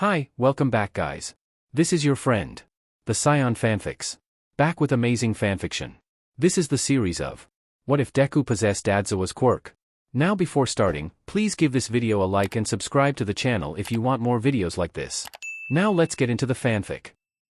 Hi, welcome back guys. This is your friend, the Scion Fanfics. Back with amazing fanfiction. This is the series of What if Deku possessed Dadzawa's quirk? Now before starting, please give this video a like and subscribe to the channel if you want more videos like this. Now let's get into the fanfic.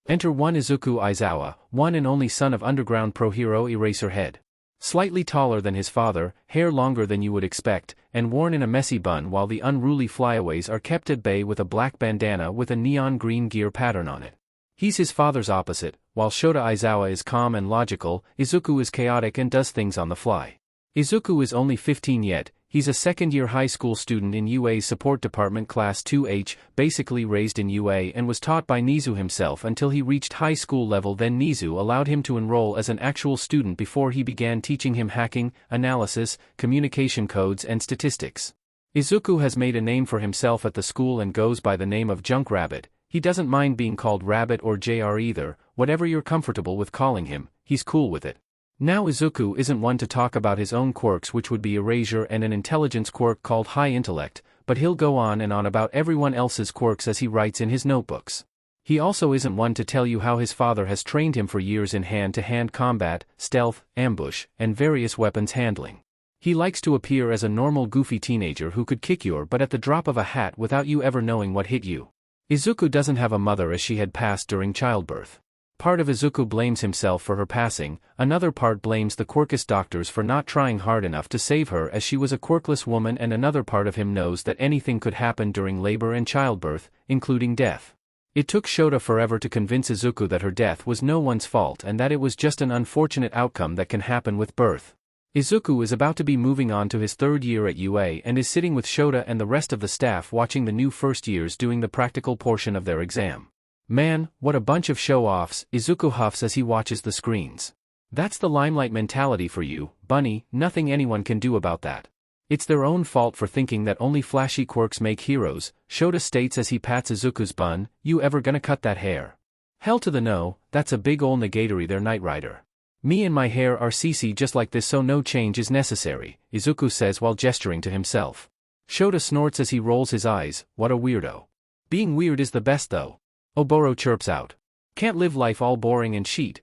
Enter one Izuku Aizawa, one and only son of underground pro-hero Eraserhead. Slightly taller than his father, hair longer than you would expect, and worn in a messy bun while the unruly flyaways are kept at bay with a black bandana with a neon green gear pattern on it. He's his father's opposite. While Shota Aizawa is calm and logical, Izuku is chaotic and does things on the fly. Izuku is only 15 yet. He's a second-year high school student in UA's support department class 2H, basically raised in UA and was taught by Nizu himself until he reached high school level. Then Nizu allowed him to enroll as an actual student before he began teaching him hacking, analysis, communication codes and statistics. Izuku has made a name for himself at the school and goes by the name of Junk Rabbit. He doesn't mind being called Rabbit or JR either, whatever you're comfortable with calling him, he's cool with it. Now Izuku isn't one to talk about his own quirks, which would be erasure and an intelligence quirk called high intellect, but he'll go on and on about everyone else's quirks as he writes in his notebooks. He also isn't one to tell you how his father has trained him for years in hand-to-hand combat, stealth, ambush, and various weapons handling. He likes to appear as a normal goofy teenager who could kick your butt at the drop of a hat without you ever knowing what hit you. Izuku doesn't have a mother as she had passed during childbirth. Part of Izuku blames himself for her passing, another part blames the quirkless doctors for not trying hard enough to save her as she was a quirkless woman, and another part of him knows that anything could happen during labor and childbirth, including death. It took Shota forever to convince Izuku that her death was no one's fault and that it was just an unfortunate outcome that can happen with birth. Izuku is about to be moving on to his third year at UA and is sitting with Shota and the rest of the staff watching the new first years doing the practical portion of their exam. Man, what a bunch of show-offs, Izuku huffs as he watches the screens. That's the limelight mentality for you, bunny, nothing anyone can do about that. It's their own fault for thinking that only flashy quirks make heroes, Shota states as he pats Izuku's bun. You ever gonna cut that hair? Hell to the no, that's a big ol' negatory there, Knight Rider. Me and my hair are CC just like this, so no change is necessary, Izuku says while gesturing to himself. Shota snorts as he rolls his eyes. What a weirdo. Being weird is the best though. Oboro chirps out. Can't live life all boring and sheet,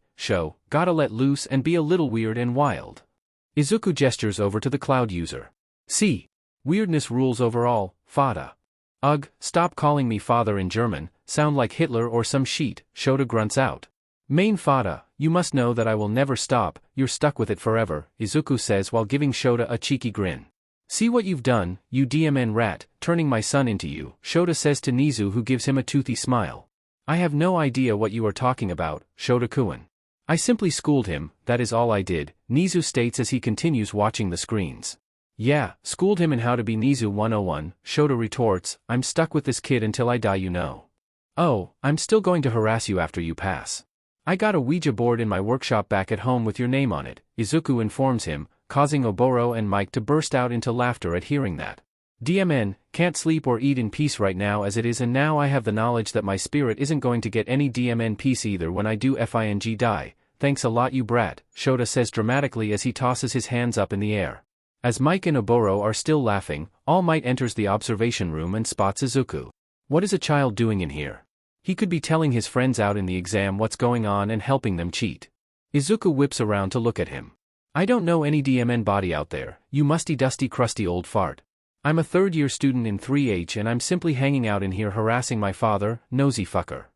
gotta let loose and be a little weird and wild. Izuku gestures over to the cloud user. See. Weirdness rules over all, Fada. Ugh, stop calling me father in German, sound like Hitler or some sheet, Shota grunts out. Main Fada, you must know that I will never stop, you're stuck with it forever, Izuku says while giving Shota a cheeky grin. See what you've done, you DMN rat, turning my son into you, Shota says to Nizu, who gives him a toothy smile. I have no idea what you are talking about, Shota-kun. I simply schooled him, that is all I did, Nizu states as he continues watching the screens. Yeah, schooled him in how to be Nizu 101, Shota retorts, I'm stuck with this kid until I die, you know. Oh, I'm still going to harass you after you pass. I got a Ouija board in my workshop back at home with your name on it, Izuku informs him, causing Oboro and Mike to burst out into laughter at hearing that. DMN, can't sleep or eat in peace right now as it is, and now I have the knowledge that my spirit isn't going to get any DMN peace either when I do FING die. Thanks a lot, you brat, Shota says dramatically as he tosses his hands up in the air. As Mike and Oboro are still laughing, All Might enters the observation room and spots Izuku. What is a child doing in here? He could be telling his friends out in the exam what's going on and helping them cheat. Izuku whips around to look at him. I don't know any DMN body out there, you musty dusty crusty old fart. I'm a third-year student in 3H and I'm simply hanging out in here harassing my father, nosy fucker.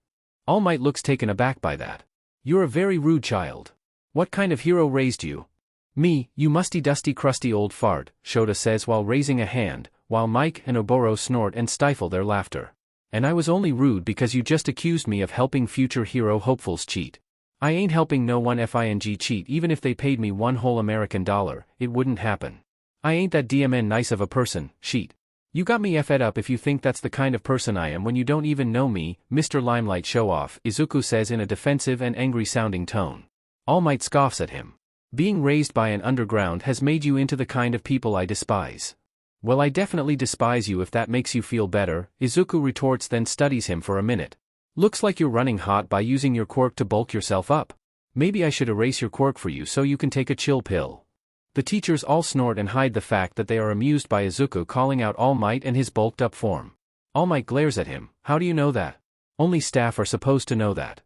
All Might looks taken aback by that. You're a very rude child. What kind of hero raised you? Me, you musty dusty crusty old fart, Shota says while raising a hand, while Mike and Oboro snort and stifle their laughter. And I was only rude because you just accused me of helping future hero hopefuls cheat. I ain't helping no one FING cheat. Even if they paid me $1 whole American dollar, it wouldn't happen. I ain't that DMN nice of a person, sheet. You got me fed up if you think that's the kind of person I am when you don't even know me, Mr. Limelight Show-Off, Izuku says in a defensive and angry-sounding tone. All Might scoffs at him. Being raised by an underground has made you into the kind of people I despise. Well, I definitely despise you if that makes you feel better, Izuku retorts, then studies him for a minute. Looks like you're running hot by using your quirk to bulk yourself up. Maybe I should erase your quirk for you so you can take a chill pill. The teachers all snort and hide the fact that they are amused by Izuku calling out All Might and his bulked-up form. All Might glares at him. How do you know that? Only staff are supposed to know that.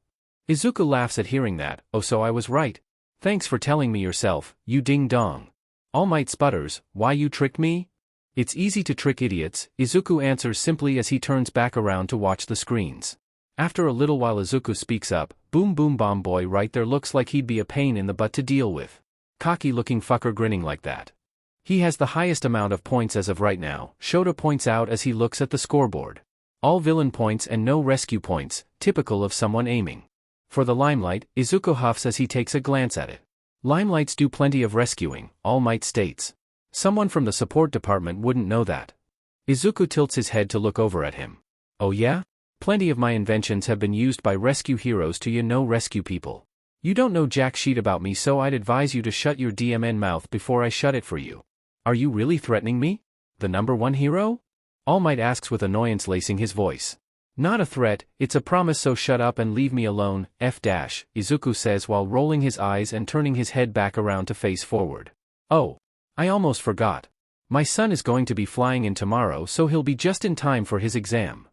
Izuku laughs at hearing that. Oh, so I was right. Thanks for telling me yourself, you ding-dong. All Might sputters, why you tricked me? It's easy to trick idiots, Izuku answers simply as he turns back around to watch the screens. After a little while Izuku speaks up, boom boom bomb boy right there looks like he'd be a pain in the butt to deal with. Cocky looking fucker grinning like that. He has the highest amount of points as of right now, Shota points out as he looks at the scoreboard. All villain points and no rescue points, typical of someone aiming for the limelight, Izuku huffs as he takes a glance at it. Limelights do plenty of rescuing, All Might states. Someone from the support department wouldn't know that. Izuku tilts his head to look over at him. Oh yeah? Plenty of my inventions have been used by rescue heroes to rescue people. You don't know jack shit about me, so I'd advise you to shut your DMN mouth before I shut it for you. Are you really threatening me? The #1 hero? All Might asks with annoyance lacing his voice. Not a threat, it's a promise, so shut up and leave me alone, Izuku says while rolling his eyes and turning his head back around to face forward. Oh. I almost forgot. My son is going to be flying in tomorrow, so he'll be just in time for his exam.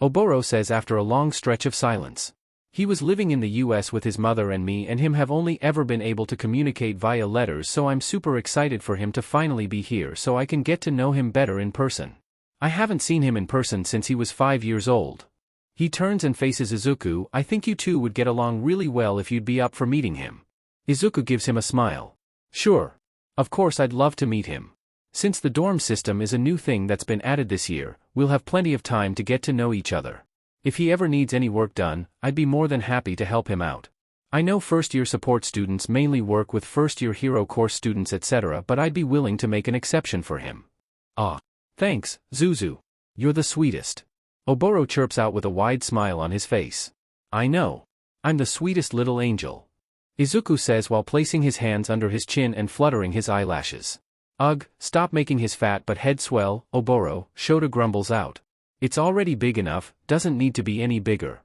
Oboro says after a long stretch of silence. He was living in the US with his mother, and me and him have only ever been able to communicate via letters, so I'm super excited for him to finally be here so I can get to know him better in person. I haven't seen him in person since he was 5 years old. He turns and faces Izuku. I think you two would get along really well if you'd be up for meeting him. Izuku gives him a smile. Sure. Of course, I'd love to meet him. Since the dorm system is a new thing that's been added this year, we'll have plenty of time to get to know each other. If he ever needs any work done, I'd be more than happy to help him out. I know first-year support students mainly work with first-year hero course students etc., but I'd be willing to make an exception for him. Ah. Thanks, Zuzu. You're the sweetest. Oboro chirps out with a wide smile on his face. I know. I'm the sweetest little angel. Izuku says while placing his hands under his chin and fluttering his eyelashes. Ugh, stop making his fat but head swell, Oboro, Shota grumbles out. It's already big enough, doesn't need to be any bigger.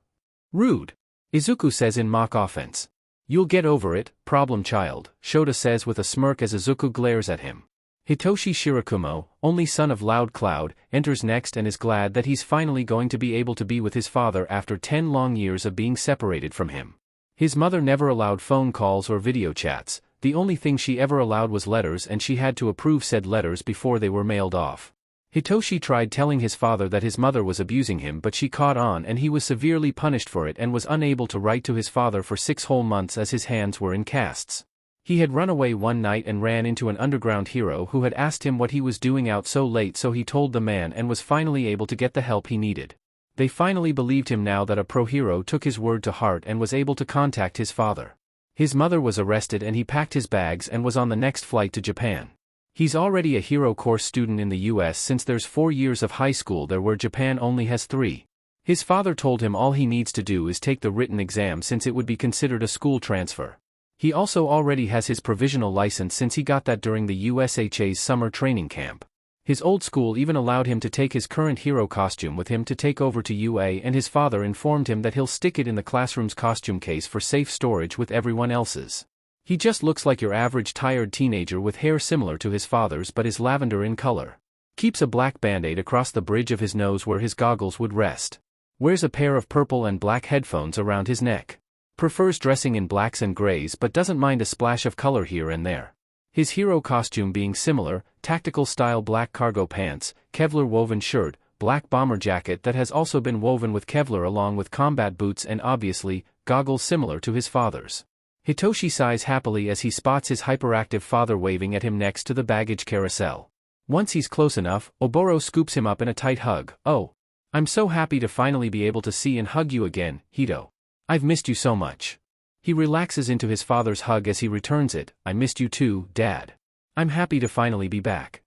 Rude. Izuku says in mock offense. You'll get over it, problem child, Shota says with a smirk as Izuku glares at him. Hitoshi Shirakumo, only son of Loud Cloud, enters next and is glad that he's finally going to be able to be with his father after 10 long years of being separated from him. His mother never allowed phone calls or video chats, the only thing she ever allowed was letters, and she had to approve said letters before they were mailed off. Hitoshi tried telling his father that his mother was abusing him, but she caught on and he was severely punished for it and was unable to write to his father for 6 whole months as his hands were in casts. He had run away one night and ran into an underground hero who had asked him what he was doing out so late, so he told the man and was finally able to get the help he needed. They finally believed him now that a pro hero took his word to heart and was able to contact his father. His mother was arrested and he packed his bags and was on the next flight to Japan. He's already a hero course student in the US since there's 4 years of high school there where Japan only has 3. His father told him all he needs to do is take the written exam since it would be considered a school transfer. He also already has his provisional license since he got that during the USHA's summer training camp. His old school even allowed him to take his current hero costume with him to take over to UA, and his father informed him that he'll stick it in the classroom's costume case for safe storage with everyone else's. He just looks like your average tired teenager with hair similar to his father's but is lavender in color. Keeps a black band-aid across the bridge of his nose where his goggles would rest. Wears a pair of purple and black headphones around his neck. Prefers dressing in blacks and grays but doesn't mind a splash of color here and there. His hero costume being similar, tactical style black cargo pants, Kevlar woven shirt, black bomber jacket that has also been woven with Kevlar along with combat boots, and obviously, goggles similar to his father's. Hitoshi sighs happily as he spots his hyperactive father waving at him next to the baggage carousel. Once he's close enough, Oboro scoops him up in a tight hug. Oh. I'm so happy to finally be able to see and hug you again, Hito. I've missed you so much. He relaxes into his father's hug as he returns it. I missed you too, Dad. I'm happy to finally be back.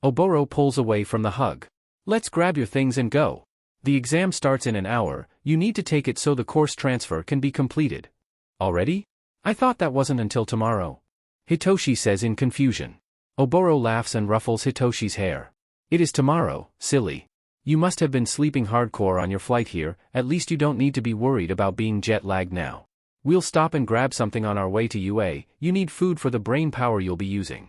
Oboro pulls away from the hug. Let's grab your things and go. The exam starts in an hour, you need to take it so the course transfer can be completed. Already? I thought that wasn't until tomorrow. Hitoshi says in confusion. Oboro laughs and ruffles Hitoshi's hair. It is tomorrow, silly. You must have been sleeping hardcore on your flight here, at least you don't need to be worried about being jet-lagged now. We'll stop and grab something on our way to UA, you need food for the brain power you'll be using.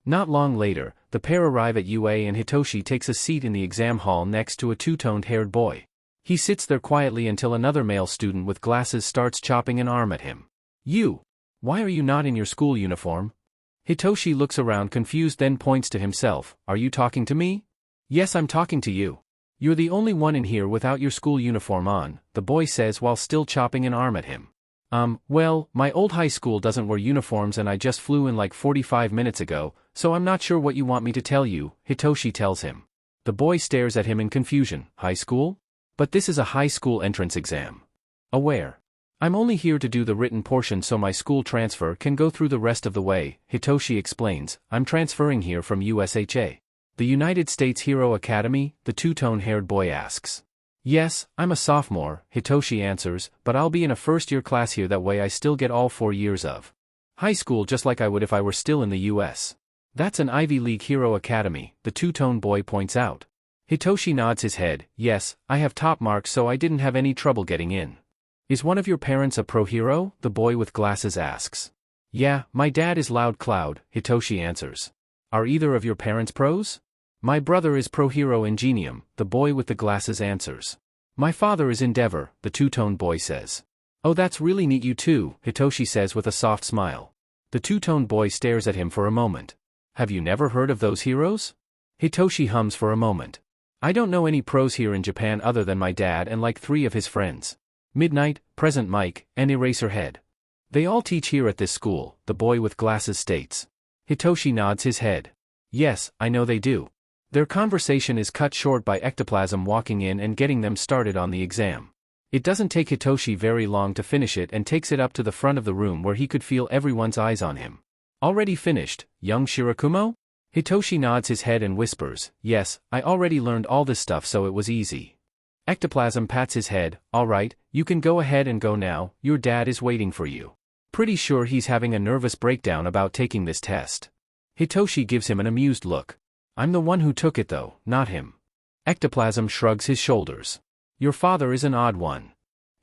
Not long later, the pair arrive at UA and Hitoshi takes a seat in the exam hall next to a two-toned haired boy. He sits there quietly until another male student with glasses starts chopping an arm at him. You! Why are you not in your school uniform? Hitoshi looks around confused then points to himself. Are you talking to me? Yes, I'm talking to you. You're the only one in here without your school uniform on, the boy says while still chopping an arm at him. Well, my old high school doesn't wear uniforms and I just flew in like 45 minutes ago, so I'm not sure what you want me to tell you, Hitoshi tells him. The boy stares at him in confusion. High school? But this is a high school entrance exam. Aware. I'm only here to do the written portion so my school transfer can go through the rest of the way, Hitoshi explains. I'm transferring here from USHA. The United States Hero Academy, the two-tone-haired boy asks. Yes, I'm a sophomore, Hitoshi answers, but I'll be in a first-year class here that way I still get all 4 years of high school just like I would if I were still in the US. That's an Ivy League Hero Academy, the two-tone boy points out. Hitoshi nods his head. Yes, I have top marks so I didn't have any trouble getting in. Is one of your parents a pro hero? The boy with glasses asks. Yeah, my dad is Loud Cloud, Hitoshi answers. Are either of your parents pros? My brother is pro hero Ingenium, the boy with the glasses answers. My father is Endeavor, the two-tone boy says. Oh, that's really neat you too, Hitoshi says with a soft smile. The two-tone boy stares at him for a moment. Have you never heard of those heroes? Hitoshi hums for a moment. I don't know any pros here in Japan other than my dad and like 3 of his friends. Midnight, Present Mike, and Eraserhead. They all teach here at this school, the boy with glasses states. Hitoshi nods his head. Yes, I know they do. Their conversation is cut short by Ectoplasm walking in and getting them started on the exam. It doesn't take Hitoshi very long to finish it and takes it up to the front of the room where he could feel everyone's eyes on him. Already finished, young Shirakumo? Hitoshi nods his head and whispers, yes, I already learned all this stuff so it was easy. Ectoplasm pats his head. Alright, you can go ahead and go now, your dad is waiting for you. Pretty sure he's having a nervous breakdown about taking this test. Hitoshi gives him an amused look. I'm the one who took it though, not him. Ectoplasm shrugs his shoulders. Your father is an odd one.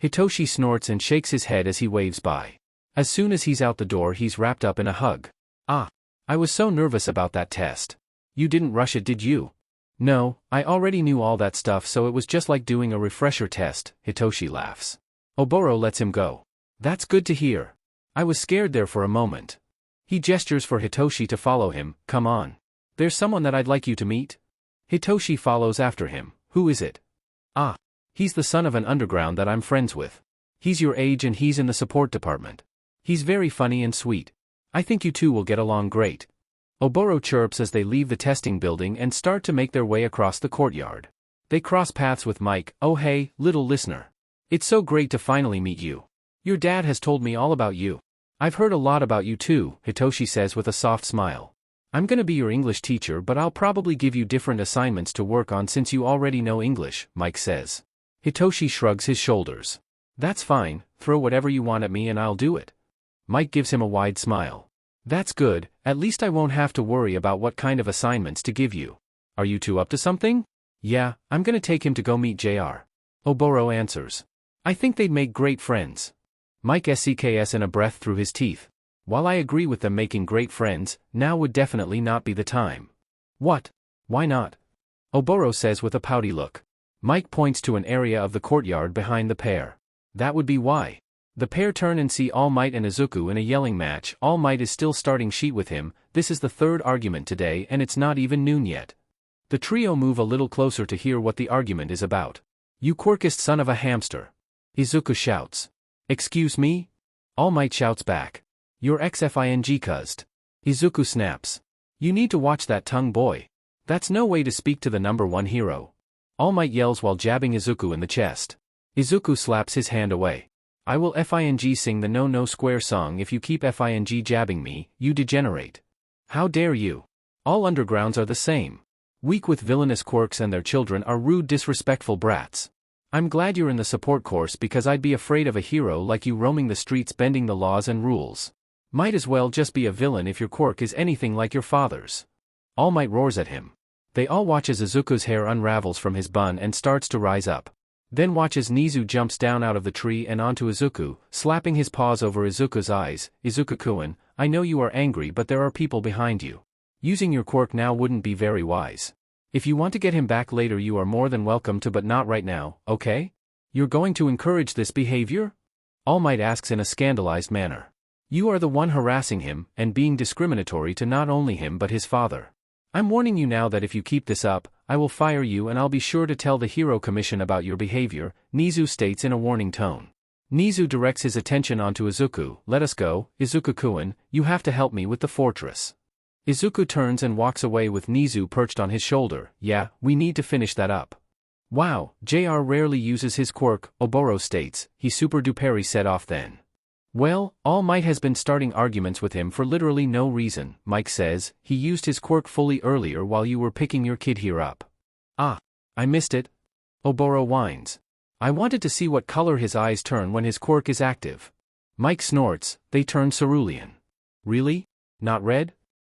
Hitoshi snorts and shakes his head as he waves by. As soon as he's out the door he's wrapped up in a hug. Ah, I was so nervous about that test. You didn't rush it, did you? No, I already knew all that stuff so it was just like doing a refresher test, Hitoshi laughs. Oboro lets him go. That's good to hear. I was scared there for a moment. He gestures for Hitoshi to follow him. Come on. There's someone that I'd like you to meet. Hitoshi follows after him. Who is it? Ah, he's the son of an underground that I'm friends with. He's your age and he's in the support department. He's very funny and sweet. I think you two will get along great. Oboro chirps as they leave the testing building and start to make their way across the courtyard. They cross paths with Mike. Oh hey, little listener. It's so great to finally meet you. Your dad has told me all about you. I've heard a lot about you too, Hitoshi says with a soft smile. I'm gonna be your English teacher but I'll probably give you different assignments to work on since you already know English, Mike says. Hitoshi shrugs his shoulders. That's fine, throw whatever you want at me and I'll do it. Mike gives him a wide smile. That's good, at least I won't have to worry about what kind of assignments to give you. Are you two up to something? Yeah, I'm gonna take him to go meet JR. Oboro answers. I think they'd make great friends. Mike sks in a breath through his teeth. While I agree with them making great friends, now would definitely not be the time. What? Why not? Oboro says with a pouty look. Mike points to an area of the courtyard behind the pair. That would be why. The pair turn and see All Might and Izuku in a yelling match. All Might is still starting sheet with him. This is the third argument today and it's not even noon yet. The trio move a little closer to hear what the argument is about. You quirkist son of a hamster. Izuku shouts. Excuse me? All Might shouts back. You're XFING cuzzed. Izuku snaps. You need to watch that tongue, boy. That's no way to speak to the number one hero. All Might yells while jabbing Izuku in the chest. Izuku slaps his hand away. I will FING sing the No No Square song if you keep FING jabbing me, you degenerate. How dare you? All undergrounds are the same. Weak with villainous quirks and their children are rude disrespectful brats. I'm glad you're in the support course because I'd be afraid of a hero like you roaming the streets bending the laws and rules. Might as well just be a villain if your quirk is anything like your father's. All Might roars at him. They all watch as Izuku's hair unravels from his bun and starts to rise up. Then watch as Nizu jumps down out of the tree and onto Izuku, slapping his paws over Izuku's eyes. Izuku-kun, I know you are angry but there are people behind you. Using your quirk now wouldn't be very wise. If you want to get him back later you are more than welcome to but not right now, okay? You're going to encourage this behavior? All Might asks in a scandalized manner. You are the one harassing him, and being discriminatory to not only him but his father. I'm warning you now that if you keep this up, I will fire you and I'll be sure to tell the Hero Commission about your behavior, Nizu states in a warning tone. Nizu directs his attention onto Izuku. Let us go, Izuku-kun, you have to help me with the fortress. Izuku turns and walks away with Nizu perched on his shoulder. Yeah, we need to finish that up. Wow, JR rarely uses his quirk, Oboro states. He super duper set off then. Well, All Might has been starting arguments with him for literally no reason, Mike says. He used his quirk fully earlier while you were picking your kid here up. Ah, I missed it. Oboro whines. I wanted to see what color his eyes turn when his quirk is active. Mike snorts. They turn cerulean. Really? Not red?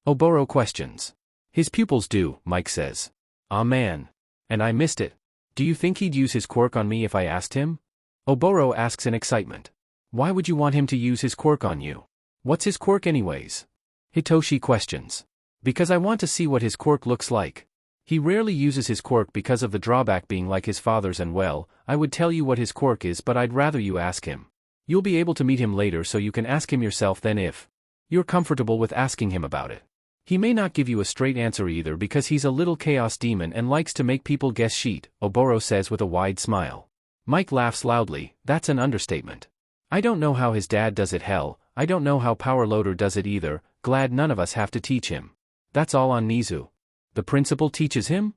Oboro questions. His pupils do, Mike says. Ah man. And I missed it. Do you think he'd use his quirk on me if I asked him? Oboro asks in excitement. Why would you want him to use his quirk on you? What's his quirk anyways? Hitoshi questions. Because I want to see what his quirk looks like. He rarely uses his quirk because of the drawback being like his father's, and well, I would tell you what his quirk is, but I'd rather you ask him. You'll be able to meet him later so you can ask him yourself then if you're comfortable with asking him about it. He may not give you a straight answer either because he's a little chaos demon and likes to make people guess shit, Oboro says with a wide smile. Mike laughs loudly. That's an understatement. I don't know how his dad does it, hell, I don't know how Power Loader does it either. Glad none of us have to teach him. That's all on Nizu. The principal teaches him?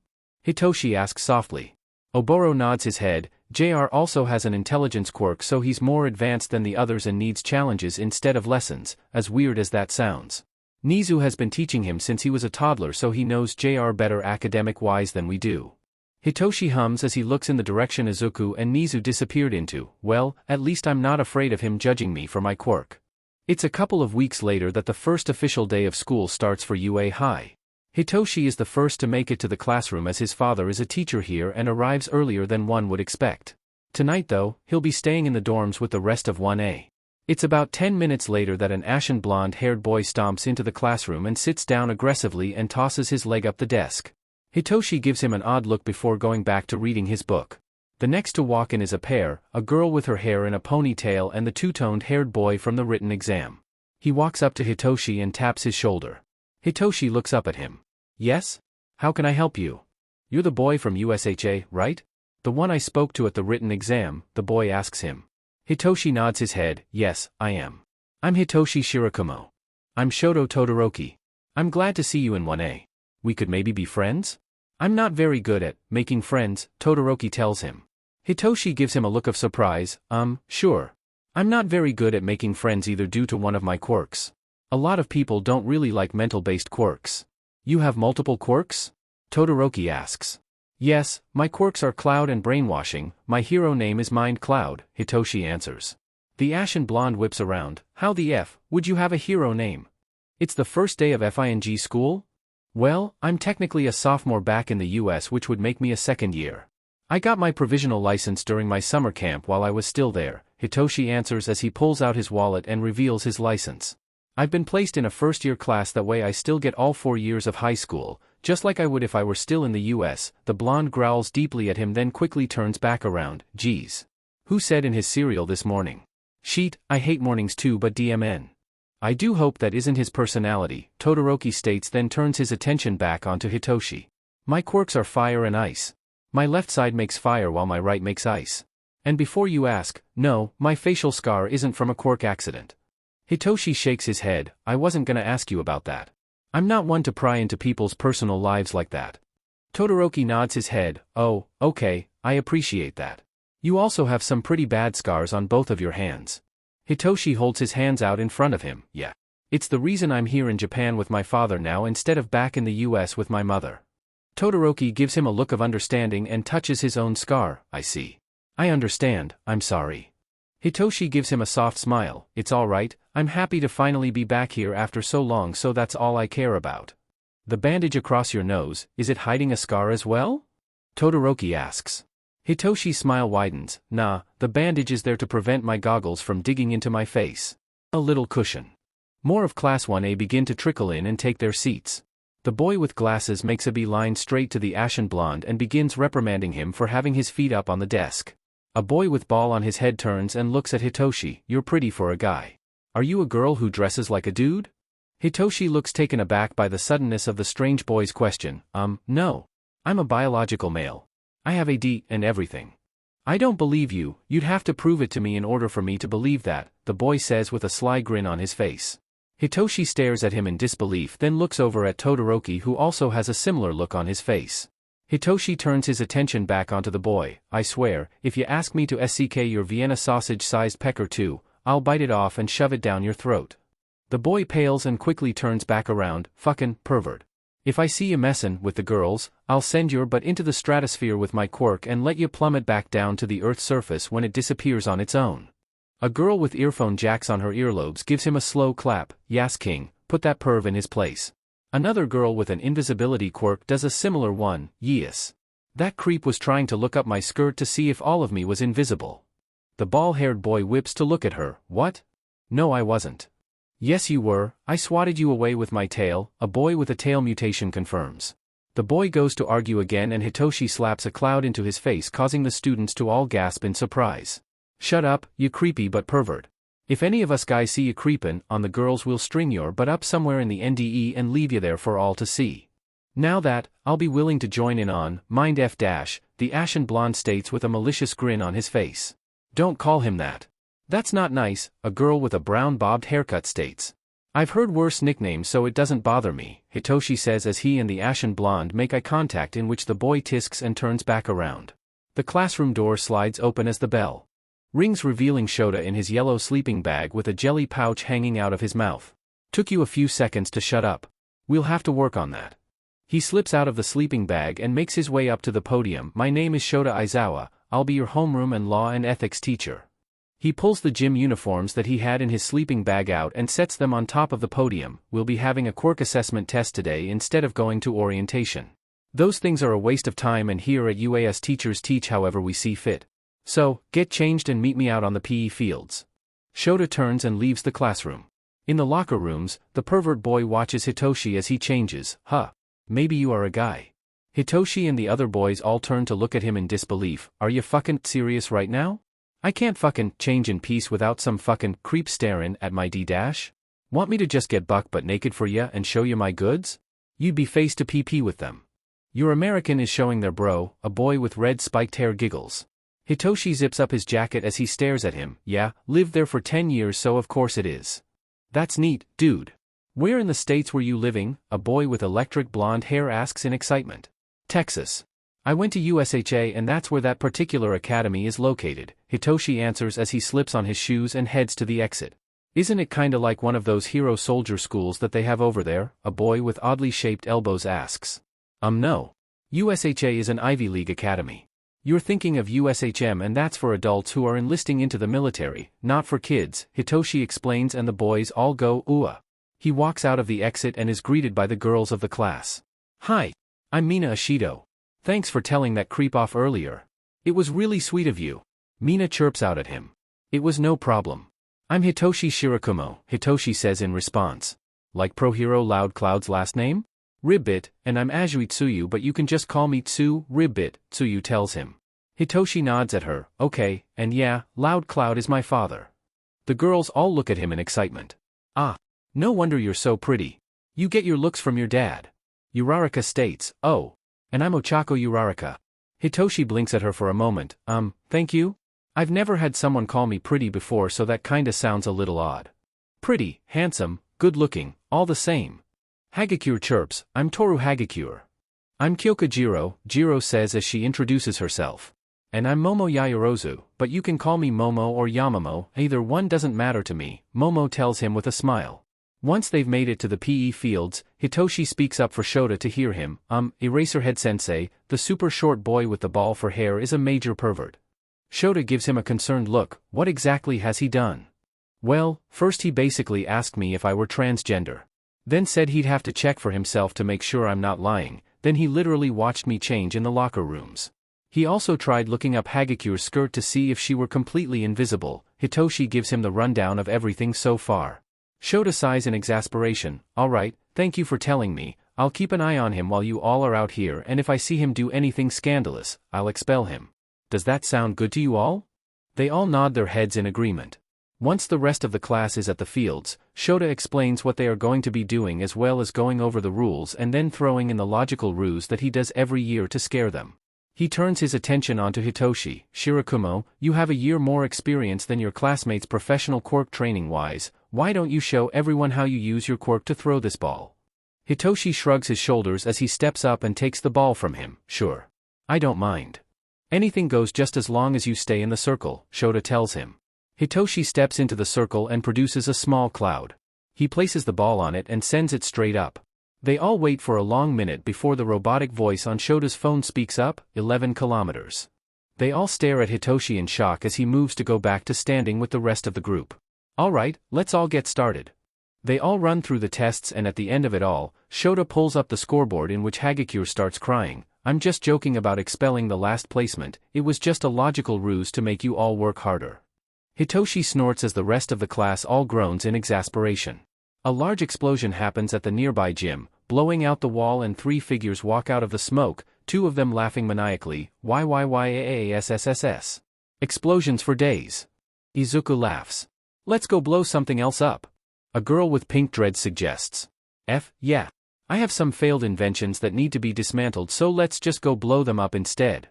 Hitoshi asks softly. Oboro nods his head. JR also has an intelligence quirk, so he's more advanced than the others and needs challenges instead of lessons, as weird as that sounds. Nizu has been teaching him since he was a toddler, so he knows JR better academic-wise than we do. Hitoshi hums as he looks in the direction Izuku and Nizu disappeared into. Well, at least I'm not afraid of him judging me for my quirk. It's a couple of weeks later that the first official day of school starts for UA High. Hitoshi is the first to make it to the classroom as his father is a teacher here and arrives earlier than one would expect. Tonight though, he'll be staying in the dorms with the rest of 1A. It's about 10 minutes later that an ashen blonde-haired boy stomps into the classroom and sits down aggressively and tosses his leg up the desk. Hitoshi gives him an odd look before going back to reading his book. The next to walk in is a pair, a girl with her hair in a ponytail and the two-toned-haired boy from the written exam. He walks up to Hitoshi and taps his shoulder. Hitoshi looks up at him. Yes? How can I help you? You're the boy from USHA, right? The one I spoke to at the written exam, the boy asks him. Hitoshi nods his head. Yes, I am. I'm Hitoshi Shirakumo. I'm Shoto Todoroki. I'm glad to see you in 1A. We could maybe be friends? I'm not very good at making friends, Todoroki tells him. Hitoshi gives him a look of surprise. Sure. I'm not very good at making friends either due to one of my quirks. A lot of people don't really like mental-based quirks. You have multiple quirks? Todoroki asks. Yes, my quirks are Cloud and Brainwashing. My hero name is Mind Cloud, Hitoshi answers. The ashen blonde whips around. How the F would you have a hero name? It's the first day of FING school? Well, I'm technically a sophomore back in the US, which would make me a second year. I got my provisional license during my summer camp while I was still there, Hitoshi answers as he pulls out his wallet and reveals his license. I've been placed in a first-year class, that way I still get all 4 years of high school, just like I would if I were still in the US. The blonde growls deeply at him, then quickly turns back around. Geez. Who said in his cereal this morning? Sheet, I hate mornings too, but DMN. I do hope that isn't his personality, Todoroki states, then turns his attention back onto Hitoshi. My quirks are fire and ice. My left side makes fire while my right makes ice. And before you ask, no, my facial scar isn't from a quirk accident. Hitoshi shakes his head. I wasn't gonna ask you about that. I'm not one to pry into people's personal lives like that. Todoroki nods his head. Oh, okay, I appreciate that. You also have some pretty bad scars on both of your hands. Hitoshi holds his hands out in front of him. Yeah. It's the reason I'm here in Japan with my father now instead of back in the US with my mother. Todoroki gives him a look of understanding and touches his own scar. I see. I understand, I'm sorry. Hitoshi gives him a soft smile. It's alright, I'm happy to finally be back here after so long, so that's all I care about. The bandage across your nose, is it hiding a scar as well? Todoroki asks. Hitoshi's smile widens. Nah, the bandage is there to prevent my goggles from digging into my face. A little cushion. More of Class 1A begin to trickle in and take their seats. The boy with glasses makes a beeline straight to the ashen blonde and begins reprimanding him for having his feet up on the desk. A boy with ball on his head turns and looks at Hitoshi. You're pretty for a guy. Are you a girl who dresses like a dude? Hitoshi looks taken aback by the suddenness of the strange boy's question. No. I'm a biological male. I have AD and everything. I don't believe you, you'd have to prove it to me in order for me to believe that, the boy says with a sly grin on his face. Hitoshi stares at him in disbelief, then looks over at Todoroki, who also has a similar look on his face. Hitoshi turns his attention back onto the boy. I swear, if you ask me to SCK your Vienna sausage-sized pecker too, I'll bite it off and shove it down your throat. The boy pales and quickly turns back around. Fucking pervert. If I see you messin' with the girls, I'll send your butt into the stratosphere with my quirk and let you plummet back down to the Earth's surface when it disappears on its own. A girl with earphone jacks on her earlobes gives him a slow clap. Yas king, put that perv in his place. Another girl with an invisibility quirk does a similar one. Yes. That creep was trying to look up my skirt to see if all of me was invisible. The bald-haired boy whips to look at her. What? No, I wasn't. Yes, you were. I swatted you away with my tail, a boy with a tail mutation confirms. The boy goes to argue again and Hitoshi slaps a cloud into his face, causing the students to all gasp in surprise. Shut up, you creepy but pervert. If any of us guys see you creepin' on the girls, we'll string your butt up somewhere in the NDE and leave you there for all to see. Now that, I'll be willing to join in on, mind F-, the ashen blonde states with a malicious grin on his face. Don't call him that. That's not nice, a girl with a brown bobbed haircut states. I've heard worse nicknames so it doesn't bother me, Hitoshi says as he and the ashen blonde make eye contact, in which the boy tisks and turns back around. The classroom door slides open as the bell rings, revealing Shota in his yellow sleeping bag with a jelly pouch hanging out of his mouth. Took you a few seconds to shut up. We'll have to work on that. He slips out of the sleeping bag and makes his way up to the podium. My name is Shota Izawa, I'll be your homeroom and law and ethics teacher. He pulls the gym uniforms that he had in his sleeping bag out and sets them on top of the podium. We'll be having a quirk assessment test today instead of going to orientation. Those things are a waste of time, and here at UAS teachers teach however we see fit. So, get changed and meet me out on the PE fields. Shota turns and leaves the classroom. In the locker rooms, the pervert boy watches Hitoshi as he changes. Maybe you are a guy. Hitoshi and the other boys all turn to look at him in disbelief. Are you fucking serious right now? I can't fucking change in peace without some fucking creep staring at my D-. Want me to just get buck butt naked for ya and show you my goods? You'd be face to PP with them. Your American is showing their bro, a boy with red spiked hair giggles. Hitoshi zips up his jacket as he stares at him. Yeah, lived there for 10 years so of course it is. That's neat, dude. Where in the States were you living? A boy with electric blonde hair asks in excitement. Texas. I went to USHA and that's where that particular academy is located, Hitoshi answers as he slips on his shoes and heads to the exit. Isn't it kinda like one of those hero soldier schools that they have over there? A boy with oddly shaped elbows asks. No. USHA is an Ivy League academy. You're thinking of USHM and that's for adults who are enlisting into the military, not for kids, Hitoshi explains, and the boys all go ooh. He walks out of the exit and is greeted by the girls of the class. Hi. I'm Mina Ashido. Thanks for telling that creep off earlier. It was really sweet of you. Mina chirps out at him. It was no problem. I'm Hitoshi Shirakumo, Hitoshi says in response. Like pro hero Loud Cloud's last name? Ribbit, and I'm Azui Tsuyu, but you can just call me Tsu, Ribbit, Tsuyu tells him. Hitoshi nods at her. Okay, and yeah, Loud Cloud is my father. The girls all look at him in excitement. Ah. No wonder you're so pretty. You get your looks from your dad. Uraraka states, oh. And I'm Ochako Uraraka. Hitoshi blinks at her for a moment. Thank you? I've never had someone call me pretty before, so that kinda sounds a little odd. Pretty, handsome, good-looking, all the same. Hagakure chirps, I'm Toru Hagakure. I'm Kyoka Jiro, Jiro says as she introduces herself. And I'm Momo Yayorozu, but you can call me Momo or Yamamo, either one doesn't matter to me, Momo tells him with a smile. Once they've made it to the PE fields, Hitoshi speaks up for Shota to hear him. Eraserhead sensei, the super short boy with the ball for hair is a major pervert. Shota gives him a concerned look. What exactly has he done? Well, first he basically asked me if I were transgender. Then said he'd have to check for himself to make sure I'm not lying, then he literally watched me change in the locker rooms. He also tried looking up Hagakure's skirt to see if she were completely invisible. Hitoshi gives him the rundown of everything so far. Shota sighs in exasperation. Alright, thank you for telling me, I'll keep an eye on him while you all are out here, and if I see him do anything scandalous, I'll expel him. Does that sound good to you all? They all nod their heads in agreement. Once the rest of the class is at the fields, Shota explains what they are going to be doing as well as going over the rules and then throwing in the logical ruse that he does every year to scare them. He turns his attention onto Hitoshi. Shirakumo, you have a year more experience than your classmates professional quirk training-wise, why don't you show everyone how you use your quirk to throw this ball? Hitoshi shrugs his shoulders as he steps up and takes the ball from him. Sure. I don't mind. Anything goes just as long as you stay in the circle, Shota tells him. Hitoshi steps into the circle and produces a small cloud. He places the ball on it and sends it straight up. They all wait for a long minute before the robotic voice on Shota's phone speaks up, 11 kilometers. They all stare at Hitoshi in shock as he moves to go back to standing with the rest of the group. Alright, let's all get started. They all run through the tests and at the end of it all, Shota pulls up the scoreboard in which Hagakure starts crying. I'm just joking about expelling the last placement, it was just a logical ruse to make you all work harder. Hitoshi snorts as the rest of the class all groans in exasperation. A large explosion happens at the nearby gym, blowing out the wall and 3 figures walk out of the smoke, 2 of them laughing maniacally, YYYAASSSS. Explosions for days. Izuku laughs. Let's go blow something else up. A girl with pink dreads suggests. Yeah. I have some failed inventions that need to be dismantled so let's just go blow them up instead.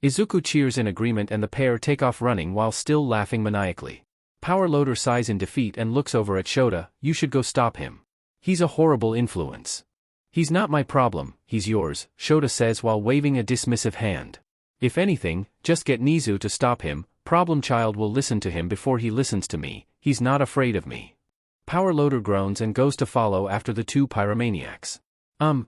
Izuku cheers in agreement and the pair take off running while still laughing maniacally. Power Loader sighs in defeat and looks over at Shota. You should go stop him. He's a horrible influence. He's not my problem, he's yours, Shota says while waving a dismissive hand. If anything, just get Nizu to stop him. Problem Child will listen to him before he listens to me, he's not afraid of me. Power Loader groans and goes to follow after the 2 pyromaniacs.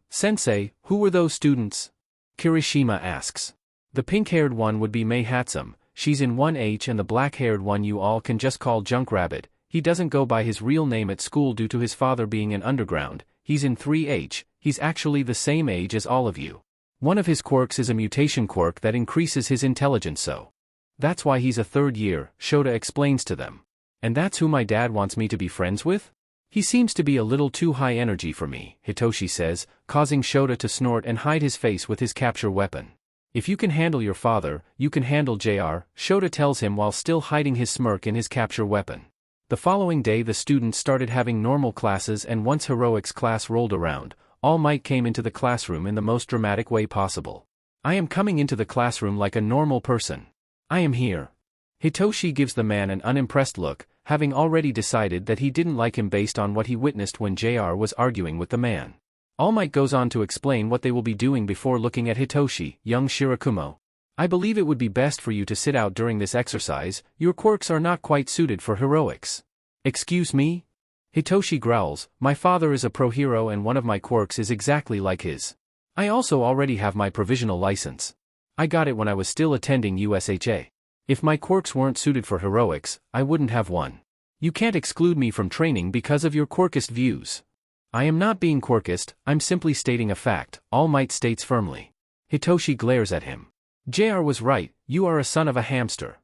Sensei, who were those students? Kirishima asks. The pink-haired one would be Mei Hatsum, she's in 1H and the black-haired one you all can just call Junkrabbit. He doesn't go by his real name at school due to his father being an underground, he's in 3H, he's actually the same age as all of you. One of his quirks is a mutation quirk that increases his intelligence so. That's why he's a 3rd year, Shota explains to them. And that's who my dad wants me to be friends with? He seems to be a little too high energy for me, Hitoshi says, causing Shota to snort and hide his face with his capture weapon. If you can handle your father, you can handle JR, Shota tells him while still hiding his smirk in his capture weapon. The following day the students started having normal classes and once Heroics class rolled around, All Might came into the classroom in the most dramatic way possible. I am coming into the classroom like a normal person. I am here. Hitoshi gives the man an unimpressed look, having already decided that he didn't like him based on what he witnessed when JR was arguing with the man. All Might goes on to explain what they will be doing before looking at Hitoshi. Young Shirakumo. I believe it would be best for you to sit out during this exercise, your quirks are not quite suited for heroics. Excuse me? Hitoshi growls, my father is a pro hero and one of my quirks is exactly like his. I also already have my provisional license. I got it when I was still attending USHA. If my quirks weren't suited for heroics, I wouldn't have one. You can't exclude me from training because of your quirkist views. I am not being quirkist, I'm simply stating a fact, All Might states firmly. Hitoshi glares at him. JR was right, you are a son of a hamster.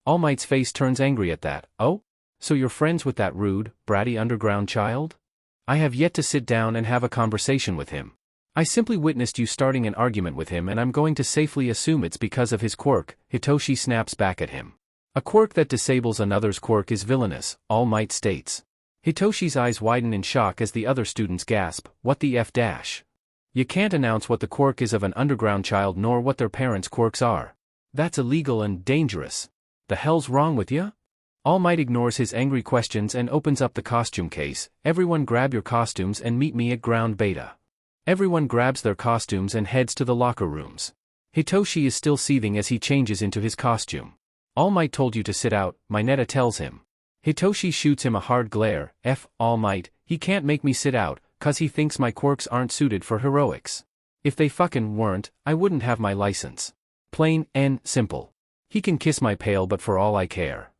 All Might's face turns angry at that. Oh? So you're friends with that rude, bratty underground child? I have yet to sit down and have a conversation with him. I simply witnessed you starting an argument with him and I'm going to safely assume it's because of his quirk, Hitoshi snaps back at him. A quirk that disables another's quirk is villainous, All Might states. Hitoshi's eyes widen in shock as the other students gasp, what the F dash? You can't announce what the quirk is of an underground child nor what their parents' quirks are. That's illegal and dangerous. The hell's wrong with ya? All Might ignores his angry questions and opens up the costume case. Everyone grab your costumes and meet me at ground beta. Everyone grabs their costumes and heads to the locker rooms. Hitoshi is still seething as he changes into his costume. All Might told you to sit out, Mineta tells him. Hitoshi shoots him a hard glare. All Might, he can't make me sit out, cause he thinks my quirks aren't suited for heroics. If they fucking weren't, I wouldn't have my license. Plain and simple. He can kiss my pail but for all I care.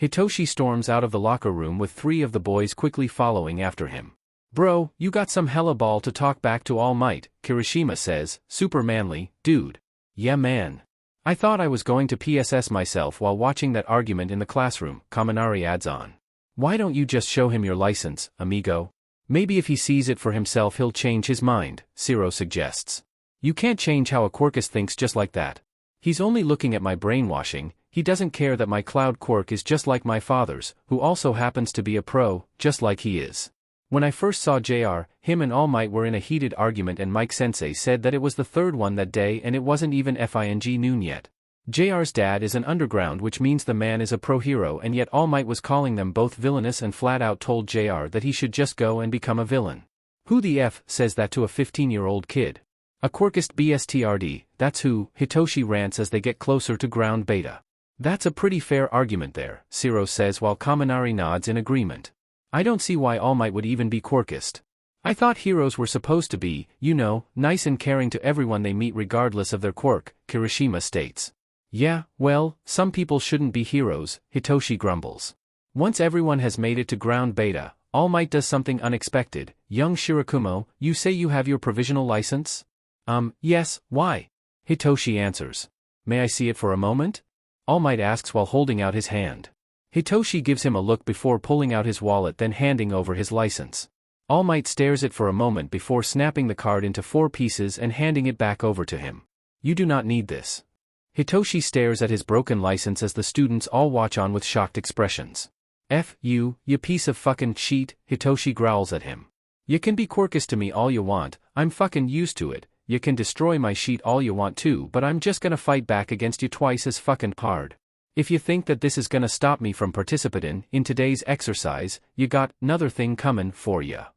Hitoshi storms out of the locker room with 3 of the boys quickly following after him. Bro, you got some hella ball to talk back to All Might, Kirishima says, super manly, dude. Yeah man. I thought I was going to PSS myself while watching that argument in the classroom, Kaminari adds on. Why don't you just show him your license, amigo? Maybe if he sees it for himself he'll change his mind, Zero suggests. You can't change how a quirkist thinks just like that. He's only looking at my brainwashing, he doesn't care that my cloud quirk is just like my father's, who also happens to be a pro, just like he is. When I first saw JR, him and All Might were in a heated argument and Mike Sensei said that it was the third one that day and it wasn't even FING noon yet. JR's dad is an underground, which means the man is a pro hero, and yet All Might was calling them both villainous and flat out told JR that he should just go and become a villain. Who the F says that to a 15-year-old kid? A quirkist BSTRD, that's who, Hitoshi rants as they get closer to ground beta. That's a pretty fair argument there, Zero says while Kaminari nods in agreement. I don't see why All Might would even be quirkist. I thought heroes were supposed to be, you know, nice and caring to everyone they meet regardless of their quirk, Kirishima states. Yeah, well, some people shouldn't be heroes, Hitoshi grumbles. Once everyone has made it to ground beta, All Might does something unexpected. Young Shirakumo, you say you have your provisional license? Yes, why? Hitoshi answers. May I see it for a moment? All Might asks while holding out his hand. Hitoshi gives him a look before pulling out his wallet, then handing over his license. All Might stares it for a moment before snapping the card into 4 pieces and handing it back over to him. You do not need this. Hitoshi stares at his broken license as the students all watch on with shocked expressions. F you piece of fucking shit, Hitoshi growls at him. You can be quirkist to me all you want, I'm fucking used to it, you can destroy my sheet all you want to, but I'm just gonna fight back against you twice as fucking hard. If you think that this is gonna stop me from participating in today's exercise, you got another thing coming for ya.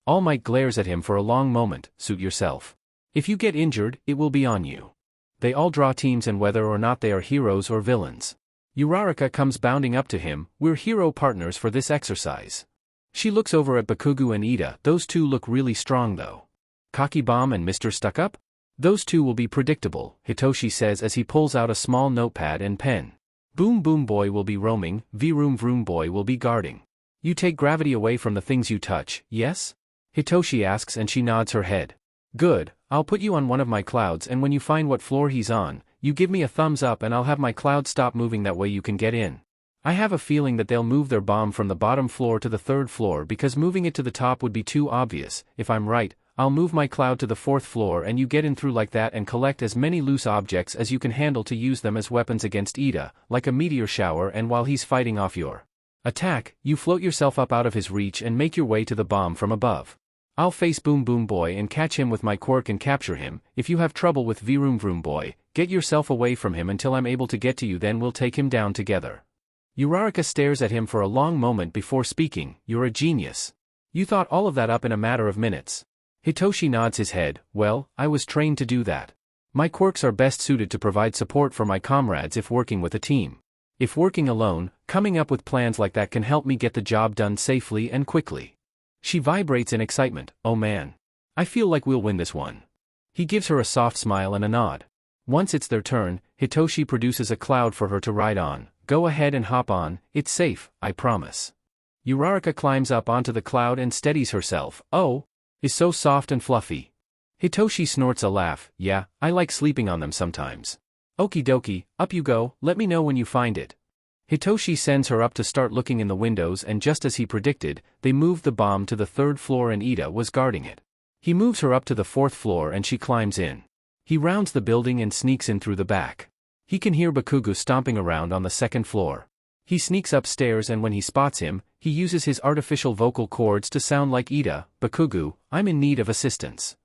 All Might glares at him for a long moment. Suit yourself. If you get injured, it will be on you. They all draw teams, and whether or not they are heroes or villains. Uraraka comes bounding up to him. We're hero partners for this exercise. She looks over at Bakugo and Ida. Those two look really strong though. Cocky Bomb and Mr. Stuck-Up? Those two will be predictable, Hitoshi says as he pulls out a small notepad and pen. Boom Boom Boy will be roaming, Vroom Vroom Boy will be guarding. You take gravity away from the things you touch, yes? Hitoshi asks and she nods her head. Good, I'll put you on one of my clouds, and when you find what floor he's on, you give me a thumbs up and I'll have my cloud stop moving, that way you can get in. I have a feeling that they'll move their bomb from the bottom floor to the 3rd floor because moving it to the top would be too obvious. If I'm right, I'll move my cloud to the 4th floor and you get in through like that and collect as many loose objects as you can handle to use them as weapons against Ida, like a meteor shower, and while he's fighting off your attack, you float yourself up out of his reach and make your way to the bomb from above. I'll face Boom Boom Boy and catch him with my quirk and capture him. If you have trouble with Vroom Vroom Boy, get yourself away from him until I'm able to get to you, then we'll take him down together. Uraraka stares at him for a long moment before speaking. You're a genius. You thought all of that up in a matter of minutes. Hitoshi nods his head. Well, I was trained to do that. My quirks are best suited to provide support for my comrades if working with a team. If working alone, coming up with plans like that can help me get the job done safely and quickly. She vibrates in excitement. Oh man. I feel like we'll win this one. He gives her a soft smile and a nod. Once it's their turn, Hitoshi produces a cloud for her to ride on. Go ahead and hop on, it's safe, I promise. Uraraka climbs up onto the cloud and steadies herself. Oh, is so soft and fluffy. Hitoshi snorts a laugh. Yeah, I like sleeping on them sometimes. Okie dokie, up you go, let me know when you find it. Hitoshi sends her up to start looking in the windows, and just as he predicted, they moved the bomb to the 3rd floor and Ida was guarding it. He moves her up to the 4th floor and she climbs in. He rounds the building and sneaks in through the back. He can hear Bakugo stomping around on the 2nd floor. He sneaks upstairs, and when he spots him, he uses his artificial vocal cords to sound like Ida. Bakugo, I'm in need of assistance.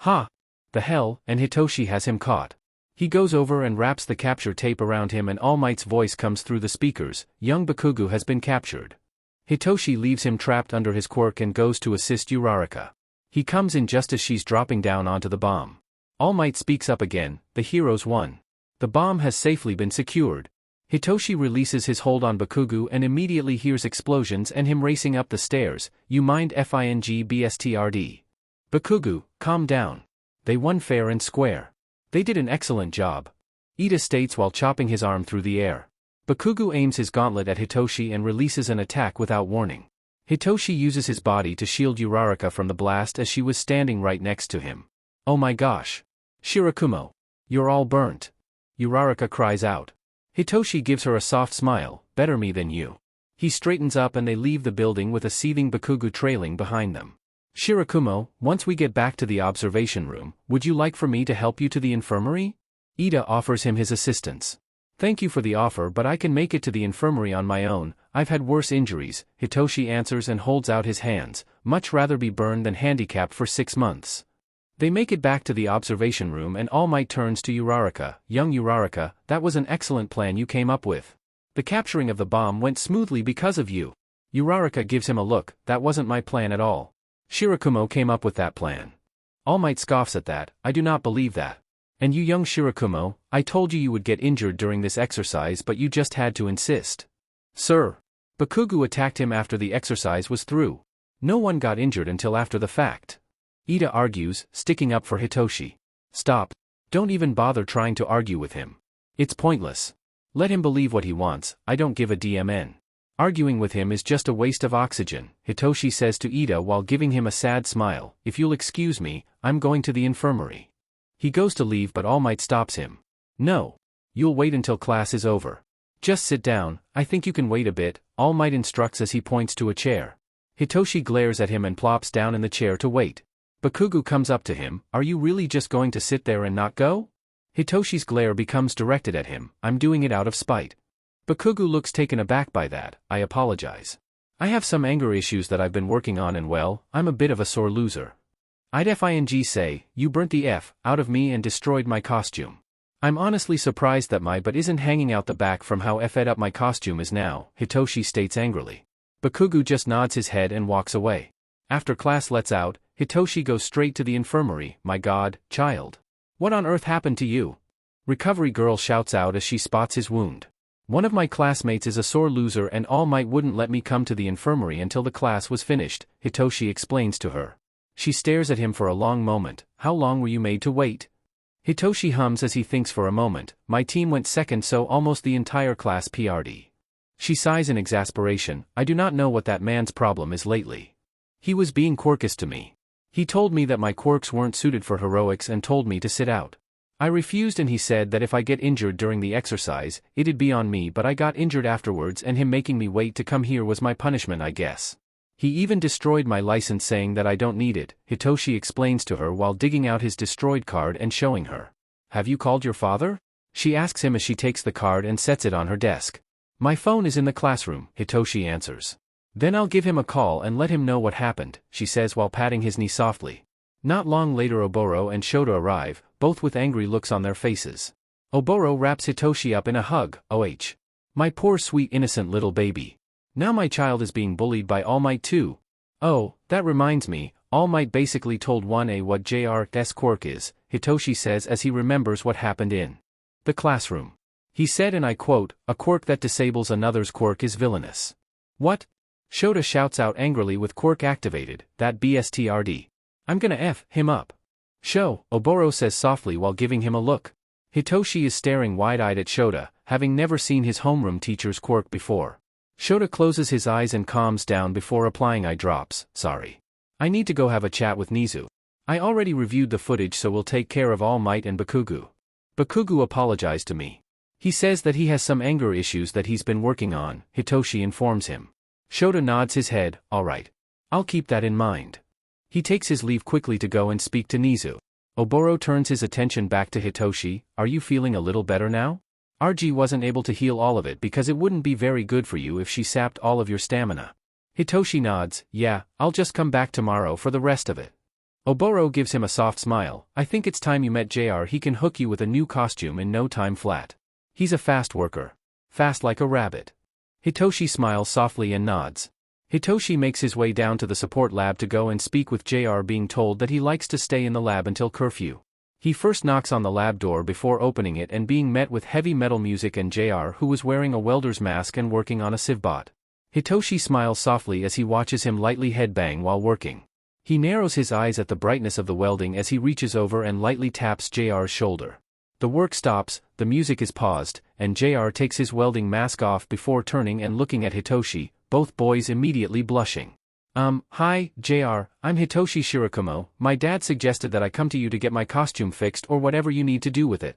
Ha! The hell, and Hitoshi has him caught. He goes over and wraps the capture tape around him, and All Might's voice comes through the speakers. Young Bakugo has been captured. Hitoshi leaves him trapped under his quirk and goes to assist Uraraka. He comes in just as she's dropping down onto the bomb. All Might speaks up again. The heroes won. The bomb has safely been secured. Hitoshi releases his hold on Bakugo and immediately hears explosions and him racing up the stairs. You mind FING BSTRD. Bakugo, calm down. They won fair and square. They did an excellent job. Ida states while chopping his arm through the air. Bakugo aims his gauntlet at Hitoshi and releases an attack without warning. Hitoshi uses his body to shield Uraraka from the blast as she was standing right next to him. Oh my gosh. Shirakumo. You're all burnt. Uraraka cries out. Hitoshi gives her a soft smile. Better me than you. He straightens up and they leave the building with a seething Bakugo trailing behind them. Shirakumo, once we get back to the observation room, would you like for me to help you to the infirmary? Ida offers him his assistance. Thank you for the offer, but I can make it to the infirmary on my own. I've had worse injuries, Hitoshi answers and holds out his hands. Much rather be burned than handicapped for 6 months. They make it back to the observation room and All Might turns to Uraraka. Young Uraraka, that was an excellent plan you came up with. The capturing of the bomb went smoothly because of you. Uraraka gives him a look. That wasn't my plan at all. Shirakumo came up with that plan. All Might scoffs at that. I do not believe that. And you young Shirakumo, I told you would get injured during this exercise but you just had to insist. Sir. Bakugo attacked him after the exercise was through. No one got injured until after the fact. Ida argues, sticking up for Hitoshi. Stop. Don't even bother trying to argue with him. It's pointless. Let him believe what he wants, I don't give a DMN. Arguing with him is just a waste of oxygen, Hitoshi says to Ida while giving him a sad smile. If you'll excuse me, I'm going to the infirmary. He goes to leave but All Might stops him. No. You'll wait until class is over. Just sit down, I think you can wait a bit, All Might instructs as he points to a chair. Hitoshi glares at him and plops down in the chair to wait. Bakugo comes up to him. Are you really just going to sit there and not go? Hitoshi's glare becomes directed at him. I'm doing it out of spite. Bakugo looks taken aback by that. I apologize. I have some anger issues that I've been working on and well, I'm a bit of a sore loser. I'd FING say, you burnt the F out of me and destroyed my costume. I'm honestly surprised that my butt isn't hanging out the back from how effed up my costume is now, Hitoshi states angrily. Bakugo just nods his head and walks away. After class lets out, Hitoshi goes straight to the infirmary. My god, child. What on earth happened to you? Recovery girl shouts out as she spots his wound. One of my classmates is a sore loser and All Might wouldn't let me come to the infirmary until the class was finished, Hitoshi explains to her. She stares at him for a long moment. How long were you made to wait? Hitoshi hums as he thinks for a moment. My team went second so almost the entire class PR'd. She sighs in exasperation. I do not know what that man's problem is lately. He was being quirkish to me. He told me that my quirks weren't suited for heroics and told me to sit out. I refused and he said that if I get injured during the exercise, it'd be on me but I got injured afterwards and him making me wait to come here was my punishment I guess. He even destroyed my license saying that I don't need it, Hitoshi explains to her while digging out his destroyed card and showing her. Have you called your father? She asks him as she takes the card and sets it on her desk. My phone is in the classroom, Hitoshi answers. Then I'll give him a call and let him know what happened, she says while patting his knee softly. Not long later Oboro and Shota arrive, both with angry looks on their faces. Oboro wraps Hitoshi up in a hug. OH. My poor sweet innocent little baby. Now my child is being bullied by All Might too. Oh, that reminds me, All Might basically told 1A what JR's quirk is, Hitoshi says as he remembers what happened in the classroom. He said and I quote, a quirk that disables another's quirk is villainous. What? Shota shouts out angrily with quirk activated, that BSTRD. I'm gonna F him up. Sho, Oboro says softly while giving him a look. Hitoshi is staring wide-eyed at Shota, having never seen his homeroom teacher's quirk before. Shota closes his eyes and calms down before applying eye drops. Sorry. I need to go have a chat with Nizu. I already reviewed the footage so we'll take care of All Might and Bakugo. Bakugo apologized to me. He says that he has some anger issues that he's been working on, Hitoshi informs him. Shota nods his head, alright. I'll keep that in mind. He takes his leave quickly to go and speak to Nizu. Oboro turns his attention back to Hitoshi. Are you feeling a little better now? RG wasn't able to heal all of it because it wouldn't be very good for you if she sapped all of your stamina. Hitoshi nods, yeah, I'll just come back tomorrow for the rest of it. Oboro gives him a soft smile. I think it's time you met JR. He can hook you with a new costume in no time flat. He's a fast worker. Fast like a rabbit. Hitoshi smiles softly and nods. Hitoshi makes his way down to the support lab to go and speak with JR, being told that he likes to stay in the lab until curfew. He first knocks on the lab door before opening it and being met with heavy metal music and JR, who was wearing a welder's mask and working on a civbot. Hitoshi smiles softly as he watches him lightly headbang while working. He narrows his eyes at the brightness of the welding as he reaches over and lightly taps JR's shoulder. The work stops, the music is paused, and JR takes his welding mask off before turning and looking at Hitoshi, both boys immediately blushing. Hi, JR, I'm Hitoshi Shirakumo. My dad suggested that I come to you to get my costume fixed or whatever you need to do with it.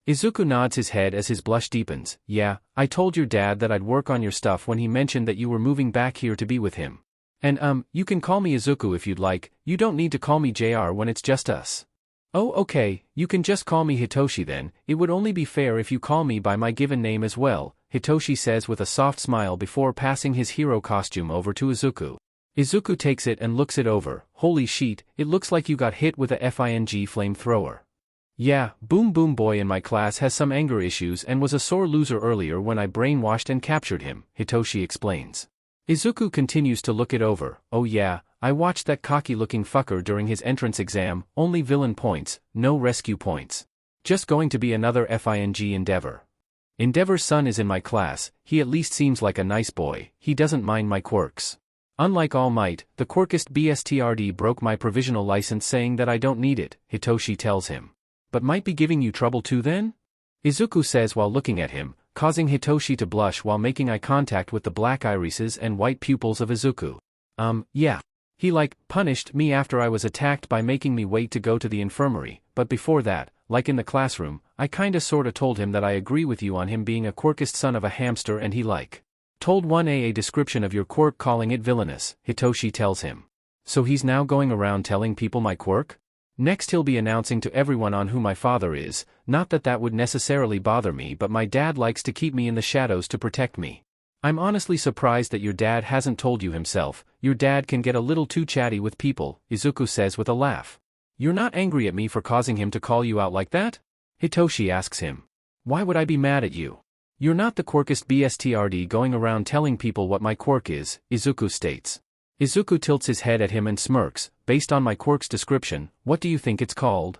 Izuku nods his head as his blush deepens. Yeah, I told your dad that I'd work on your stuff when he mentioned that you were moving back here to be with him. And you can call me Izuku if you'd like, you don't need to call me JR when it's just us. Oh okay, you can just call me Hitoshi then, it would only be fair if you call me by my given name as well, Hitoshi says with a soft smile before passing his hero costume over to Izuku. Izuku takes it and looks it over. Holy shit, it looks like you got hit with a FING flamethrower. Yeah, Boom Boom Boy in my class has some anger issues and was a sore loser earlier when I brainwashed and captured him, Hitoshi explains. Izuku continues to look it over. Oh yeah, I watched that cocky-looking fucker during his entrance exam, only villain points, no rescue points. Just going to be another FING Endeavor. Endeavor's son is in my class, he at least seems like a nice boy, he doesn't mind my quirks. Unlike All Might, the quirkist BSTRD broke my provisional license saying that I don't need it, Hitoshi tells him. But might be giving you trouble too then? Izuku says while looking at him, causing Hitoshi to blush while making eye contact with the black irises and white pupils of Izuku. Yeah. He punished me after I was attacked by making me wait to go to the infirmary, but before that, like in the classroom, I kinda sorta told him that I agree with you on him being a quirkist son of a hamster and he told 1A a description of your quirk calling it villainous, Hitoshi tells him. So he's now going around telling people my quirk? Next he'll be announcing to everyone on who my father is, not that that would necessarily bother me but my dad likes to keep me in the shadows to protect me. I'm honestly surprised that your dad hasn't told you himself, your dad can get a little too chatty with people, Izuku says with a laugh. You're not angry at me for causing him to call you out like that? Hitoshi asks him. Why would I be mad at you? You're not the quirkist BSTRD going around telling people what my quirk is, Izuku states. Izuku tilts his head at him and smirks. Based on my quirk's description, what do you think it's called?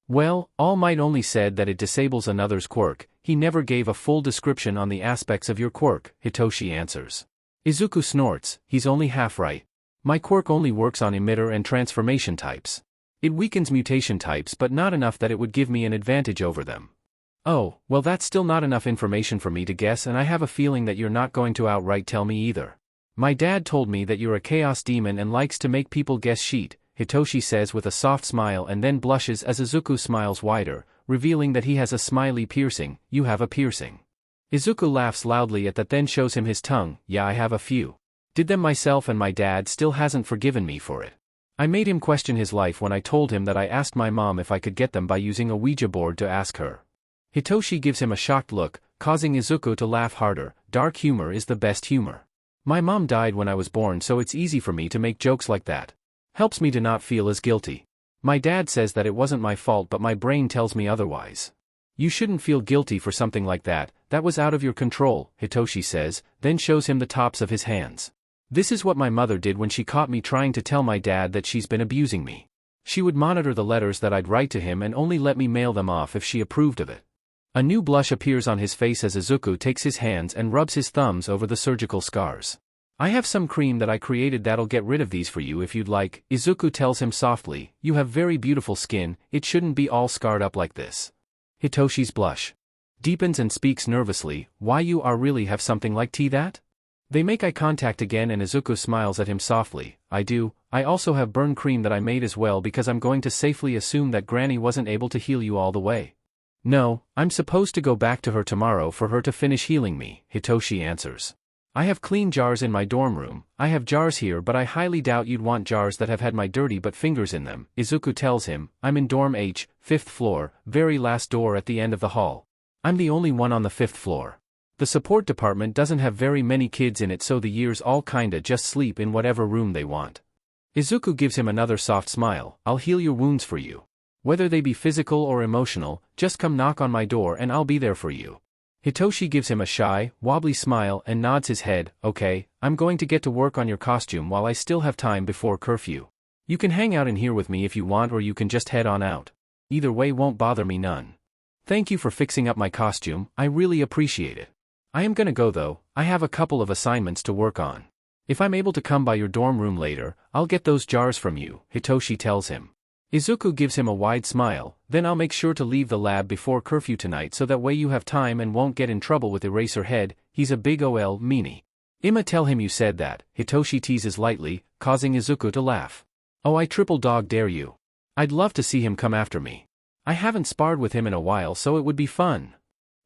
Well, All Might only said that it disables another's quirk, he never gave a full description on the aspects of your quirk, Hitoshi answers. Izuku snorts, he's only half right. My quirk only works on emitter and transformation types. It weakens mutation types but not enough that it would give me an advantage over them. Oh, well that's still not enough information for me to guess and I have a feeling that you're not going to outright tell me either. My dad told me that you're a chaos demon and likes to make people guess shit, Hitoshi says with a soft smile and then blushes as Izuku smiles wider, revealing that he has a smiley piercing. You have a piercing. Izuku laughs loudly at that then shows him his tongue. Yeah, I have a few. Did them myself and my dad still hasn't forgiven me for it. I made him question his life when I told him that I asked my mom if I could get them by using a Ouija board to ask her. Hitoshi gives him a shocked look, causing Izuku to laugh harder. Dark humor is the best humor. My mom died when I was born so it's easy for me to make jokes like that. Helps me to not feel as guilty. My dad says that it wasn't my fault but my brain tells me otherwise. You shouldn't feel guilty for something like that, that was out of your control, Hitoshi says, then shows him the tops of his hands. This is what my mother did when she caught me trying to tell my dad that she's been abusing me. She would monitor the letters that I'd write to him and only let me mail them off if she approved of it. A new blush appears on his face as Izuku takes his hands and rubs his thumbs over the surgical scars. I have some cream that I created that'll get rid of these for you if you'd like, Izuku tells him softly. You have very beautiful skin, it shouldn't be all scarred up like this. Hitoshi's blush deepens and speaks nervously. Why you are really have something like tea that? They make eye contact again and Izuku smiles at him softly. I do, I also have burn cream that I made as well because I'm going to safely assume that Granny wasn't able to heal you all the way. No, I'm supposed to go back to her tomorrow for her to finish healing me, Hitoshi answers. I have clean jars in my dorm room, I have jars here but I highly doubt you'd want jars that have had my dirty but fingers in them, Izuku tells him. I'm in dorm H, 5th floor, very last door at the end of the hall. I'm the only one on the 5th floor. The support department doesn't have very many kids in it so the years all kinda just sleep in whatever room they want. Izuku gives him another soft smile. I'll heal your wounds for you. Whether they be physical or emotional, just come knock on my door and I'll be there for you. Hitoshi gives him a shy, wobbly smile and nods his head. Okay, I'm going to get to work on your costume while I still have time before curfew. You can hang out in here with me if you want or you can just head on out. Either way won't bother me none. Thank you for fixing up my costume, I really appreciate it. I am gonna go though, I have a couple of assignments to work on. If I'm able to come by your dorm room later, I'll get those jars from you, Hitoshi tells him. Izuku gives him a wide smile. Then I'll make sure to leave the lab before curfew tonight so that way you have time and won't get in trouble with Eraserhead. He's a big ol' meanie. Imma tell him you said that, Hitoshi teases lightly, causing Izuku to laugh. Oh, I triple dog dare you. I'd love to see him come after me. I haven't sparred with him in a while so it would be fun.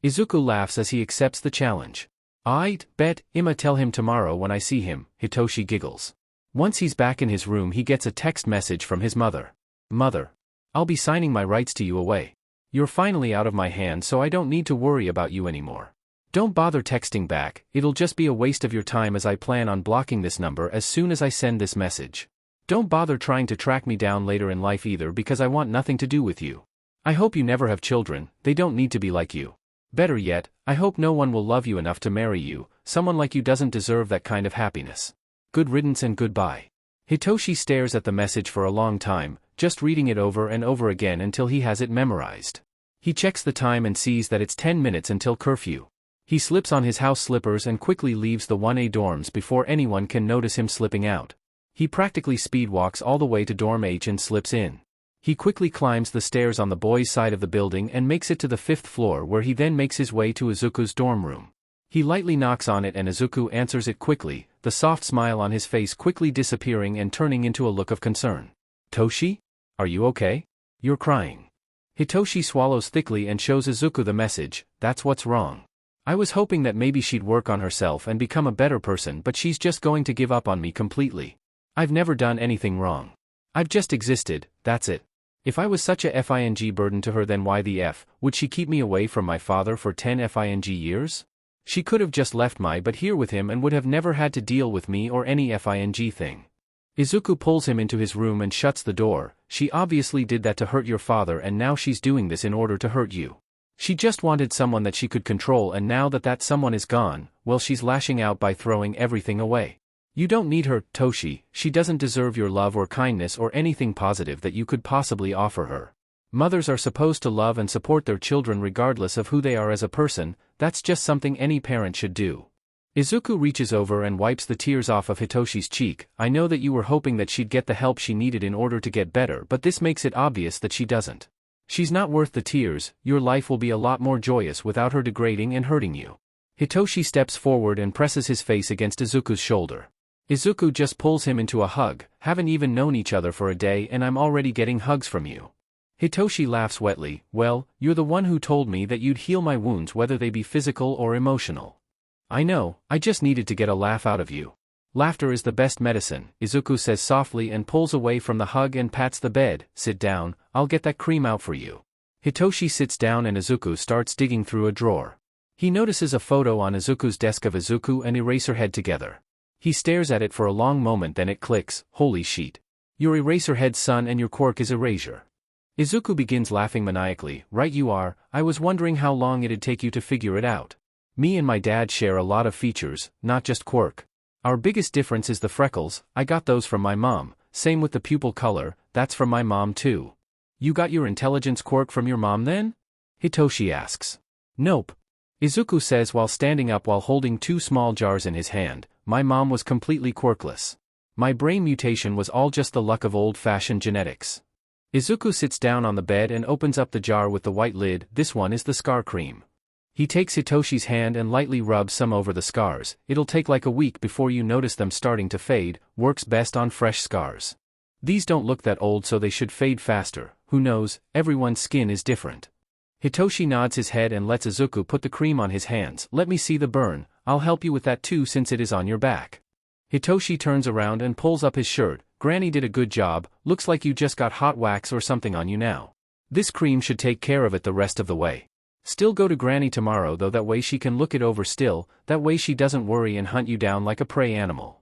Izuku laughs as he accepts the challenge. I'd bet Imma tell him tomorrow when I see him, Hitoshi giggles. Once he's back in his room he gets a text message from his mother. Mother. I'll be signing my rights to you away. You're finally out of my hand, so I don't need to worry about you anymore. Don't bother texting back, it'll just be a waste of your time as I plan on blocking this number as soon as I send this message. Don't bother trying to track me down later in life either because I want nothing to do with you. I hope you never have children, they don't need to be like you. Better yet, I hope no one will love you enough to marry you, someone like you doesn't deserve that kind of happiness. Good riddance and goodbye. Hitoshi stares at the message for a long time, just reading it over and over again until he has it memorized. He checks the time and sees that it's 10 minutes until curfew. He slips on his house slippers and quickly leaves the 1A dorms before anyone can notice him slipping out. He practically speedwalks all the way to dorm H and slips in. He quickly climbs the stairs on the boys' side of the building and makes it to the 5th floor, where he then makes his way to Izuku's dorm room. He lightly knocks on it and Izuku answers it quickly, the soft smile on his face quickly disappearing and turning into a look of concern. Toshi? Are you okay? You're crying. Hitoshi swallows thickly and shows Izuku the message. That's what's wrong. I was hoping that maybe she'd work on herself and become a better person, but she's just going to give up on me completely. I've never done anything wrong. I've just existed, that's it. If I was such a FING burden to her, then why the F would she keep me away from my father for 10 FING years? She could have just left my butt here with him and would have never had to deal with me or any FING thing. Izuku pulls him into his room and shuts the door. She obviously did that to hurt your father, and now she's doing this in order to hurt you. She just wanted someone that she could control, and now that that someone is gone, well, she's lashing out by throwing everything away. You don't need her, Toshi. She doesn't deserve your love or kindness or anything positive that you could possibly offer her. Mothers are supposed to love and support their children regardless of who they are as a person. That's just something any parent should do. Izuku reaches over and wipes the tears off of Hitoshi's cheek. I know that you were hoping that she'd get the help she needed in order to get better, but this makes it obvious that she doesn't. She's not worth the tears. Your life will be a lot more joyous without her degrading and hurting you. Hitoshi steps forward and presses his face against Izuku's shoulder. Izuku just pulls him into a hug. Haven't even known each other for a day and I'm already getting hugs from you. Hitoshi laughs wetly. Well, you're the one who told me that you'd heal my wounds, whether they be physical or emotional. I know, I just needed to get a laugh out of you. Laughter is the best medicine, Izuku says softly and pulls away from the hug and pats the bed. Sit down, I'll get that cream out for you. Hitoshi sits down and Izuku starts digging through a drawer. He notices a photo on Izuku's desk of Izuku and Eraserhead together. He stares at it for a long moment, then it clicks. Holy shit. You're Eraserhead's son and your quirk is Erasure. Izuku begins laughing maniacally. Right you are, I was wondering how long it'd take you to figure it out. Me and my dad share a lot of features, not just quirk. Our biggest difference is the freckles. I got those from my mom. Same with the pupil color, that's from my mom too. You got your intelligence quirk from your mom then? Hitoshi asks. Nope. Izuku says while standing up while holding 2 small jars in his hand. My mom was completely quirkless. My brain mutation was all just the luck of old-fashioned genetics. Izuku sits down on the bed and opens up the jar with the white lid. This one is the scar cream. He takes Hitoshi's hand and lightly rubs some over the scars. It'll take like a week before you notice them starting to fade. Works best on fresh scars. These don't look that old, so they should fade faster. Who knows, everyone's skin is different. Hitoshi nods his head and lets Izuku put the cream on his hands. Let me see the burn. I'll help you with that too since it is on your back. Hitoshi turns around and pulls up his shirt. Granny did a good job. Looks like you just got hot wax or something on you now. This cream should take care of it the rest of the way. Still go to Granny tomorrow though, that way she can look it over still, that way she doesn't worry and hunt you down like a prey animal.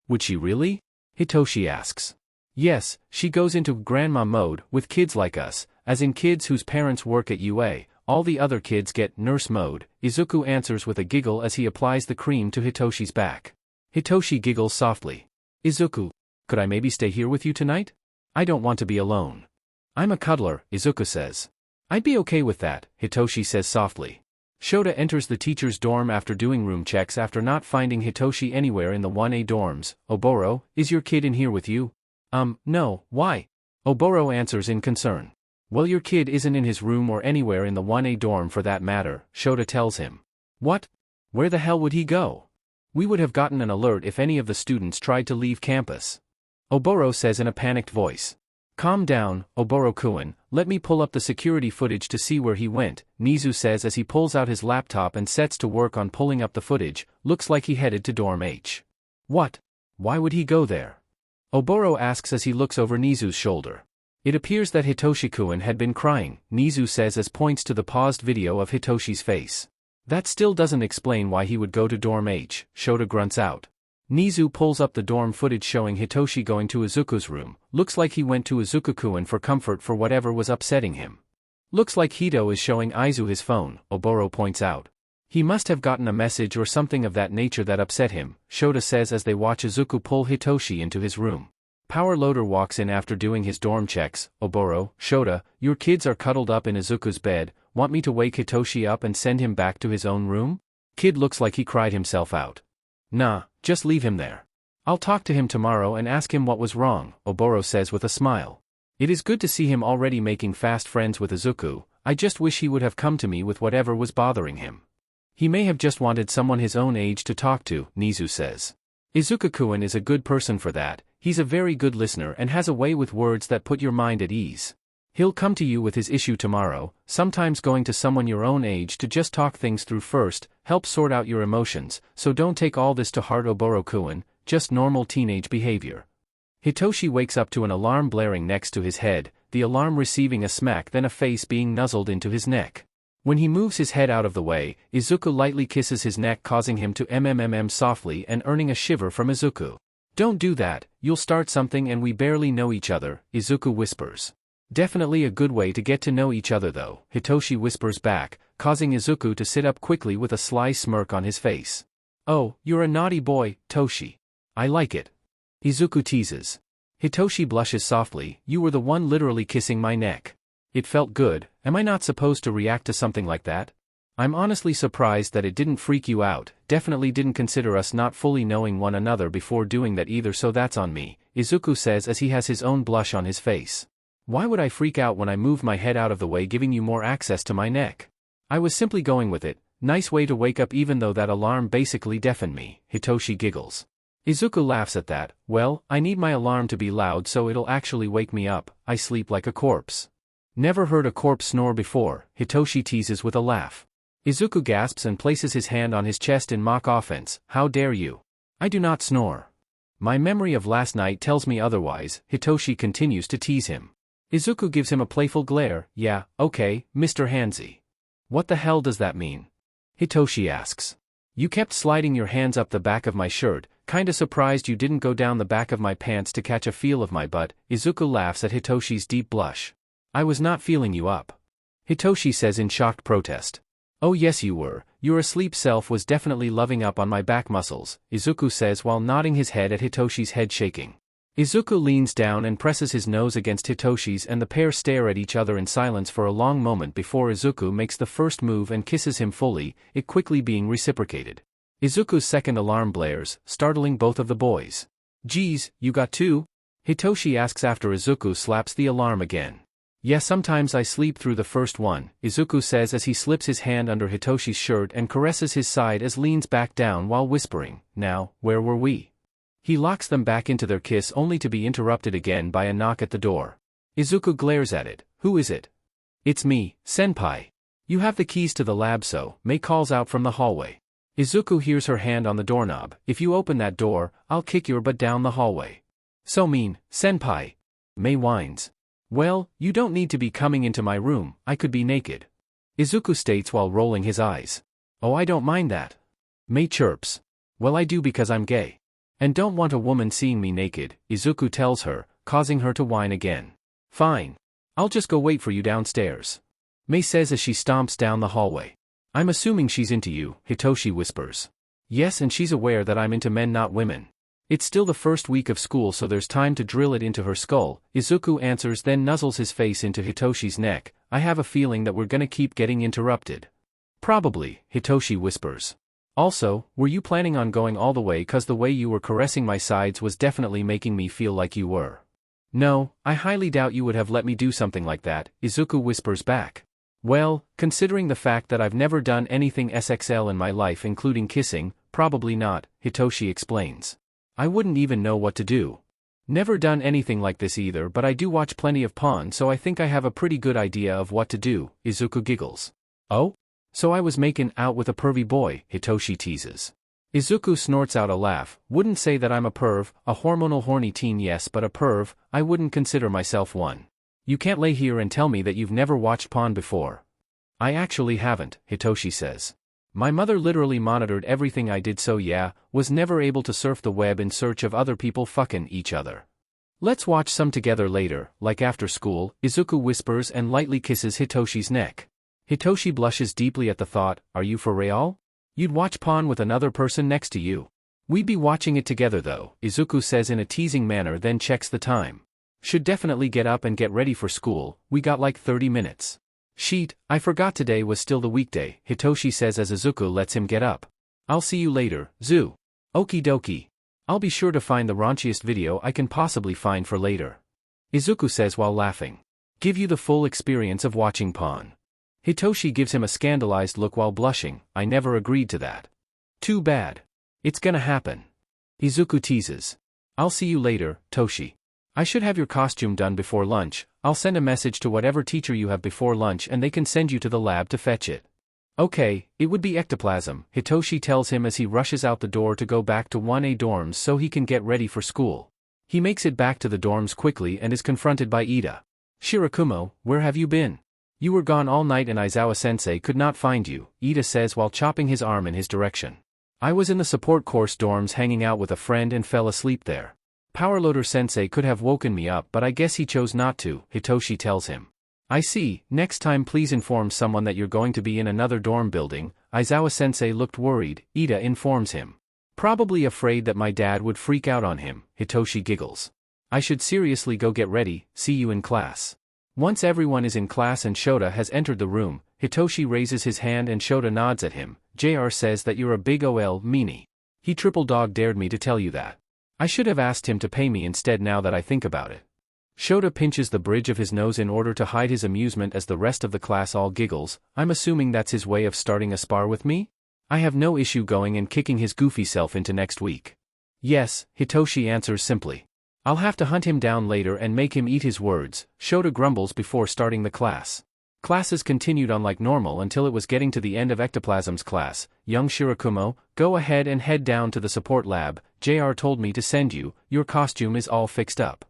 Would she really? Hitoshi asks. Yes, she goes into grandma mode with kids like us, as in kids whose parents work at UA. All the other kids get nurse mode. Izuku answers with a giggle as he applies the cream to Hitoshi's back. Hitoshi giggles softly. Izuku, could I maybe stay here with you tonight? I don't want to be alone. I'm a cuddler, Izuku says. I'd be okay with that, Hitoshi says softly. Shota enters the teacher's dorm after doing room checks after not finding Hitoshi anywhere in the 1A dorms. Oboro, is your kid in here with you? No, why? Oboro answers in concern. Well, your kid isn't in his room or anywhere in the 1A dorm for that matter, Shota tells him. What? Where the hell would he go? We would have gotten an alert if any of the students tried to leave campus. Oboro says in a panicked voice. Calm down, Oboro-kun, let me pull up the security footage to see where he went, Nizu says as he pulls out his laptop and sets to work on pulling up the footage. Looks like he headed to dorm H. What? Why would he go there? Oboro asks as he looks over Nizu's shoulder. It appears that Hitoshi-kun had been crying, Nizu says as points to the paused video of Hitoshi's face. That still doesn't explain why he would go to dorm H, Shota grunts out. Nizu pulls up the dorm footage showing Hitoshi going to Izuku's room. Looks like he went to Izuku-kun for comfort for whatever was upsetting him. Looks like Hito is showing Izu his phone, Oboro points out. He must have gotten a message or something of that nature that upset him, Shota says as they watch Izuku pull Hitoshi into his room. Power Loader walks in after doing his dorm checks. Oboro, Shota, your kids are cuddled up in Izuku's bed, want me to wake Hitoshi up and send him back to his own room? Kid looks like he cried himself out. Nah, just leave him there. I'll talk to him tomorrow and ask him what was wrong, Oboro says with a smile. It is good to see him already making fast friends with Izuku. I just wish he would have come to me with whatever was bothering him. He may have just wanted someone his own age to talk to, Nizu says. Izuku-kun is a good person for that. He's a very good listener and has a way with words that put your mind at ease. He'll come to you with his issue tomorrow. Sometimes going to someone your own age to just talk things through first helps sort out your emotions, so don't take all this to heart, Oboro-kun, just normal teenage behavior. Hitoshi wakes up to an alarm blaring next to his head, the alarm receiving a smack then a face being nuzzled into his neck. When he moves his head out of the way, Izuku lightly kisses his neck causing him to mmm softly and earning a shiver from Izuku. Don't do that, you'll start something and we barely know each other, Izuku whispers. Definitely a good way to get to know each other though, Hitoshi whispers back, causing Izuku to sit up quickly with a sly smirk on his face. Oh, you're a naughty boy, Toshi. I like it. Izuku teases. Hitoshi blushes softly, you were the one literally kissing my neck. It felt good. Am I not supposed to react to something like that? I'm honestly surprised that it didn't freak you out, definitely didn't consider us not fully knowing one another before doing that either, so that's on me, Izuku says as he has his own blush on his face. Why would I freak out when I moved my head out of the way giving you more access to my neck? I was simply going with it, nice way to wake up even though that alarm basically deafened me, Hitoshi giggles. Izuku laughs at that, well, I need my alarm to be loud so it'll actually wake me up, I sleep like a corpse. Never heard a corpse snore before, Hitoshi teases with a laugh. Izuku gasps and places his hand on his chest in mock offense, how dare you? I do not snore. My memory of last night tells me otherwise, Hitoshi continues to tease him. Izuku gives him a playful glare, yeah, okay, Mr. Handsy. What the hell does that mean? Hitoshi asks. You kept sliding your hands up the back of my shirt, kinda surprised you didn't go down the back of my pants to catch a feel of my butt, Izuku laughs at Hitoshi's deep blush. I was not feeling you up. Hitoshi says in shocked protest. Oh yes you were, your asleep self was definitely loving up on my back muscles, Izuku says while nodding his head at Hitoshi's head shaking. Izuku leans down and presses his nose against Hitoshi's and the pair stare at each other in silence for a long moment before Izuku makes the first move and kisses him fully, it quickly being reciprocated. Izuku's second alarm blares, startling both of the boys. Geez, you got two? Hitoshi asks after Izuku slaps the alarm again. Yeah, sometimes I sleep through the first one, Izuku says as he slips his hand under Hitoshi's shirt and caresses his side as leans back down while whispering, now, where were we? He locks them back into their kiss only to be interrupted again by a knock at the door. Izuku glares at it, who is it? It's me, senpai. You have the keys to the lab so, Mei calls out from the hallway. Izuku hears her hand on the doorknob, if you open that door, I'll kick your butt down the hallway. So mean, senpai. Mei whines. Well, you don't need to be coming into my room, I could be naked. Izuku states while rolling his eyes. Oh, I don't mind that. Mei chirps. Well, I do because I'm gay. And don't want a woman seeing me naked, Izuku tells her, causing her to whine again. Fine. I'll just go wait for you downstairs. Mei says as she stomps down the hallway. I'm assuming she's into you, Hitoshi whispers. Yes, and she's aware that I'm into men not women. It's still the first week of school so there's time to drill it into her skull, Izuku answers then nuzzles his face into Hitoshi's neck. I have a feeling that we're gonna keep getting interrupted. Probably, Hitoshi whispers. Also, were you planning on going all the way cause the way you were caressing my sides was definitely making me feel like you were. No, I highly doubt you would have let me do something like that, Izuku whispers back. Well, considering the fact that I've never done anything SXL in my life including kissing, probably not, Hitoshi explains. I wouldn't even know what to do. Never done anything like this either but I do watch plenty of porn so I think I have a pretty good idea of what to do, Izuku giggles. Oh? So I was making out with a pervy boy, Hitoshi teases. Izuku snorts out a laugh, wouldn't say that I'm a perv, a hormonal horny teen yes but a perv, I wouldn't consider myself one. You can't lay here and tell me that you've never watched Pawn before. I actually haven't, Hitoshi says. My mother literally monitored everything I did, so yeah, was never able to surf the web in search of other people fucking each other. Let's watch some together later, like after school, Izuku whispers and lightly kisses Hitoshi's neck. Hitoshi blushes deeply at the thought, are you for real? You'd watch Pawn with another person next to you. We'd be watching it together though, Izuku says in a teasing manner, then checks the time. Should definitely get up and get ready for school, we got like 30 minutes. Sheet, I forgot today was still the weekday, Hitoshi says as Izuku lets him get up. I'll see you later, Zu. Okie dokie. I'll be sure to find the raunchiest video I can possibly find for later. Izuku says while laughing. Give you the full experience of watching Pawn. Hitoshi gives him a scandalized look while blushing, I never agreed to that. Too bad. It's gonna happen. Izuku teases. I'll see you later, Toshi. I should have your costume done before lunch. I'll send a message to whatever teacher you have before lunch and they can send you to the lab to fetch it. Okay, it would be ectoplasm, Hitoshi tells him as he rushes out the door to go back to 1A dorms so he can get ready for school. He makes it back to the dorms quickly and is confronted by Ida. Shirakumo, where have you been? You were gone all night and Aizawa-sensei could not find you, Ida says while chopping his arm in his direction. I was in the support course dorms hanging out with a friend and fell asleep there. Powerloader-sensei could have woken me up but I guess he chose not to, Hitoshi tells him. I see, next time please inform someone that you're going to be in another dorm building. Aizawa-sensei looked worried, Ida informs him. Probably afraid that my dad would freak out on him, Hitoshi giggles. I should seriously go get ready, see you in class. Once everyone is in class and Shota has entered the room, Hitoshi raises his hand and Shota nods at him. JR says that you're a big ol meanie. He triple dog dared me to tell you that. I should have asked him to pay me instead now that I think about it. Shota pinches the bridge of his nose in order to hide his amusement as the rest of the class all giggles. I'm assuming that's his way of starting a spar with me? I have no issue going and kicking his goofy self into next week. Yes, Hitoshi answers simply. I'll have to hunt him down later and make him eat his words, Shota grumbles before starting the class. Classes continued on like normal until it was getting to the end of ectoplasm's class. Young Shirakumo, go ahead and head down to the support lab. JR told me to send you, your costume is all fixed up.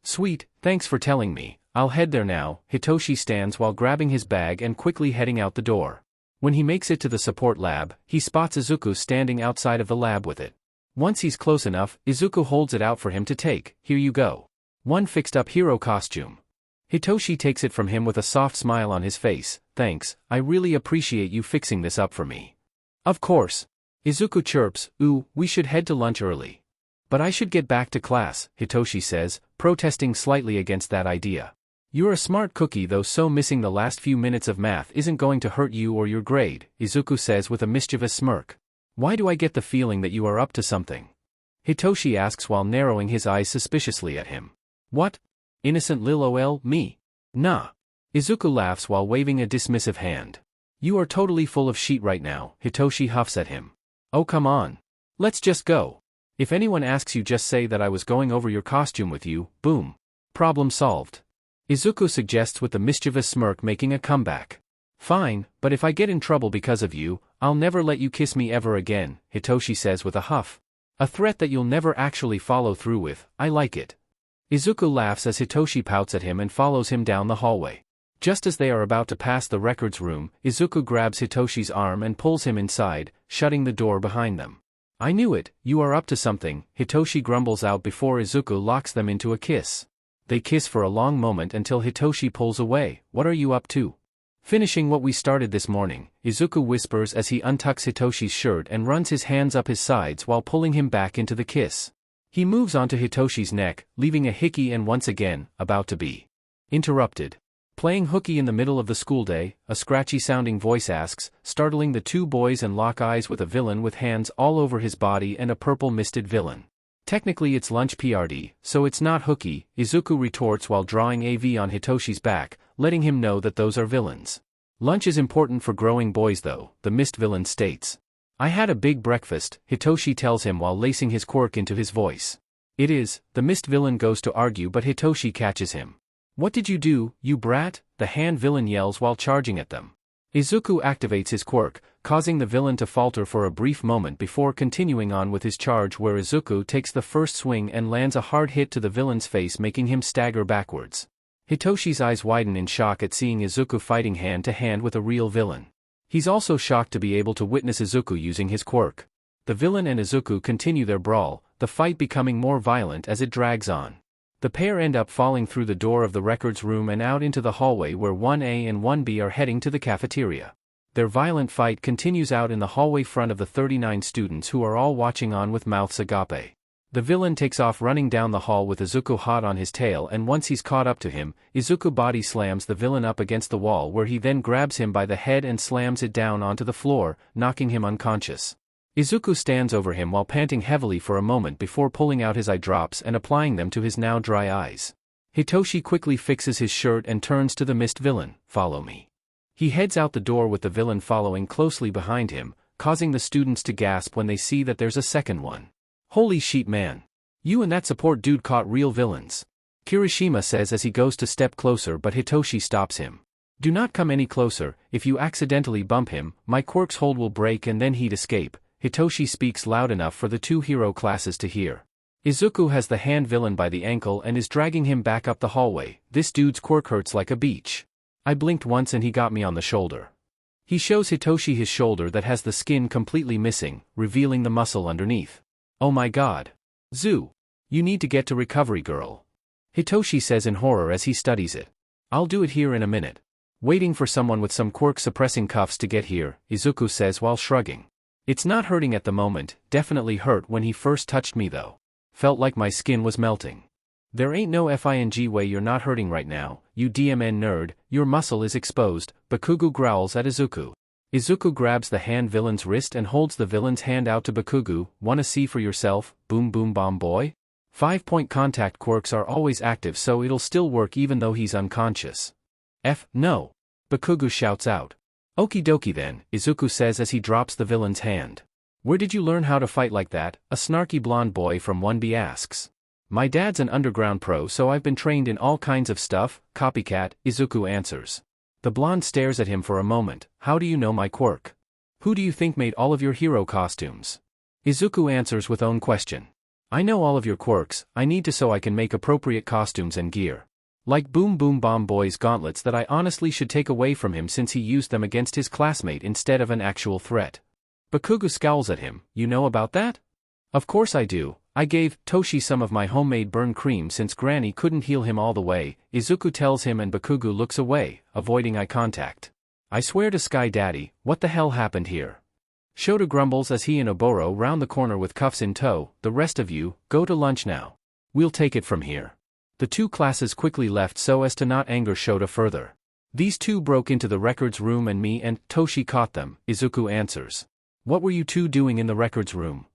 Sweet, thanks for telling me, I'll head there now. Hitoshi stands while grabbing his bag and quickly heading out the door. When he makes it to the support lab, he spots Izuku standing outside of the lab with it. Once he's close enough, Izuku holds it out for him to take. Here you go. One fixed up hero costume. Hitoshi takes it from him with a soft smile on his face. Thanks, I really appreciate you fixing this up for me. Of course. Izuku chirps, ooh, we should head to lunch early. But I should get back to class, Hitoshi says, protesting slightly against that idea. You're a smart cookie though, so missing the last few minutes of math isn't going to hurt you or your grade, Izuku says with a mischievous smirk. Why do I get the feeling that you are up to something? Hitoshi asks while narrowing his eyes suspiciously at him. What? Innocent lil ol, me? Nah. Izuku laughs while waving a dismissive hand. You are totally full of shit right now, Hitoshi huffs at him. Oh come on. Let's just go. If anyone asks you just say that I was going over your costume with you, boom. Problem solved. Izuku suggests with a mischievous smirk, making a comeback. Fine, but if I get in trouble because of you, I'll never let you kiss me ever again, Hitoshi says with a huff. A threat that you'll never actually follow through with. I like it. Izuku laughs as Hitoshi pouts at him and follows him down the hallway. Just as they are about to pass the records room, Izuku grabs Hitoshi's arm and pulls him inside, shutting the door behind them. I knew it, you are up to something, Hitoshi grumbles out before Izuku locks them into a kiss. They kiss for a long moment until Hitoshi pulls away. What are you up to? Finishing what we started this morning, Izuku whispers as he untucks Hitoshi's shirt and runs his hands up his sides while pulling him back into the kiss. He moves onto Hitoshi's neck, leaving a hickey and once again, about to be interrupted. Playing hooky in the middle of the school day, a scratchy-sounding voice asks, startling the two boys and lock eyes with a villain with hands all over his body and a purple misted villain. Technically it's lunch PRD, so it's not hooky, Izuku retorts while drawing AV on Hitoshi's back, letting him know that those are villains. Lunch is important for growing boys though, the mist villain states. I had a big breakfast, Hitoshi tells him while lacing his quirk into his voice. It is, the mist villain goes to argue but Hitoshi catches him. What did you do, you brat? The hand villain yells while charging at them. Izuku activates his quirk, causing the villain to falter for a brief moment before continuing on with his charge where Izuku takes the first swing and lands a hard hit to the villain's face making him stagger backwards. Hitoshi's eyes widen in shock at seeing Izuku fighting hand to hand with a real villain. He's also shocked to be able to witness Izuku using his quirk. The villain and Izuku continue their brawl, the fight becoming more violent as it drags on. The pair end up falling through the door of the records room and out into the hallway where 1A and 1B are heading to the cafeteria. Their violent fight continues out in the hallway front of the 39 students who are all watching on with mouths agape. The villain takes off running down the hall with Izuku hot on his tail, and once he's caught up to him, Izuku body slams the villain up against the wall where he then grabs him by the head and slams it down onto the floor, knocking him unconscious. Izuku stands over him while panting heavily for a moment before pulling out his eye drops and applying them to his now dry eyes. Hitoshi quickly fixes his shirt and turns to the mist villain, "Follow me." He heads out the door with the villain following closely behind him, causing the students to gasp when they see that there's a second one. "Holy shit, man. You and that support dude caught real villains," Kirishima says as he goes to step closer, but Hitoshi stops him. "Do not come any closer. If you accidentally bump him, my quirk's hold will break and then he'd escape." Hitoshi speaks loud enough for the two hero classes to hear. Izuku has the hand villain by the ankle and is dragging him back up the hallway. "This dude's quirk hurts like a beach. I blinked once and he got me on the shoulder." He shows Hitoshi his shoulder that has the skin completely missing, revealing the muscle underneath. "Oh my god. Zu. You need to get to recovery, girl," Hitoshi says in horror as he studies it. "I'll do it here in a minute." Waiting for someone with some quirk-suppressing cuffs to get here, Izuku says while shrugging. "It's not hurting at the moment, definitely hurt when he first touched me though. Felt like my skin was melting." "There ain't no FING way you're not hurting right now, you DMN nerd, your muscle is exposed," Bakugo growls at Izuku. Izuku grabs the hand villain's wrist and holds the villain's hand out to Bakugo. "Wanna see for yourself, boom boom bomb boy? 5-point contact quirks are always active so it'll still work even though he's unconscious." No. Bakugo shouts out. "Okie dokie then," Izuku says as he drops the villain's hand. "Where did you learn how to fight like that?" a snarky blonde boy from 1B asks. "My dad's an underground pro so I've been trained in all kinds of stuff, copycat," Izuku answers. The blonde stares at him for a moment. "How do you know my quirk? Who do you think made all of your hero costumes?" Izuku answers with own question. "I know all of your quirks, I need to so I can make appropriate costumes and gear. Like Boom Boom Bomb Boy's gauntlets that I honestly should take away from him since he used them against his classmate instead of an actual threat." Bakugo scowls at him. "You know about that?" "Of course I do. I gave Toshi some of my homemade burn cream since Granny couldn't heal him all the way," Izuku tells him, and Bakugo looks away, avoiding eye contact. "I swear to Sky Daddy, what the hell happened here?" Shota grumbles as he and Oboro round the corner with cuffs in tow. "The rest of you, go to lunch now. We'll take it from here." The two classes quickly left so as to not anger Shota further. "These two broke into the records room and me and Toshi caught them," Izuku answers. "What were you two doing in the records room?"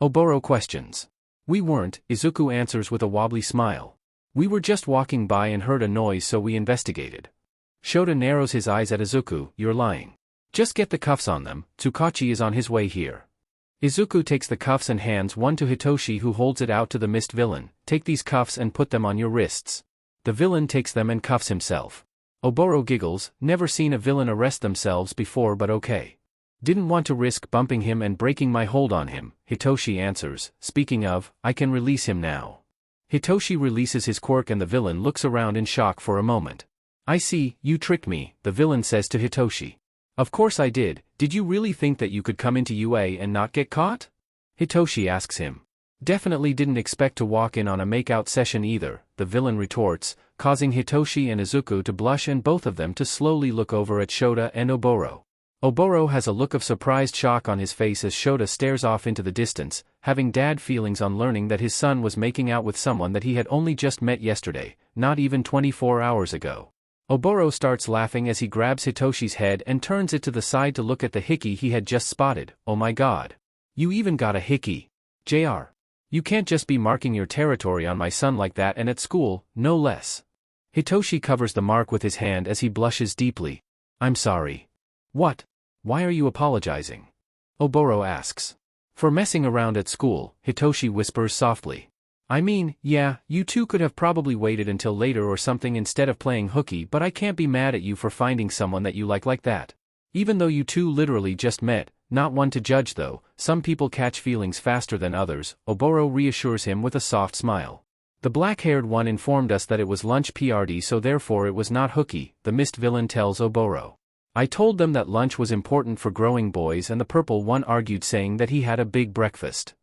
Oboro questions. "We weren't," Izuku answers with a wobbly smile. "We were just walking by and heard a noise so we investigated." Shota narrows his eyes at Izuku. "You're lying. Just get the cuffs on them, Tsukachi is on his way here." Izuku takes the cuffs and hands one to Hitoshi, who holds it out to the mist villain. "Take these cuffs and put them on your wrists." The villain takes them and cuffs himself. Oboro giggles. "Never seen a villain arrest themselves before, but okay. Didn't want to risk bumping him and breaking my hold on him," Hitoshi answers. "Speaking of, I can release him now." Hitoshi releases his quirk and the villain looks around in shock for a moment. "I see, you tricked me," the villain says to Hitoshi. "Of course I did. Did you really think that you could come into UA and not get caught?" Hitoshi asks him. "Definitely didn't expect to walk in on a makeout session either," the villain retorts, causing Hitoshi and Izuku to blush and both of them to slowly look over at Shota and Oboro. Oboro has a look of surprised shock on his face as Shota stares off into the distance, having dad feelings on learning that his son was making out with someone that he had only just met yesterday, not even 24 hours ago. Oboro starts laughing as he grabs Hitoshi's head and turns it to the side to look at the hickey he had just spotted. "Oh my god. You even got a hickey. JR. You can't just be marking your territory on my son like that, and at school, no less." Hitoshi covers the mark with his hand as he blushes deeply. "I'm sorry." "What? Why are you apologizing?" Oboro asks. "For messing around at school," Hitoshi whispers softly. "I mean, yeah, you two could have probably waited until later or something instead of playing hooky, but I can't be mad at you for finding someone that you like that. Even though you two literally just met, not one to judge though, some people catch feelings faster than others," Oboro reassures him with a soft smile. The black-haired one informed us that it was lunch PRD, so therefore it was not hooky, the mist villain tells Oboro. I told them that lunch was important for growing boys, and the purple one argued, saying that he had a big breakfast.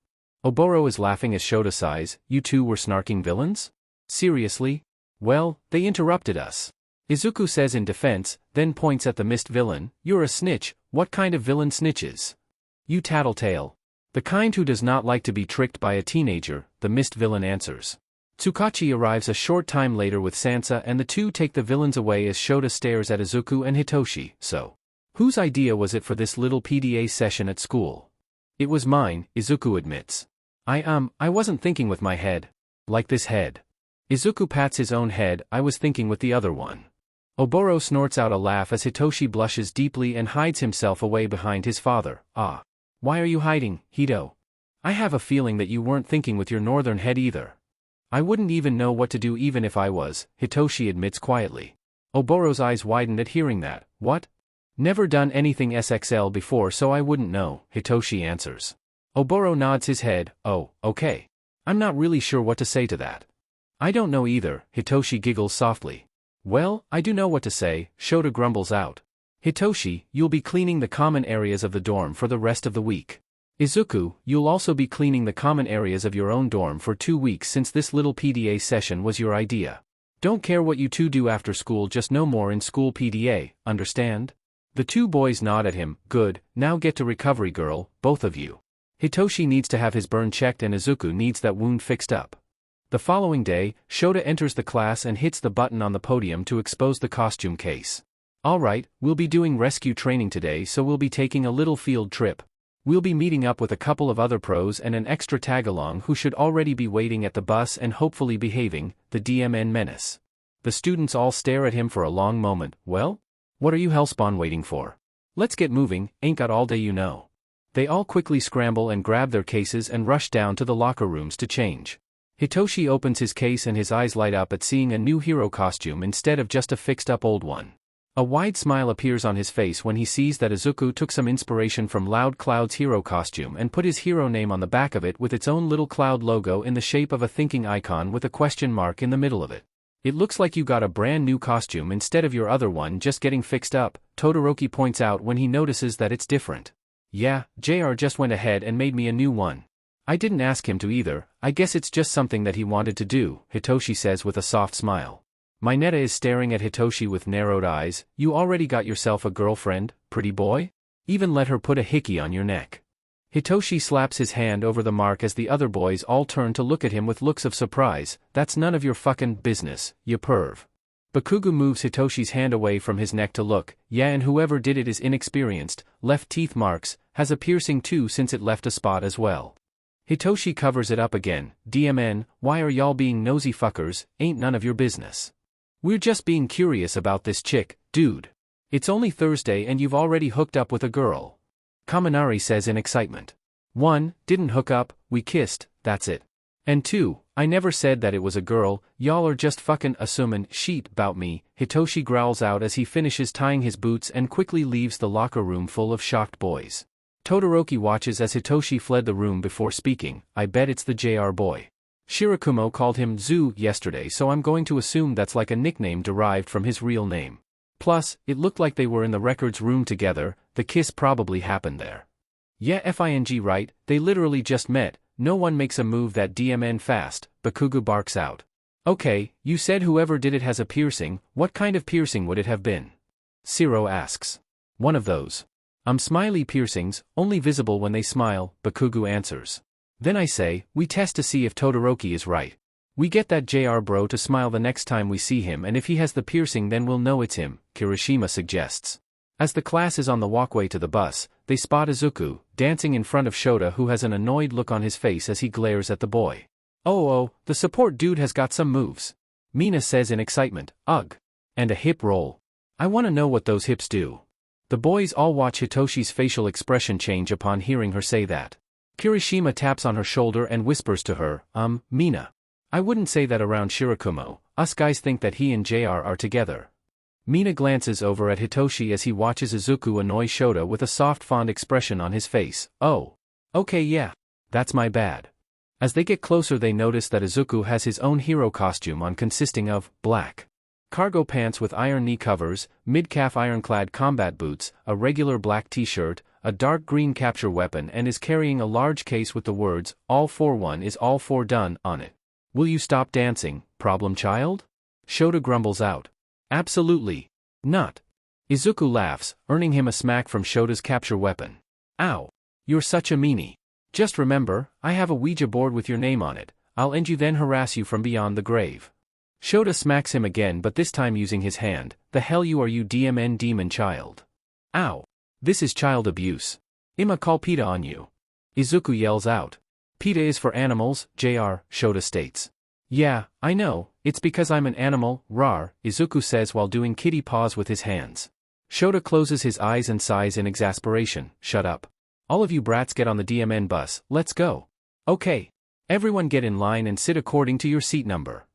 Oboro is laughing as Shota sighs. You two were snarking villains? Seriously? Well, they interrupted us. Izuku says in defense, then points at the mist villain. You're a snitch. What kind of villain snitches? You tattletale. The kind who does not like to be tricked by a teenager, the mist villain answers. Tsukachi arrives a short time later with Sansa, and the two take the villains away as Shota stares at Izuku and Hitoshi. So, whose idea was it for this little PDA session at school? It was mine, Izuku admits. I wasn't thinking with my head. Like this head. Izuku pats his own head. I was thinking with the other one. Oboro snorts out a laugh as Hitoshi blushes deeply and hides himself away behind his father. Ah. Why are you hiding, Hito? I have a feeling that you weren't thinking with your northern head either. I wouldn't even know what to do even if I was, Hitoshi admits quietly. Oboro's eyes widened at hearing that. What? Never done anything SXL before, so I wouldn't know, Hitoshi answers. Oboro nods his head. Oh, okay. I'm not really sure what to say to that. I don't know either, Hitoshi giggles softly. Well, I do know what to say, Shota grumbles out. Hitoshi, you'll be cleaning the common areas of the dorm for the rest of the week. Izuku, you'll also be cleaning the common areas of your own dorm for 2 weeks since this little PDA session was your idea. Don't care what you two do after school, just no more in school PDA, understand? The two boys nod at him. Good, now get to recovery, girl, both of you. Hitoshi needs to have his burn checked and Izuku needs that wound fixed up. The following day, Shota enters the class and hits the button on the podium to expose the costume case. Alright, we'll be doing rescue training today, so we'll be taking a little field trip. We'll be meeting up with a couple of other pros and an extra tag-along who should already be waiting at the bus and hopefully behaving, the DMN menace. The students all stare at him for a long moment. Well? What are you hellspawn waiting for? Let's get moving, ain't got all day you know. They all quickly scramble and grab their cases and rush down to the locker rooms to change. Hitoshi opens his case and his eyes light up at seeing a new hero costume instead of just a fixed-up old one. A wide smile appears on his face when he sees that Izuku took some inspiration from Loud Cloud's hero costume and put his hero name on the back of it with its own little cloud logo in the shape of a thinking icon with a question mark in the middle of it. It looks like you got a brand new costume instead of your other one just getting fixed up, Todoroki points out when he notices that it's different. Yeah, JR just went ahead and made me a new one. I didn't ask him to either, I guess it's just something that he wanted to do, Hitoshi says with a soft smile. Mineta is staring at Hitoshi with narrowed eyes. You already got yourself a girlfriend, pretty boy? Even let her put a hickey on your neck. Hitoshi slaps his hand over the mark as the other boys all turn to look at him with looks of surprise. That's none of your fucking business, you perv. Bakugo moves Hitoshi's hand away from his neck to look. Yeah, and whoever did it is inexperienced, left teeth marks, has a piercing too since it left a spot as well. Hitoshi covers it up again. DMN, why are y'all being nosy fuckers? Ain't none of your business. We're just being curious about this chick, dude. It's only Thursday and you've already hooked up with a girl. Kaminari says in excitement. 1, didn't hook up, we kissed, that's it. And 2, I never said that it was a girl, y'all are just fucking assumin' shit 'bout me, Hitoshi growls out as he finishes tying his boots and quickly leaves the locker room full of shocked boys. Todoroki watches as Hitoshi fled the room before speaking. I bet it's the JR boy. Shirakumo called him Zoo yesterday, so I'm going to assume that's like a nickname derived from his real name. Plus, it looked like they were in the records room together, the kiss probably happened there. Yeah, FING right, they literally just met, no one makes a move that DMN fast, Bakugo barks out. Okay, you said whoever did it has a piercing, what kind of piercing would it have been? Siro asks. One of those. Smiley piercings, only visible when they smile, Bakugo answers. Then I say, we test to see if Todoroki is right. We get that JR bro to smile the next time we see him, and if he has the piercing then we'll know it's him, Kirishima suggests. As the class is on the walkway to the bus, they spot Izuku, dancing in front of Shota, who has an annoyed look on his face as he glares at the boy. Oh, the support dude has got some moves. Mina says in excitement, ugh. And a hip roll. I want to know what those hips do. The boys all watch Hitoshi's facial expression change upon hearing her say that. Kirishima taps on her shoulder and whispers to her, Mina. I wouldn't say that around Shirakumo, us guys think that he and JR are together. Mina glances over at Hitoshi as he watches Izuku annoy Shota with a soft fond expression on his face. Oh. Okay, yeah. That's my bad. As they get closer they notice that Izuku has his own hero costume on consisting of black cargo pants with iron knee covers, mid-calf ironclad combat boots, a regular black t-shirt, a dark green capture weapon and is carrying a large case with the words, "All for one is all for done," on it. "Will you stop dancing, problem child?" Shota grumbles out. "Absolutely not." Izuku laughs, earning him a smack from Shota's capture weapon. "Ow. You're such a meanie. Just remember, I have a Ouija board with your name on it. I'll end you then harass you from beyond the grave." Shota smacks him again but this time using his hand. "The hell you are you DMN demon child. Ow. This is child abuse. I'ma call PETA on you." Izuku yells out. "PETA is for animals, JR, Shota states. "Yeah, I know, it's because I'm an animal, rar," Izuku says while doing kitty paws with his hands. Shota closes his eyes and sighs in exasperation. "Shut up. All of you brats get on the DMN bus, let's go." "Okay. Everyone get in line and sit according to your seat number,"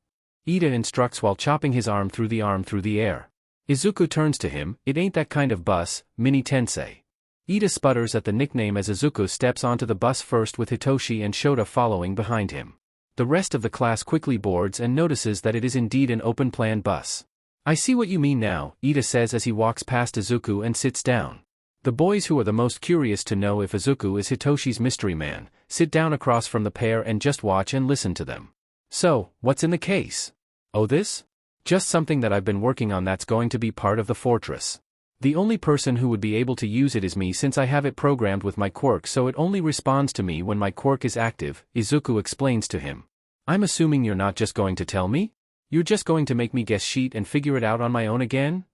Ida instructs while chopping his arm through the air. Izuku turns to him. "It ain't that kind of bus, Mini Tensei." Ida sputters at the nickname as Izuku steps onto the bus first with Hitoshi and Shota following behind him. The rest of the class quickly boards and notices that it is indeed an open-plan bus. "I see what you mean now," Ida says as he walks past Izuku and sits down. The boys who are the most curious to know if Izuku is Hitoshi's mystery man, sit down across from the pair and just watch and listen to them. "So, what's in the case?" "Oh this? Just something that I've been working on that's going to be part of the fortress. The only person who would be able to use it is me since I have it programmed with my quirk so it only responds to me when my quirk is active," Izuku explains to him. "I'm assuming you're not just going to tell me? You're just going to make me guess sheet and figure it out on my own again?"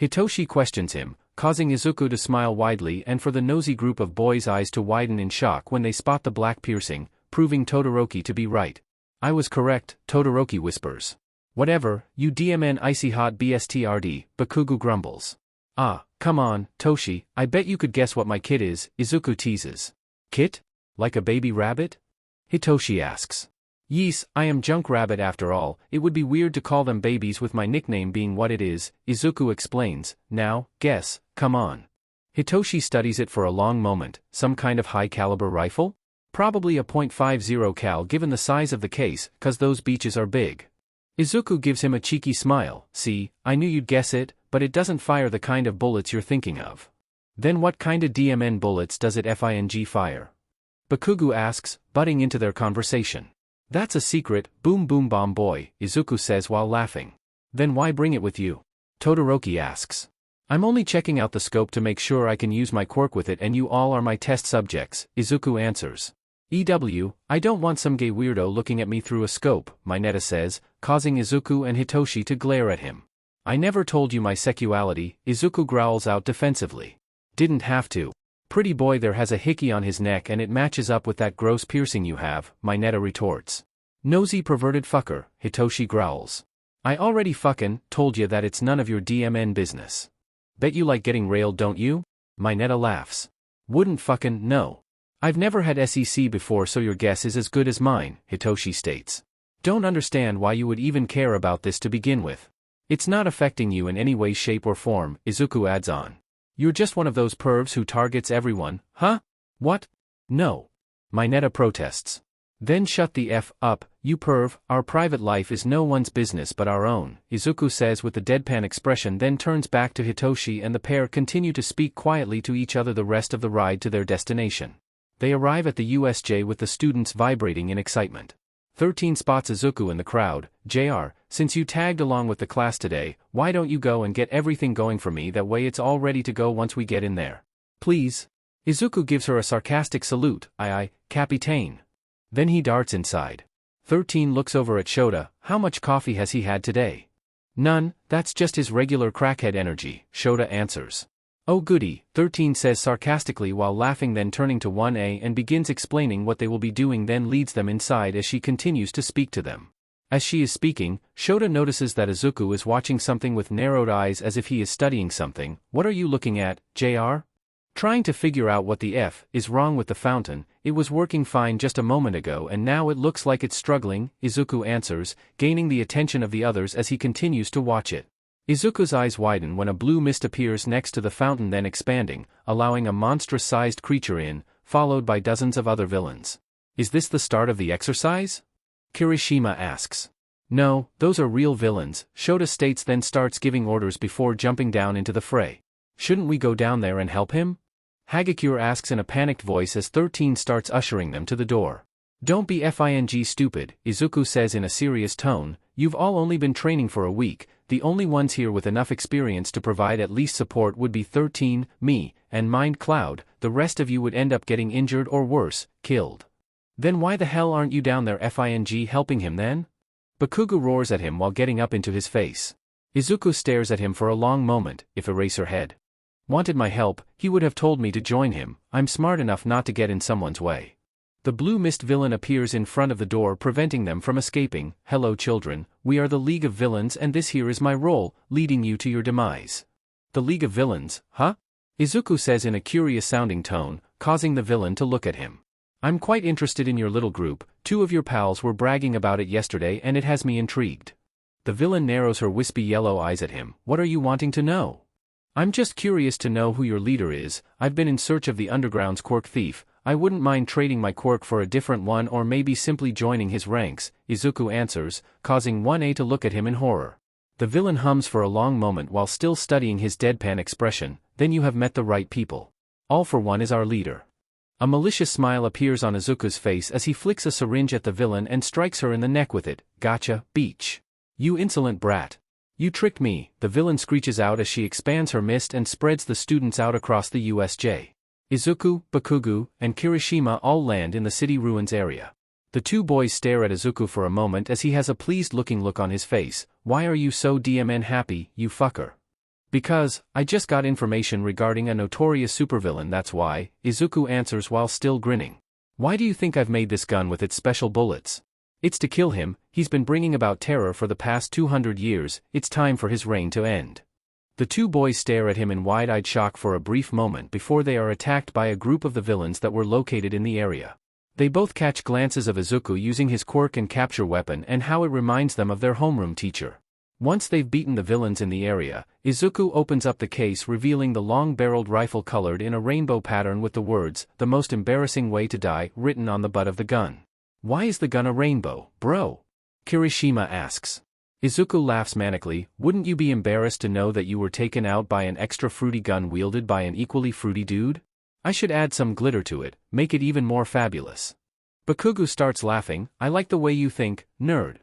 Hitoshi questions him, causing Izuku to smile widely and for the nosy group of boys' eyes to widen in shock when they spot the black piercing, proving Todoroki to be right. "I was correct," Todoroki whispers. "Whatever, you DMN icy hot BSTRD, Bakugu grumbles. "Ah, come on, Toshi, I bet you could guess what my kit is," Izuku teases. "Kit? Like a baby rabbit?" Hitoshi asks. "Yees, I am Junk Rabbit after all, it would be weird to call them babies with my nickname being what it is," Izuku explains. "Now, guess, come on." Hitoshi studies it for a long moment. "Some kind of high-caliber rifle? Probably a .50 cal given the size of the case, cause those beaches are big." Izuku gives him a cheeky smile. "See, I knew you'd guess it, but it doesn't fire the kind of bullets you're thinking of." "Then what kind of DMN bullets does it fire?" Bakugu asks, butting into their conversation. "That's a secret, boom boom bomb boy," Izuku says while laughing. "Then why bring it with you?" Todoroki asks. "I'm only checking out the scope to make sure I can use my quirk with it and you all are my test subjects," Izuku answers. I don't want some gay weirdo looking at me through a scope," Mineta says, causing Izuku and Hitoshi to glare at him. "I never told you my sexuality," Izuku growls out defensively. "Didn't have to. Pretty boy there has a hickey on his neck and it matches up with that gross piercing you have," Mineta retorts. "Nosy perverted fucker," Hitoshi growls. "I already fucking told you that it's none of your DMN business. Bet you like getting railed don't you?" Mineta laughs. "Wouldn't fucking know. I've never had SEC before so your guess is as good as mine," Hitoshi states. "Don't understand why you would even care about this to begin with. It's not affecting you in any way shape or form," Izuku adds on. "You're just one of those pervs who targets everyone, huh?" "What? No." Mineta protests. "Then shut the F up, you perv, our private life is no one's business but our own," Izuku says with a deadpan expression then turns back to Hitoshi and the pair continue to speak quietly to each other the rest of the ride to their destination. They arrive at the USJ with the students vibrating in excitement. 13 spots Izuku in the crowd. "JR, since you tagged along with the class today, why don't you go and get everything going for me that way it's all ready to go once we get in there? Please?" Izuku gives her a sarcastic salute. Aye, Capitaine." Then he darts inside. 13 looks over at Shota. "How much coffee has he had today?" "None, that's just his regular crackhead energy," Shota answers. "Oh goody," 13 says sarcastically while laughing then turning to 1A and begins explaining what they will be doing then leads them inside as she continues to speak to them. As she is speaking, Shota notices that Izuku is watching something with narrowed eyes as if he is studying something. "What are you looking at, JR?" "Trying to figure out what the F is wrong with the fountain. It was working fine just a moment ago and now it looks like it's struggling," Izuku answers, gaining the attention of the others as he continues to watch it. Izuku's eyes widen when a blue mist appears next to the fountain then expanding, allowing a monstrous-sized creature in, followed by dozens of other villains. Is this the start of the exercise? Kirishima asks. No, those are real villains, Shota states, then starts giving orders before jumping down into the fray. Shouldn't we go down there and help him? Hagakure asks in a panicked voice as 13 starts ushering them to the door. Don't be fing stupid, Izuku says in a serious tone, you've all only been training for a week, the only ones here with enough experience to provide at least support would be 13, me, and Mind Cloud, the rest of you would end up getting injured or worse, killed. Then why the hell aren't you down there fing helping him then? Bakugo roars at him while getting up into his face. Izuku stares at him for a long moment, if Eraserhead wanted my help, he would have told me to join him, I'm smart enough not to get in someone's way. The blue mist villain appears in front of the door preventing them from escaping. Hello children, we are the League of Villains and this here is my role, leading you to your demise. The League of Villains, huh? Izuku says in a curious sounding tone, causing the villain to look at him. I'm quite interested in your little group, 2 of your pals were bragging about it yesterday and it has me intrigued. The villain narrows her wispy yellow eyes at him, what are you wanting to know? I'm just curious to know who your leader is, I've been in search of the underground's quirk thief, I wouldn't mind trading my quirk for a different one or maybe simply joining his ranks, Izuku answers, causing 1A to look at him in horror. The villain hums for a long moment while still studying his deadpan expression, then you have met the right people. All for One is our leader. A malicious smile appears on Izuku's face as he flicks a syringe at the villain and strikes her in the neck with it. Gotcha, beach. You insolent brat. You tricked me, the villain screeches out as she expands her mist and spreads the students out across the USJ. Izuku, Bakugo, and Kirishima all land in the city ruins area. The 2 boys stare at Izuku for a moment as he has a pleased-looking look on his face. Why are you so DMN happy, you fucker? Because, I just got information regarding a notorious supervillain, that's why, Izuku answers while still grinning. Why do you think I've made this gun with its special bullets? It's to kill him, he's been bringing about terror for the past 200 years, it's time for his reign to end. The 2 boys stare at him in wide-eyed shock for a brief moment before they are attacked by a group of the villains that were located in the area. They both catch glances of Izuku using his quirk and capture weapon and how it reminds them of their homeroom teacher. Once they've beaten the villains in the area, Izuku opens up the case revealing the long-barreled rifle colored in a rainbow pattern with the words, "The most embarrassing way to die," written on the butt of the gun. Why is the gun a rainbow, bro? Kirishima asks. Izuku laughs manically, wouldn't you be embarrassed to know that you were taken out by an extra fruity gun wielded by an equally fruity dude? I should add some glitter to it, make it even more fabulous. Bakugo starts laughing, I like the way you think, nerd.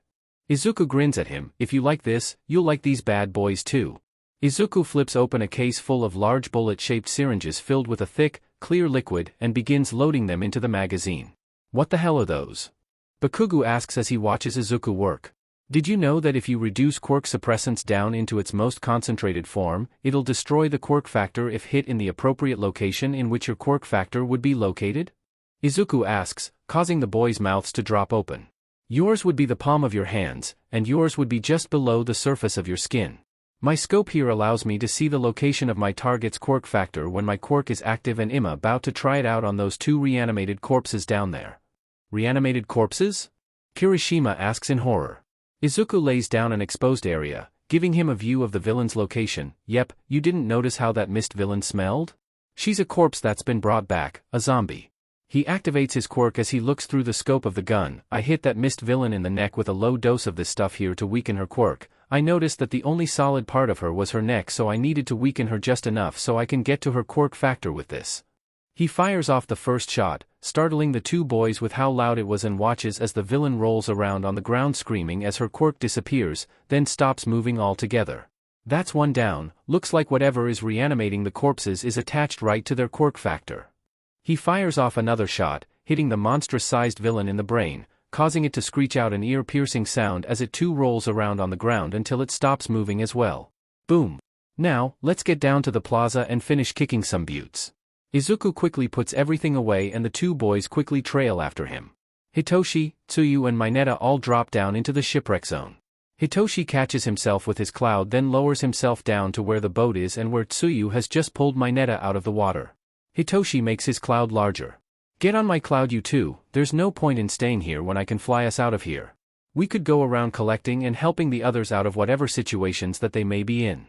Izuku grins at him, if you like this, you'll like these bad boys too. Izuku flips open a case full of large bullet-shaped syringes filled with a thick, clear liquid and begins loading them into the magazine. What the hell are those? Bakugo asks as he watches Izuku work. Did you know that if you reduce quirk suppressants down into its most concentrated form, it'll destroy the quirk factor if hit in the appropriate location in which your quirk factor would be located? Izuku asks, causing the boys' mouths to drop open. Yours would be the palm of your hands, and yours would be just below the surface of your skin. My scope here allows me to see the location of my target's quirk factor when my quirk is active and I'm about to try it out on those 2 reanimated corpses down there. Reanimated corpses? Kirishima asks in horror. Izuku lays down an exposed area, giving him a view of the villain's location. Yep, you didn't notice how that mist villain smelled? She's a corpse that's been brought back, a zombie. He activates his quirk as he looks through the scope of the gun. I hit that mist villain in the neck with a low dose of this stuff here to weaken her quirk. I noticed that the only solid part of her was her neck, so I needed to weaken her just enough so I can get to her quirk factor with this. He fires off the first shot, startling the 2 boys with how loud it was and watches as the villain rolls around on the ground screaming as her quirk disappears, then stops moving altogether. That's 1 down, looks like whatever is reanimating the corpses is attached right to their quirk factor. He fires off another shot, hitting the monstrous-sized villain in the brain, causing it to screech out an ear-piercing sound as it too rolls around on the ground until it stops moving as well. Boom. Now, let's get down to the plaza and finish kicking some buttes. Izuku quickly puts everything away and the 2 boys quickly trail after him. Hitoshi, Tsuyu and Mineta all drop down into the shipwreck zone. Hitoshi catches himself with his cloud, then lowers himself down to where the boat is and where Tsuyu has just pulled Mineta out of the water. Hitoshi makes his cloud larger. Get on my cloud you two, there's no point in staying here when I can fly us out of here. We could go around collecting and helping the others out of whatever situations that they may be in.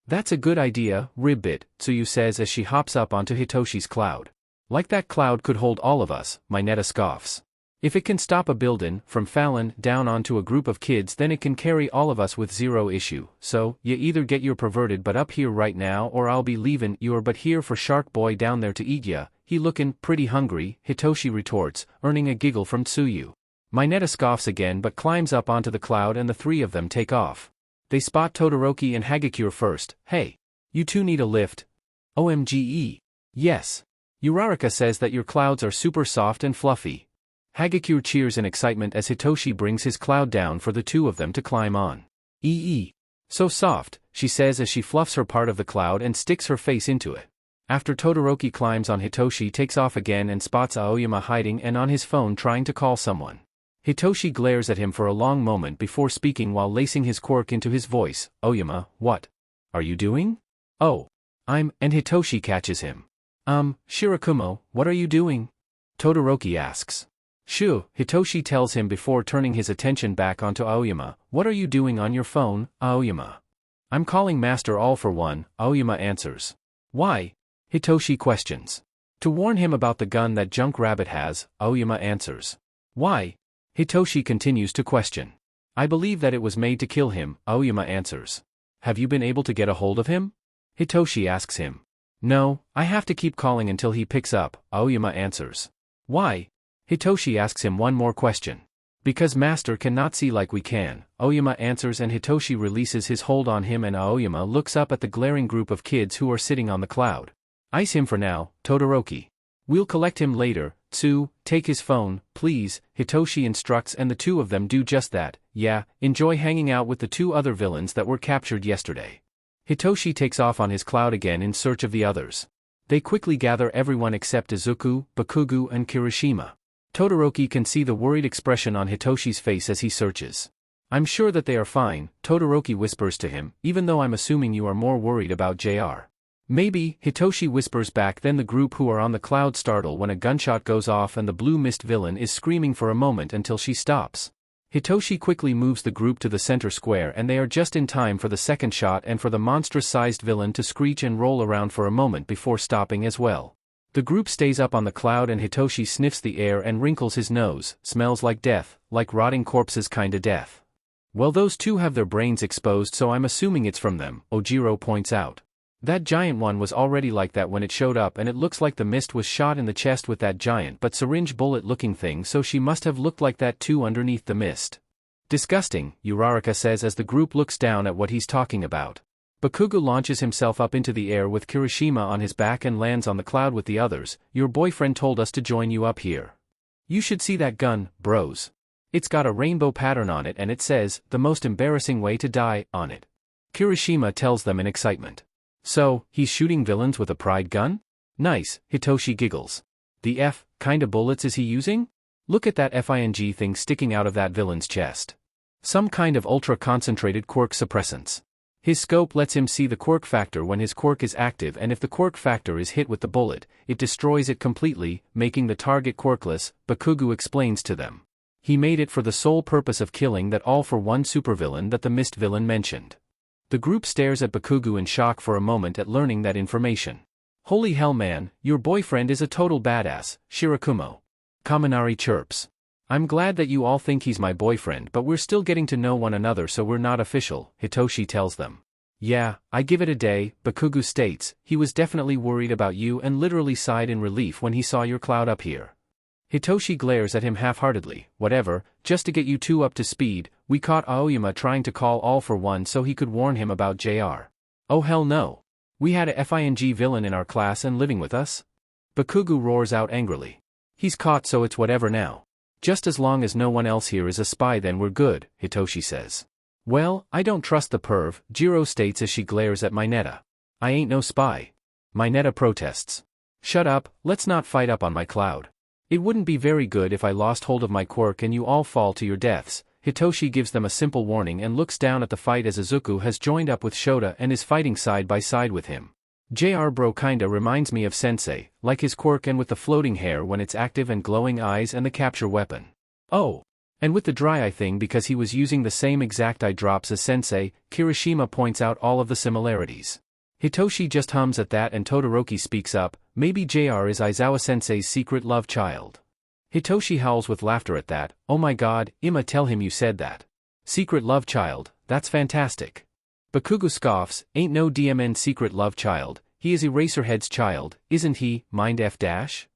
That's a good idea, Ribbit, Tsuyu says as she hops up onto Hitoshi's cloud. Like that cloud could hold all of us, Mineta scoffs. If it can stop a building from falling down onto a group of kids, then it can carry all of us with zero issue. So, you either get your perverted butt up here right now or I'll be leaving your butt here for Shark Boy down there to eat ya. He looking pretty hungry, Hitoshi retorts, earning a giggle from Tsuyu. Mineta scoffs again but climbs up onto the cloud and the three of them take off. They spot Todoroki and Hagakure first. Hey, you two need a lift? OMGE. Yes. Uraraka says that your clouds are super soft and fluffy. Hagakure cheers in excitement as Hitoshi brings his cloud down for the two of them to climb on. So soft, she says as she fluffs her part of the cloud and sticks her face into it. After Todoroki climbs on, Hitoshi takes off again and spots Aoyama hiding and on his phone trying to call someone. Hitoshi glares at him for a long moment before speaking while lacing his quirk into his voice. Aoyama, what are you doing? Oh, and Hitoshi catches him. Shirakumo, what are you doing? Todoroki asks. Shoo, Hitoshi tells him before turning his attention back onto Aoyama. What are you doing on your phone, Aoyama? I'm calling Master All for One, Aoyama answers. Why? Hitoshi questions. To warn him about the gun that Junk Rabbit has, Aoyama answers. Why? Hitoshi continues to question. I believe that it was made to kill him, Aoyama answers. Have you been able to get a hold of him? Hitoshi asks him. No, I have to keep calling until he picks up, Aoyama answers. Why? Hitoshi asks him one more question. Because Master cannot see like we can, Aoyama answers, and Hitoshi releases his hold on him and Aoyama looks up at the glaring group of kids who are sitting on the cloud. Ice him for now, Todoroki. We'll collect him later. Tsu, take his phone, please, Hitoshi instructs, and the two of them do just that. Yeah, enjoy hanging out with the two other villains that were captured yesterday. Hitoshi takes off on his cloud again in search of the others. They quickly gather everyone except Izuku, Bakugo and Kirishima. Todoroki can see the worried expression on Hitoshi's face as he searches. I'm sure that they are fine, Todoroki whispers to him, even though I'm assuming you are more worried about JR. Maybe, Hitoshi whispers back. Then the group who are on the cloud startle when a gunshot goes off and the blue mist villain is screaming for a moment until she stops. Hitoshi quickly moves the group to the center square and they are just in time for the second shot and for the monstrous-sized villain to screech and roll around for a moment before stopping as well. The group stays up on the cloud and Hitoshi sniffs the air and wrinkles his nose. Smells like death, like rotting corpses kinda death. Well, those two have their brains exposed, so I'm assuming it's from them, Ojiro points out. That giant one was already like that when it showed up, and it looks like the mist was shot in the chest with that giant but syringe bullet looking thing, so she must have looked like that too underneath the mist. Disgusting, Uraraka says as the group looks down at what he's talking about. Bakugo launches himself up into the air with Kirishima on his back and lands on the cloud with the others. Your boyfriend told us to join you up here. You should see that gun, bros. It's got a rainbow pattern on it and it says, the most embarrassing way to die, on it. Kirishima tells them in excitement. So, he's shooting villains with a pride gun? Nice, Hitoshi giggles. The kinda bullets is he using? Look at that FING thing sticking out of that villain's chest. Some kind of ultra-concentrated quirk suppressants. His scope lets him see the quirk factor when his quirk is active, and if the quirk factor is hit with the bullet, it destroys it completely, making the target quirkless, Bakugo explains to them. He made it for the sole purpose of killing that all-for-one supervillain that the mist villain mentioned. The group stares at Bakugo in shock for a moment at learning that information. Holy hell man, your boyfriend is a total badass, Shirakumo. Kaminari chirps. I'm glad that you all think he's my boyfriend, but we're still getting to know one another, so we're not official, Hitoshi tells them. Yeah, I give it a day, Bakugo states. He was definitely worried about you and literally sighed in relief when he saw your cloud up here. Hitoshi glares at him half-heartedly. Whatever, just to get you two up to speed, we caught Aoyama trying to call All for One so he could warn him about JR. Oh hell no. We had a FING villain in our class and living with us? Bakugo roars out angrily. He's caught, so it's whatever now. Just as long as no one else here is a spy, then we're good, Hitoshi says. Well, I don't trust the perv, Jiro states as she glares at Mineta. I ain't no spy. Mineta protests. Shut up, let's not fight up on my cloud. It wouldn't be very good if I lost hold of my quirk and you all fall to your deaths. Hitoshi gives them a simple warning and looks down at the fight as Izuku has joined up with Shota and is fighting side by side with him. JR bro kinda reminds me of Sensei, like his quirk and with the floating hair when it's active and glowing eyes and the capture weapon. Oh. And with the dry eye thing because he was using the same exact eye drops as Sensei, Kirishima points out all of the similarities. Hitoshi just hums at that and Todoroki speaks up, maybe JR is Aizawa Sensei's secret love child. Hitoshi howls with laughter at that. Oh my god, Imma, tell him you said that. Secret love child, that's fantastic. Bakugo scoffs, ain't no DMN secret love child, he is Eraserhead's child, isn't he, mind F dash?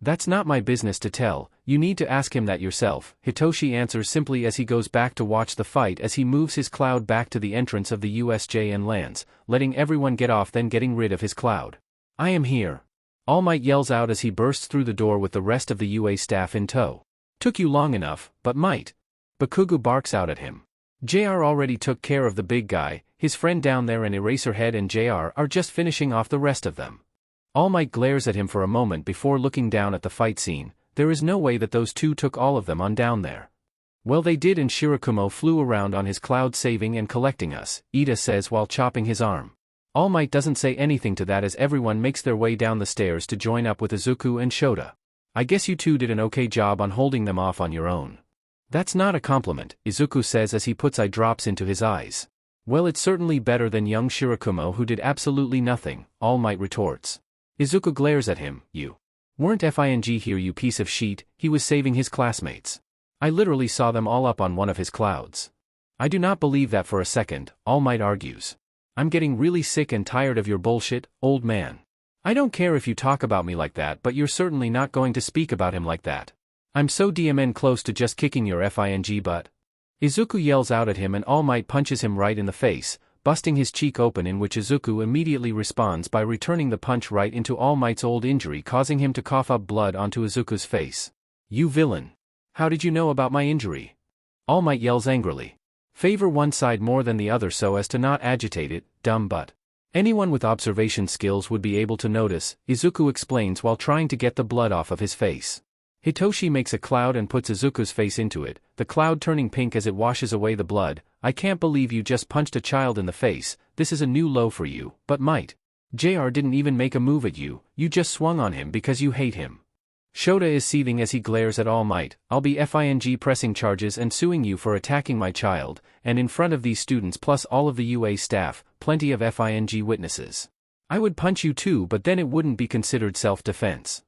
That's not my business to tell, you need to ask him that yourself, Hitoshi answers simply as he goes back to watch the fight as he moves his cloud back to the entrance of the USJ and lands, letting everyone get off then getting rid of his cloud. I am here. All Might yells out as he bursts through the door with the rest of the UA staff in tow. Took you long enough, but Might. Bakugo barks out at him. JR already took care of the big guy, his friend down there and Eraserhead and JR are just finishing off the rest of them. All Might glares at him for a moment before looking down at the fight scene. There is no way that those two took all of them on down there. Well they did, and Shirakumo flew around on his cloud saving and collecting us, Ida says while chopping his arm. All Might doesn't say anything to that as everyone makes their way down the stairs to join up with Izuku and Shota. I guess you two did an okay job on holding them off on your own. That's not a compliment, Izuku says as he puts eye drops into his eyes. Well, it's certainly better than young Shirakumo who did absolutely nothing, All Might retorts. Izuku glares at him. You weren't FING here, you piece of shit. He was saving his classmates. I literally saw them all up on one of his clouds. I do not believe that for a second, All Might argues. I'm getting really sick and tired of your bullshit, old man. I don't care if you talk about me like that, but you're certainly not going to speak about him like that. I'm so DMN close to just kicking your FING butt. Izuku yells out at him and All Might punches him right in the face, busting his cheek open, in which Izuku immediately responds by returning the punch right into All Might's old injury, causing him to cough up blood onto Izuku's face. You villain. How did you know about my injury? All Might yells angrily. Favor one side more than the other so as to not agitate it, dumb butt. Anyone with observation skills would be able to notice, Izuku explains while trying to get the blood off of his face. Hitoshi makes a cloud and puts Izuku's face into it, the cloud turning pink as it washes away the blood. I can't believe you just punched a child in the face, this is a new low for you, but Might. JR didn't even make a move at you, you just swung on him because you hate him. Shota is seething as he glares at All Might. I'll be FING pressing charges and suing you for attacking my child, and in front of these students plus all of the UA staff, plenty of FING witnesses. I would punch you too, but then it wouldn't be considered self-defense.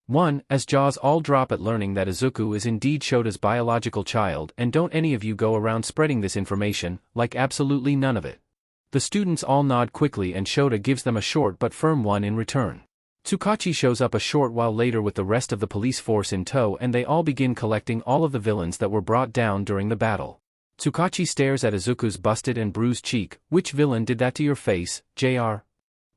1. As jaws all drop at learning that Izuku is indeed Shota's biological child, and don't any of you go around spreading this information, like absolutely none of it. The students all nod quickly and Shota gives them a short but firm one in return. Tsukachi shows up a short while later with the rest of the police force in tow and they all begin collecting all of the villains that were brought down during the battle. Tsukachi stares at Izuku's busted and bruised cheek. Which villain did that to your face, JR?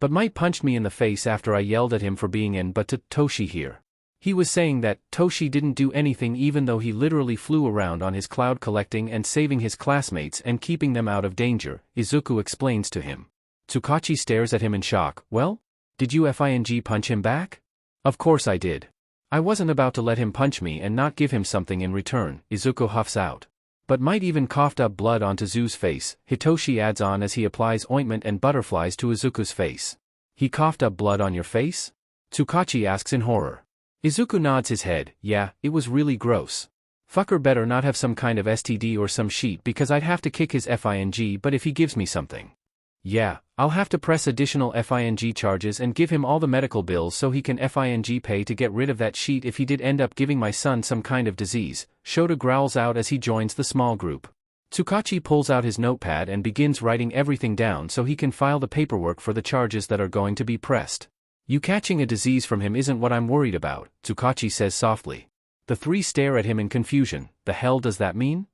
But Might punched me in the face after I yelled at him for being in, but to Toshi here. He was saying that Toshi didn't do anything even though he literally flew around on his cloud collecting and saving his classmates and keeping them out of danger, Izuku explains to him. Tsukachi stares at him in shock. Well? Did you FING punch him back? Of course I did. I wasn't about to let him punch me and not give him something in return, Izuku huffs out. But Might even coughed up blood onto Zu's face, Hitoshi adds on as he applies ointment and butterflies to Izuku's face. He coughed up blood on your face? Tsukachi asks in horror. Izuku nods his head. Yeah, it was really gross. Fucker better not have some kind of STD or some shit because I'd have to kick his FING, but if he gives me something. Yeah, I'll have to press additional FING charges and give him all the medical bills so he can FING pay to get rid of that sheet if he did end up giving my son some kind of disease, Shota growls out as he joins the small group. Tsukachi pulls out his notepad and begins writing everything down so he can file the paperwork for the charges that are going to be pressed. You catching a disease from him isn't what I'm worried about, Tsukachi says softly. The three stare at him in confusion. The hell does that mean?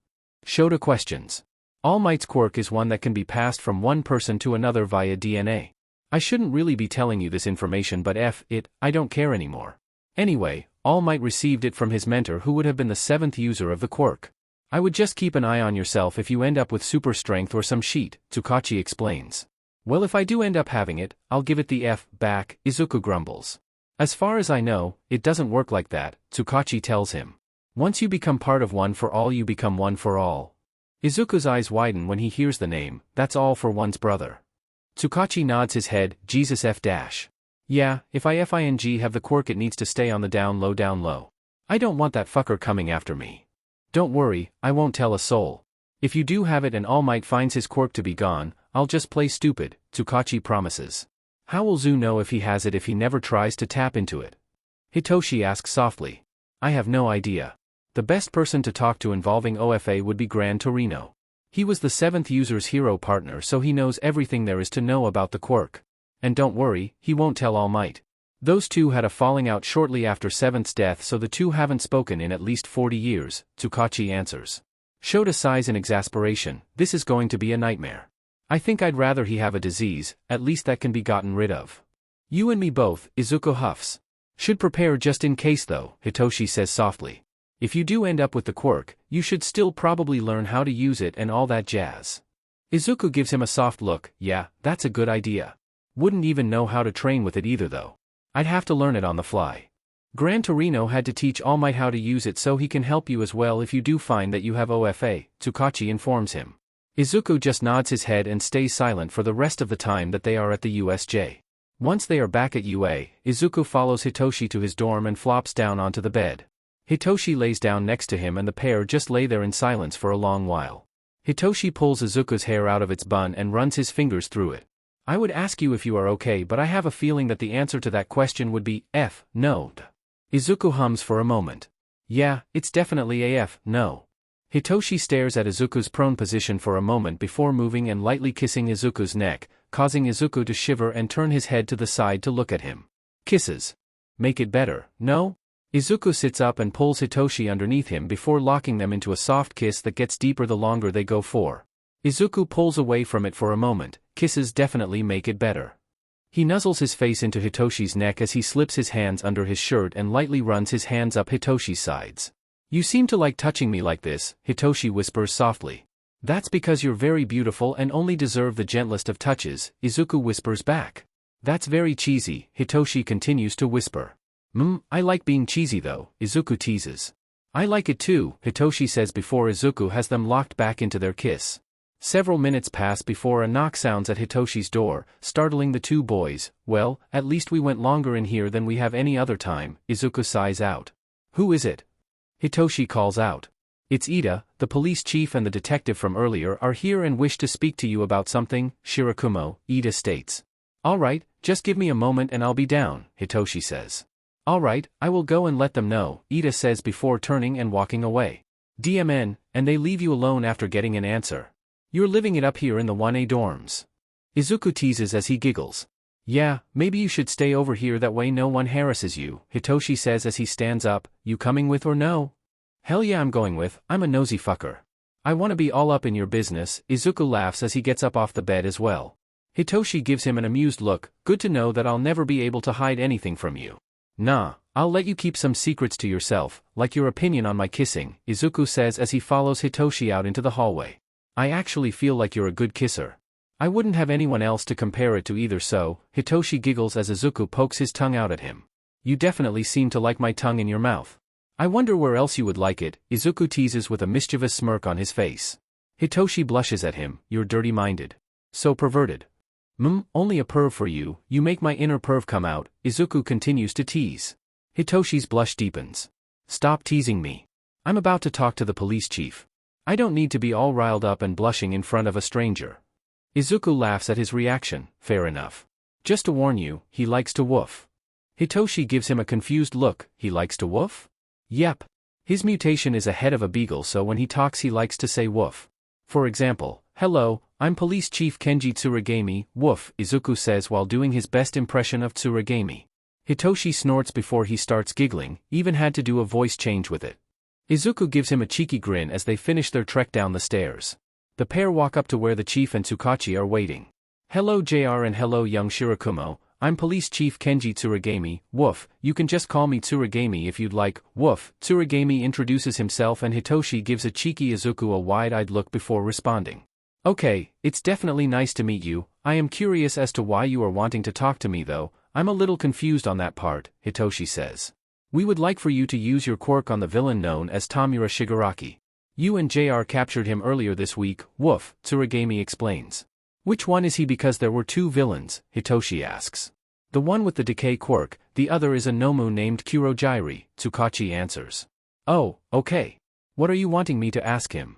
Shota questions. All Might's quirk is one that can be passed from one person to another via DNA. I shouldn't really be telling you this information, but I don't care anymore. Anyway, All Might received it from his mentor who would have been the 7th user of the quirk. I would just keep an eye on yourself if you end up with super strength or some shit, Tsukachi explains. Well, if I do end up having it, I'll give it the F back, Izuku grumbles. As far as I know, it doesn't work like that, Tsukachi tells him. Once you become part of One for All, you become one for all. Izuku's eyes widen when he hears the name. That's all for one's brother. Tsukachi nods his head. Jesus F dash. Yeah, if I FING have the quirk, it needs to stay on the down low. I don't want that fucker coming after me. Don't worry, I won't tell a soul. If you do have it and All Might finds his quirk to be gone, I'll just play stupid, Tsukachi promises. How will Zu know if he has it if he never tries to tap into it? Hitoshi asks softly. I have no idea. The best person to talk to involving OFA would be Gran Torino. He was the 7th user's hero partner, so he knows everything there is to know about the quirk. And don't worry, he won't tell All Might. Those two had a falling out shortly after 7th's death, so the two haven't spoken in at least 40 years, Tsukachi answers. Shota sighs in exasperation. This is going to be a nightmare. I think I'd rather he have a disease, at least that can be gotten rid of. You and me both, Izuku huffs. Should prepare just in case though, Hitoshi says softly. If you do end up with the quirk, you should still probably learn how to use it and all that jazz. Izuku gives him a soft look. Yeah, that's a good idea. Wouldn't even know how to train with it either though. I'd have to learn it on the fly. Gran Torino had to teach All Might how to use it, so he can help you as well if you do find that you have OFA, Tsukachi informs him. Izuku just nods his head and stays silent for the rest of the time that they are at the USJ. Once they are back at UA, Izuku follows Hitoshi to his dorm and flops down onto the bed. Hitoshi lays down next to him and the pair just lay there in silence for a long while. Hitoshi pulls Izuku's hair out of its bun and runs his fingers through it. I would ask you if you are okay, but I have a feeling that the answer to that question would be no. Izuku hums for a moment. Yeah, it's definitely no. Hitoshi stares at Izuku's prone position for a moment before moving and lightly kissing Izuku's neck, causing Izuku to shiver and turn his head to the side to look at him. Kisses. Make it better, no? Izuku sits up and pulls Hitoshi underneath him before locking them into a soft kiss that gets deeper the longer they go for. Izuku pulls away from it for a moment. Kisses definitely make it better. He nuzzles his face into Hitoshi's neck as he slips his hands under his shirt and lightly runs his hands up Hitoshi's sides. You seem to like touching me like this, Hitoshi whispers softly. That's because you're very beautiful and only deserve the gentlest of touches, Izuku whispers back. That's very cheesy, Hitoshi continues to whisper. I like being cheesy though, Izuku teases. I like it too, Hitoshi says before Izuku has them locked back into their kiss. Several minutes pass before a knock sounds at Hitoshi's door, startling the two boys. Well, at least we went longer in here than we have any other time, Izuku sighs out. Who is it? Hitoshi calls out. It's Ida, the police chief and the detective from earlier are here and wish to speak to you about something, Shirakumo, Ida states. Alright, just give me a moment and I'll be down, Hitoshi says. Alright, I will go and let them know, Ida says before turning and walking away. DMN, and they leave you alone after getting an answer. You're living it up here in the 1A dorms. Izuku teases as he giggles. Yeah, maybe you should stay over here, that way no one harasses you, Hitoshi says as he stands up. You coming with or no? Hell yeah, I'm going with. I'm a nosy fucker. I want to be all up in your business, Izuku laughs as he gets up off the bed as well. Hitoshi gives him an amused look. Good to know that I'll never be able to hide anything from you. Nah, I'll let you keep some secrets to yourself, like your opinion on my kissing, Izuku says as he follows Hitoshi out into the hallway. I actually feel like you're a good kisser. I wouldn't have anyone else to compare it to either, so, Hitoshi giggles as Izuku pokes his tongue out at him. You definitely seem to like my tongue in your mouth. I wonder where else you would like it, Izuku teases with a mischievous smirk on his face. Hitoshi blushes at him. You're dirty-minded. So perverted. Only a perv for you, you make my inner perv come out, Izuku continues to tease. Hitoshi's blush deepens. Stop teasing me. I'm about to talk to the police chief. I don't need to be all riled up and blushing in front of a stranger. Izuku laughs at his reaction. Fair enough. Just to warn you, he likes to woof. Hitoshi gives him a confused look. He likes to woof? Yep. His mutation is a head of a beagle, so when he talks he likes to say woof. For example, hello, I'm Police Chief Kenji Tsuragami, woof, Izuku says while doing his best impression of Tsuragami. Hitoshi snorts before he starts giggling, even had to do a voice change with it. Izuku gives him a cheeky grin as they finish their trek down the stairs. The pair walk up to where the chief and Tsukachi are waiting. Hello JR and hello young Shirakumo, I'm Police Chief Kenji Tsuragami, woof, you can just call me Tsuragami if you'd like, woof. Tsuragami introduces himself and Hitoshi gives a cheeky Izuku a wide-eyed look before responding. Okay, it's definitely nice to meet you. I am curious as to why you are wanting to talk to me though. I'm a little confused on that part, Hitoshi says. We would like for you to use your quirk on the villain known as Tamura Shigaraki. You and JR captured him earlier this week, woof, Tsuragami explains. Which one is he? Because there were two villains, Hitoshi asks. The one with the decay quirk, the other is a Nomu named Kurojairi, Tsukachi answers. Oh, okay. What are you wanting me to ask him?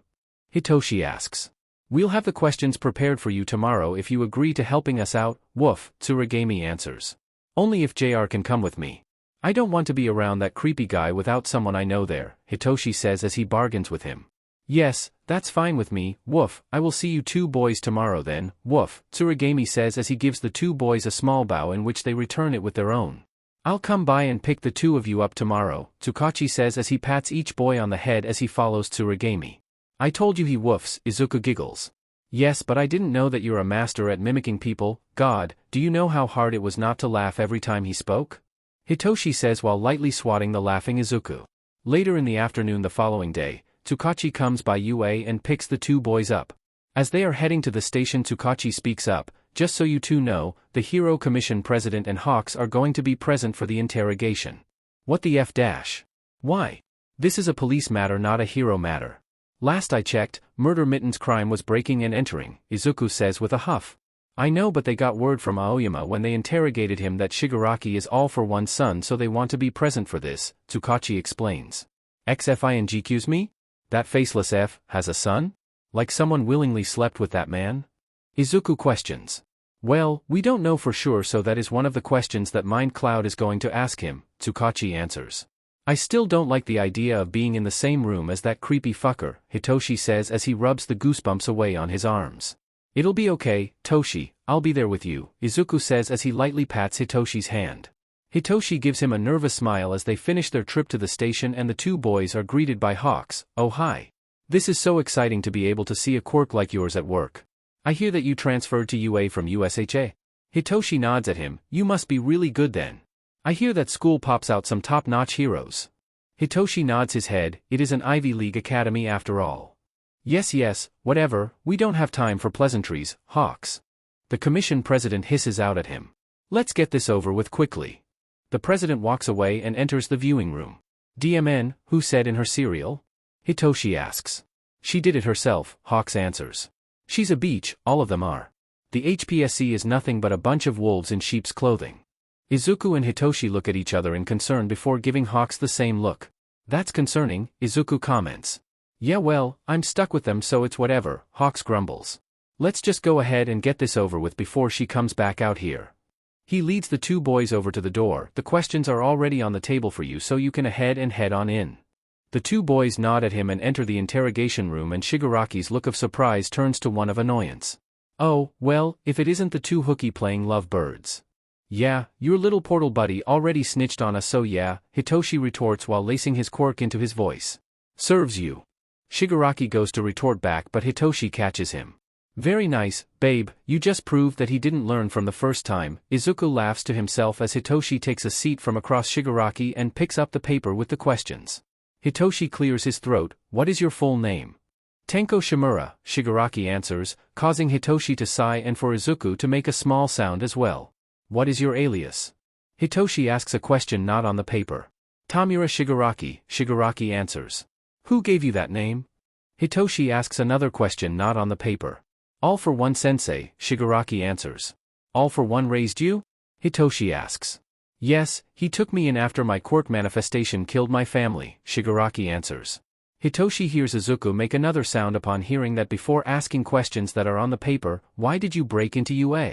Hitoshi asks. We'll have the questions prepared for you tomorrow if you agree to helping us out, woof, Tsuragami answers. Only if JR can come with me. I don't want to be around that creepy guy without someone I know there, Hitoshi says as he bargains with him. Yes, that's fine with me, woof, I will see you two boys tomorrow then, woof, Tsurigami says as he gives the two boys a small bow in which they return it with their own. I'll come by and pick the two of you up tomorrow, Tsukachi says as he pats each boy on the head as he follows Tsurigami. I told you he woofs, Izuku giggles. Yes, but I didn't know that you're a master at mimicking people. God, do you know how hard it was not to laugh every time he spoke? Hitoshi says while lightly swatting the laughing Izuku. Later in the afternoon the following day, Tsukachi comes by UA and picks the two boys up. As they are heading to the station, Tsukachi speaks up, just so you two know, the Hero Commission President and Hawks are going to be present for the interrogation. What the F dash? Why? This is a police matter, not a hero matter. Last I checked, Murder Mitten's crime was breaking and entering, Izuku says with a huff. I know, but they got word from Aoyama when they interrogated him that Shigaraki is all for one's son, so they want to be present for this, Tsukachi explains. XFINGQs me? That faceless F has a son? Like someone willingly slept with that man? Izuku questions. Well, we don't know for sure, so that is one of the questions that Mind Cloud is going to ask him, Tsukachi answers. I still don't like the idea of being in the same room as that creepy fucker, Hitoshi says as he rubs the goosebumps away on his arms. It'll be okay, Toshi, I'll be there with you, Izuku says as he lightly pats Hitoshi's hand. Hitoshi gives him a nervous smile as they finish their trip to the station and the two boys are greeted by Hawks. Oh hi. This is so exciting to be able to see a quirk like yours at work. I hear that you transferred to UA from USHA. Hitoshi nods at him. You must be really good then. I hear that school pops out some top-notch heroes. Hitoshi nods his head. It is an Ivy League academy after all. Yes, whatever, we don't have time for pleasantries, Hawks. The commission president hisses out at him. Let's get this over with quickly. The president walks away and enters the viewing room. DMN, who said in her serial? Hitoshi asks. She did it herself, Hawks answers. She's a beach, all of them are. The HPSC is nothing but a bunch of wolves in sheep's clothing. Izuku and Hitoshi look at each other in concern before giving Hawks the same look. That's concerning, Izuku comments. Yeah well, I'm stuck with them so it's whatever, Hawks grumbles. Let's just go ahead and get this over with before she comes back out here. He leads the two boys over to the door. The questions are already on the table for you so you can head on in. The two boys nod at him and enter the interrogation room, and Shigaraki's look of surprise turns to one of annoyance. Oh, well, if it isn't the two hooky playing lovebirds. Yeah, your little portal buddy already snitched on us, so yeah, Hitoshi retorts while lacing his quirk into his voice. Serves you. Shigaraki goes to retort back, but Hitoshi catches him. Very nice, babe, you just proved that he didn't learn from the first time. Izuku laughs to himself as Hitoshi takes a seat from across Shigaraki and picks up the paper with the questions. Hitoshi clears his throat. What is your full name? Tenko Shimura, Shigaraki answers, causing Hitoshi to sigh and for Izuku to make a small sound as well. What is your alias? Hitoshi asks a question not on the paper. Tamura Shigaraki, Shigaraki answers. Who gave you that name? Hitoshi asks another question not on the paper. All for one sensei, Shigaraki answers. All for one raised you? Hitoshi asks. Yes, he took me in after my quirk manifestation killed my family, Shigaraki answers. Hitoshi hears Izuku make another sound upon hearing that before asking questions that are on the paper. Why did you break into UA?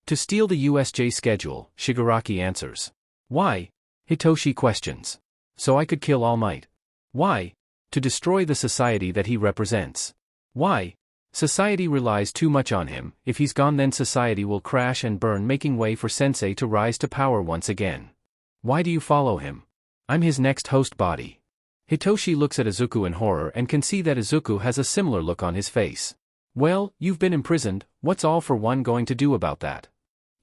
To steal the USJ schedule, Shigaraki answers. Why? Hitoshi questions. So I could kill All Might. Why? To destroy the society that he represents. Why? Society relies too much on him. If he's gone, then society will crash and burn, making way for Sensei to rise to power once again. Why do you follow him? I'm his next host body. Hitoshi looks at Izuku in horror and can see that Izuku has a similar look on his face. Well, you've been imprisoned. What's All for One going to do about that?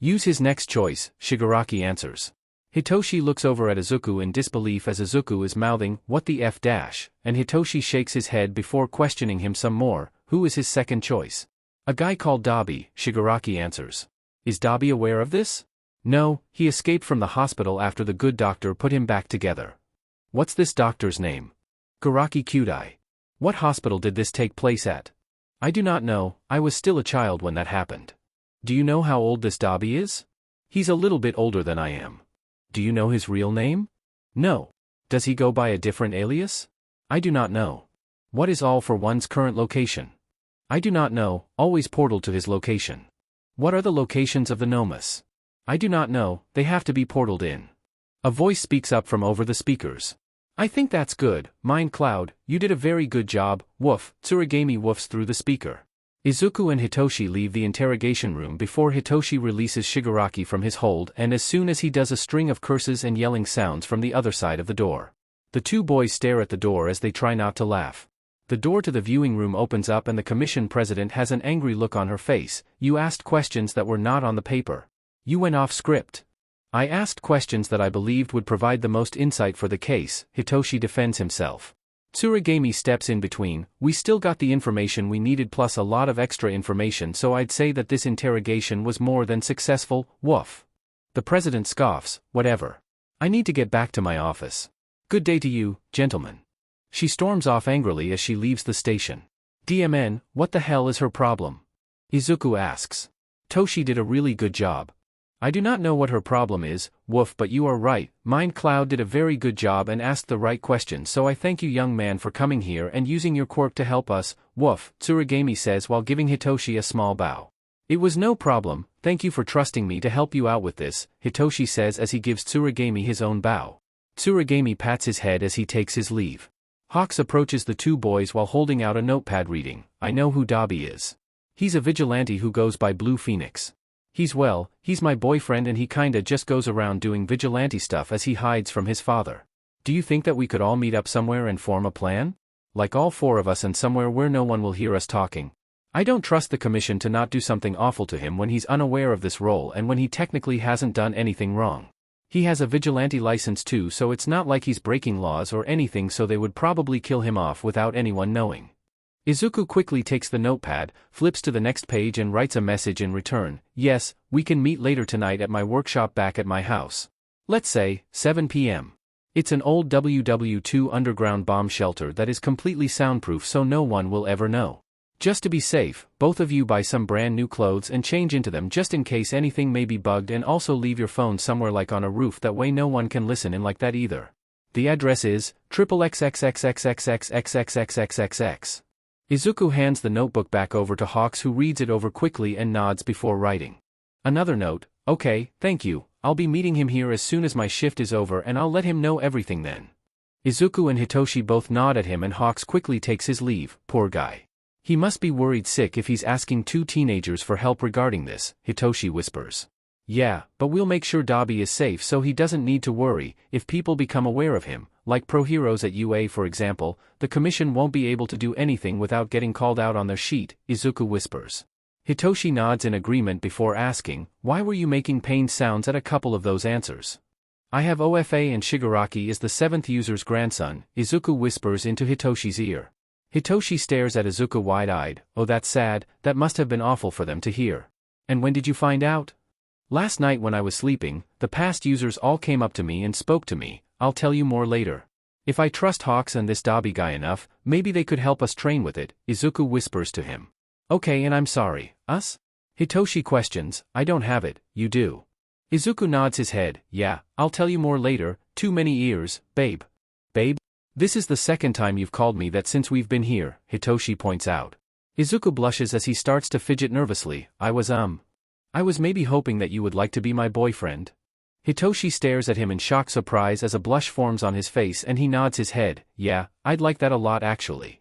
Use his next choice, Shigaraki answers. Hitoshi looks over at Izuku in disbelief as Izuku is mouthing, what the F dash, and Hitoshi shakes his head before questioning him some more. Who is his second choice? A guy called Dabi, Shigaraki answers. Is Dabi aware of this? No, he escaped from the hospital after the good doctor put him back together. What's this doctor's name? Garaki Kyudai. What hospital did this take place at? I do not know, I was still a child when that happened. Do you know how old this Dabi is? He's a little bit older than I am. Do you know his real name? No. Does he go by a different alias? I do not know. What is All for One's current location? I do not know, always portal to his location. What are the locations of the Nomus? I do not know, they have to be portaled in. A voice speaks up from over the speakers. I think that's good, Mind Cloud, you did a very good job, woof, Tsurigami woofs through the speaker. Izuku and Hitoshi leave the interrogation room before Hitoshi releases Shigaraki from his hold, and as soon as he does, a string of curses and yelling sounds from the other side of the door. The two boys stare at the door as they try not to laugh. The door to the viewing room opens up and the commission president has an angry look on her face. You asked questions that were not on the paper. You went off script. I asked questions that I believed would provide the most insight for the case, Hitoshi defends himself. Tsurigami steps in between. We still got the information we needed plus a lot of extra information, so I'd say that this interrogation was more than successful, woof. The president scoffs, whatever. I need to get back to my office. Good day to you, gentlemen. She storms off angrily as she leaves the station. DMN, what the hell is her problem? Izuku asks. Toshi did a really good job. I do not know what her problem is, woof, but you are right, Mind Cloud did a very good job and asked the right questions, so I thank you, young man, for coming here and using your quirk to help us, woof, Tsurigami says while giving Hitoshi a small bow. It was no problem, thank you for trusting me to help you out with this, Hitoshi says as he gives Tsurigami his own bow. Tsurigami pats his head as he takes his leave. Hawks approaches the two boys while holding out a notepad reading, I know who Dobby is. He's a vigilante who goes by Blue Phoenix. He's my boyfriend and he kinda just goes around doing vigilante stuff as he hides from his father. Do you think that we could all meet up somewhere and form a plan? Like all four of us and somewhere where no one will hear us talking. I don't trust the commission to not do something awful to him when he's unaware of this role and when he technically hasn't done anything wrong. He has a vigilante license too, so it's not like he's breaking laws or anything, so they would probably kill him off without anyone knowing. Izuku quickly takes the notepad, flips to the next page and writes a message in return. Yes, we can meet later tonight at my workshop back at my house. Let's say, 7 p.m. It's an old WW2 underground bomb shelter that is completely soundproof so no one will ever know. Just to be safe, both of you buy some brand new clothes and change into them just in case anything may be bugged, and also leave your phone somewhere like on a roof, that way no one can listen in like that either. The address is XXXXXXXXXXXXXX. Izuku hands the notebook back over to Hawks, who reads it over quickly and nods before writing. Another note, okay, thank you, I'll be meeting him here as soon as my shift is over and I'll let him know everything then. Izuku and Hitoshi both nod at him and Hawks quickly takes his leave. Poor guy. He must be worried sick if he's asking two teenagers for help regarding this, Hitoshi whispers. Yeah, but we'll make sure Dobby is safe so he doesn't need to worry. If people become aware of him, like pro heroes at UA for example, the commission won't be able to do anything without getting called out on their sheet, Izuku whispers. Hitoshi nods in agreement before asking, why were you making pained sounds at a couple of those answers? I have OFA and Shigaraki is the 7th user's grandson, Izuku whispers into Hitoshi's ear. Hitoshi stares at Izuku wide-eyed. Oh, that's sad, that must have been awful for them to hear. And when did you find out? Last night when I was sleeping, the past users all came up to me and spoke to me. I'll tell you more later. If I trust Hawks and this Dobby guy enough, maybe they could help us train with it, Izuku whispers to him. Okay, and I'm sorry, us? Hitoshi questions, I don't have it, you do. Izuku nods his head, yeah, I'll tell you more later, too many ears, babe. Babe? This is the second time you've called me that since we've been here, Hitoshi points out. Izuku blushes as he starts to fidget nervously. I was maybe hoping that you would like to be my boyfriend. Hitoshi stares at him in shocked surprise as a blush forms on his face and he nods his head. Yeah, I'd like that a lot actually.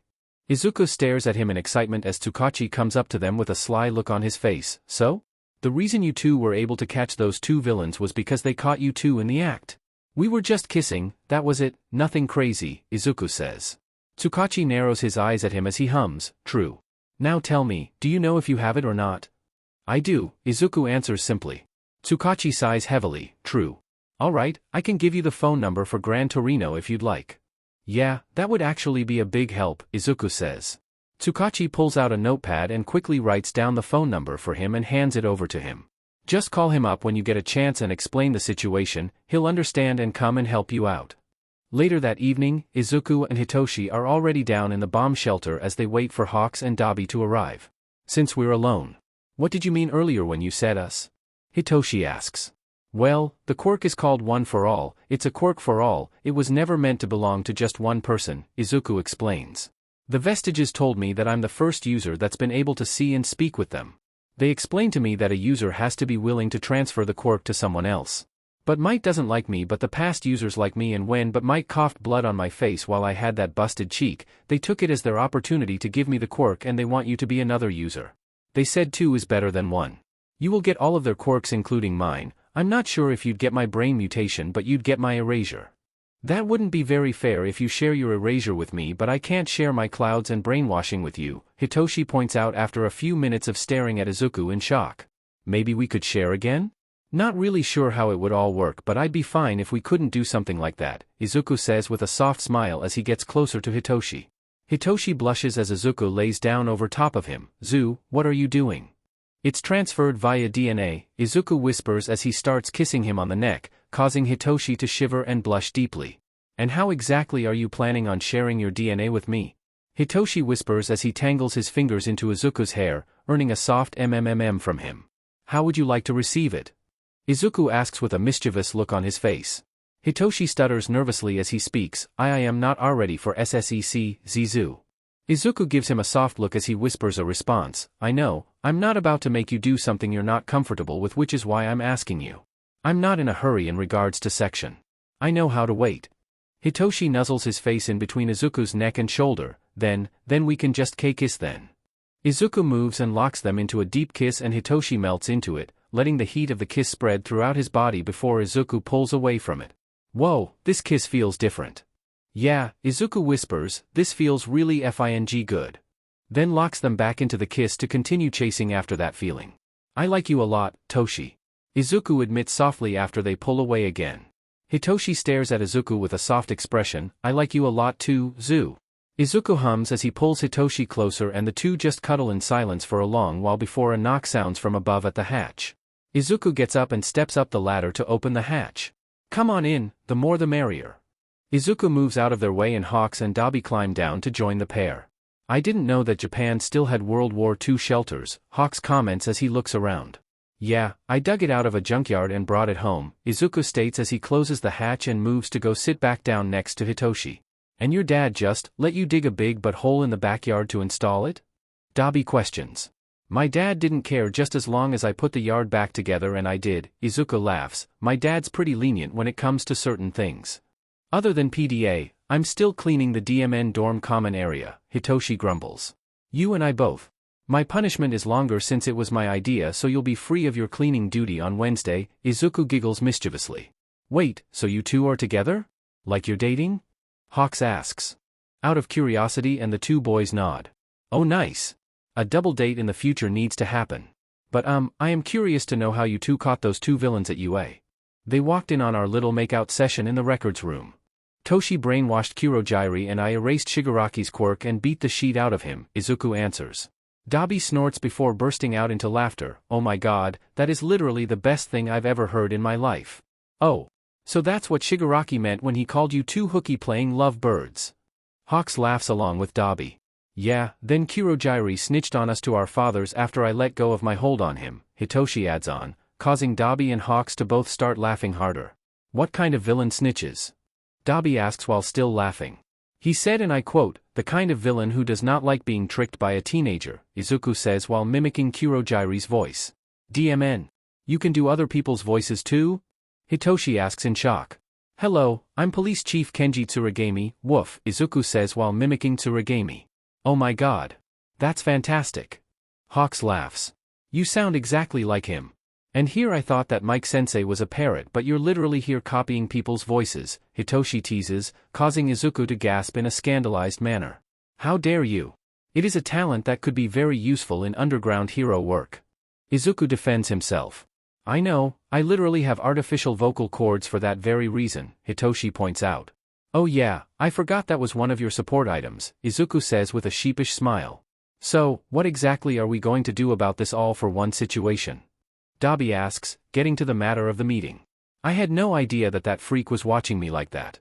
Izuku stares at him in excitement as Tsukachi comes up to them with a sly look on his face. So? The reason you two were able to catch those two villains was because they caught you two in the act. We were just kissing, that was it, nothing crazy, Izuku says. Tsukachi narrows his eyes at him as he hums, true. Now tell me, do you know if you have it or not? I do, Izuku answers simply. Tsukachi sighs heavily, true. Alright, I can give you the phone number for Gran Torino if you'd like. Yeah, that would actually be a big help, Izuku says. Tsukachi pulls out a notepad and quickly writes down the phone number for him and hands it over to him. Just call him up when you get a chance and explain the situation, he'll understand and come and help you out. Later that evening, Izuku and Hitoshi are already down in the bomb shelter as they wait for Hawks and Dobby to arrive. Since we're alone. What did you mean earlier when you said us? Hitoshi asks. Well, the quirk is called One for All, it's a quirk for all, it was never meant to belong to just one person, Izuku explains. The vestiges told me that I'm the first user that's been able to see and speak with them. They explained to me that a user has to be willing to transfer the quirk to someone else. But Mike doesn't like me, but the past users like me, and when but Mike coughed blood on my face while I had that busted cheek, they took it as their opportunity to give me the quirk, and they want you to be another user. They said 2 is better than 1. You will get all of their quirks including mine. I'm not sure if you'd get my brain mutation, but you'd get my erasure. That wouldn't be very fair if you share your erasure with me, but I can't share my clouds and brainwashing with you, Hitoshi points out after a few minutes of staring at Izuku in shock. Maybe we could share again? Not really sure how it would all work, but I'd be fine if we couldn't do something like that, Izuku says with a soft smile as he gets closer to Hitoshi. Hitoshi blushes as Izuku lays down over top of him. Zu, what are you doing? It's transferred via DNA, Izuku whispers as he starts kissing him on the neck, causing Hitoshi to shiver and blush deeply. And how exactly are you planning on sharing your DNA with me? Hitoshi whispers as he tangles his fingers into Izuku's hair, earning a soft mmm from him. How would you like to receive it? Izuku asks with a mischievous look on his face. Hitoshi stutters nervously as he speaks, I am not ready for SSEC, Zizu. Izuku gives him a soft look as he whispers a response, I know, I'm not about to make you do something you're not comfortable with, which is why I'm asking you. I'm not in a hurry in regards to section. I know how to wait. Hitoshi nuzzles his face in between Izuku's neck and shoulder, then we can just kiss then. Izuku moves and locks them into a deep kiss, and Hitoshi melts into it, letting the heat of the kiss spread throughout his body before Izuku pulls away from it. Whoa, this kiss feels different. Yeah, Izuku whispers, this feels really fing good. Then locks them back into the kiss to continue chasing after that feeling. I like you a lot, Toshi. Izuku admits softly after they pull away again. Hitoshi stares at Izuku with a soft expression, I like you a lot too, Zu. Izuku hums as he pulls Hitoshi closer, and the two just cuddle in silence for a long while before a knock sounds from above at the hatch. Izuku gets up and steps up the ladder to open the hatch. Come on in, the more the merrier. Izuku moves out of their way and Hawks and Dabi climb down to join the pair. I didn't know that Japan still had World War II shelters, Hawks comments as he looks around. Yeah, I dug it out of a junkyard and brought it home, Izuku states as he closes the hatch and moves to go sit back down next to Hitoshi. And your dad just let you dig a big butt hole in the backyard to install it? Dabi questions. My dad didn't care just as long as I put the yard back together, and I did, Izuku laughs. My dad's pretty lenient when it comes to certain things. Other than PDA, I'm still cleaning the DMN dorm common area, Hitoshi grumbles. You and I both. My punishment is longer since it was my idea, so you'll be free of your cleaning duty on Wednesday, Izuku giggles mischievously. Wait, so you two are together? Like you're dating? Hawks asks. Out of curiosity, and the two boys nod. Oh nice. A double date in the future needs to happen. But I am curious to know how you two caught those two villains at UA. They walked in on our little makeout session in the records room. Toshi brainwashed Kurojairi and I erased Shigaraki's quirk and beat the sheet out of him, Izuku answers. Dabi snorts before bursting out into laughter. Oh my god, that is literally the best thing I've ever heard in my life. Oh. So that's what Shigaraki meant when he called you two hooky playing love birds. Hawks laughs along with Dabi. Yeah, then Kurojairi snitched on us to our fathers after I let go of my hold on him, Hitoshi adds on, causing Dabi and Hawks to both start laughing harder. What kind of villain snitches? Dabi asks while still laughing. He said, and I quote, the kind of villain who does not like being tricked by a teenager, Izuku says while mimicking Kurojairi's voice. DMN. You can do other people's voices too? Hitoshi asks in shock. Hello, I'm Police Chief Kenji Tsuragami, woof, Izuku says while mimicking Tsuragami. Oh my god. That's fantastic. Hawks laughs. You sound exactly like him. And here I thought that Mike-sensei was a parrot, but you're literally here copying people's voices, Hitoshi teases, causing Izuku to gasp in a scandalized manner. How dare you? It is a talent that could be very useful in underground hero work. Izuku defends himself. I know, I literally have artificial vocal cords for that very reason, Hitoshi points out. Oh yeah, I forgot that was one of your support items, Izuku says with a sheepish smile. So, what exactly are we going to do about this all for one situation? Dabi asks, getting to the matter of the meeting. I had no idea that that freak was watching me like that.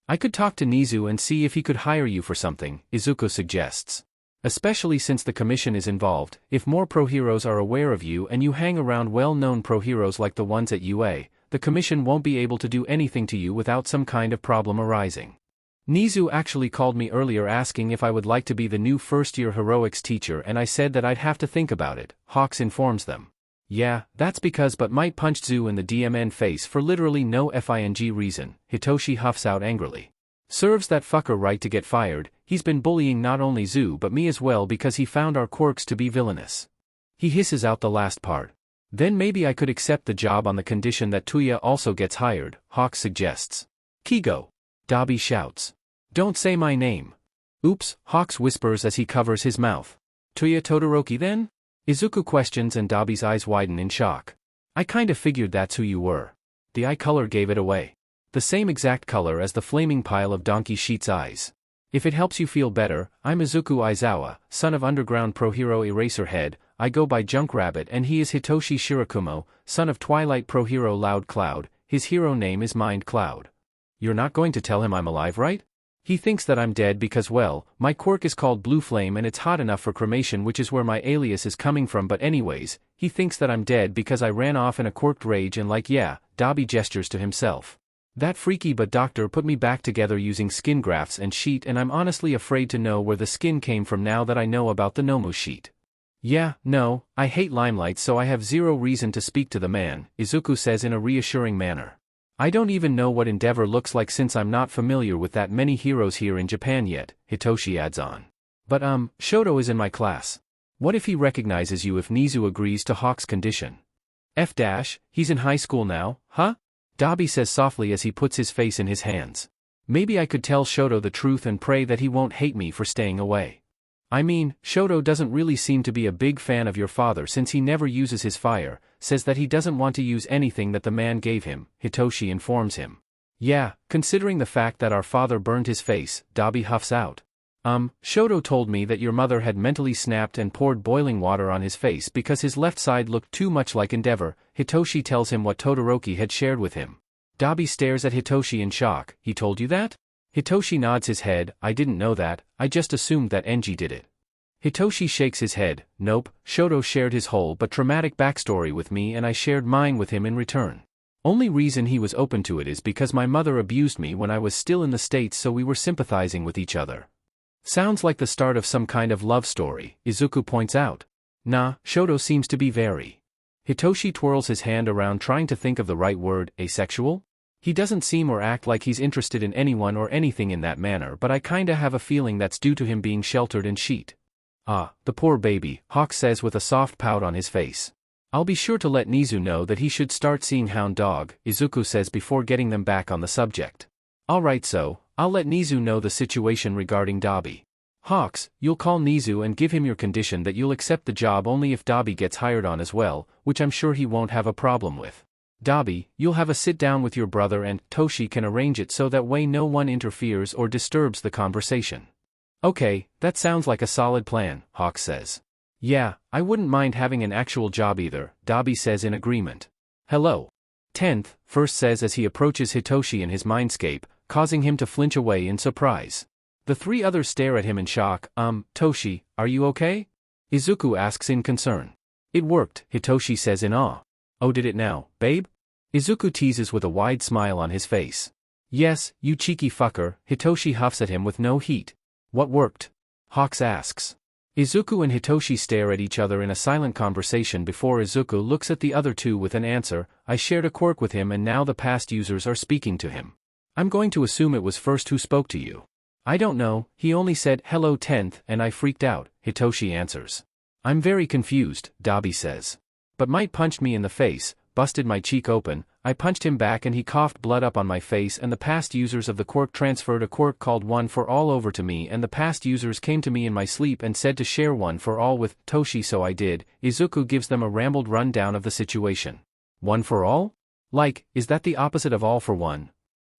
I could talk to Nizu and see if he could hire you for something, Izuku suggests. Especially since the commission is involved, if more pro-heroes are aware of you and you hang around well-known pro-heroes like the ones at UA, the commission won't be able to do anything to you without some kind of problem arising. Nizu actually called me earlier asking if I would like to be the new first-year heroics teacher, and I said that I'd have to think about it, Hawks informs them. Yeah, that's because but might punch Zu in the DMN face for literally no FING reason, Hitoshi huffs out angrily. Serves that fucker right to get fired, he's been bullying not only Zu but me as well because he found our quirks to be villainous. He hisses out the last part. Then maybe I could accept the job on the condition that Tuya also gets hired, Hawks suggests. Kigo. Dabi shouts. Don't say my name. Oops, Hawks whispers as he covers his mouth. Tuya Todoroki then? Izuku questions and Dabi's eyes widen in shock. I kinda figured that's who you were. The eye color gave it away. The same exact color as the flaming pile of Donkey Sheet's eyes. If it helps you feel better, I'm Izuku Aizawa, son of underground pro hero Eraserhead. I go by Junk Rabbit and he is Hitoshi Shirakumo, son of Twilight pro hero Loud Cloud. His hero name is Mind Cloud. You're not going to tell him I'm alive, right? He thinks that I'm dead because, well, my quirk is called Blue Flame and it's hot enough for cremation, which is where my alias is coming from, but anyways, he thinks that I'm dead because I ran off in a quirked rage and yeah, Dabi gestures to himself. That freaky but doctor put me back together using skin grafts and sheet, and I'm honestly afraid to know where the skin came from now that I know about the Nomu sheet. Yeah, no, I hate limelight, so I have zero reason to speak to the man, Izuku says in a reassuring manner. I don't even know what Endeavor looks like since I'm not familiar with that many heroes here in Japan yet, Hitoshi adds on. But Shoto is in my class. What if he recognizes you if Nizu agrees to Hawk's condition? He's in high school now, huh? Dabi says softly as he puts his face in his hands. Maybe I could tell Shoto the truth and pray that he won't hate me for staying away. I mean, Shoto doesn't really seem to be a big fan of your father since he never uses his fire, says that he doesn't want to use anything that the man gave him, Hitoshi informs him. Yeah, considering the fact that our father burned his face, Dabi huffs out. Shoto told me that your mother had mentally snapped and poured boiling water on his face because his left side looked too much like Endeavor. Hitoshi tells him what Todoroki had shared with him. Dabi stares at Hitoshi in shock. He told you that? Hitoshi nods his head. I didn't know that, I just assumed that Enji did it. Hitoshi shakes his head. Nope, Shoto shared his whole but traumatic backstory with me and I shared mine with him in return. Only reason he was open to it is because my mother abused me when I was still in the States, so we were sympathizing with each other. Sounds like the start of some kind of love story, Izuku points out. Nah, Shoto seems to be very. Hitoshi twirls his hand around trying to think of the right word. Asexual? He doesn't seem or act like he's interested in anyone or anything in that manner, but I kinda have a feeling that's due to him being sheltered in sheet. Ah, the poor baby, Hawk says with a soft pout on his face. I'll be sure to let Nizu know that he should start seeing Hound Dog, Izuku says before getting them back on the subject. Alright, so I'll let Nizu know the situation regarding Dabi. Hawks, you'll call Nizu and give him your condition that you'll accept the job only if Dabi gets hired on as well, which I'm sure he won't have a problem with. Dabi, you'll have a sit down with your brother and Toshi can arrange it so that way no one interferes or disturbs the conversation. Okay, that sounds like a solid plan, Hawks says. Yeah, I wouldn't mind having an actual job either, Dabi says in agreement. Hello. 10th, First says as he approaches Hitoshi in his mindscape, causing him to flinch away in surprise. The three others stare at him in shock. Toshi, are you okay? Izuku asks in concern. It worked, Hitoshi says in awe. Oh, did it now, babe? Izuku teases with a wide smile on his face. Yes, you cheeky fucker, Hitoshi huffs at him with no heat. What worked? Hawks asks. Izuku and Hitoshi stare at each other in a silent conversation before Izuku looks at the other two with an answer. I shared a quirk with him and now the past users are speaking to him. I'm going to assume it was First who spoke to you. I don't know, he only said, hello 10th, and I freaked out, Hitoshi answers. I'm very confused, Dabi says. But Might punched me in the face, busted my cheek open, I punched him back and he coughed blood up on my face and the past users of the quirk transferred a quirk called One for All over to me and the past users came to me in my sleep and said to share One for All with Toshi, so I did. Izuku gives them a rambled rundown of the situation. One for All? Like, is that the opposite of All for One?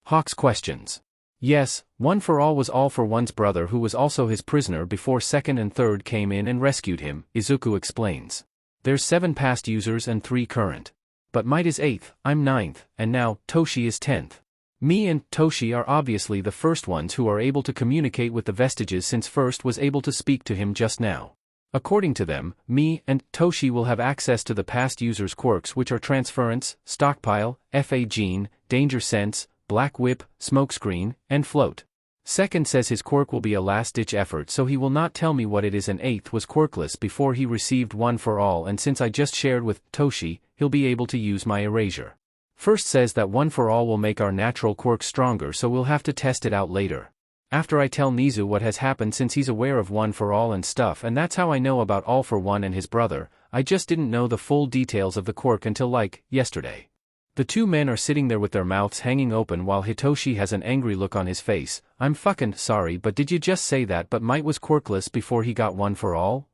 Hawks questions. Yes, One for All was All for One's brother who was also his prisoner before Second and Third came in and rescued him, Izuku explains. There's 7 past users and 3 current. But Might is 8th, I'm 9th, and now, Toshi is 10th. Me and Toshi are obviously the first ones who are able to communicate with the vestiges since First was able to speak to him just now. According to them, me and Toshi will have access to the past users' quirks, which are Transference, Stockpile, FA Gene, Danger Sense, Black Whip, Smokescreen, and Float. Second says his quirk will be a last-ditch effort so he will not tell me what it is, and eighth was quirkless before he received one for all, and since I just shared with Toshi, he'll be able to use my erasure. First says that one for all will make our natural quirk stronger, so we'll have to test it out later. After I tell Nizu what has happened since he's aware of one for all and stuff, and that's how I know about all for one and his brother. I just didn't know the full details of the quirk until like, yesterday. The two men are sitting there with their mouths hanging open while Hitoshi has an angry look on his face. I'm fucking sorry, but did you just say that but Might was quirkless before he got one for all?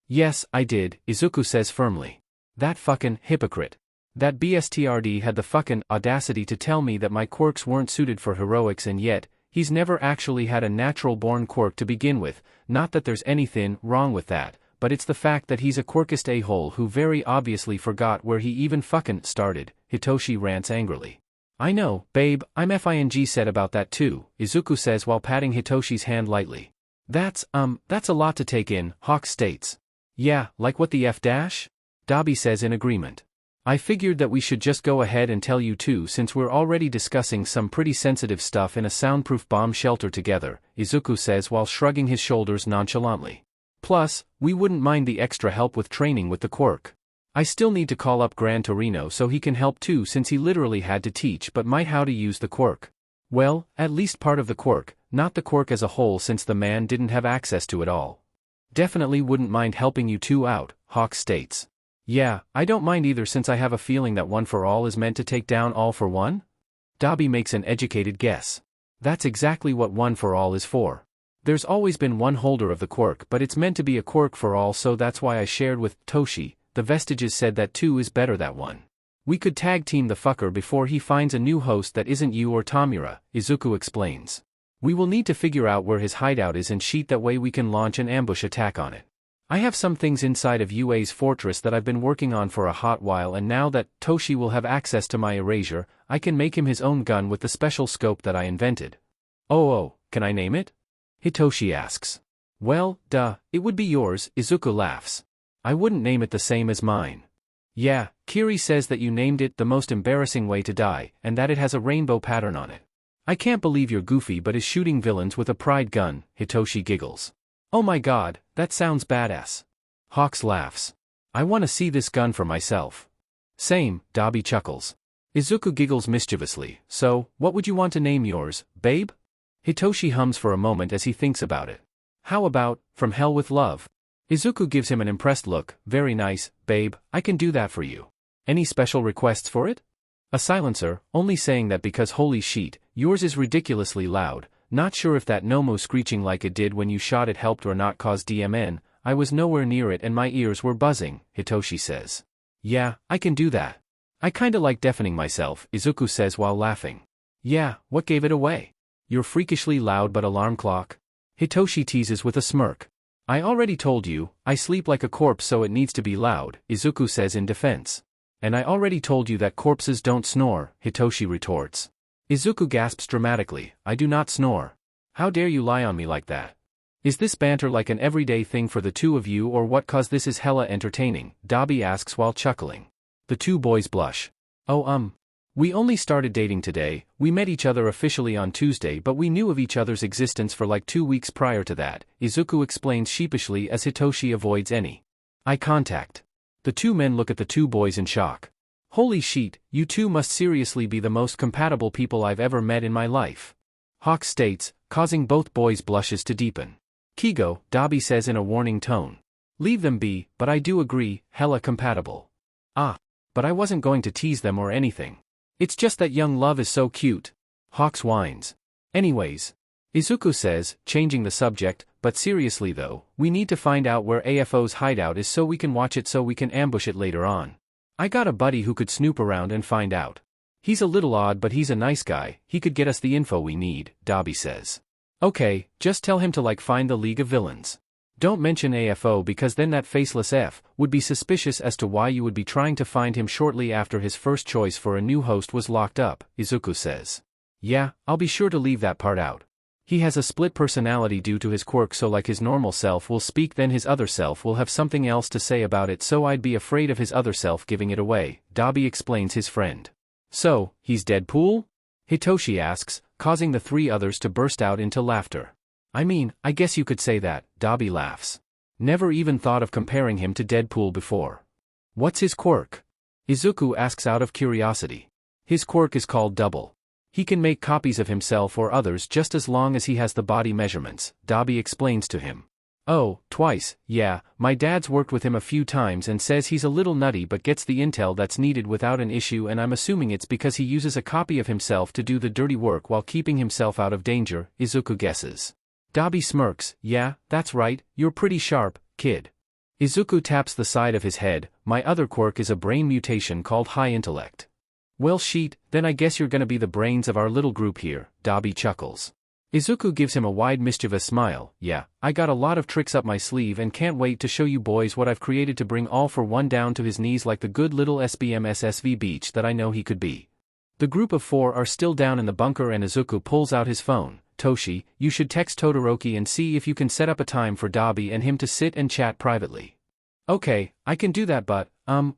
Yes, I did, Izuku says firmly. That fucking hypocrite. That BSTRD had the fucking audacity to tell me that my quirks weren't suited for heroics, and yet, he's never actually had a natural-born quirk to begin with. Not that there's anything wrong with that, but it's the fact that he's a quirkist a-hole who very obviously forgot where he even fucking started, Hitoshi rants angrily. I know, babe, I'm FING said about that too, Izuku says while patting Hitoshi's hand lightly. That's a lot to take in, Hawk states. Yeah, like what the F-dash? Dabi says in agreement. I figured that we should just go ahead and tell you too, since we're already discussing some pretty sensitive stuff in a soundproof bomb shelter together, Izuku says while shrugging his shoulders nonchalantly. Plus, we wouldn't mind the extra help with training with the quirk. I still need to call up Gran Torino so he can help too, since he literally had to teach but might how to use the quirk. Well, at least part of the quirk, not the quirk as a whole, since the man didn't have access to it all. Definitely wouldn't mind helping you two out, Hawk states. Yeah, I don't mind either, since I have a feeling that one for all is meant to take down all for one? Dabi makes an educated guess. That's exactly what one for all is for. There's always been one holder of the quirk, but it's meant to be a quirk for all, so that's why I shared with Toshi. The vestiges said that two is better that one. We could tag team the fucker before he finds a new host that isn't you or Tamura, Izuku explains. We will need to figure out where his hideout is and cheat, that way we can launch an ambush attack on it. I have some things inside of UA's fortress that I've been working on for a hot while, and now that Toshi will have access to my erasure, I can make him his own gun with the special scope that I invented. Oh, can I name it? Hitoshi asks. Well, duh, it would be yours, Izuku laughs. I wouldn't name it the same as mine. Yeah, Kiri says that you named it The Most Embarrassing Way to Die, and that it has a rainbow pattern on it. I can't believe you're goofy but is shooting villains with a pride gun, Hitoshi giggles. Oh my god, that sounds badass. Hawks laughs. I want to see this gun for myself. Same, Dabi chuckles. Izuku giggles mischievously. So, what would you want to name yours, babe? Hitoshi hums for a moment as he thinks about it. How about, From Hell with Love? Izuku gives him an impressed look. Very nice, babe, I can do that for you. Any special requests for it? A silencer, only saying that because holy sheet, yours is ridiculously loud. Not sure if that Nomo screeching like it did when you shot it helped or not cause DMN, I was nowhere near it and my ears were buzzing, Hitoshi says. Yeah, I can do that. I kinda like deafening myself, Izuku says while laughing. Yeah, what gave it away? Your freakishly loud but alarm clock? Hitoshi teases with a smirk. I already told you, I sleep like a corpse so it needs to be loud, Izuku says in defense. And I already told you that corpses don't snore, Hitoshi retorts. Izuku gasps dramatically, I do not snore. How dare you lie on me like that? Is this banter like an everyday thing for the two of you or what, cause this is hella entertaining, Dabi asks while chuckling. The two boys blush. Oh we only started dating today, we met each other officially on Tuesday but we knew of each other's existence for like 2 weeks prior to that, Izuku explains sheepishly as Hitoshi avoids any eye contact. The two men look at the two boys in shock. Holy sheet, you two must seriously be the most compatible people I've ever met in my life. Hawk states, causing both boys' blushes to deepen. Kigo, Dabi says in a warning tone. Leave them be, but I do agree, hella compatible. But I wasn't going to tease them or anything. It's just that young love is so cute. Hawks whines. Anyways. Izuku says, changing the subject, but seriously though, we need to find out where AFO's hideout is so we can watch it so we can ambush it later on. I got a buddy who could snoop around and find out. He's a little odd but he's a nice guy, he could get us the info we need, Dabi says. Okay, just tell him to like find the League of Villains. Don't mention AFO because then that faceless F would be suspicious as to why you would be trying to find him shortly after his first choice for a new host was locked up, Izuku says. Yeah, I'll be sure to leave that part out. He has a split personality due to his quirk, so like his normal self will speak then his other self will have something else to say about it, so I'd be afraid of his other self giving it away, Dabi explains his friend. So, he's Deadpool? Hitoshi asks, causing the three others to burst out into laughter. I mean, I guess you could say that, Dabi laughs. Never even thought of comparing him to Deadpool before. What's his quirk? Izuku asks out of curiosity. His quirk is called double. He can make copies of himself or others just as long as he has the body measurements, Dabi explains to him. Oh, twice, yeah, my dad's worked with him a few times and says he's a little nutty but gets the intel that's needed without an issue, and I'm assuming it's because he uses a copy of himself to do the dirty work while keeping himself out of danger, Izuku guesses. Dabi smirks, yeah, that's right, you're pretty sharp, kid. Izuku taps the side of his head, my other quirk is a brain mutation called high intellect. Well sheet, then I guess you're gonna be the brains of our little group here, Dabi chuckles. Izuku gives him a wide mischievous smile, yeah, I got a lot of tricks up my sleeve and can't wait to show you boys what I've created to bring All for One down to his knees like the good little SBMSSV beach that I know he could be. The group of four are still down in the bunker and Izuku pulls out his phone. Toshi, you should text Todoroki and see if you can set up a time for Dabi and him to sit and chat privately. Okay, I can do that, but,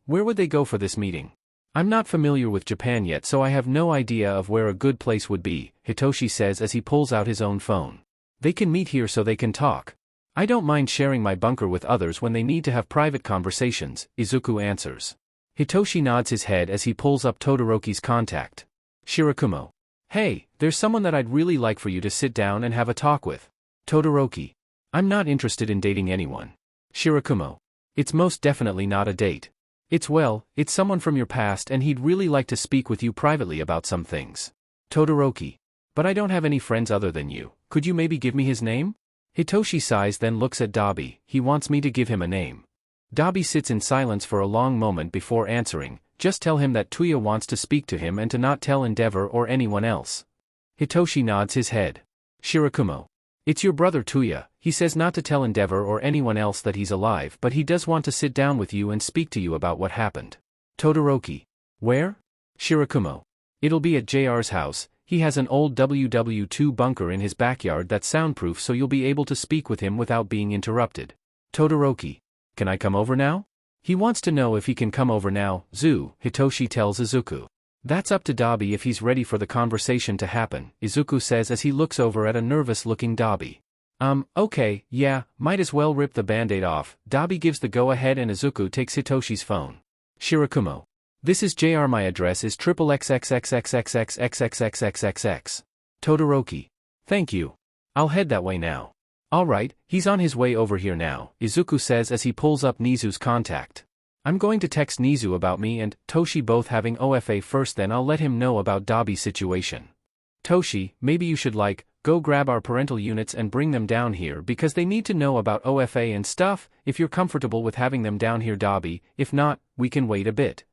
where would they go for this meeting? I'm not familiar with Japan yet, so I have no idea of where a good place would be, Hitoshi says as he pulls out his own phone. They can meet here so they can talk. I don't mind sharing my bunker with others when they need to have private conversations, Izuku answers. Hitoshi nods his head as he pulls up Todoroki's contact. Shirakumo. Hey, there's someone that I'd really like for you to sit down and have a talk with. Todoroki. I'm not interested in dating anyone. Shirakumo. It's most definitely not a date. It's someone from your past and he'd really like to speak with you privately about some things. Todoroki. But I don't have any friends other than you, could you maybe give me his name? Hitoshi sighs then looks at Dabi, he wants me to give him a name. Dabi sits in silence for a long moment before answering, just tell him that Tuya wants to speak to him and to not tell Endeavor or anyone else. Hitoshi nods his head. Shirakumo. It's your brother Tuya, he says not to tell Endeavor or anyone else that he's alive, but he does want to sit down with you and speak to you about what happened. Todoroki. Where? Shirakumo. It'll be at JR's house, he has an old WW2 bunker in his backyard that's soundproof so you'll be able to speak with him without being interrupted. Todoroki. Can I come over now? He wants to know if he can come over now, Hitoshi tells Izuku. That's up to Dabi if he's ready for the conversation to happen, Izuku says as he looks over at a nervous-looking Dabi. Okay, yeah, might as well rip the band-aid off. Dabi gives the go-ahead and Izuku takes Hitoshi's phone. Shirakumo. This is JR, my address is XXXXXXXXXXXXXX. Todoroki. Thank you. I'll head that way now. Alright, he's on his way over here now, Izuku says as he pulls up Nizu's contact. I'm going to text Nizu about me and Toshi both having OFA first, then I'll let him know about Dabi's situation. Toshi, maybe you should go grab our parental units and bring them down here because they need to know about OFA and stuff, if you're comfortable with having them down here Dabi, if not, we can wait a bit.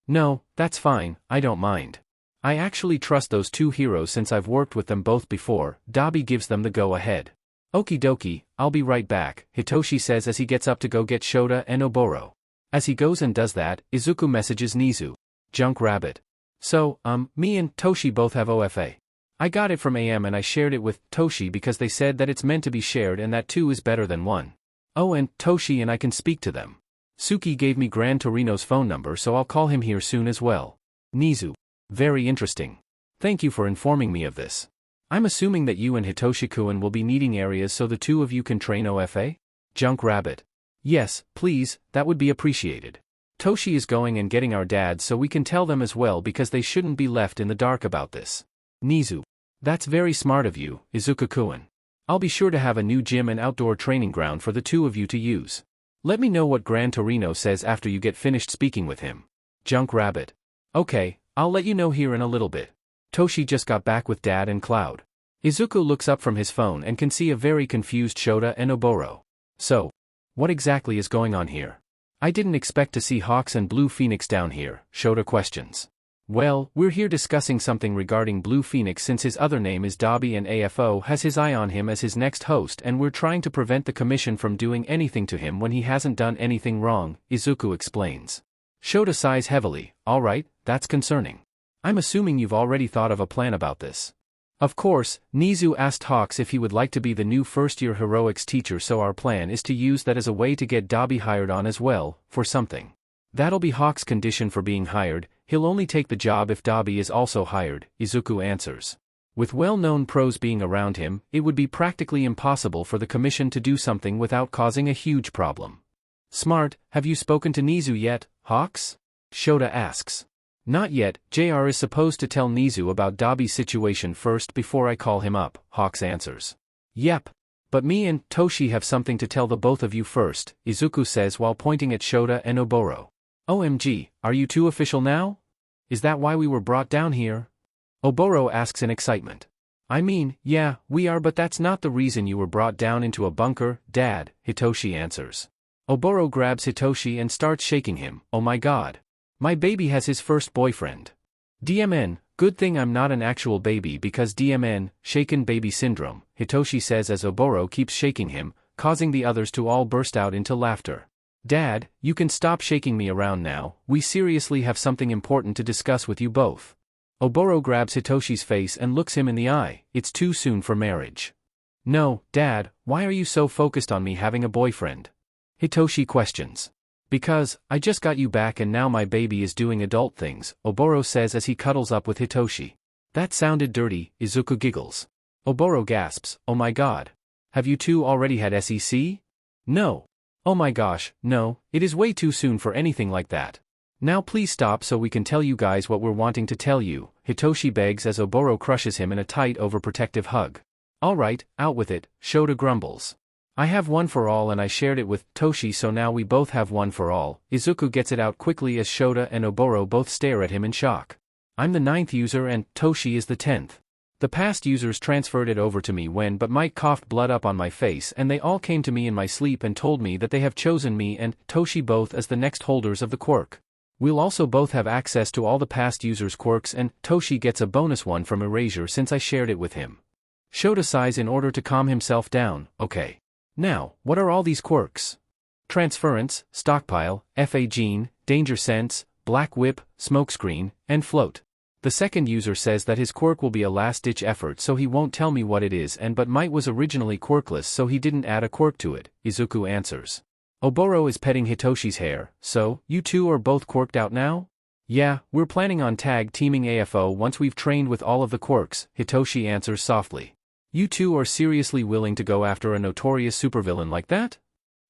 No, that's fine, I don't mind. I actually trust those two heroes since I've worked with them both before, Dabi gives them the go-ahead. Okie dokie, I'll be right back, Hitoshi says as he gets up to go get Shota and Oboro. As he goes and does that, Izuku messages Nizu. Junk Rabbit. So, me and Toshi both have OFA. I got it from AM and I shared it with Toshi because they said that it's meant to be shared and that 2 is better than 1. Oh, and Toshi and I can speak to them. Suki gave me Gran Torino's phone number, so I'll call him here soon as well. Nizu. Very interesting. Thank you for informing me of this. I'm assuming that you and Hitoshi-kun will be needing areas so the two of you can train OFA? Junk Rabbit. Yes, please, that would be appreciated. Toshi is going and getting our dads so we can tell them as well because they shouldn't be left in the dark about this. Nizu. That's very smart of you, Izuku-kun. I'll be sure to have a new gym and outdoor training ground for the two of you to use. Let me know what Gran Torino says after you get finished speaking with him. Junk Rabbit. Okay, I'll let you know here in a little bit. Toshi just got back with Dad and Cloud. Izuku looks up from his phone and can see a very confused Shota and Oboro. So, what exactly is going on here? I didn't expect to see Hawks and Blue Phoenix down here, Shota questions. Well, we're here discussing something regarding Blue Phoenix since his other name is Dabi and AFO has his eye on him as his next host and we're trying to prevent the commission from doing anything to him when he hasn't done anything wrong, Izuku explains. Shota sighs heavily. Alright, that's concerning. I'm assuming you've already thought of a plan about this. Of course, Nizu asked Hawks if he would like to be the new first-year heroics teacher, so our plan is to use that as a way to get Dabi hired on as well, for something. That'll be Hawks' condition for being hired, he'll only take the job if Dabi is also hired, Izuku answers. With well-known pros being around him, it would be practically impossible for the commission to do something without causing a huge problem. Smart, have you spoken to Nizu yet, Hawks? Shota asks. Not yet, JR is supposed to tell Nizu about Dabi's situation first before I call him up, Hawks answers. Yep. But me and Toshi have something to tell the both of you first, Izuku says while pointing at Shota and Oboro. OMG, are you two official now? Is that why we were brought down here? Oboro asks in excitement. I mean, yeah, we are, but that's not the reason you were brought down into a bunker, Dad, Hitoshi answers. Oboro grabs Hitoshi and starts shaking him. Oh my god. My baby has his first boyfriend. DMN, good thing I'm not an actual baby because DMN, shaken baby syndrome, Hitoshi says as Oboro keeps shaking him, causing the others to all burst out into laughter. Dad, you can stop shaking me around now, we seriously have something important to discuss with you both. Oboro grabs Hitoshi's face and looks him in the eye. It's too soon for marriage. No, Dad, why are you so focused on me having a boyfriend? Hitoshi questions. Because, I just got you back and now my baby is doing adult things, Oboro says as he cuddles up with Hitoshi. That sounded dirty, Izuku giggles. Oboro gasps, oh my god. Have you two already had SEC? No. Oh my gosh, no, it is way too soon for anything like that. Now please stop so we can tell you guys what we're wanting to tell you, Hitoshi begs as Oboro crushes him in a tight overprotective hug. Alright, out with it, Shota grumbles. I have one for all and I shared it with Toshi so now we both have one for all. Izuku gets it out quickly as Shota and Oboro both stare at him in shock. I'm the 9th user and Toshi is the 10th. The past users transferred it over to me but Mike coughed blood up on my face and they all came to me in my sleep and told me that they have chosen me and Toshi both as the next holders of the quirk. We'll also both have access to all the past users' quirks and Toshi gets a bonus one from Erasure since I shared it with him. Shota sighs in order to calm himself down. Okay. Now, what are all these quirks? Transference, Stockpile, FA Gene, Danger Sense, Black Whip, Smokescreen, and Float. The second user says that his quirk will be a last-ditch effort so he won't tell me what it is but Might was originally quirkless so he didn't add a quirk to it, Izuku answers. Oboro is petting Hitoshi's hair, so, you two are both quirked out now? Yeah, we're planning on tag-teaming AFO once we've trained with all of the quirks, Hitoshi answers softly. You two are seriously willing to go after a notorious supervillain like that?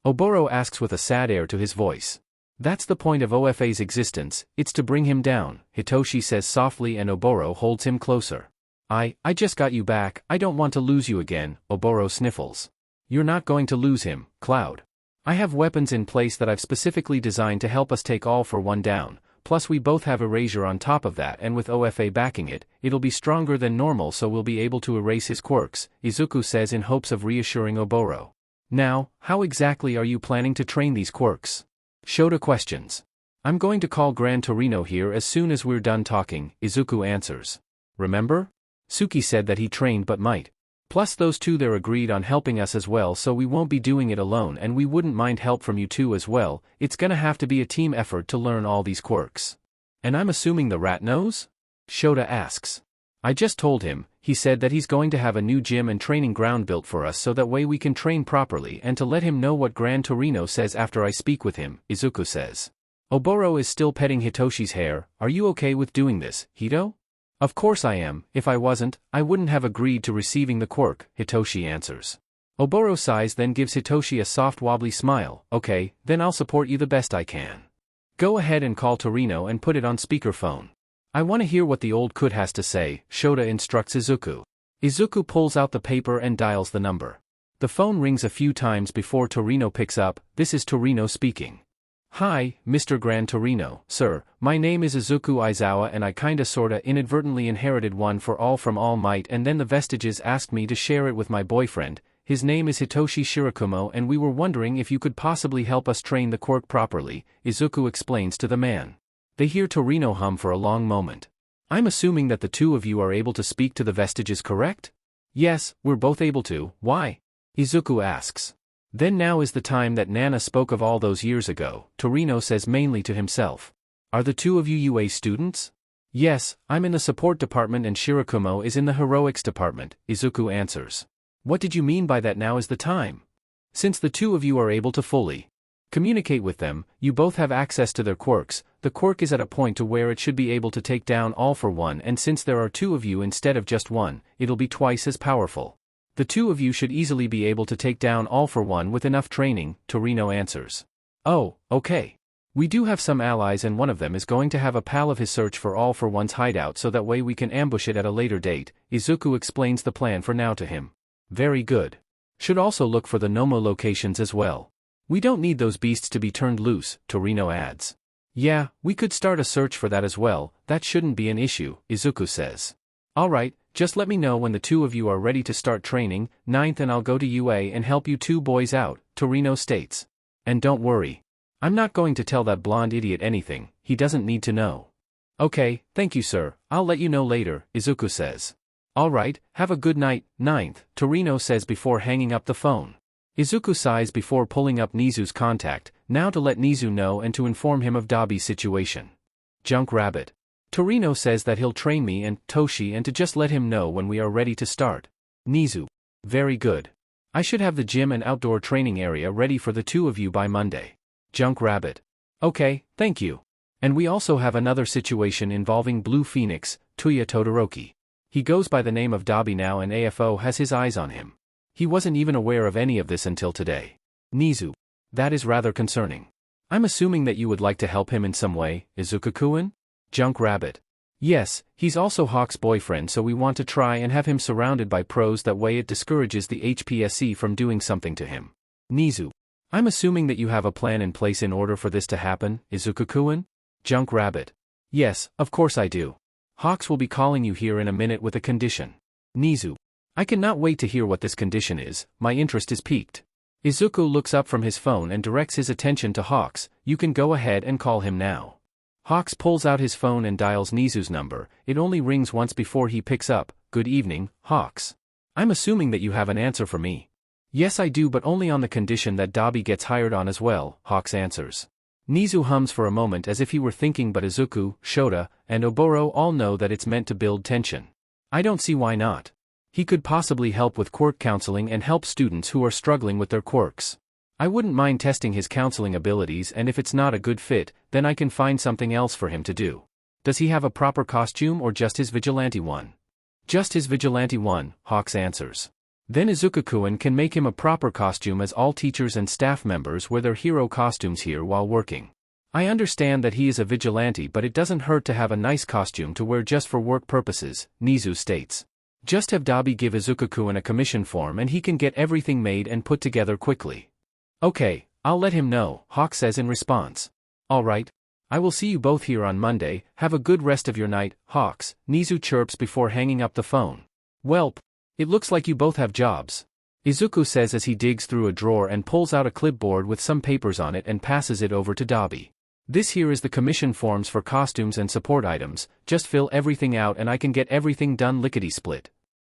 Oboro asks with a sad air to his voice. That's the point of OFA's existence, it's to bring him down, Hitoshi says softly and Oboro holds him closer. I just got you back, I don't want to lose you again, Oboro sniffles. You're not going to lose him, Cloud. I have weapons in place that I've specifically designed to help us take all for one down, plus we both have Erasure on top of that and with OFA backing it, it'll be stronger than normal so we'll be able to erase his quirks, Izuku says in hopes of reassuring Oboro. Now, how exactly are you planning to train these quirks? Shota questions. I'm going to call Gran Torino here as soon as we're done talking, Izuku answers. Remember? Suki said that he trained but might. Plus those two there agreed on helping us as well so we won't be doing it alone and we wouldn't mind help from you two as well, it's gonna have to be a team effort to learn all these quirks. And I'm assuming the rat knows? Shota asks. I just told him, he said that he's going to have a new gym and training ground built for us so that way we can train properly and to let him know what Gran Torino says after I speak with him, Izuku says. Oboro is still petting Hitoshi's hair, are you okay with doing this, Hito? Of course I am, if I wasn't, I wouldn't have agreed to receiving the quirk, Hitoshi answers. Oboro sighs then gives Hitoshi a soft wobbly smile, okay, then I'll support you the best I can. Go ahead and call Torino and put it on speakerphone. I want to hear what the old coot has to say, Shota instructs Izuku. Izuku pulls out the paper and dials the number. The phone rings a few times before Torino picks up, this is Torino speaking. Hi, Mr. Gran Torino, sir, my name is Izuku Aizawa and I kinda sorta inadvertently inherited one for all from All Might and then the vestiges asked me to share it with my boyfriend, his name is Hitoshi Shirakumo and we were wondering if you could possibly help us train the quirk properly, Izuku explains to the man. They hear Torino hum for a long moment. I'm assuming that the two of you are able to speak to the vestiges, correct? Yes, we're both able to, why? Izuku asks. Then now is the time that Nana spoke of all those years ago, Torino says mainly to himself. Are the two of you UA students? Yes, I'm in the support department and Shirakumo is in the heroics department, Izuku answers. What did you mean by that now is the time? Since the two of you are able to fully Communicate with them, you both have access to their quirks, the quirk is at a point to where it should be able to take down All for One, and since there are two of you instead of just one, it'll be twice as powerful. The two of you should easily be able to take down All for One with enough training, Torino answers. Oh, okay. We do have some allies and one of them is going to have a pal of his search for All for One's hideout so that way we can ambush it at a later date. Izuku explains the plan for now to him. Very good. Should also look for the Nomo locations as well. We don't need those beasts to be turned loose, Torino adds. Yeah, we could start a search for that as well, that shouldn't be an issue, Izuku says. Alright, just let me know when the two of you are ready to start training, 9th, and I'll go to UA and help you two boys out, Torino states. And don't worry. I'm not going to tell that blonde idiot anything, he doesn't need to know. Okay, thank you sir, I'll let you know later, Izuku says. Alright, have a good night, 9th, Torino says before hanging up the phone. Izuku sighs before pulling up Nizu's contact, now to let Nizu know and to inform him of Dabi's situation. Junk Rabbit. Torino says that he'll train me and Toshi and to just let him know when we are ready to start. Nizu. Very good. I should have the gym and outdoor training area ready for the two of you by Monday. Junk Rabbit. Okay, thank you. And we also have another situation involving Blue Phoenix, Tuya Todoroki. He goes by the name of Dabi now and AFO has his eyes on him. He wasn't even aware of any of this until today. Nizu. That is rather concerning. I'm assuming that you would like to help him in some way, Izuku-kun? Junk Rabbit. Yes, he's also Hawk's boyfriend, so we want to try and have him surrounded by pros, that way it discourages the HPSC from doing something to him. Nizu. I'm assuming that you have a plan in place in order for this to happen, Izuku-kun? Junk Rabbit. Yes, of course I do. Hawks will be calling you here in a minute with a condition. Nizu. I cannot wait to hear what this condition is, my interest is piqued. Izuku looks up from his phone and directs his attention to Hawks. You can go ahead and call him now. Hawks pulls out his phone and dials Nizu's number. It only rings once before he picks up. Good evening, Hawks. I'm assuming that you have an answer for me. Yes I do, but only on the condition that Dabi gets hired on as well, Hawks answers. Nizu hums for a moment as if he were thinking, but Izuku, Shota, and Oboro all know that it's meant to build tension. I don't see why not. He could possibly help with quirk counseling and help students who are struggling with their quirks. I wouldn't mind testing his counseling abilities, and if it's not a good fit, then I can find something else for him to do. Does he have a proper costume or just his vigilante one? Just his vigilante one, Hawks answers. Then Izuku-kun can make him a proper costume, as all teachers and staff members wear their hero costumes here while working. I understand that he is a vigilante, but it doesn't hurt to have a nice costume to wear just for work purposes, Nizu states. Just have Dabi give Izuku-kun a commission form and he can get everything made and put together quickly. Okay, I'll let him know, Hawk says in response. Alright. I will see you both here on Monday, have a good rest of your night, Hawks, Nizu chirps before hanging up the phone. Welp. It looks like you both have jobs. Izuku says as he digs through a drawer and pulls out a clipboard with some papers on it and passes it over to Dabi. This here is the commission forms for costumes and support items, just fill everything out and I can get everything done lickety-split.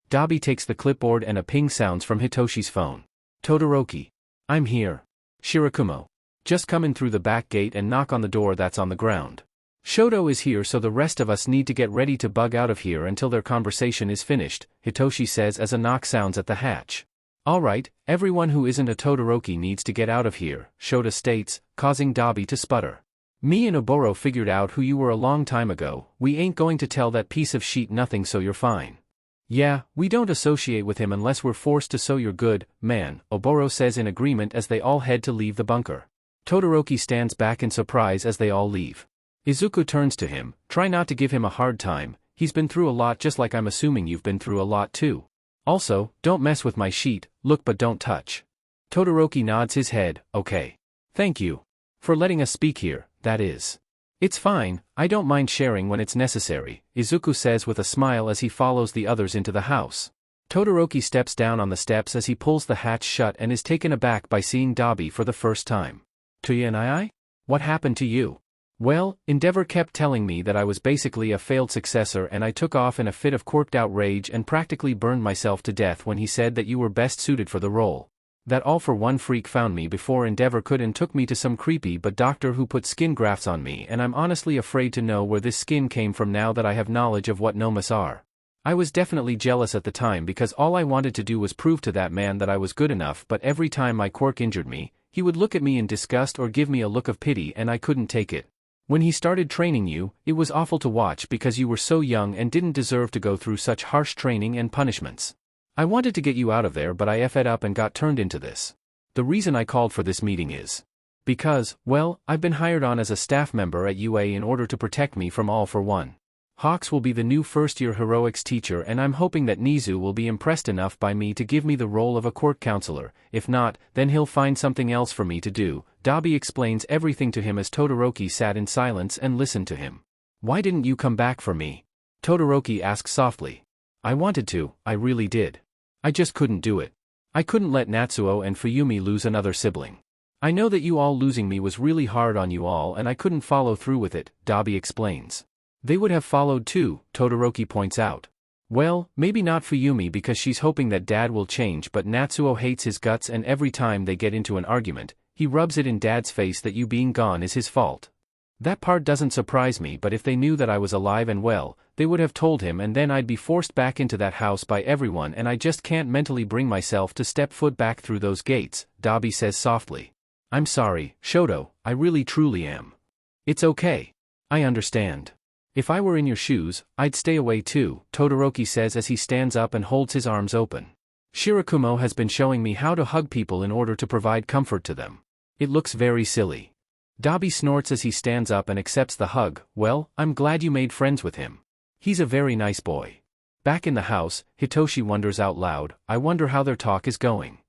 Dabi takes the clipboard and a ping sounds from Hitoshi's phone. Todoroki. I'm here. Shirakumo. Just come in through the back gate and knock on the door that's on the ground. Shoto is here, so the rest of us need to get ready to bug out of here until their conversation is finished, Hitoshi says as a knock sounds at the hatch. Alright, everyone who isn't a Todoroki needs to get out of here, Shota states, causing Dabi to sputter. Me and Oboro figured out who you were a long time ago, we ain't going to tell that piece of shit nothing, so you're fine. Yeah, we don't associate with him unless we're forced to, so you're good, man, Oboro says in agreement as they all head to leave the bunker. Todoroki stands back in surprise as they all leave. Izuku turns to him, try not to give him a hard time, he's been through a lot just like I'm assuming you've been through a lot too. Also, don't mess with my sheet, look but don't touch. Todoroki nods his head, okay. Thank you. For letting us speak here, that is. It's fine, I don't mind sharing when it's necessary, Izuku says with a smile as he follows the others into the house. Todoroki steps down on the steps as he pulls the hatch shut and is taken aback by seeing Dabi for the first time. Tuya and I? What happened to you? Well, Endeavor kept telling me that I was basically a failed successor and I took off in a fit of quirked out rage and practically burned myself to death when he said that you were best suited for the role. That all for one freak found me before Endeavor could and took me to some creepy but doctor who put skin grafts on me, and I'm honestly afraid to know where this skin came from now that I have knowledge of what nomas are. I was definitely jealous at the time because all I wanted to do was prove to that man that I was good enough, but every time my quirk injured me, he would look at me in disgust or give me a look of pity and I couldn't take it. When he started training you, it was awful to watch because you were so young and didn't deserve to go through such harsh training and punishments. I wanted to get you out of there but I effed up and got turned into this. The reason I called for this meeting is because, well, I've been hired on as a staff member at UA in order to protect me from all for one. Hawks will be the new first-year heroics teacher and I'm hoping that Nizu will be impressed enough by me to give me the role of a court counselor. If not, then he'll find something else for me to do. Dabi explains everything to him as Todoroki sat in silence and listened to him. Why didn't you come back for me? Todoroki asked softly. I wanted to, I really did. I just couldn't do it. I couldn't let Natsuo and Fuyumi lose another sibling. I know that you all losing me was really hard on you all and I couldn't follow through with it, Dabi explains. They would have followed too, Todoroki points out. Well, maybe not Fuyumi because she's hoping that Dad will change but Natsuo hates his guts and every time they get into an argument, he rubs it in Dad's face that you being gone is his fault. That part doesn't surprise me but if they knew that I was alive and well, they would have told him and then I'd be forced back into that house by everyone and I just can't mentally bring myself to step foot back through those gates, Dabi says softly. I'm sorry, Shoto, I really truly am. It's okay. I understand. If I were in your shoes, I'd stay away too, Todoroki says as he stands up and holds his arms open. Shirakumo has been showing me how to hug people in order to provide comfort to them. It looks very silly. Dabi snorts as he stands up and accepts the hug. Well, I'm glad you made friends with him. He's a very nice boy. Back in the house, Hitoshi wonders out loud, I wonder how their talk is going.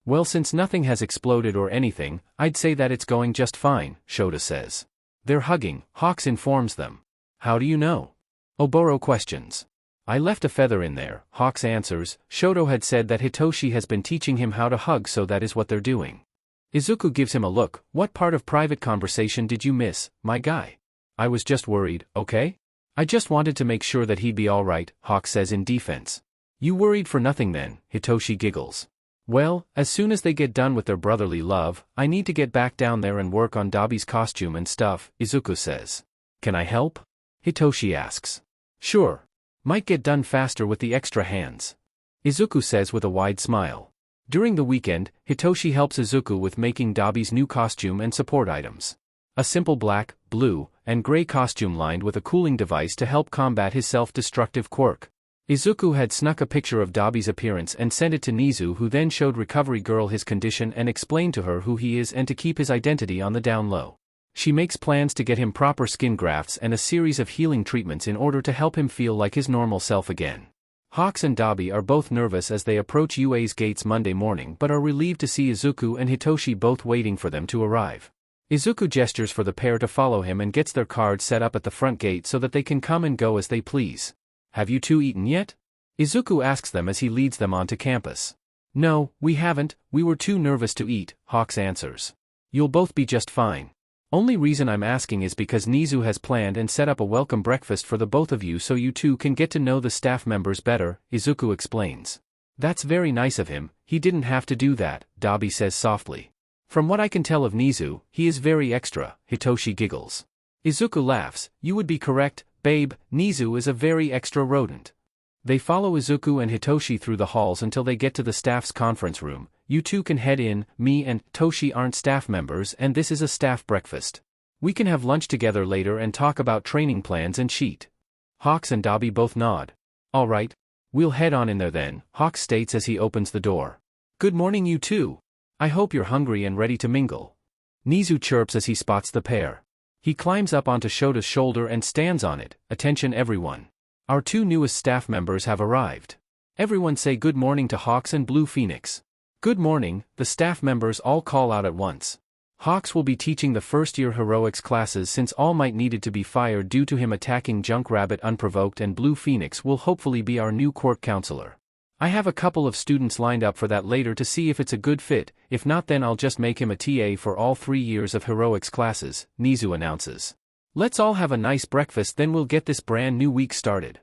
Well, since nothing has exploded or anything, I'd say that it's going just fine, Shota says. They're hugging, Hawks informs them. How do you know? Oboro questions. I left a feather in there, Hawks answers. Shoto had said that Hitoshi has been teaching him how to hug so that is what they're doing. Izuku gives him a look. What part of private conversation did you miss, my guy? I was just worried, okay? I just wanted to make sure that he'd be alright, Hawks says in defense. You worried for nothing then, Hitoshi giggles. Well, as soon as they get done with their brotherly love, I need to get back down there and work on Dabi's costume and stuff, Izuku says. Can I help? Hitoshi asks. Sure. Might get done faster with the extra hands. Izuku says with a wide smile. During the weekend, Hitoshi helps Izuku with making Dabi's new costume and support items. A simple black, blue, and gray costume lined with a cooling device to help combat his self-destructive quirk. Izuku had snuck a picture of Dabi's appearance and sent it to Nizu who then showed Recovery Girl his condition and explained to her who he is and to keep his identity on the down low. She makes plans to get him proper skin grafts and a series of healing treatments in order to help him feel like his normal self again. Hawks and Dabi are both nervous as they approach UA's gates Monday morning but are relieved to see Izuku and Hitoshi both waiting for them to arrive. Izuku gestures for the pair to follow him and gets their cards set up at the front gate so that they can come and go as they please. Have you two eaten yet? Izuku asks them as he leads them onto campus. No, we haven't, we were too nervous to eat, Hawks answers. You'll both be just fine. Only reason I'm asking is because Nizu has planned and set up a welcome breakfast for the both of you so you two can get to know the staff members better, Izuku explains. That's very nice of him, he didn't have to do that, Dabi says softly. From what I can tell of Nizu, he is very extra, Hitoshi giggles. Izuku laughs, you would be correct, babe, Nizu is a very extra rodent. They follow Izuku and Hitoshi through the halls until they get to the staff's conference room. You two can head in, me and Toshi aren't staff members and this is a staff breakfast. We can have lunch together later and talk about training plans and sheet. Hawks and Dabi both nod. Alright. We'll head on in there then, Hawks states as he opens the door. Good morning you two. I hope you're hungry and ready to mingle. Nizu chirps as he spots the pair. He climbs up onto Shota's shoulder and stands on it. Attention everyone. Our two newest staff members have arrived. Everyone say good morning to Hawks and Blue Phoenix. Good morning, the staff members all call out at once. Hawks will be teaching the first-year heroics classes since All Might needed to be fired due to him attacking Junk Rabbit unprovoked and Blue Phoenix will hopefully be our new court counselor. I have a couple of students lined up for that later to see if it's a good fit, if not then I'll just make him a TA for all 3 years of heroics classes, Nizu announces. Let's all have a nice breakfast then we'll get this brand new week started.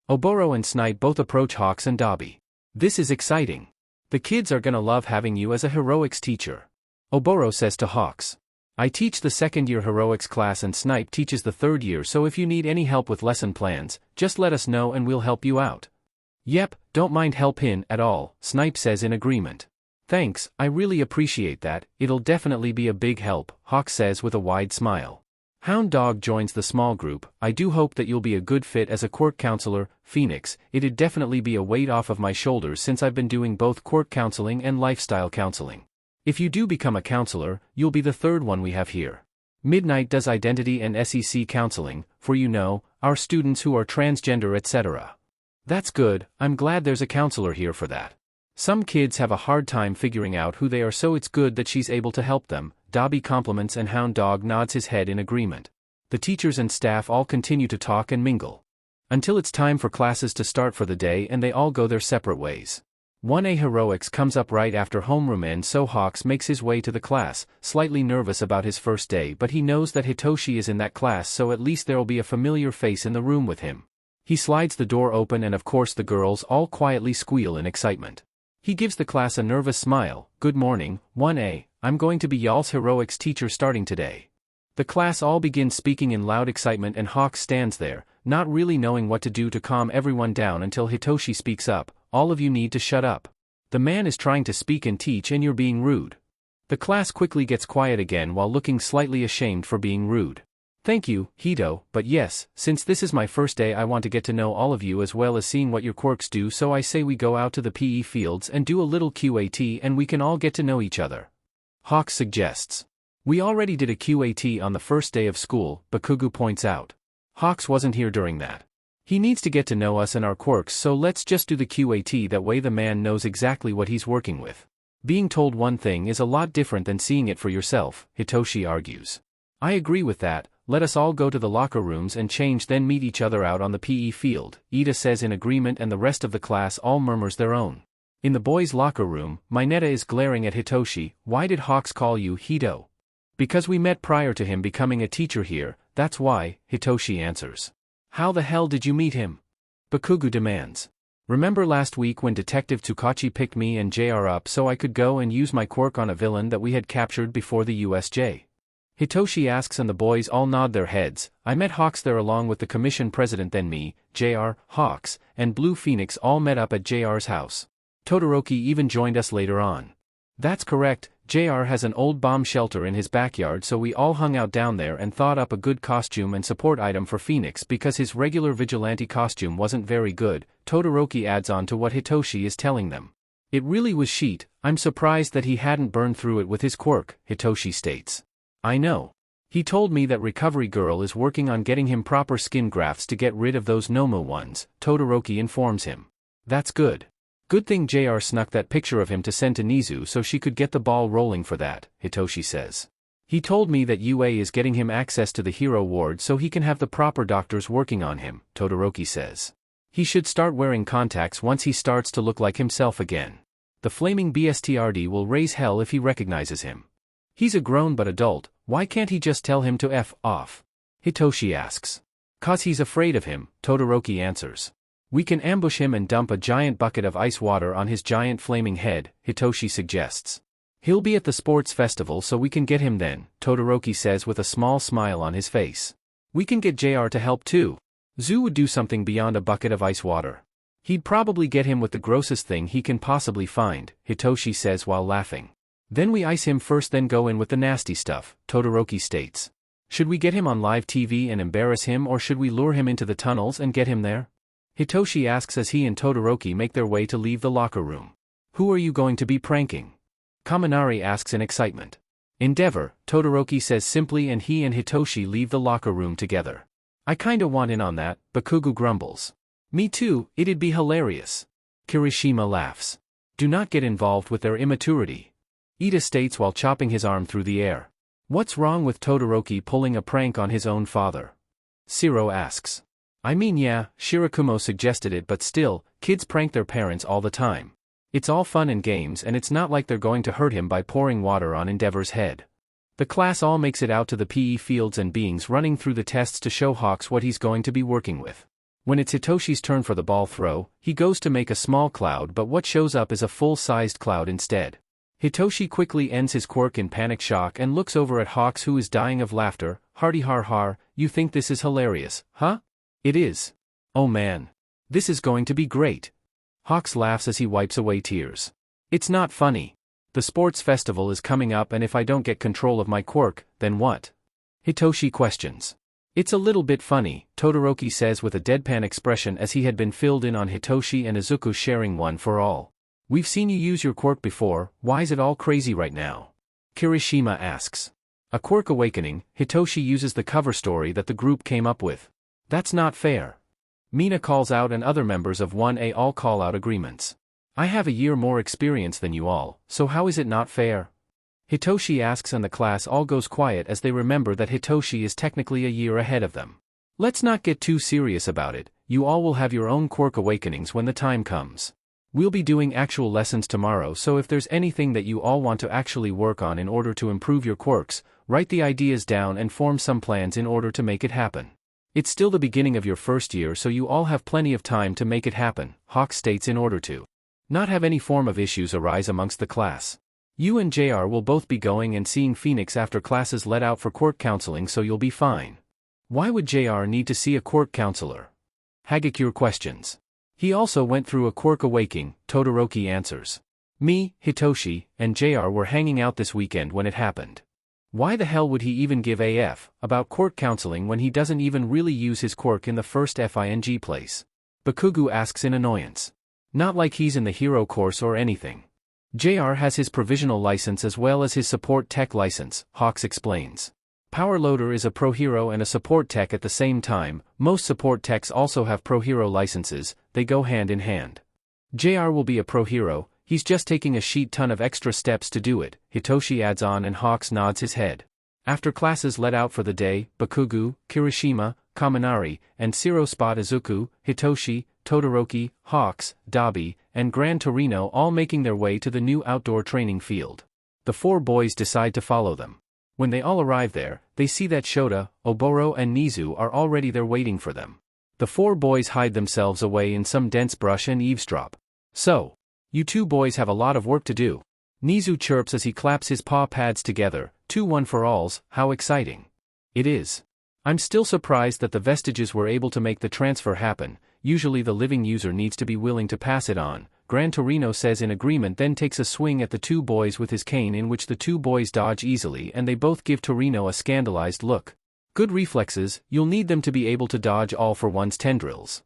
Oboro and Snipe both approach Hawks and Dabi. This is exciting. The kids are gonna love having you as a heroics teacher. Oboro says to Hawks. I teach the second-year heroics class and Snipe teaches the third year so if you need any help with lesson plans, just let us know and we'll help you out. Yep, don't mind helping at all, Snipe says in agreement. Thanks, I really appreciate that, it'll definitely be a big help, Hawks says with a wide smile. Hound Dog joins the small group. I do hope that you'll be a good fit as a quirk counselor, Phoenix. It'd definitely be a weight off of my shoulders since I've been doing both quirk counseling and lifestyle counseling. If you do become a counselor, you'll be the third one we have here. Midnight does identity and SEC counseling, for our students who are transgender etc. That's good, I'm glad there's a counselor here for that. Some kids have a hard time figuring out who they are, so it's good that she's able to help them. Dobby compliments and Hound Dog nods his head in agreement. The teachers and staff all continue to talk and mingle until it's time for classes to start for the day, and they all go their separate ways. 1A Heroics comes up right after homeroom ends, so Hawks makes his way to the class, slightly nervous about his first day, but he knows that Hitoshi is in that class, so at least there'll be a familiar face in the room with him. He slides the door open and of course the girls all quietly squeal in excitement. He gives the class a nervous smile. Good morning, 1A, I'm going to be y'all's heroics teacher starting today. The class all begins speaking in loud excitement and Hawks stands there, not really knowing what to do to calm everyone down until Hitoshi speaks up. All of you need to shut up. The man is trying to speak and teach and you're being rude. The class quickly gets quiet again while looking slightly ashamed for being rude. Thank you, Hito, but yes, since this is my first day I want to get to know all of you as well as seeing what your quirks do, so I say we go out to the PE fields and do a little QAT and we can all get to know each other. Hawks suggests. We already did a QAT on the first day of school, Bakugo points out. Hawks wasn't here during that. He needs to get to know us and our quirks, so let's just do the QAT, that way the man knows exactly what he's working with. Being told one thing is a lot different than seeing it for yourself, Hitoshi argues. I agree with that, let us all go to the locker rooms and change then meet each other out on the PE field, Ida says in agreement, and the rest of the class all murmurs their own. In the boys' locker room, Mineta is glaring at Hitoshi. Why did Hawks call you Hito? Because we met prior to him becoming a teacher here, that's why, Hitoshi answers. How the hell did you meet him? Bakugo demands. Remember last week when Detective Tsukachi picked me and JR up so I could go and use my quirk on a villain that we had captured before the USJ? Hitoshi asks and the boys all nod their heads. I met Hawks there along with the commission president, then me, JR, Hawks, and Blue Phoenix all met up at JR's house. Todoroki even joined us later on. That's correct, JR has an old bomb shelter in his backyard, so we all hung out down there and thought up a good costume and support item for Phoenix because his regular vigilante costume wasn't very good, Todoroki adds on to what Hitoshi is telling them. It really was shit, I'm surprised that he hadn't burned through it with his quirk, Hitoshi states. I know. He told me that Recovery Girl is working on getting him proper skin grafts to get rid of those Nomo ones, Todoroki informs him. That's good. Good thing JR snuck that picture of him to send to Nizu so she could get the ball rolling for that, Hitoshi says. He told me that UA is getting him access to the hero ward so he can have the proper doctors working on him, Todoroki says. He should start wearing contacts once he starts to look like himself again. The flaming BSTRD will raise hell if he recognizes him. He's a grown but adult, why can't he just tell him to F off? Hitoshi asks. 'Cause he's afraid of him, Todoroki answers. We can ambush him and dump a giant bucket of ice water on his giant flaming head, Hitoshi suggests. He'll be at the sports festival so we can get him then, Todoroki says with a small smile on his face. We can get JR to help too. Zoo would do something beyond a bucket of ice water. He'd probably get him with the grossest thing he can possibly find, Hitoshi says while laughing. Then we ice him first then go in with the nasty stuff, Todoroki states. Should we get him on live TV and embarrass him, or should we lure him into the tunnels and get him there? Hitoshi asks as he and Todoroki make their way to leave the locker room. Who are you going to be pranking? Kaminari asks in excitement. Endeavor, Todoroki says simply, and he and Hitoshi leave the locker room together. I kinda want in on that, Bakugo grumbles. Me too, it'd be hilarious. Kirishima laughs. Do not get involved with their immaturity. Ida states while chopping his arm through the air. What's wrong with Todoroki pulling a prank on his own father? Shiro asks. I mean yeah, Shirakumo suggested it, but still, kids prank their parents all the time. It's all fun and games and it's not like they're going to hurt him by pouring water on Endeavor's head. The class all makes it out to the PE fields and beings running through the tests to show Hawks what he's going to be working with. When it's Hitoshi's turn for the ball throw, he goes to make a small cloud, but what shows up is a full-sized cloud instead. Hitoshi quickly ends his quirk in panic shock and looks over at Hawks, who is dying of laughter. Hardy har har, you think this is hilarious, huh? It is. Oh man. This is going to be great. Hawks laughs as he wipes away tears. It's not funny. The sports festival is coming up, and if I don't get control of my quirk, then what? Hitoshi questions. It's a little bit funny, Todoroki says with a deadpan expression as he had been filled in on Hitoshi and Izuku sharing one for all. We've seen you use your quirk before, why is it all crazy right now? Kirishima asks. A quirk awakening, Hitoshi uses the cover story that the group came up with. That's not fair. Mina calls out and other members of 1A all call out agreements. I have a year more experience than you all, so how is it not fair? Hitoshi asks and the class all goes quiet as they remember that Hitoshi is technically a year ahead of them. Let's not get too serious about it, you all will have your own quirk awakenings when the time comes. We'll be doing actual lessons tomorrow, so if there's anything that you all want to actually work on in order to improve your quirks, write the ideas down and form some plans in order to make it happen. It's still the beginning of your first year, so you all have plenty of time to make it happen, Hawk states in order to not have any form of issues arise amongst the class. You and JR will both be going and seeing Phoenix after classes let out for quirk counseling, so you'll be fine. Why would JR need to see a quirk counselor? Hagakure questions. He also went through a quirk awakening, Todoroki answers. Me, Hitoshi, and JR were hanging out this weekend when it happened. Why the hell would he even give AF about quirk counseling when he doesn't even really use his quirk in the first FING place? Bakugu asks in annoyance. Not like he's in the hero course or anything. JR has his provisional license as well as his support tech license, Hawks explains. Power Loader is a pro hero and a support tech at the same time. Most support techs also have pro hero licenses, they go hand in hand. JR will be a pro hero, he's just taking a shit ton of extra steps to do it, Hitoshi adds on and Hawks nods his head. After classes let out for the day, Bakugu, Kirishima, Kaminari, and Zero spot Izuku, Hitoshi, Todoroki, Hawks, Dabi, and Gran Torino all making their way to the new outdoor training field. The four boys decide to follow them. When they all arrive there, they see that Shota, Oboro and Nizu are already there waiting for them. The four boys hide themselves away in some dense brush and eavesdrop. So, you two boys have a lot of work to do. Nizu chirps as he claps his paw pads together, 2-1 for alls, how exciting. It is. I'm still surprised that the vestiges were able to make the transfer happen, usually the living user needs to be willing to pass it on, Gran Torino says in agreement, then takes a swing at the two boys with his cane in which the two boys dodge easily and they both give Torino a scandalized look. Good reflexes, you'll need them to be able to dodge all for one's tendrils.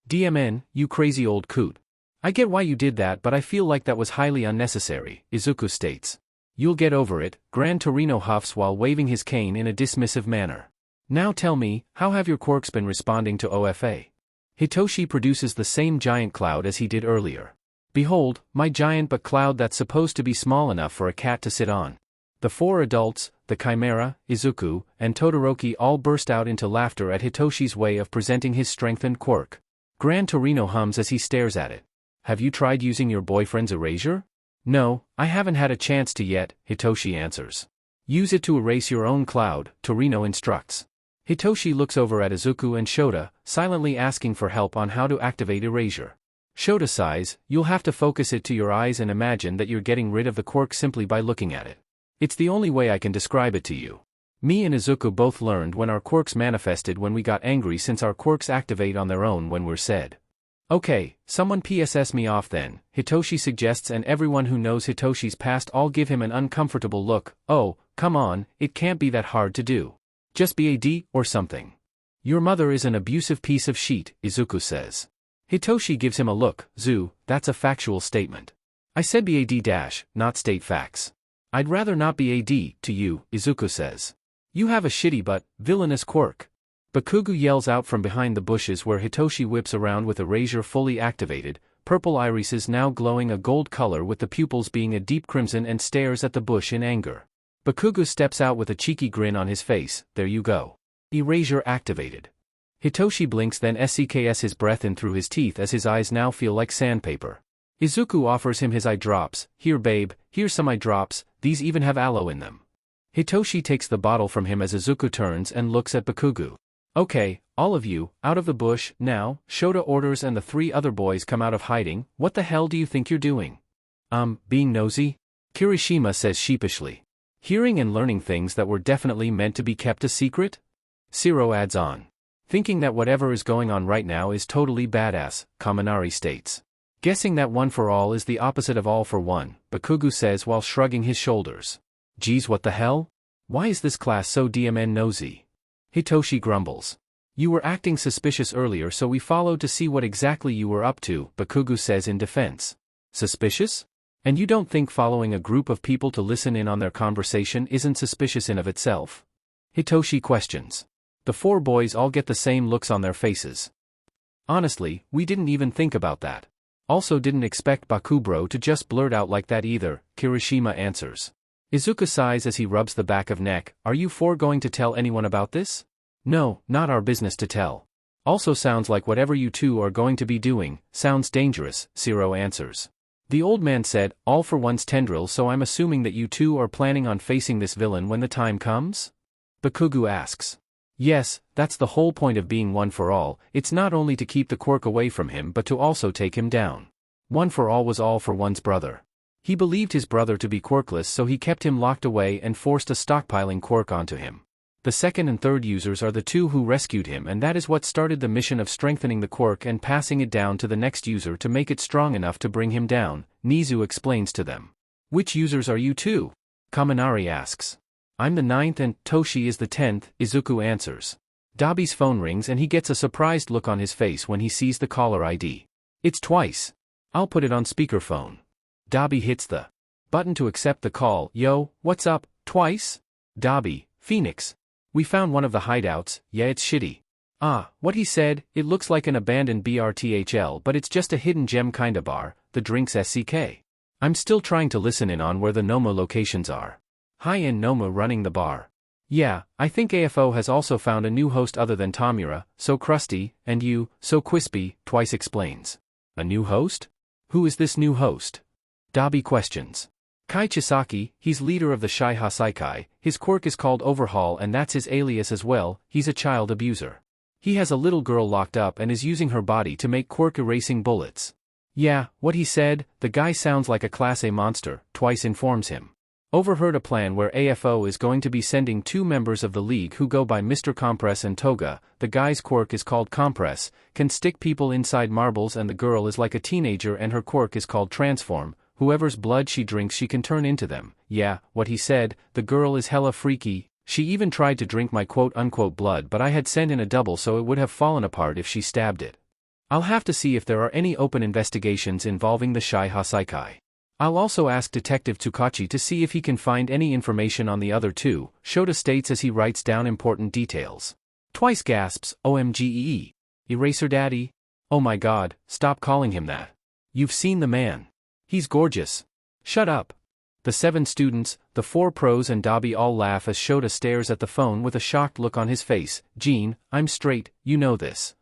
DMN, you crazy old coot. I get why you did that, but I feel like that was highly unnecessary, Izuku states. You'll get over it, Gran Torino huffs while waving his cane in a dismissive manner. Now tell me, how have your quirks been responding to OFA? Hitoshi produces the same giant cloud as he did earlier. Behold, my giant but cloud that's supposed to be small enough for a cat to sit on. The four adults, the Chimera, Izuku, and Todoroki all burst out into laughter at Hitoshi's way of presenting his strengthened quirk. Gran Torino hums as he stares at it. Have you tried using your boyfriend's erasure? No, I haven't had a chance to yet, Hitoshi answers. Use it to erase your own cloud, Torino instructs. Hitoshi looks over at Izuku and Shota, silently asking for help on how to activate erasure. Shota sighs, you'll have to focus it to your eyes and imagine that you're getting rid of the quirk simply by looking at it. It's the only way I can describe it to you. Me and Izuku both learned when our quirks manifested when we got angry, since our quirks activate on their own when we're sad. Okay, someone PSS me off then, Hitoshi suggests, and everyone who knows Hitoshi's past all give him an uncomfortable look. Oh, come on, it can't be that hard to do. Just be a D or something. Your mother is an abusive piece of shit, Izuku says. Hitoshi gives him a look. Zoo, that's a factual statement. I said be a D dash, not state facts. I'd rather not be a D to you, Izuku says. You have a shitty but villainous quirk. Bakugu yells out from behind the bushes where Hitoshi whips around with erasure fully activated, purple irises now glowing a gold color with the pupils being a deep crimson, and stares at the bush in anger. Bakugu steps out with a cheeky grin on his face. There you go. Erasure activated. Hitoshi blinks, then SCKS his breath in through his teeth as his eyes now feel like sandpaper. Izuku offers him his eye drops. Here babe, here's some eye drops, these even have aloe in them. Hitoshi takes the bottle from him as Izuku turns and looks at Bakugu. Okay, all of you, out of the bush, now, Shota orders and the three other boys come out of hiding. What the hell do you think you're doing? Being nosy? Kirishima says sheepishly. Hearing and learning things that were definitely meant to be kept a secret? Zero adds on. Thinking that whatever is going on right now is totally badass, Kaminari states. Guessing that one for all is the opposite of all for one, Bakugo says while shrugging his shoulders. Geez, what the hell? Why is this class so damn nosy? Hitoshi grumbles. You were acting suspicious earlier, so we followed to see what exactly you were up to, Bakugo says in defense. Suspicious? And you don't think following a group of people to listen in on their conversation isn't suspicious in of itself? Hitoshi questions. The four boys all get the same looks on their faces. Honestly, we didn't even think about that. Also didn't expect Bakubro to just blurt out like that either, Kirishima answers. Izuku sighs as he rubs the back of neck. Are you four going to tell anyone about this? No, not our business to tell. Also sounds like whatever you two are going to be doing sounds dangerous, Zero answers. The old man said, all for one's tendril, so I'm assuming that you two are planning on facing this villain when the time comes? Bakugo asks. Yes, that's the whole point of being one for all. It's not only to keep the Quirk away from him but to also take him down. One for all was all for one's brother. He believed his brother to be quirkless, so he kept him locked away and forced a stockpiling quirk onto him. The second and third users are the two who rescued him, and that is what started the mission of strengthening the quirk and passing it down to the next user to make it strong enough to bring him down, Nizu explains to them. Which users are you two? Kaminari asks. I'm the 9th and Toshi is the 10th, Izuku answers. Dabi's phone rings and he gets a surprised look on his face when he sees the caller ID. It's Twice. I'll put it on speakerphone. Dabi hits the button to accept the call. Yo, what's up, Twice? Dabi, Phoenix. We found one of the hideouts. Yeah, it's shitty. Ah, what he said, it looks like an abandoned BRTHL, but it's just a hidden gem kinda bar, the drinks SCK. I'm still trying to listen in on where the Noma locations are. High-end Noma running the bar. Yeah, I think AFO has also found a new host other than Tamura, so crusty, and you, so crispy, Twice explains. A new host? Who is this new host? Dabi questions. Kai Chisaki, he's leader of the Shai Hasaikai, his quirk is called Overhaul and that's his alias as well, he's a child abuser. He has a little girl locked up and is using her body to make quirk erasing bullets. Yeah, what he said, the guy sounds like a Class A monster, Twice informs him. Overheard a plan where AFO is going to be sending two members of the league who go by Mr. Compress and Toga. The guy's quirk is called Compress, can stick people inside marbles, and the girl is like a teenager and her quirk is called Transform. Whoever's blood she drinks she can turn into them. Yeah, what he said, the girl is hella freaky. She even tried to drink my quote-unquote blood, but I had sent in a double so it would have fallen apart if she stabbed it. I'll have to see if there are any open investigations involving the Shai Hasaikai. I'll also ask Detective Tsukachi to see if he can find any information on the other two, Shota states as he writes down important details. Twice gasps, OMGEE. Eraser Daddy? Oh my god, stop calling him that. You've seen the man. He's gorgeous. Shut up. The 7 students, the 4 pros and Dabi all laugh as Shota stares at the phone with a shocked look on his face. Jean, I'm straight, you know this.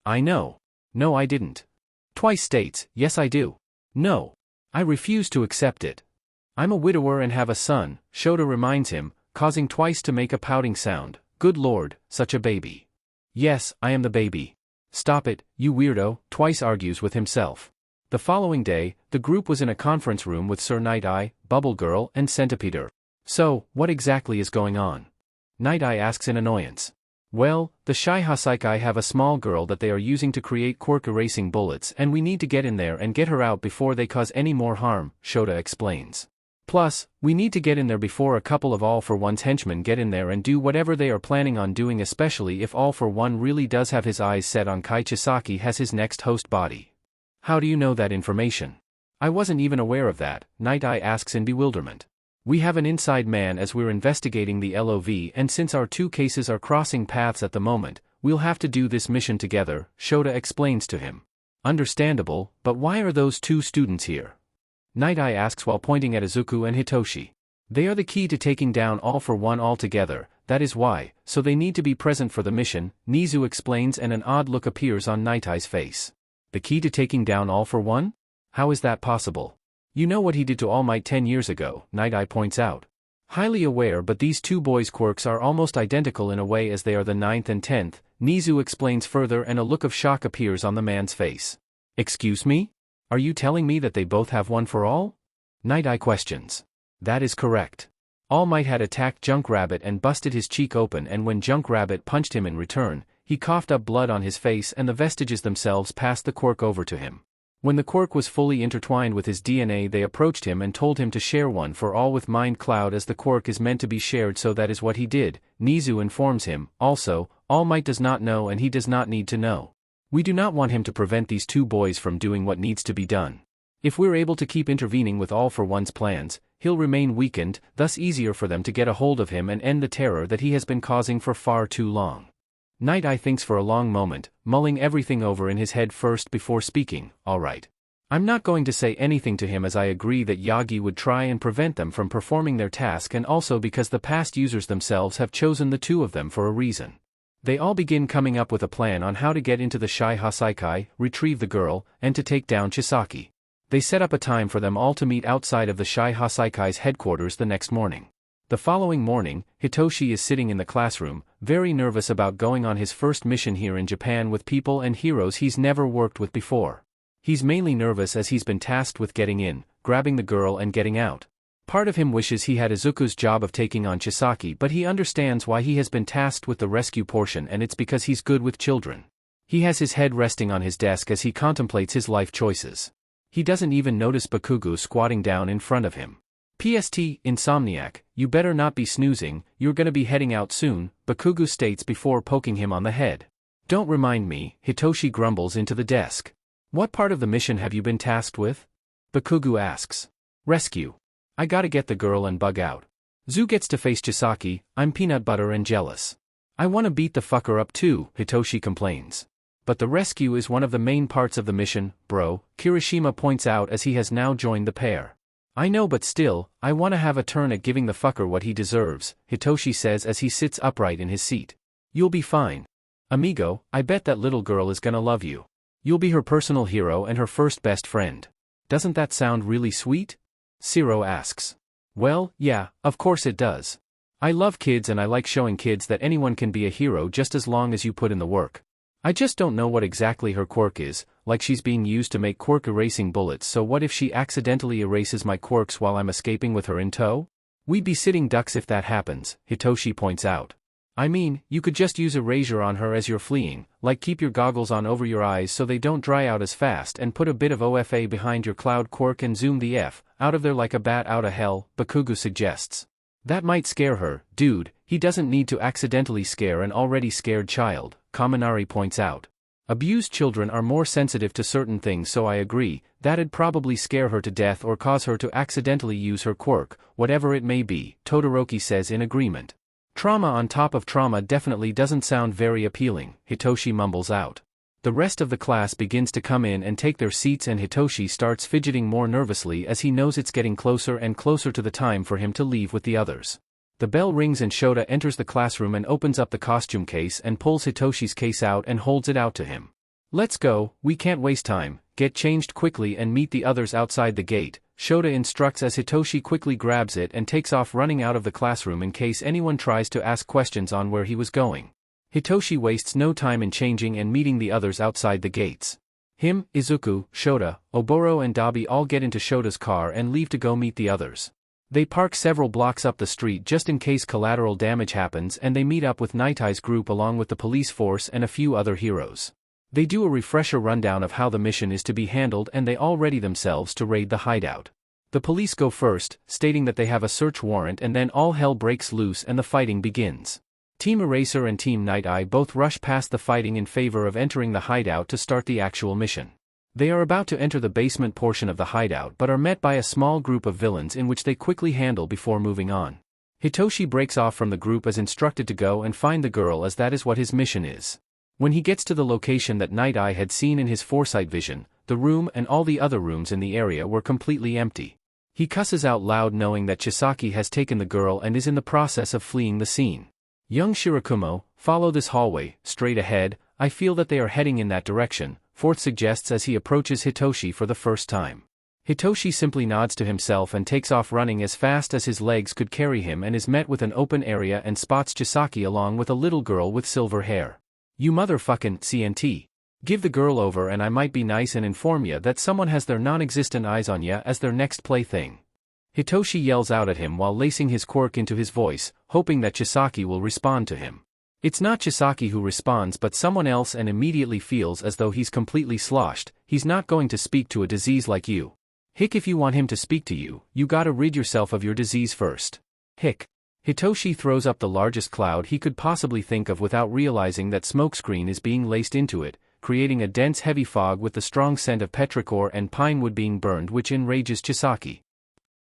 I know. No, I didn't. Twice states, yes I do. No. I refuse to accept it. I'm a widower and have a son, Shota reminds him, causing Twice to make a pouting sound. Good lord, such a baby. Yes, I am the baby. Stop it, you weirdo, Twice argues with himself. The following day, the group was in a conference room with Sir Night Eye, Bubble Girl, and Centipeder. So, what exactly is going on? Night Eye asks in annoyance. Well, the Shai Hasaikai have a small girl that they are using to create quirk erasing bullets and we need to get in there and get her out before they cause any more harm, Shota explains. Plus, we need to get in there before a couple of All for One's henchmen get in there and do whatever they are planning on doing, especially if All for One really does have his eyes set on Kai Chisaki has his next host body. How do you know that information? I wasn't even aware of that, Night Eye asks in bewilderment. We have an inside man as we're investigating the LOV, and since our two cases are crossing paths at the moment, we'll have to do this mission together, Shota explains to him. Understandable, but why are those two students here? Night Eye asks while pointing at Izuku and Hitoshi. They are the key to taking down All for One altogether, that is why, so they need to be present for the mission, Nizu explains, and an odd look appears on Night Eye's face. The key to taking down All for One? How is that possible? You know what he did to All Might 10 years ago, Night Eye points out. Highly aware, but these two boys' quirks are almost identical in a way as they are the 9th and 10th, Nizu explains further, and a look of shock appears on the man's face. Excuse me? Are you telling me that they both have one for all? Night Eye questions. That is correct. All Might had attacked Junk Rabbit and busted his cheek open, and when Junk Rabbit punched him in return, he coughed up blood on his face and the vestiges themselves passed the quirk over to him. When the quirk was fully intertwined with his DNA, they approached him and told him to share one for all with Mind Cloud, as the quirk is meant to be shared, so that is what he did. Nizu informs him, also, All Might does not know and he does not need to know. We do not want him to prevent these two boys from doing what needs to be done. If we're able to keep intervening with All for One's plans, he'll remain weakened, thus easier for them to get a hold of him and end the terror that he has been causing for far too long. Night Eye thinks for a long moment, mulling everything over in his head first before speaking. Alright. I'm not going to say anything to him, as I agree that Yagi would try and prevent them from performing their task, and also because the past users themselves have chosen the two of them for a reason. They all begin coming up with a plan on how to get into the Shai Hasaikai, retrieve the girl, and to take down Chisaki. They set up a time for them all to meet outside of the Shai Hasaikai's headquarters the next morning. The following morning, Hitoshi is sitting in the classroom, very nervous about going on his first mission here in Japan with people and heroes he's never worked with before. He's mainly nervous as he's been tasked with getting in, grabbing the girl and getting out. Part of him wishes he had Izuku's job of taking on Chisaki, but he understands why he has been tasked with the rescue portion, and it's because he's good with children. He has his head resting on his desk as he contemplates his life choices. He doesn't even notice Bakugo squatting down in front of him. "PST, Insomniac, you better not be snoozing, you're gonna be heading out soon," Bakugo states before poking him on the head. "Don't remind me," Hitoshi grumbles into the desk. "What part of the mission have you been tasked with?" Bakugo asks. "Rescue. I gotta get the girl and bug out. Zu gets to face Chisaki, I'm peanut butter and jealous. I wanna beat the fucker up too," Hitoshi complains. "But the rescue is one of the main parts of the mission, bro," Kirishima points out as he has now joined the pair. "I know, but still, I wanna have a turn at giving the fucker what he deserves," Hitoshi says as he sits upright in his seat. "You'll be fine. Amigo, I bet that little girl is gonna love you. You'll be her personal hero and her first best friend. Doesn't that sound really sweet?" Zero asks. "Well, yeah, of course it does. I love kids and I like showing kids that anyone can be a hero just as long as you put in the work. I just don't know what exactly her quirk is, like she's being used to make quirk erasing bullets, so what if she accidentally erases my quirks while I'm escaping with her in tow? We'd be sitting ducks if that happens," Hitoshi points out. "I mean, you could just use erasure on her as you're fleeing, like keep your goggles on over your eyes so they don't dry out as fast, and put a bit of OFA behind your cloud quirk and zoom the F out of there like a bat out of hell," Bakugo suggests. "That might scare her, dude. He doesn't need to accidentally scare an already scared child," Kaminari points out. "Abused children are more sensitive to certain things, so I agree, that'd probably scare her to death or cause her to accidentally use her quirk, whatever it may be," Todoroki says in agreement. "Trauma on top of trauma definitely doesn't sound very appealing," Hitoshi mumbles out. The rest of the class begins to come in and take their seats, and Hitoshi starts fidgeting more nervously as he knows it's getting closer and closer to the time for him to leave with the others. The bell rings and Shota enters the classroom and opens up the costume case and pulls Hitoshi's case out and holds it out to him. "Let's go, we can't waste time, get changed quickly and meet the others outside the gate," Shota instructs as Hitoshi quickly grabs it and takes off running out of the classroom in case anyone tries to ask questions on where he was going. Hitoshi wastes no time in changing and meeting the others outside the gates. Him, Izuku, Shota, Oboro and Dabi all get into Shota's car and leave to go meet the others. They park several blocks up the street just in case collateral damage happens, and they meet up with Night Eye's group along with the police force and a few other heroes. They do a refresher rundown of how the mission is to be handled, and they all ready themselves to raid the hideout. The police go first, stating that they have a search warrant, and then all hell breaks loose and the fighting begins. Team Eraser and Team Night Eye both rush past the fighting in favor of entering the hideout to start the actual mission. They are about to enter the basement portion of the hideout but are met by a small group of villains in which they quickly handle before moving on. Hitoshi breaks off from the group as instructed to go and find the girl, as that is what his mission is. When he gets to the location that Night Eye had seen in his foresight vision, the room and all the other rooms in the area were completely empty. He cusses out loud knowing that Chisaki has taken the girl and is in the process of fleeing the scene. "Young Shirakumo, follow this hallway, straight ahead, I feel that they are heading in that direction," Fourth suggests as he approaches Hitoshi for the first time. Hitoshi simply nods to himself and takes off running as fast as his legs could carry him, and is met with an open area and spots Chisaki along with a little girl with silver hair. "You motherfucking CNT. Give the girl over and I might be nice and inform ya that someone has their non-existent eyes on ya as their next plaything." Hitoshi yells out at him while lacing his quirk into his voice, hoping that Chisaki will respond to him. It's not Chisaki who responds but someone else and immediately feels as though he's completely sloshed. He's not going to speak to a disease like you. Hick, if you want him to speak to you, you gotta rid yourself of your disease first. Hick. Hitoshi throws up the largest cloud he could possibly think of without realizing that smokescreen is being laced into it, creating a dense heavy fog with the strong scent of petrichor and pine wood being burned, which enrages Chisaki.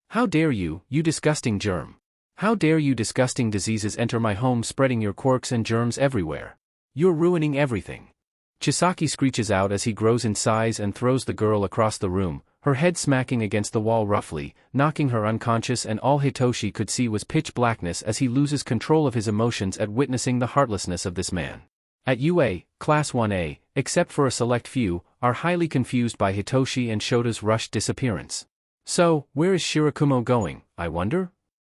How dare you, you disgusting germ! How dare you disgusting diseases enter my home spreading your quirks and germs everywhere! You're ruining everything! Chisaki screeches out as he grows in size and throws the girl across the room, her head smacking against the wall roughly, knocking her unconscious, and all Hitoshi could see was pitch blackness as he loses control of his emotions at witnessing the heartlessness of this man. At UA, Class 1A, except for a select few, are highly confused by Hitoshi and Shota's rushed disappearance. So, where is Shirakumo going, I wonder?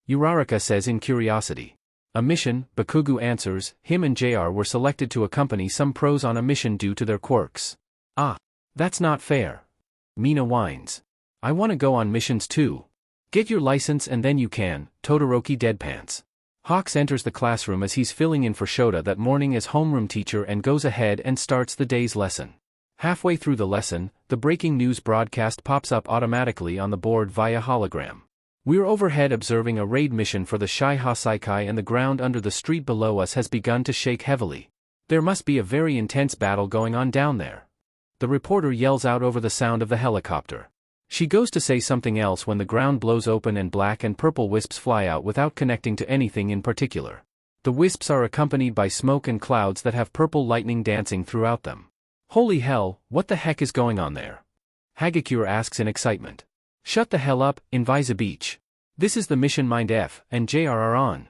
Uraraka says in curiosity. A mission, Bakugu answers. Him and JR were selected to accompany some pros on a mission due to their quirks. Ah, that's not fair. Mina whines. I want to go on missions too. Get your license and then you can, Todoroki deadpants. Hawks enters the classroom as he's filling in for Shota that morning as homeroom teacher and goes ahead and starts the day's lesson. Halfway through the lesson, the breaking news broadcast pops up automatically on the board via hologram. We're overhead observing a raid mission for the Shai Hasaikai and the ground under the street below us has begun to shake heavily. There must be a very intense battle going on down there. The reporter yells out over the sound of the helicopter. She goes to say something else when the ground blows open and black and purple wisps fly out without connecting to anything in particular. The wisps are accompanied by smoke and clouds that have purple lightning dancing throughout them. Holy hell, what the heck is going on there? Hagakure asks in excitement. Shut the hell up, Invisa Beach. This is the mission Mind F, and JR are on.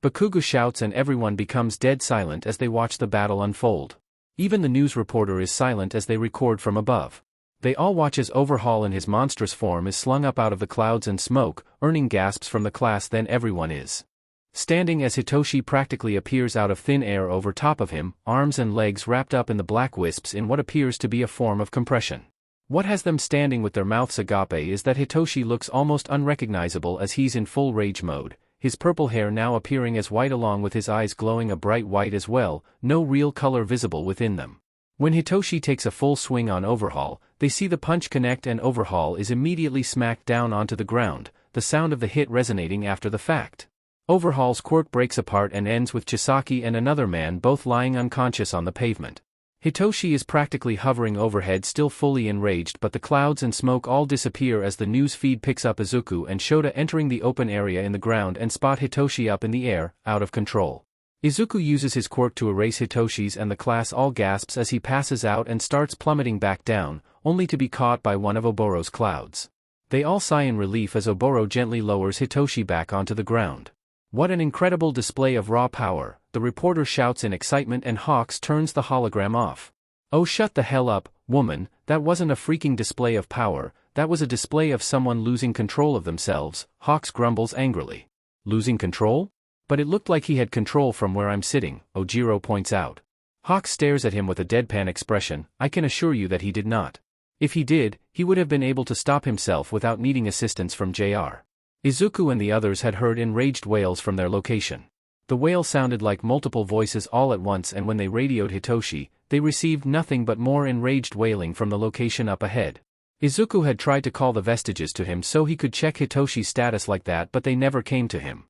Bakugu shouts and everyone becomes dead silent as they watch the battle unfold. Even the news reporter is silent as they record from above. They all watch as Overhaul in his monstrous form is slung up out of the clouds and smoke, earning gasps from the class. Then everyone is standing as Hitoshi practically appears out of thin air over top of him, arms and legs wrapped up in the black wisps in what appears to be a form of compression. What has them standing with their mouths agape is that Hitoshi looks almost unrecognizable as he's in full rage mode, his purple hair now appearing as white along with his eyes glowing a bright white as well, no real color visible within them. When Hitoshi takes a full swing on Overhaul, they see the punch connect and Overhaul is immediately smacked down onto the ground, the sound of the hit resonating after the fact. Overhaul's quirk breaks apart and ends with Chisaki and another man both lying unconscious on the pavement. Hitoshi is practically hovering overhead, still fully enraged, but the clouds and smoke all disappear as the news feed picks up Izuku and Shota entering the open area in the ground and spot Hitoshi up in the air, out of control. Izuku uses his quirk to erase Hitoshi's and the class all gasps as he passes out and starts plummeting back down, only to be caught by one of Oboro's clouds. They all sigh in relief as Oboro gently lowers Hitoshi back onto the ground. What an incredible display of raw power, the reporter shouts in excitement and Hawks turns the hologram off. Oh, shut the hell up, woman, that wasn't a freaking display of power, that was a display of someone losing control of themselves, Hawks grumbles angrily. Losing control? But it looked like he had control from where I'm sitting, Ojiro points out. Hawks stares at him with a deadpan expression. I can assure you that he did not. If he did, he would have been able to stop himself without needing assistance from JR. Izuku and the others had heard enraged wails from their location. The wail sounded like multiple voices all at once, and when they radioed Hitoshi, they received nothing but more enraged wailing from the location up ahead. Izuku had tried to call the vestiges to him so he could check Hitoshi's status like that, but they never came to him.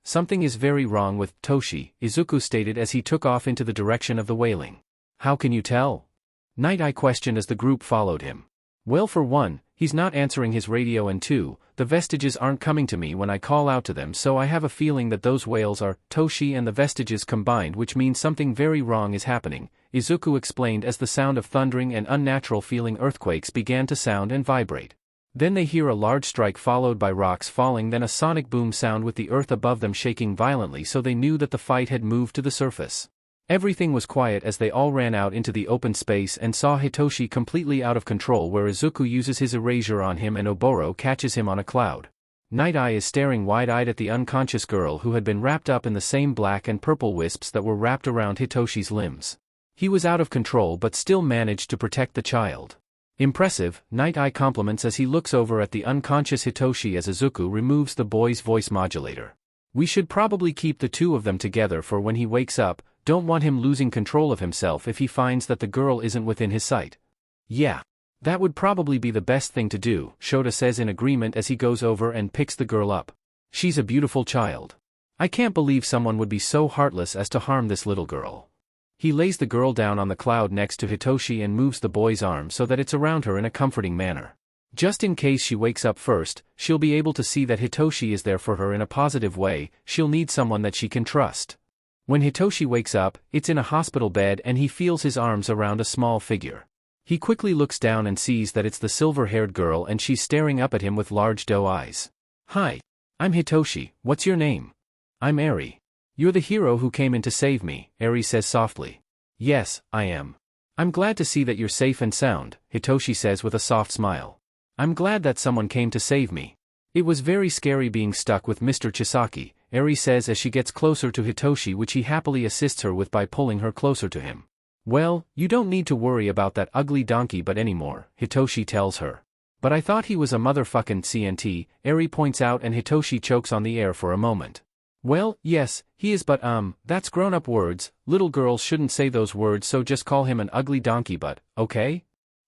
Something is very wrong with Toshi, Izuku stated as he took off into the direction of the wailing. How can you tell? Night Eye questioned as the group followed him. Well, for one, he's not answering his radio, and two, the vestiges aren't coming to me when I call out to them, so I have a feeling that those wails are Toshi and the vestiges combined, which means something very wrong is happening, Izuku explained as the sound of thundering and unnatural feeling earthquakes began to sound and vibrate. Then they hear a large strike followed by rocks falling, then a sonic boom sound with the earth above them shaking violently, so they knew that the fight had moved to the surface. Everything was quiet as they all ran out into the open space and saw Hitoshi completely out of control, where Izuku uses his erasure on him and Oboro catches him on a cloud. Night Eye is staring wide-eyed at the unconscious girl who had been wrapped up in the same black and purple wisps that were wrapped around Hitoshi's limbs. He was out of control but still managed to protect the child. Impressive, Night Eye compliments as he looks over at the unconscious Hitoshi as Izuku removes the boy's voice modulator. We should probably keep the two of them together for when he wakes up, don't want him losing control of himself if he finds that the girl isn't within his sight. Yeah. That would probably be the best thing to do, Shota says in agreement as he goes over and picks the girl up. She's a beautiful child. I can't believe someone would be so heartless as to harm this little girl. He lays the girl down on the cloud next to Hitoshi and moves the boy's arm so that it's around her in a comforting manner. Just in case she wakes up first, she'll be able to see that Hitoshi is there for her in a positive way. She'll need someone that she can trust. When Hitoshi wakes up, it's in a hospital bed and he feels his arms around a small figure. He quickly looks down and sees that it's the silver-haired girl and she's staring up at him with large doe eyes. Hi. I'm Hitoshi, what's your name? I'm Eri. You're the hero who came in to save me, Eri says softly. Yes, I am. I'm glad to see that you're safe and sound, Hitoshi says with a soft smile. I'm glad that someone came to save me. It was very scary being stuck with Mr. Chisaki, Eri says as she gets closer to Hitoshi, which he happily assists her with by pulling her closer to him. Well, you don't need to worry about that ugly donkey butt anymore, Hitoshi tells her. But I thought he was a motherfucking CNT, Eri points out and Hitoshi chokes on the air for a moment. Well, yes, he is but that's grown-up words, little girls shouldn't say those words so just call him an ugly donkey butt, okay?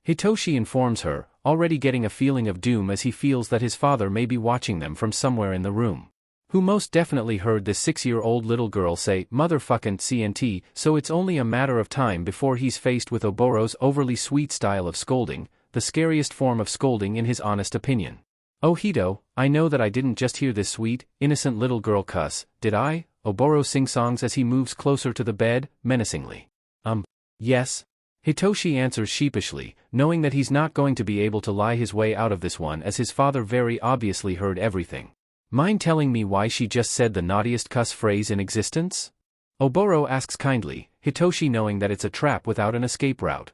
Hitoshi informs her, already getting a feeling of doom as he feels that his father may be watching them from somewhere in the room. Who most definitely heard this 6-year-old little girl say, motherfucking CNT, so it's only a matter of time before he's faced with Oboro's overly sweet style of scolding, the scariest form of scolding in his honest opinion. Oh Hito, I know that I didn't just hear this sweet, innocent little girl cuss, did I? Oboro sing-songs as he moves closer to the bed, menacingly. Yes. Hitoshi answers sheepishly, knowing that he's not going to be able to lie his way out of this one as his father very obviously heard everything. Mind telling me why she just said the naughtiest cuss phrase in existence? Oboro asks kindly, Hitoshi knowing that it's a trap without an escape route.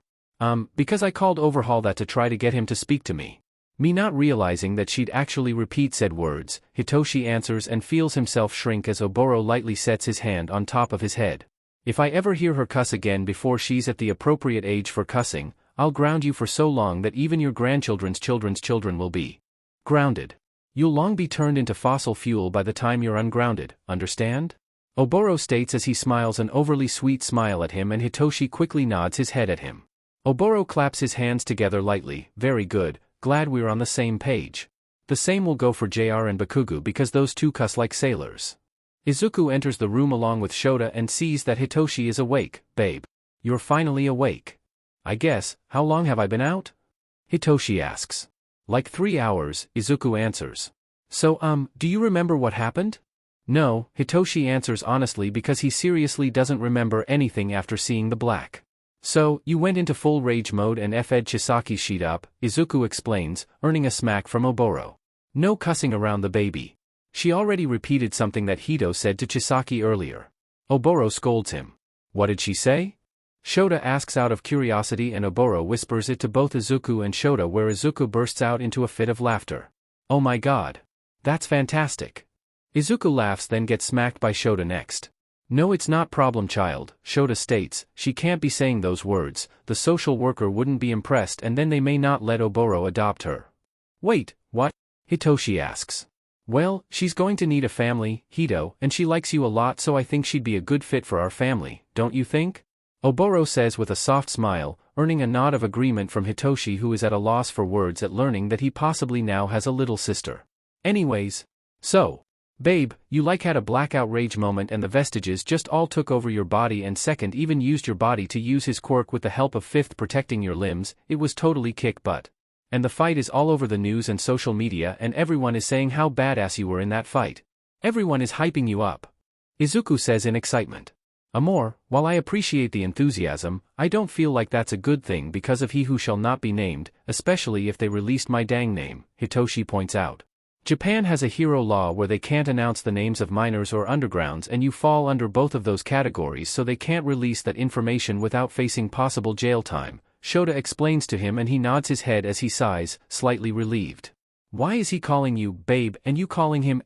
Because I called Overhaul that to try to get him to speak to me. Me not realizing that she'd actually repeat said words, Hitoshi answers and feels himself shrink as Oboro lightly sets his hand on top of his head. If I ever hear her cuss again before she's at the appropriate age for cussing, I'll ground you for so long that even your grandchildren's children's children will be grounded. You'll long be turned into fossil fuel by the time you're ungrounded, understand? Oboro states as he smiles an overly sweet smile at him and Hitoshi quickly nods his head at him. Oboro claps his hands together lightly, very good, glad we're on the same page. The same will go for JR and Bakugo because those two cuss like sailors. Izuku enters the room along with Shota and sees that Hitoshi is awake. Babe. You're finally awake. I guess, how long have I been out? Hitoshi asks. Like 3 hours, Izuku answers. So, do you remember what happened? No, Hitoshi answers honestly because he seriously doesn't remember anything after seeing the black. So, you went into full rage mode and F'd Chisaki's sheet up, Izuku explains, earning a smack from Oboro. No cussing around the baby. She already repeated something that Hito said to Chisaki earlier. Oboro scolds him. What did she say? Shota asks out of curiosity and Oboro whispers it to both Izuku and Shota where Izuku bursts out into a fit of laughter. Oh my god. That's fantastic. Izuku laughs then gets smacked by Shota next. No it's not problem child, Shota states, she can't be saying those words, the social worker wouldn't be impressed and then they may not let Oboro adopt her. Wait, what? Hitoshi asks. Well, she's going to need a family, Hito, and she likes you a lot so I think she'd be a good fit for our family, don't you think? Oboro says with a soft smile, earning a nod of agreement from Hitoshi who is at a loss for words at learning that he possibly now has a little sister. Anyways. So. Babe, you like had a blackout rage moment and the vestiges just all took over your body and second even used your body to use his quirk with the help of fifth protecting your limbs, it was totally kick butt. And the fight is all over the news and social media and everyone is saying how badass you were in that fight. Everyone is hyping you up. Izuku says in excitement. Amor, while I appreciate the enthusiasm, I don't feel like that's a good thing because of he who shall not be named, especially if they released my dang name, Hitoshi points out. Japan has a hero law where they can't announce the names of minors or undergrounds and you fall under both of those categories so they can't release that information without facing possible jail time. Shota explains to him and he nods his head as he sighs, slightly relieved. Why is he calling you babe and you calling him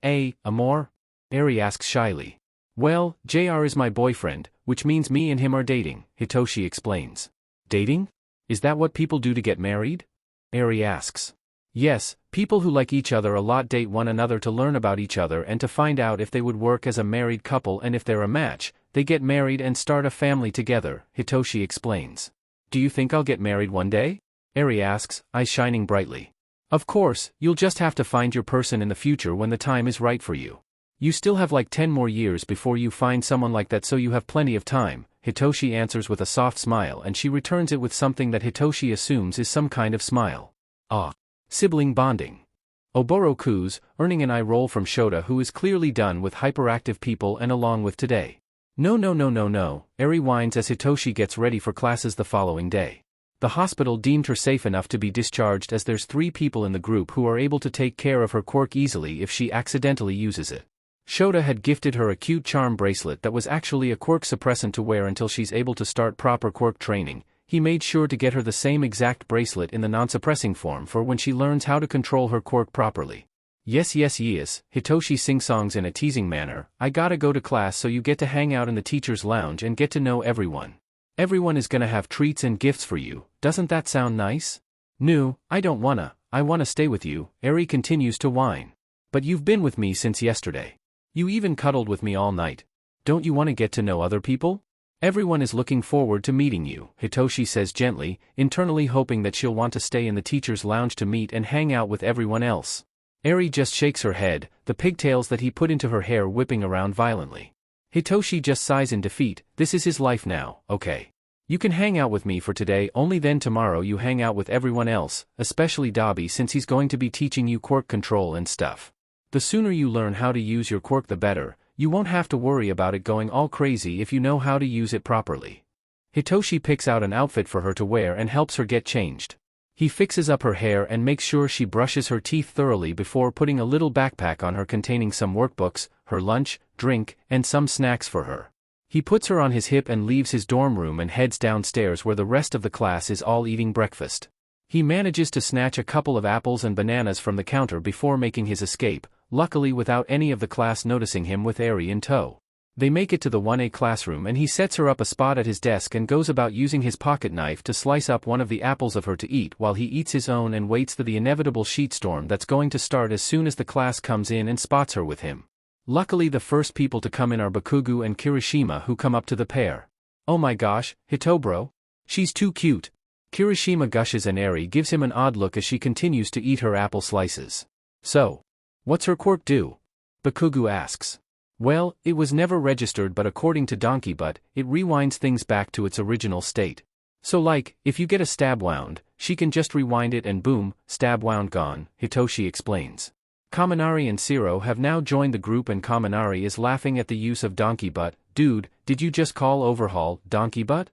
amor? Eri asks shyly. Well, JR is my boyfriend, which means me and him are dating, Hitoshi explains. Dating? Is that what people do to get married? Eri asks. Yes, people who like each other a lot date one another to learn about each other and to find out if they would work as a married couple, and if they're a match, they get married and start a family together, Hitoshi explains. Do you think I'll get married one day? Eri asks, eyes shining brightly. Of course, you'll just have to find your person in the future when the time is right for you. You still have like 10 more years before you find someone like that, so you have plenty of time, Hitoshi answers with a soft smile, and she returns it with something that Hitoshi assumes is some kind of smile. Ah. Sibling bonding. Oboro coos, earning an eye roll from Shota, who is clearly done with hyperactive people and along with today. No, Eri whines as Hitoshi gets ready for classes the following day. The hospital deemed her safe enough to be discharged, as there's 3 people in the group who are able to take care of her quirk easily if she accidentally uses it. Shota had gifted her a cute charm bracelet that was actually a quirk suppressant to wear until she's able to start proper quirk training. He made sure to get her the same exact bracelet in the non-suppressing form for when she learns how to control her quirk properly. Yes, Hitoshi sing-songs in a teasing manner. I gotta go to class, so you get to hang out in the teacher's lounge and get to know everyone. Everyone is gonna have treats and gifts for you. Doesn't that sound nice? No, I don't wanna. I wanna stay with you, Eri continues to whine. But you've been with me since yesterday. You even cuddled with me all night. Don't you wanna get to know other people? Everyone is looking forward to meeting you, Hitoshi says gently, internally hoping that she'll want to stay in the teacher's lounge to meet and hang out with everyone else. Eri just shakes her head, the pigtails that he put into her hair whipping around violently. Hitoshi just sighs in defeat. This is his life now, okay. You can hang out with me for today, only then tomorrow you hang out with everyone else, especially Dobby, since he's going to be teaching you quirk control and stuff. The sooner you learn how to use your quirk the better. You won't have to worry about it going all crazy if you know how to use it properly. Hitoshi picks out an outfit for her to wear and helps her get changed. He fixes up her hair and makes sure she brushes her teeth thoroughly before putting a little backpack on her containing some workbooks, her lunch, drink, and some snacks for her. He puts her on his hip and leaves his dorm room and heads downstairs where the rest of the class is all eating breakfast. He manages to snatch a couple of apples and bananas from the counter before making his escape, luckily without any of the class noticing him with Eri in tow. They make it to the 1A classroom and he sets her up a spot at his desk and goes about using his pocket knife to slice up one of the apples of her to eat while he eats his own and waits for the inevitable sheetstorm that's going to start as soon as the class comes in and spots her with him. Luckily the first people to come in are Bakugo and Kirishima, who come up to the pair. Oh my gosh, Hitobro? She's too cute. Kirishima gushes and Eri gives him an odd look as she continues to eat her apple slices. So, what's her quirk do? Bakugo asks. Well, it was never registered, but according to Donkey Butt, it rewinds things back to its original state. So like, if you get a stab wound, she can just rewind it and boom, stab wound gone, Hitoshi explains. Kaminari and Zero have now joined the group and Kaminari is laughing at the use of Donkey Butt. Dude, did you just call Overhaul Donkey Butt?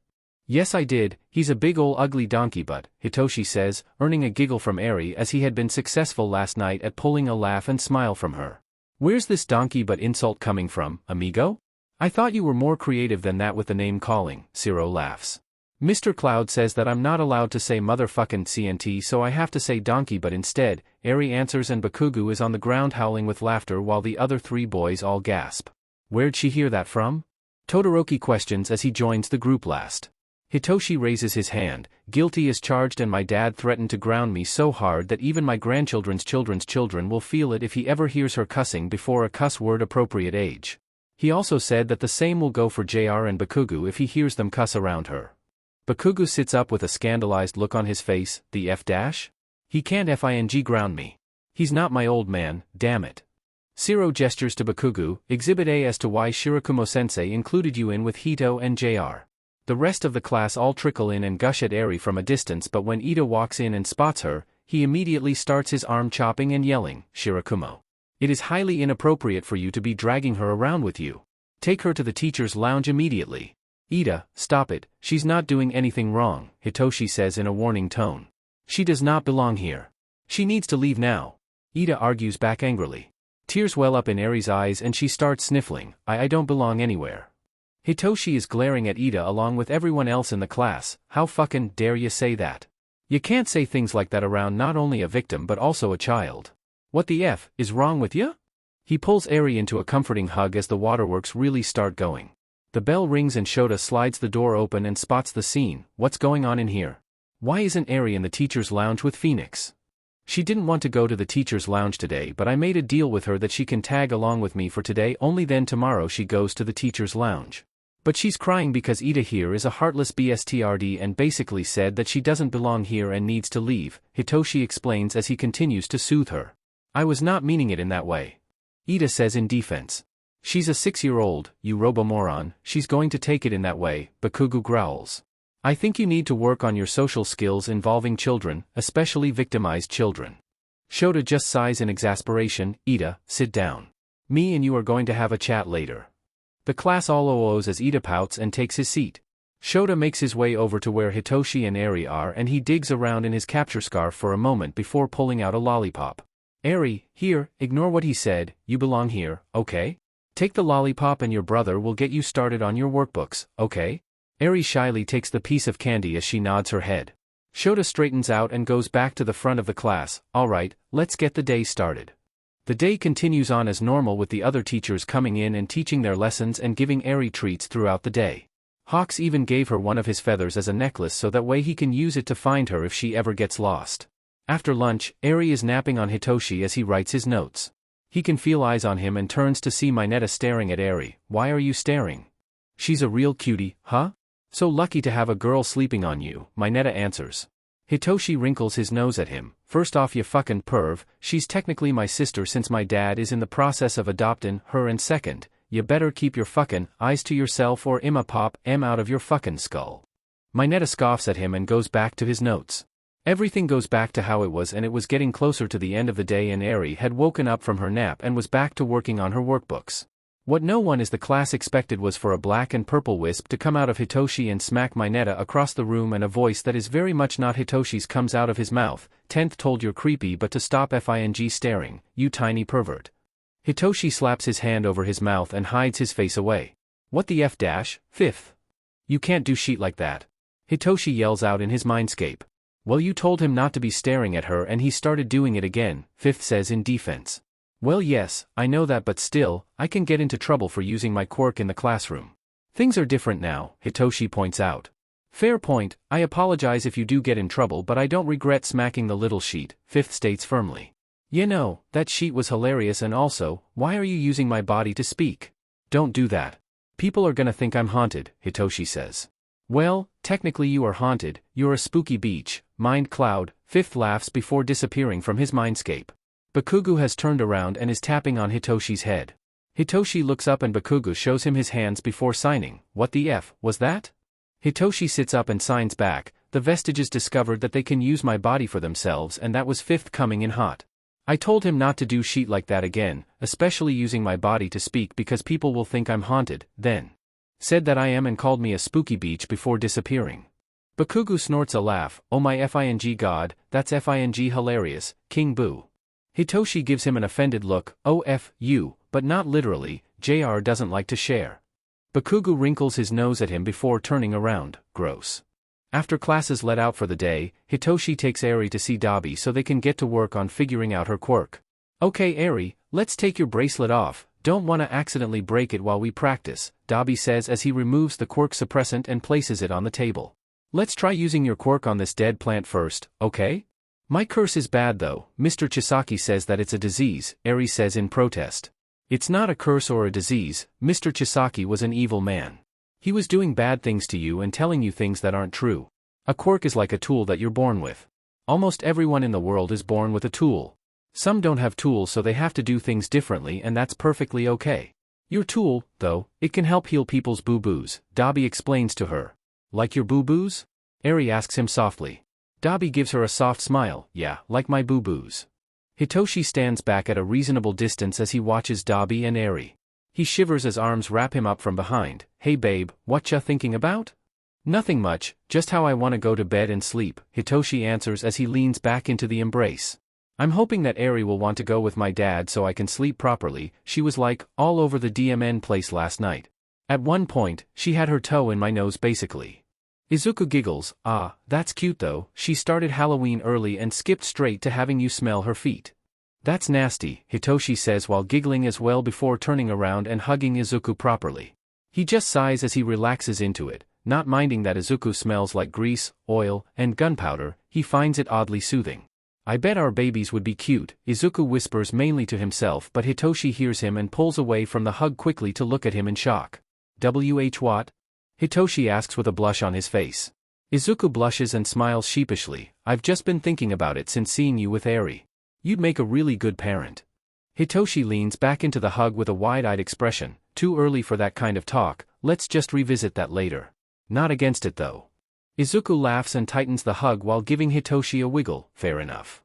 Yes I did, he's a big ol' ugly donkey butt, Hitoshi says, earning a giggle from Eri as he had been successful last night at pulling a laugh and smile from her. Where's this donkey butt insult coming from, amigo? I thought you were more creative than that with the name calling, Zero laughs. Mr. Cloud says that I'm not allowed to say motherfucking CNT, so I have to say donkey butt instead, Eri answers, and Bakugo is on the ground howling with laughter while the other 3 boys all gasp. Where'd she hear that from? Todoroki questions as he joins the group last. Hitoshi raises his hand, guilty as charged, and my dad threatened to ground me so hard that even my grandchildren's children's children will feel it if he ever hears her cussing before a cuss word appropriate age. He also said that the same will go for JR and Bakugo if he hears them cuss around her. Bakugo sits up with a scandalized look on his face. The F dash? He can't FING ground me. He's not my old man, damn it. Zero gestures to Bakugo, Exhibit A as to why Shirakumo-sensei included you in with Hito and JR. The rest of the class all trickle in and gush at Eri from a distance, but when Ida walks in and spots her, he immediately starts his arm chopping and yelling, Shirakumo. It is highly inappropriate for you to be dragging her around with you. Take her to the teacher's lounge immediately. Ida, stop it, she's not doing anything wrong, Hitoshi says in a warning tone. She does not belong here. She needs to leave now. Ida argues back angrily. Tears well up in Eri's eyes and she starts sniffling. I don't belong anywhere. Hitoshi is glaring at Ida along with everyone else in the class. How fucking dare you say that? You can't say things like that around not only a victim but also a child. What the F is wrong with ya? He pulls Eri into a comforting hug as the waterworks really start going. The bell rings and Shota slides the door open and spots the scene. What's going on in here? Why isn't Eri in the teacher's lounge with Phoenix? She didn't want to go to the teacher's lounge today, but I made a deal with her that she can tag along with me for today, only then tomorrow she goes to the teacher's lounge. But she's crying because Ida here is a heartless BSTRD and basically said that she doesn't belong here and needs to leave, Hitoshi explains as he continues to soothe her. I was not meaning it in that way. Ida says in defense. She's a 6-year-old, you robo-moron, she's going to take it in that way, Bakugo growls. I think you need to work on your social skills involving children, especially victimized children. Shota just sighs in exasperation. Ida, sit down. Me and you are going to have a chat later. The class all oos as Ida pouts and takes his seat. Shota makes his way over to where Hitoshi and Eri are and he digs around in his capture scarf for a moment before pulling out a lollipop. Eri, here, ignore what he said, you belong here, okay? Take the lollipop and your brother will get you started on your workbooks, okay? Eri shyly takes the piece of candy as she nods her head. Shota straightens out and goes back to the front of the class. Alright, let's get the day started. The day continues on as normal with the other teachers coming in and teaching their lessons and giving Eri treats throughout the day. Hawks even gave her one of his feathers as a necklace so that way he can use it to find her if she ever gets lost. After lunch, Eri is napping on Hitoshi as he writes his notes. He can feel eyes on him and turns to see Mineta staring at Eri. Why are you staring? She's a real cutie, huh? So lucky to have a girl sleeping on you, Mineta answers. Hitoshi wrinkles his nose at him. First off you fucking perv, she's technically my sister since my dad is in the process of adopting her, and second, you better keep your fucking eyes to yourself or I'ma pop em out of your fucking skull. Mineta scoffs at him and goes back to his notes. Everything goes back to how it was and it was getting closer to the end of the day and Eri had woken up from her nap and was back to working on her workbooks. What no one in the class expected was for a black and purple wisp to come out of Hitoshi and smack Mineta across the room, and a voice that is very much not Hitoshi's comes out of his mouth. 10th told you're creepy but to stop fing staring, you tiny pervert. Hitoshi slaps his hand over his mouth and hides his face away. What the f dash, 5th? You can't do shit like that. Hitoshi yells out in his mindscape. Well, you told him not to be staring at her and he started doing it again, 5th says in defense. Well yes, I know that, but still, I can get into trouble for using my quirk in the classroom. Things are different now, Hitoshi points out. Fair point, I apologize if you do get in trouble, but I don't regret smacking the little sheet, 5th states firmly. You know, that sheet was hilarious, and also, why are you using my body to speak? Don't do that. People are gonna think I'm haunted, Hitoshi says. Well, technically you are haunted, you're a spooky beach, mind cloud, 5th laughs before disappearing from his mindscape. Bakugo has turned around and is tapping on Hitoshi's head. Hitoshi looks up and Bakugo shows him his hands before signing. What the f was that? Hitoshi sits up and signs back. The vestiges discovered that they can use my body for themselves, and that was 5th coming in hot. I told him not to do shit like that again, especially using my body to speak because people will think I'm haunted, then said that I am and called me a spooky beach before disappearing. Bakugo snorts a laugh. Oh my fing god, that's fing hilarious, King Boo. Hitoshi gives him an offended look. Oh f you, but not literally, JR doesn't like to share. Bakugo wrinkles his nose at him before turning around. Gross. After classes let out for the day, Hitoshi takes Eri to see Dabi so they can get to work on figuring out her quirk. Okay Eri, let's take your bracelet off, don't wanna accidentally break it while we practice, Dabi says as he removes the quirk suppressant and places it on the table. Let's try using your quirk on this dead plant first, okay? My curse is bad though, Mr. Chisaki says that it's a disease, Eri says in protest. It's not a curse or a disease, Mr. Chisaki was an evil man. He was doing bad things to you and telling you things that aren't true. A quirk is like a tool that you're born with. Almost everyone in the world is born with a tool. Some don't have tools so they have to do things differently, and that's perfectly okay. Your tool, though, it can help heal people's boo-boos, Dabi explains to her. Like your boo-boos? Eri asks him softly. Dabi gives her a soft smile. Yeah, like my boo-boos. Hitoshi stands back at a reasonable distance as he watches Dabi and Eri. He shivers as arms wrap him up from behind. Hey babe, whatcha thinking about? Nothing much, just how I wanna go to bed and sleep, Hitoshi answers as he leans back into the embrace. I'm hoping that Eri will want to go with my dad so I can sleep properly. She was like, all over the DMN place last night. At one point, she had her toe in my nose basically. Izuku giggles. Ah, that's cute though, she started Halloween early and skipped straight to having you smell her feet. That's nasty, Hitoshi says while giggling as well before turning around and hugging Izuku properly. He just sighs as he relaxes into it, not minding that Izuku smells like grease, oil, and gunpowder. He finds it oddly soothing. I bet our babies would be cute, Izuku whispers mainly to himself, but Hitoshi hears him and pulls away from the hug quickly to look at him in shock. What? Hitoshi asks with a blush on his face. Izuku blushes and smiles sheepishly. I've just been thinking about it since seeing you with Eri. You'd make a really good parent. Hitoshi leans back into the hug with a wide-eyed expression. Too early for that kind of talk, let's just revisit that later. Not against it though. Izuku laughs and tightens the hug while giving Hitoshi a wiggle. Fair enough.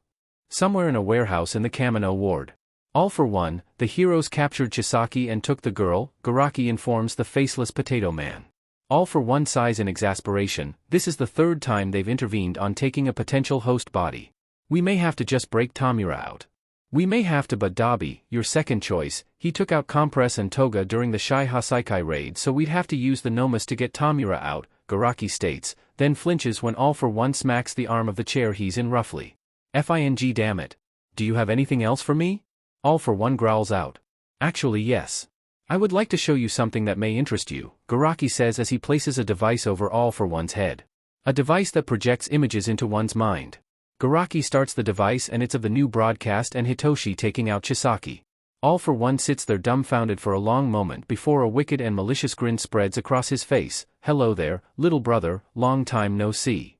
Somewhere in a warehouse in the Kamino ward. All for one, the heroes captured Chisaki and took the girl, Garaki informs the faceless potato man. All for one sighs in exasperation. This is the third time they've intervened on taking a potential host body. We may have to just break Tamura out. We may have to, but Dabi, your second choice, he took out Compress and Toga during the Shai Hasaikai raid, so we'd have to use the Nomus to get Tamura out, Garaki states, then flinches when All for One smacks the arm of the chair he's in roughly. Damn it. Do you have anything else for me? All for One growls out. Actually yes. I would like to show you something that may interest you, Garaki says as he places a device over All for One's head. A device that projects images into one's mind. Garaki starts the device and it's of the new broadcast and Hitoshi taking out Chisaki. All for One sits there dumbfounded for a long moment before a wicked and malicious grin spreads across his face. Hello there, little brother, long time no see.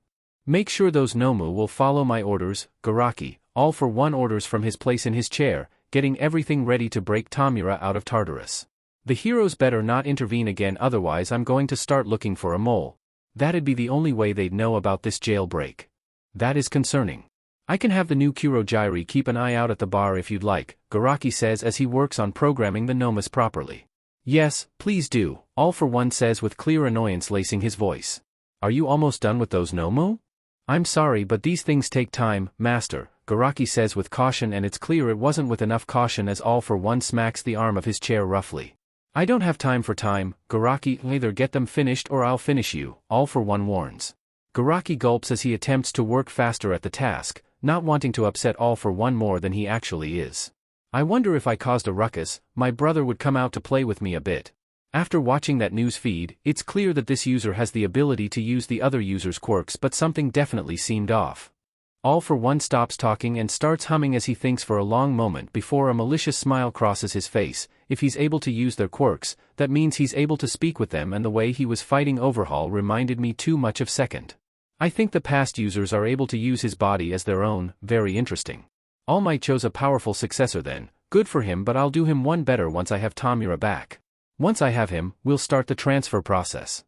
Make sure those Nomu will follow my orders, Garaki. All for One orders from his place in his chair, getting everything ready to break Tamura out of Tartarus. The heroes better not intervene again, otherwise I'm going to start looking for a mole. That'd be the only way they'd know about this jailbreak. That is concerning. I can have the new Kurogyri keep an eye out at the bar if you'd like, Garaki says as he works on programming the Nomus properly. Yes, please do, All for One says with clear annoyance lacing his voice. Are you almost done with those Nomu? I'm sorry, but these things take time, Master, Garaki says with caution, and it's clear it wasn't with enough caution as All for One smacks the arm of his chair roughly. I don't have time for time, Garaki, either get them finished or I'll finish you, All for One warns. Garaki gulps as he attempts to work faster at the task, not wanting to upset All for One more than he actually is. I wonder if I caused a ruckus, my brother would come out to play with me a bit. After watching that news feed, it's clear that this user has the ability to use the other user's quirks, but something definitely seemed off. All for One stops talking and starts humming as he thinks for a long moment before a malicious smile crosses his face. If he's able to use their quirks, that means he's able to speak with them, and the way he was fighting Overhaul reminded me too much of Second. I think the past users are able to use his body as their own. Very interesting. All Might chose a powerful successor then, good for him, but I'll do him one better once I have Tamura back. Once I have him, we'll start the transfer process.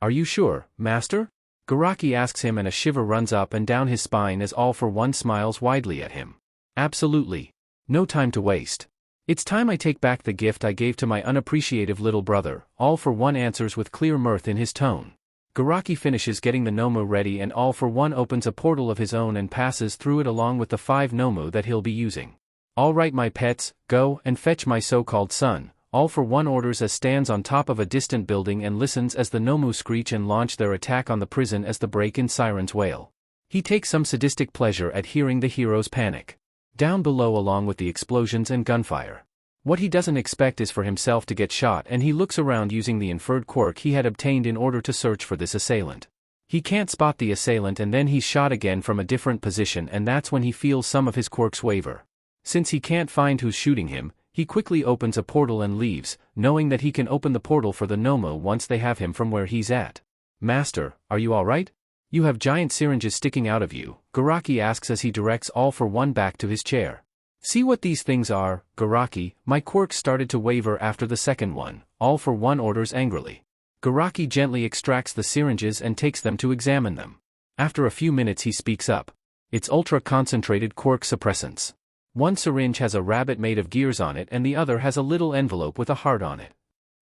Are you sure, Master? Garaki asks him and a shiver runs up and down his spine as All for One smiles widely at him. Absolutely. No time to waste. It's time I take back the gift I gave to my unappreciative little brother, All for One answers with clear mirth in his tone. Garaki finishes getting the Nomu ready and All for One opens a portal of his own and passes through it along with the 5 Nomu that he'll be using. All right my pets, go and fetch my so-called son, All for One orders as stands on top of a distant building and listens as the Nomu screech and launch their attack on the prison as the break-in sirens wail. He takes some sadistic pleasure at hearing the heroes panic. Down below along with the explosions and gunfire. What he doesn't expect is for himself to get shot, and he looks around using the inferred quirk he had obtained in order to search for this assailant. He can't spot the assailant and then he's shot again from a different position, and that's when he feels some of his quirks waver. Since he can't find who's shooting him, he quickly opens a portal and leaves, knowing that he can open the portal for the Nomu once they have him from where he's at. Master, are you alright? You have giant syringes sticking out of you, Garaki asks as he directs All for One back to his chair. See what these things are, Garaki. My quirks started to waver after the second one, All for One orders angrily. Garaki gently extracts the syringes and takes them to examine them. After a few minutes he speaks up. It's ultra-concentrated quirk suppressants. One syringe has a rabbit made of gears on it and the other has a little envelope with a heart on it.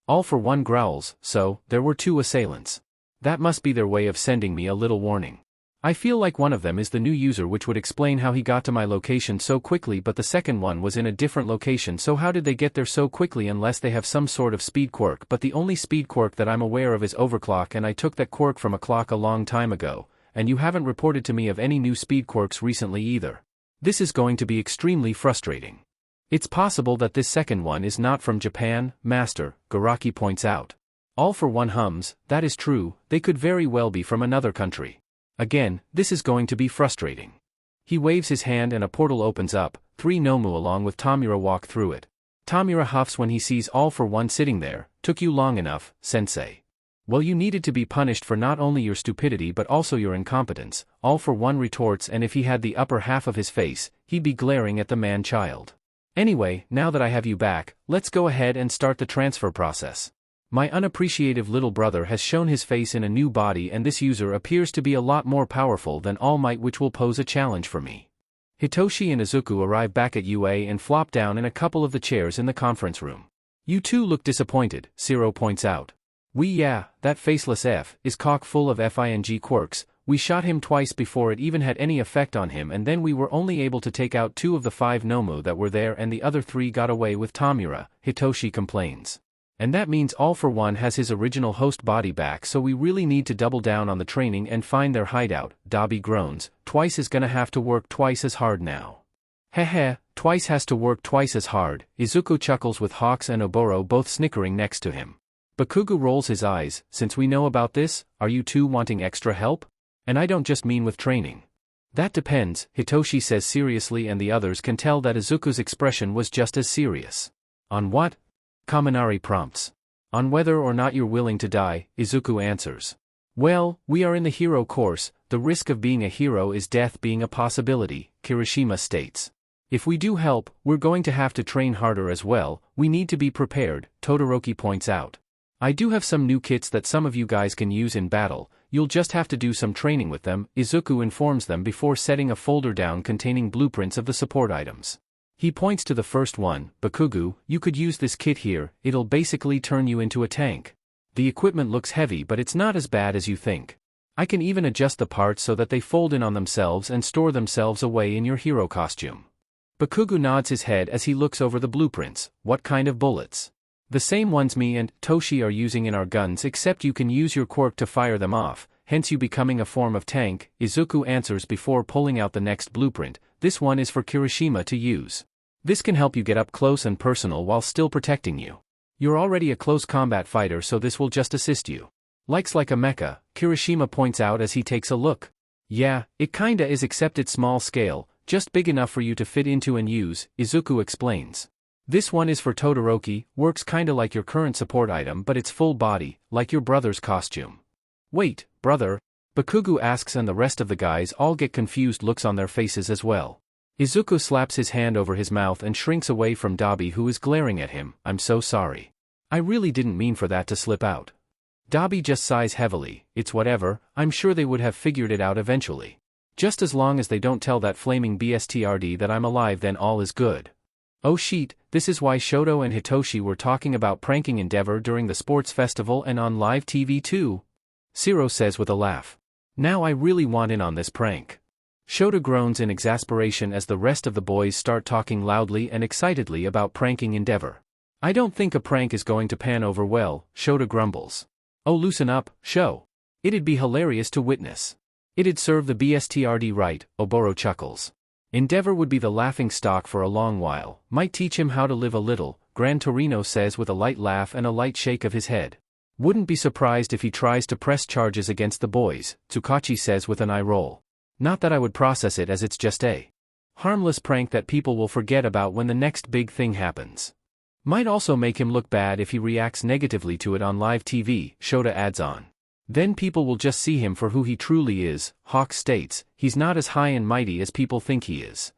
All for One growls, so, there were 2 assailants. That must be their way of sending me a little warning. I feel like one of them is the new user, which would explain how he got to my location so quickly, but the second one was in a different location, so how did they get there so quickly unless they have some sort of speed quirk? But the only speed quirk that I'm aware of is overclock, and I took that quirk from a clock a long time ago, and you haven't reported to me of any new speed quirks recently either. This is going to be extremely frustrating. It's possible that this second one is not from Japan, Master, Garaki points out. All for One hums, that is true, they could very well be from another country. Again, this is going to be frustrating. He waves his hand and a portal opens up, 3 Nomu along with Tamura walk through it. Tamura huffs when he sees All for One sitting there. Took you long enough, sensei. Well, you needed to be punished for not only your stupidity but also your incompetence, All for One retorts, and if he had the upper half of his face, he'd be glaring at the man-child. Anyway, now that I have you back, let's go ahead and start the transfer process. My unappreciative little brother has shown his face in a new body, and this user appears to be a lot more powerful than All Might, which will pose a challenge for me. Hitoshi and Izuku arrive back at UA and flop down in a couple of the chairs in the conference room. You two look disappointed, Zero points out. That faceless F is cock full of FING quirks. We shot him twice before it even had any effect on him, and then we were only able to take out 2 of the 5 Nomu that were there and the other 3 got away with Tamura, Hitoshi complains. And that means All for One has his original host body back, so we really need to double down on the training and find their hideout, Dabi groans. Twice is gonna have to work twice as hard now. Heh, Twice has to work twice as hard, Izuku chuckles with Hawks and Oboro both snickering next to him. Bakugu rolls his eyes. Since we know about this, are you two wanting extra help? And I don't just mean with training. That depends, Hitoshi says seriously, and the others can tell that Izuku's expression was just as serious. On what? Kaminari prompts. On whether or not you're willing to die, Izuku answers. Well, we are in the hero course, the risk of being a hero is death being a possibility, Kirishima states. If we do help, we're going to have to train harder as well, we need to be prepared, Todoroki points out. I do have some new kits that some of you guys can use in battle, you'll just have to do some training with them, Izuku informs them before setting a folder down containing blueprints of the support items. He points to the first one. Bakugu, you could use this kit here, it'll basically turn you into a tank. The equipment looks heavy, but it's not as bad as you think. I can even adjust the parts so that they fold in on themselves and store themselves away in your hero costume. Bakugu nods his head as he looks over the blueprints. What kind of bullets? The same ones me and Toshi are using in our guns, except you can use your quirk to fire them off, hence you becoming a form of tank, Izuku answers before pulling out the next blueprint. This one is for Kirishima to use. This can help you get up close and personal while still protecting you. You're already a close combat fighter, so this will just assist you. Likes like a mecha, Kirishima points out as he takes a look. Yeah, it kinda is, except it's small scale, just big enough for you to fit into and use, Izuku explains. This one is for Todoroki, works kinda like your current support item, but it's full body, like your brother's costume. Wait, brother? Bakugu asks, and the rest of the guys all get confused looks on their faces as well. Izuku slaps his hand over his mouth and shrinks away from Dabi, who is glaring at him. I'm so sorry. I really didn't mean for that to slip out. Dabi just sighs heavily. It's whatever, I'm sure they would have figured it out eventually. Just as long as they don't tell that flaming BSTRD that I'm alive, then all is good. Oh shit, this is why Shoto and Hitoshi were talking about pranking Endeavor during the sports festival and on live TV too. Zero says with a laugh. Now I really want in on this prank. Shota groans in exasperation as the rest of the boys start talking loudly and excitedly about pranking Endeavor. I don't think a prank is going to pan over well, Shota grumbles. Oh, loosen up, Sho. It'd be hilarious to witness. It'd serve the BSTRD right, Oboro chuckles. Endeavor would be the laughing stock for a long while, might teach him how to live a little, Gran Torino says with a light laugh and a light shake of his head. Wouldn't be surprised if he tries to press charges against the boys, Tsukachi says with an eye roll. Not that I would process it, as it's just a harmless prank that people will forget about when the next big thing happens. Might also make him look bad if he reacts negatively to it on live TV, Shota adds on. Then people will just see him for who he truly is, Hawk states. He's not as high and mighty as people think he is.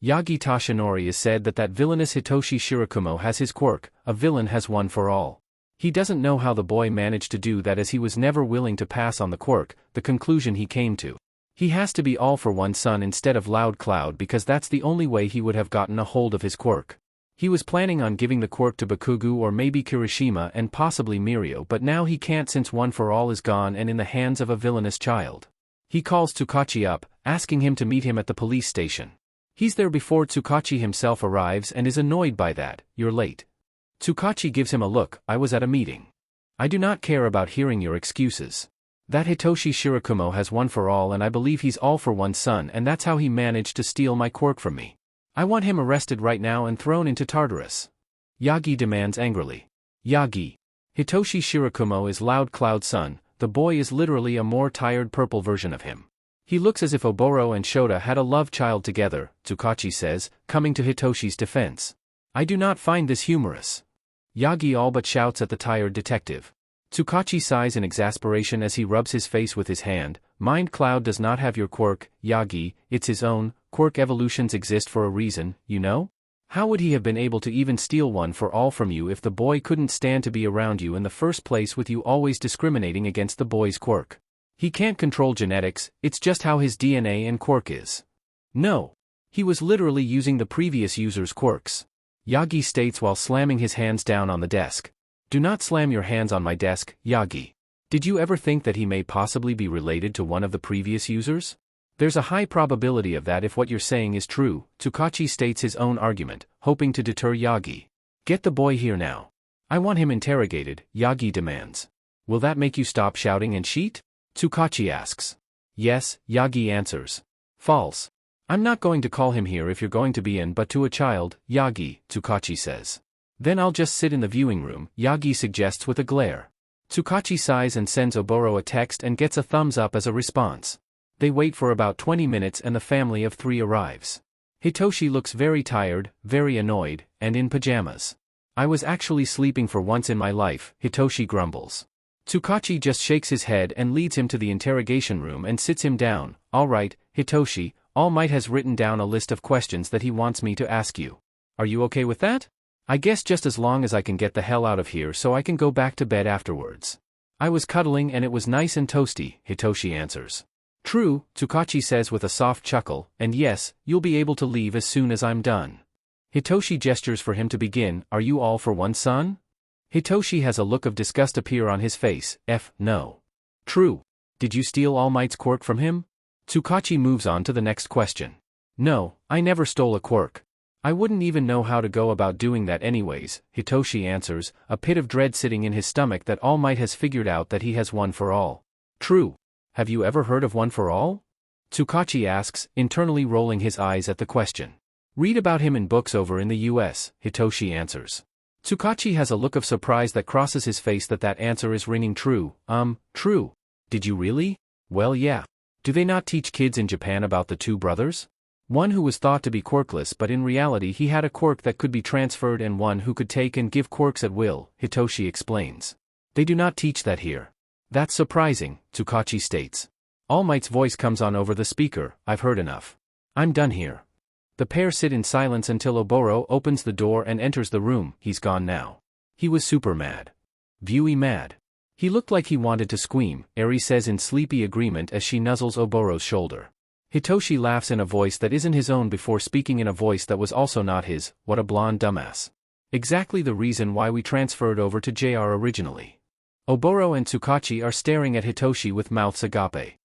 Yagi Tashinori has said that villainous Hitoshi Shirakumo has his quirk, a villain has one for all. He doesn't know how the boy managed to do that, as he was never willing to pass on the quirk, the conclusion he came to. He has to be All for One son instead of Loud Cloud, because that's the only way he would have gotten a hold of his quirk. He was planning on giving the quirk to Bakugu or maybe Kirishima and possibly Mirio, but now he can't since One for All is gone and in the hands of a villainous child. He calls Tsukachi up, asking him to meet him at the police station. He's there before Tsukachi himself arrives and is annoyed by that. You're late. Tsukachi gives him a look. I was at a meeting. I do not care about hearing your excuses. That Hitoshi Shirakumo has One for All, and I believe he's All for One son, and that's how he managed to steal my quirk from me. I want him arrested right now and thrown into Tartarus. Yagi demands angrily. Yagi. Hitoshi Shirakumo is Loud Cloud's son, the boy is literally a more tired purple version of him. He looks as if Oboro and Shota had a love child together, Tsukachi says, coming to Hitoshi's defense. I do not find this humorous. Yagi all but shouts at the tired detective. Tsukachi sighs in exasperation as he rubs his face with his hand. Mind Cloud does not have your quirk, Yagi, it's his own. Quirk evolutions exist for a reason, you know? How would he have been able to even steal one for all from you if the boy couldn't stand to be around you in the first place, with you always discriminating against the boy's quirk? He can't control genetics, it's just how his DNA and quirk is. No. He was literally using the previous user's quirks. Yagi states while slamming his hands down on the desk. Do not slam your hands on my desk, Yagi. Did you ever think that he may possibly be related to one of the previous users? There's a high probability of that if what you're saying is true, Tsukachi states his own argument, hoping to deter Yagi. Get the boy here now. I want him interrogated, Yagi demands. Will that make you stop shouting and cheat? Tsukachi asks. Yes, Yagi answers. False. I'm not going to call him here if you're going to be in, but to a child, Yagi, Tsukachi says. Then I'll just sit in the viewing room, Yagi suggests with a glare. Tsukachi sighs and sends Oboro a text and gets a thumbs up as a response. They wait for about 20 minutes and the family of 3 arrives. Hitoshi looks very tired, very annoyed, and in pajamas. I was actually sleeping for once in my life, Hitoshi grumbles. Tsukachi just shakes his head and leads him to the interrogation room and sits him down. All right, Hitoshi, All Might has written down a list of questions that he wants me to ask you. Are you okay with that? I guess just as long as I can get the hell out of here so I can go back to bed afterwards. I was cuddling and it was nice and toasty, Hitoshi answers. True, Tsukachi says with a soft chuckle, and yes, you'll be able to leave as soon as I'm done. Hitoshi gestures for him to begin. Are you all for one, son? Hitoshi has a look of disgust appear on his face. No. True. Did you steal All Might's quirk from him? Tsukachi moves on to the next question. No, I never stole a quirk. I wouldn't even know how to go about doing that anyways, Hitoshi answers, a pit of dread sitting in his stomach that All Might has figured out that he has one for all. True. Have you ever heard of one for all? Tsukachi asks, internally rolling his eyes at the question. Read about him in books over in the US, Hitoshi answers. Tsukachi has a look of surprise that crosses his face that answer is ringing true. True. Did you really? Well, yeah. Do they not teach kids in Japan about the 2 brothers? One who was thought to be quirkless but in reality he had a quirk that could be transferred and one who could take and give quirks at will, Hitoshi explains. They do not teach that here. That's surprising, Tsukachi states. All Might's voice comes on over the speaker. I've heard enough. I'm done here. The pair sit in silence until Oboro opens the door and enters the room. He's gone now. He was super mad. Viewy mad. He looked like he wanted to scream, Eri says in sleepy agreement as she nuzzles Oboro's shoulder. Hitoshi laughs in a voice that isn't his own before speaking in a voice that was also not his. What a blonde dumbass. Exactly the reason why we transferred over to JR originally. Oboro and Tsukachi are staring at Hitoshi with mouths agape.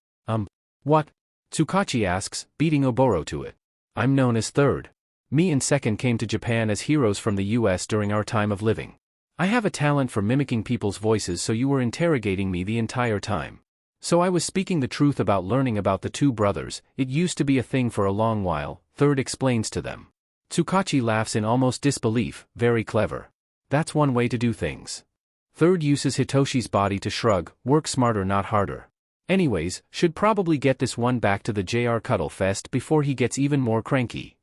What? Tsukachi asks, beating Oboro to it. I'm known as third. Me and second came to Japan as heroes from the US during our time of living. I have a talent for mimicking people's voices, so you were interrogating me the entire time. So I was speaking the truth about learning about the 2 brothers. It used to be a thing for a long while, third explains to them. Tsukachi laughs in almost disbelief. Very clever. That's one way to do things. Third uses Hitoshi's body to shrug, work smarter not harder. Anyways, should probably get this one back to the JR Cuddle Fest before he gets even more cranky.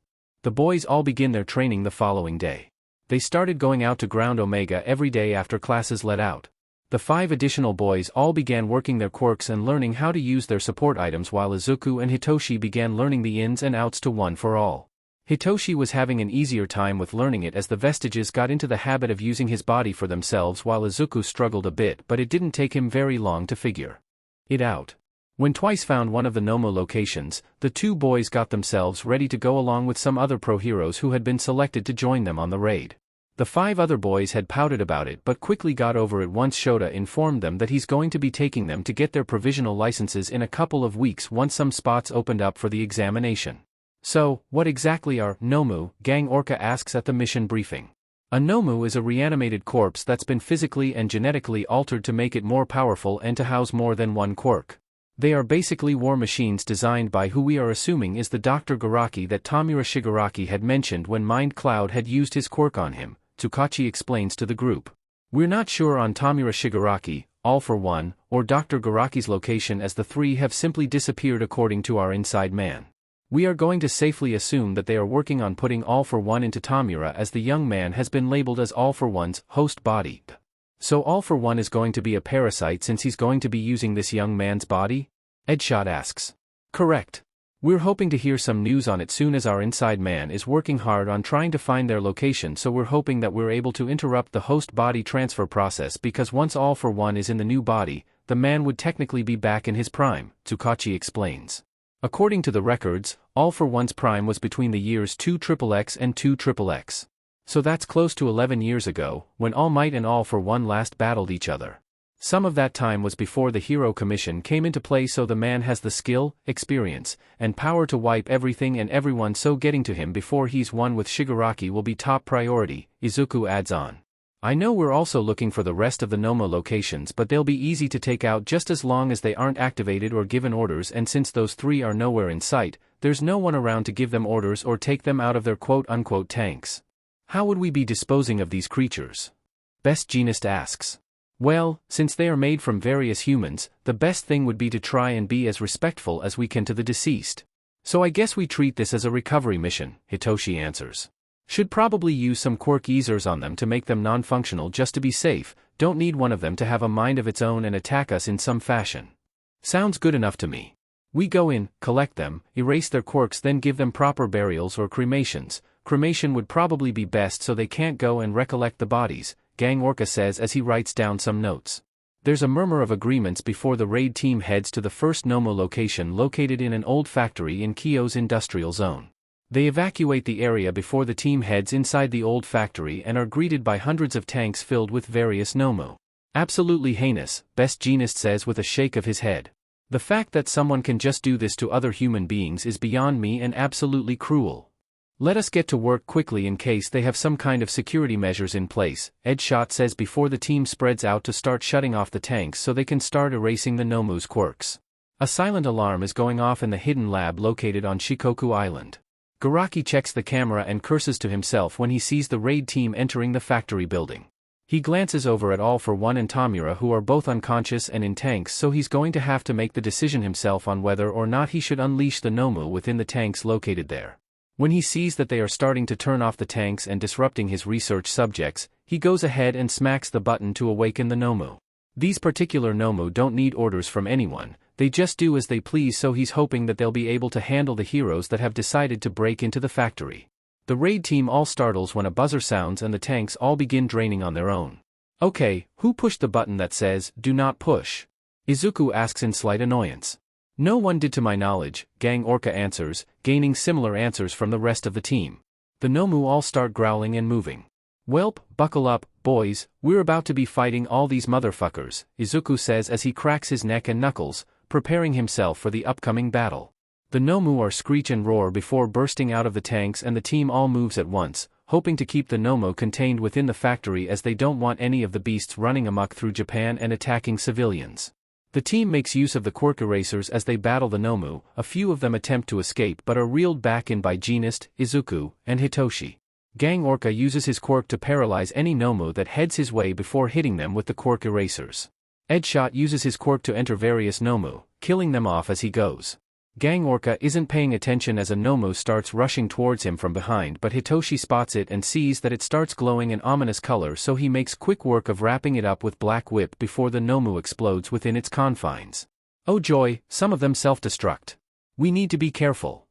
The boys all begin their training the following day. They started going out to Ground Omega every day after classes let out. The 5 additional boys all began working their quirks and learning how to use their support items, while Izuku and Hitoshi began learning the ins and outs to one for all. Hitoshi was having an easier time with learning it as the vestiges got into the habit of using his body for themselves, while Izuku struggled a bit, but it didn't take him very long to figure it out. When Twice found one of the Nomo locations, the 2 boys got themselves ready to go along with some other pro heroes who had been selected to join them on the raid. The 5 other boys had pouted about it but quickly got over it once Shota informed them that he's going to be taking them to get their provisional licenses in a couple of weeks once some spots opened up for the examination. So, what exactly are Nomu? Gang Orca asks at the mission briefing. A Nomu is a reanimated corpse that's been physically and genetically altered to make it more powerful and to house more than one quirk. They are basically war machines designed by who we are assuming is the Dr. Garaki that Tamura Shigaraki had mentioned when Mind Cloud had used his quirk on him, Tsukachi explains to the group. We're not sure on Tamura Shigaraki, All for One, or Dr. Garaki's location, as the three have simply disappeared according to our inside man. We are going to safely assume that they are working on putting All for One into Tamura, as the young man has been labeled as All for One's host body. So All for One is going to be a parasite since he's going to be using this young man's body? Edshot asks. Correct. We're hoping to hear some news on it soon, as our inside man is working hard on trying to find their location, so we're hoping that we're able to interrupt the host body transfer process, because once All for One is in the new body, the man would technically be back in his prime, Tsukachi explains. According to the records, All for One's prime was between the years 2XXX and 2XXX. So that's close to 11 years ago, when All Might and All for One last battled each other. Some of that time was before the Hero Commission came into play, so the man has the skill, experience, and power to wipe everything and everyone, so getting to him before he's one with Shigaraki will be top priority, Izuku adds on. I know we're also looking for the rest of the Nomo locations, but they'll be easy to take out just as long as they aren't activated or given orders, and since those three are nowhere in sight, there's no one around to give them orders or take them out of their quote-unquote tanks. How would we be disposing of these creatures? Best Jeanist asks. Well, since they are made from various humans, the best thing would be to try and be as respectful as we can to the deceased. So I guess we treat this as a recovery mission, Hitoshi answers. Should probably use some Quirk easers on them to make them non-functional just to be safe, don't need one of them to have a mind of its own and attack us in some fashion. Sounds good enough to me. We go in, collect them, erase their quirks, then give them proper burials or cremations. Cremation would probably be best so they can't go and recollect the bodies, Gang Orca says as he writes down some notes. There's a murmur of agreements before the raid team heads to the first Nomo location, located in an old factory in Kyo's industrial zone. They evacuate the area before the team heads inside the old factory and are greeted by hundreds of tanks filled with various Nomo. Absolutely heinous, Best Jeanist says with a shake of his head. The fact that someone can just do this to other human beings is beyond me and absolutely cruel. Let us get to work quickly in case they have some kind of security measures in place, Edshot says before the team spreads out to start shutting off the tanks so they can start erasing the Nomu's quirks. A silent alarm is going off in the hidden lab located on Shikoku Island. Garaki checks the camera and curses to himself when he sees the raid team entering the factory building. He glances over at All for One and Tamura, who are both unconscious and in tanks, so he's going to have to make the decision himself on whether or not he should unleash the Nomu within the tanks located there. When he sees that they are starting to turn off the tanks and disrupting his research subjects, he goes ahead and smacks the button to awaken the Nomu. These particular Nomu don't need orders from anyone, they just do as they please, so he's hoping that they'll be able to handle the heroes that have decided to break into the factory. The raid team all startles when a buzzer sounds and the tanks all begin draining on their own. Okay, who pushed the button that says, "Do not push"? Izuku asks in slight annoyance. No one did to my knowledge, Gang Orca answers, gaining similar answers from the rest of the team. The Nomu all start growling and moving. Welp, buckle up, boys, we're about to be fighting all these motherfuckers, Izuku says as he cracks his neck and knuckles, preparing himself for the upcoming battle. The Nomu are screech and roar before bursting out of the tanks, and the team all moves at once, hoping to keep the Nomu contained within the factory as they don't want any of the beasts running amok through Japan and attacking civilians. The team makes use of the quirk erasers as they battle the Nomu. A few of them attempt to escape but are reeled back in by Jeanist, Izuku, and Hitoshi. Gang Orca uses his quirk to paralyze any Nomu that heads his way before hitting them with the quirk erasers. Edshot uses his quirk to enter various Nomu, killing them off as he goes. Gang Orca isn't paying attention as a Nomu starts rushing towards him from behind, but Hitoshi spots it and sees that it starts glowing an ominous color, so he makes quick work of wrapping it up with black whip before the Nomu explodes within its confines. Oh joy, some of them self-destruct. We need to be careful.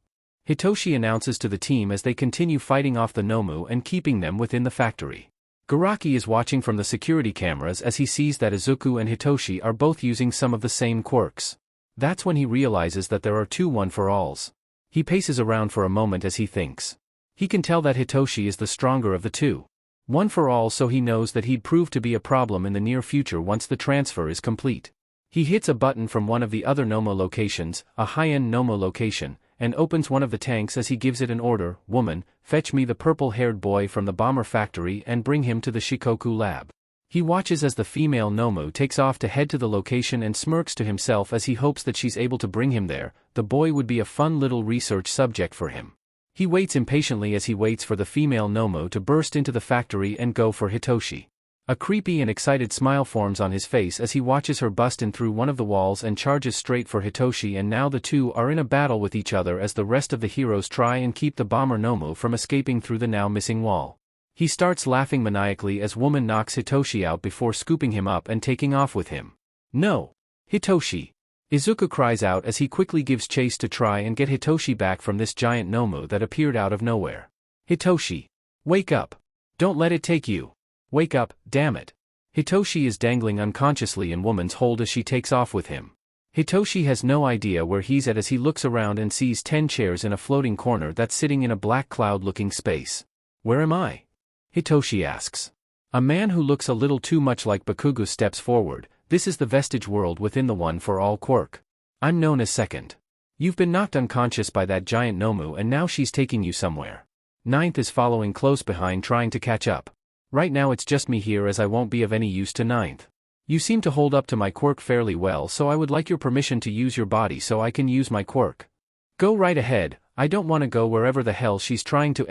Hitoshi announces to the team as they continue fighting off the Nomu and keeping them within the factory. Garaki is watching from the security cameras as he sees that Izuku and Hitoshi are both using some of the same quirks. That's when he realizes that there are two one-for-alls. He paces around for a moment as he thinks. He can tell that Hitoshi is the stronger of the two. One for all, so he knows that he'd prove to be a problem in the near future once the transfer is complete. He hits a button from one of the other Nomo locations, a high-end Nomo location, and opens one of the tanks as he gives it an order: "Woman, fetch me the purple-haired boy from the bomber factory and bring him to the Shikoku lab." He watches as the female Nomu takes off to head to the location and smirks to himself as he hopes that she's able to bring him there. The boy would be a fun little research subject for him. He waits impatiently as he waits for the female Nomu to burst into the factory and go for Hitoshi. A creepy and excited smile forms on his face as he watches her bust in through one of the walls and charges straight for Hitoshi, and now the two are in a battle with each other as the rest of the heroes try and keep the bomber Nomu from escaping through the now missing wall. He starts laughing maniacally as woman knocks Hitoshi out before scooping him up and taking off with him. "No! Hitoshi!" Izuku cries out as he quickly gives chase to try and get Hitoshi back from this giant Nomu that appeared out of nowhere. "Hitoshi! Wake up! Don't let it take you! Wake up, damn it!" Hitoshi is dangling unconsciously in woman's hold as she takes off with him. Hitoshi has no idea where he's at as he looks around and sees 10 chairs in a floating corner that's sitting in a black cloud-looking space. "Where am I?" Hitoshi asks. A man who looks a little too much like Bakugo steps forward. "This is the vestige world within the one for all Quirk. I'm known as Second. You've been knocked unconscious by that giant Nomu and now she's taking you somewhere. Ninth is following close behind trying to catch up. Right now it's just me here as I won't be of any use to Ninth. You seem to hold up to my quirk fairly well, so I would like your permission to use your body so I can use my quirk." "Go right ahead, I don't want to go wherever the hell she's trying to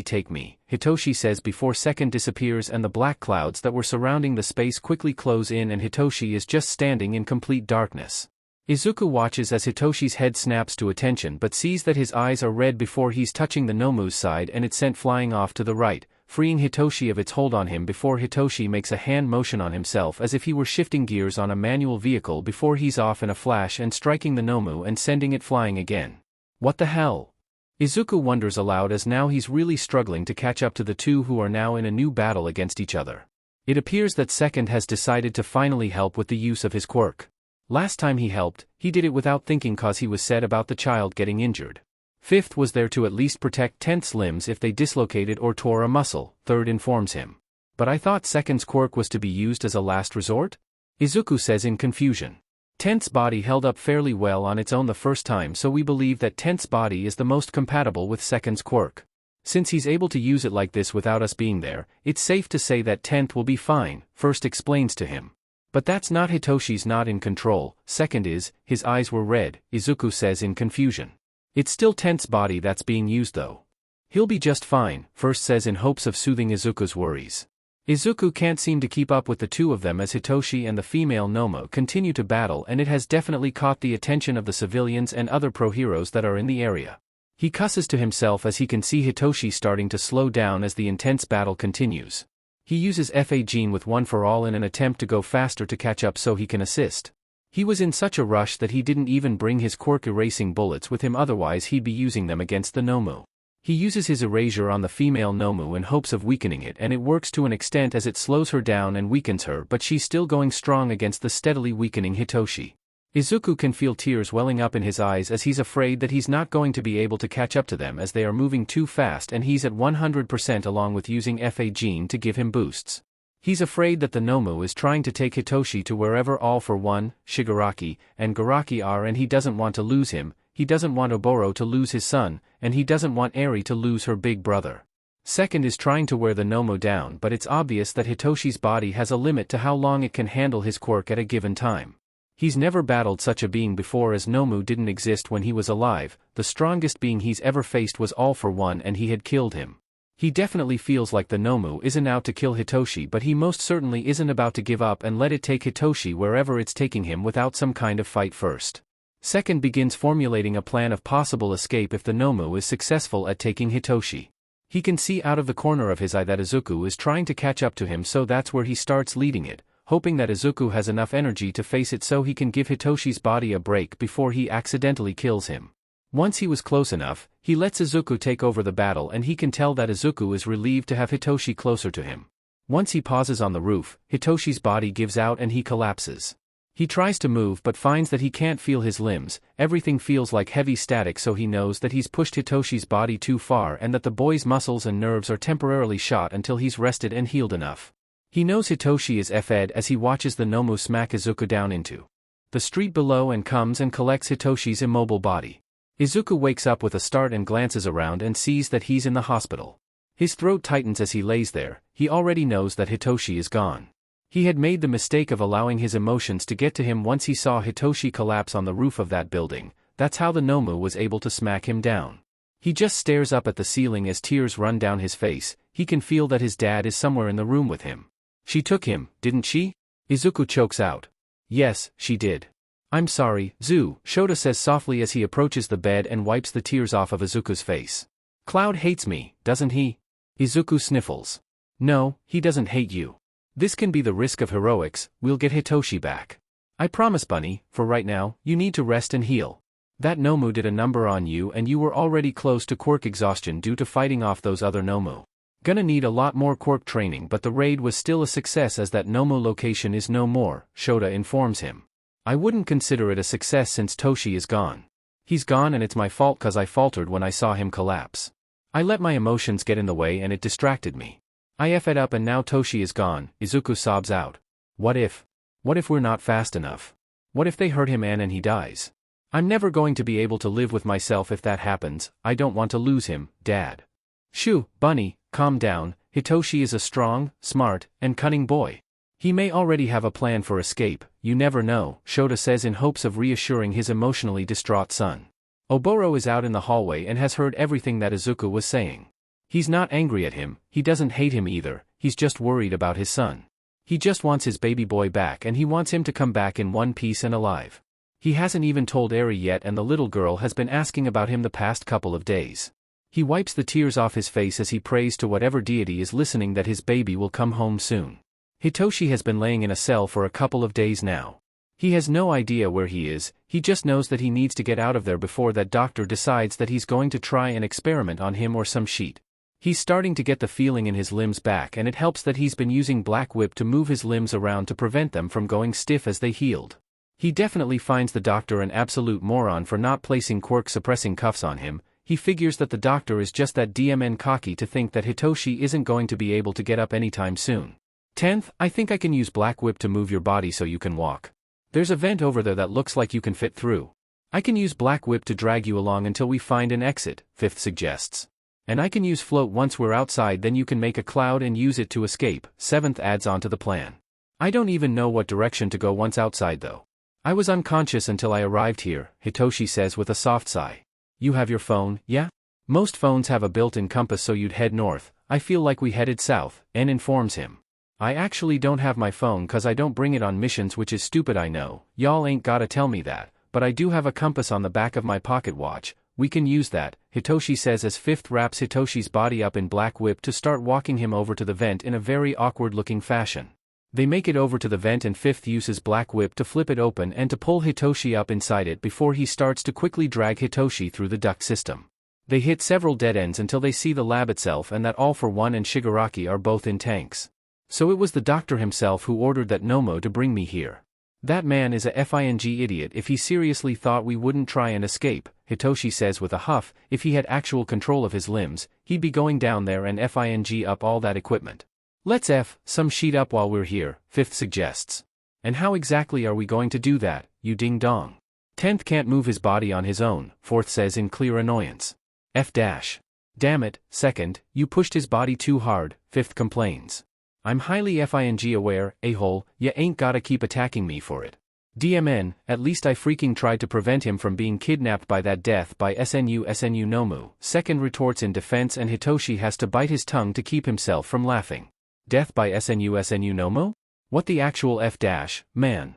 take me," Hitoshi says before Second disappears and the black clouds that were surrounding the space quickly close in and Hitoshi is just standing in complete darkness. Izuku watches as Hitoshi's head snaps to attention but sees that his eyes are red before he's touching the Nomu's side and it's sent flying off to the right, freeing Hitoshi of its hold on him before Hitoshi makes a hand motion on himself as if he were shifting gears on a manual vehicle before he's off in a flash and striking the Nomu and sending it flying again. What the hell? Izuku wonders aloud as now he's really struggling to catch up to the two who are now in a new battle against each other. It appears that Second has decided to finally help with the use of his quirk. Last time he helped, he did it without thinking cause he was sad about the child getting injured. Fifth was there to at least protect Tenth's limbs if they dislocated or tore a muscle, Third informs him. But I thought Second's quirk was to be used as a last resort? Izuku says in confusion. Tenth's body held up fairly well on its own the first time, so we believe that Tenth's body is the most compatible with Second's quirk. Since he's able to use it like this without us being there, it's safe to say that Tenth will be fine, First explains to him. But that's not Hitoshi's not in control, Second is, his eyes were red, Izuku says in confusion. It's still Tenth's body that's being used though. He'll be just fine, First says in hopes of soothing Izuku's worries. Izuku can't seem to keep up with the two of them as Hitoshi and the female Nomu continue to battle, and it has definitely caught the attention of the civilians and other pro-heroes that are in the area. He cusses to himself as he can see Hitoshi starting to slow down as the intense battle continues. He uses FA Gene with One for All in an attempt to go faster to catch up so he can assist. He was in such a rush that he didn't even bring his quirk erasing bullets with him, otherwise he'd be using them against the Nomu. He uses his erasure on the female Nomu in hopes of weakening it, and it works to an extent as it slows her down and weakens her, but she's still going strong against the steadily weakening Hitoshi. Izuku can feel tears welling up in his eyes as he's afraid that he's not going to be able to catch up to them as they are moving too fast, and he's at 100% along with using FA Gene to give him boosts. He's afraid that the Nomu is trying to take Hitoshi to wherever All for One, Shigaraki, and Garaki are, and he doesn't want to lose him. He doesn't want Oboro to lose his son, and he doesn't want Eri to lose her big brother. Second is trying to wear the Nomu down, but it's obvious that Hitoshi's body has a limit to how long it can handle his quirk at a given time. He's never battled such a being before, as Nomu didn't exist when he was alive. The strongest being he's ever faced was All for One, and he had killed him. He definitely feels like the Nomu isn't out to kill Hitoshi, but he most certainly isn't about to give up and let it take Hitoshi wherever it's taking him without some kind of fight first. Second begins formulating a plan of possible escape if the Nomu is successful at taking Hitoshi. He can see out of the corner of his eye that Izuku is trying to catch up to him, so that's where he starts leading it, hoping that Izuku has enough energy to face it so he can give Hitoshi's body a break before he accidentally kills him. Once he was close enough, he lets Izuku take over the battle, and he can tell that Izuku is relieved to have Hitoshi closer to him. Once he pauses on the roof, Hitoshi's body gives out and he collapses. He tries to move but finds that he can't feel his limbs, everything feels like heavy static, so he knows that he's pushed Hitoshi's body too far and that the boy's muscles and nerves are temporarily shot until he's rested and healed enough. He knows Hitoshi is FE'd as he watches the Nomu smack Izuku down into the street below and comes and collects Hitoshi's immobile body. Izuku wakes up with a start and glances around and sees that he's in the hospital. His throat tightens as he lays there. He already knows that Hitoshi is gone. He had made the mistake of allowing his emotions to get to him once he saw Hitoshi collapse on the roof of that building. That's how the Nomu was able to smack him down. He just stares up at the ceiling as tears run down his face. He can feel that his dad is somewhere in the room with him. She took him, didn't she? Izuku chokes out. Yes, she did. I'm sorry, Zu, Shota says softly as he approaches the bed and wipes the tears off of Izuku's face. Cloud hates me, doesn't he? Izuku sniffles. No, he doesn't hate you. This can be the risk of heroics, we'll get Hitoshi back. I promise, Bunny, for right now, you need to rest and heal. That Nomu did a number on you and you were already close to quirk exhaustion due to fighting off those other Nomu. Gonna need a lot more quirk training, but the raid was still a success as that Nomu location is no more, Shota informs him. I wouldn't consider it a success since Toshi is gone. He's gone and it's my fault cause I faltered when I saw him collapse. I let my emotions get in the way and it distracted me. I F it up and now Toshi is gone, Izuku sobs out. What if we're not fast enough? What if they hurt him and he dies? I'm never going to be able to live with myself if that happens. I don't want to lose him, Dad. Shoo, Bunny, calm down. Hitoshi is a strong, smart, and cunning boy. He may already have a plan for escape, you never know, Shota says in hopes of reassuring his emotionally distraught son. Oboro is out in the hallway and has heard everything that Izuku was saying. He's not angry at him, he doesn't hate him either, he's just worried about his son. He just wants his baby boy back and he wants him to come back in one piece and alive. He hasn't even told Eri yet and the little girl has been asking about him the past couple of days. He wipes the tears off his face as he prays to whatever deity is listening that his baby will come home soon. Hitoshi has been laying in a cell for a couple of days now. He has no idea where he is, he just knows that he needs to get out of there before that doctor decides that he's going to try an experiment on him or some shit. He's starting to get the feeling in his limbs back and it helps that he's been using Black Whip to move his limbs around to prevent them from going stiff as they healed. He definitely finds the doctor an absolute moron for not placing quirk-suppressing cuffs on him. He figures that the doctor is just that DMN cocky to think that Hitoshi isn't going to be able to get up anytime soon. 10th, I think I can use Black Whip to move your body so you can walk. There's a vent over there that looks like you can fit through. I can use Black Whip to drag you along until we find an exit, 5th suggests. And I can use Float once we're outside, then you can make a cloud and use it to escape, 7th adds on to the plan. I don't even know what direction to go once outside though. I was unconscious until I arrived here, Hitoshi says with a soft sigh. You have your phone, yeah? Most phones have a built-in compass so you'd head north, I feel like we headed south, N informs him. I actually don't have my phone cause I don't bring it on missions, which is stupid I know, y'all ain't gotta tell me that, but I do have a compass on the back of my pocket watch, we can use that, Hitoshi says as 5th wraps Hitoshi's body up in Black Whip to start walking him over to the vent in a very awkward-looking fashion. They make it over to the vent and 5th uses Black Whip to flip it open and to pull Hitoshi up inside it before he starts to quickly drag Hitoshi through the duct system. They hit several dead ends until they see the lab itself and that All for One and Shigaraki are both in tanks. So it was the doctor himself who ordered that Nomo to bring me here. That man is a FING idiot if he seriously thought we wouldn't try and escape, Hitoshi says with a huff. If he had actual control of his limbs, he'd be going down there and FING up all that equipment. Let's F some sheet up while we're here, 5th suggests. And how exactly are we going to do that, you ding-dong? 10th can't move his body on his own, 4th says in clear annoyance. F dash. Damn it, 2nd, you pushed his body too hard, 5th complains. I'm highly FING aware, a-hole, ya ain't gotta keep attacking me for it. DMN, at least I freaking tried to prevent him from being kidnapped by that death by SNU Nomu, 2nd retorts in defense and Hitoshi has to bite his tongue to keep himself from laughing. Death by SNU Nomu? What the actual F dash, man?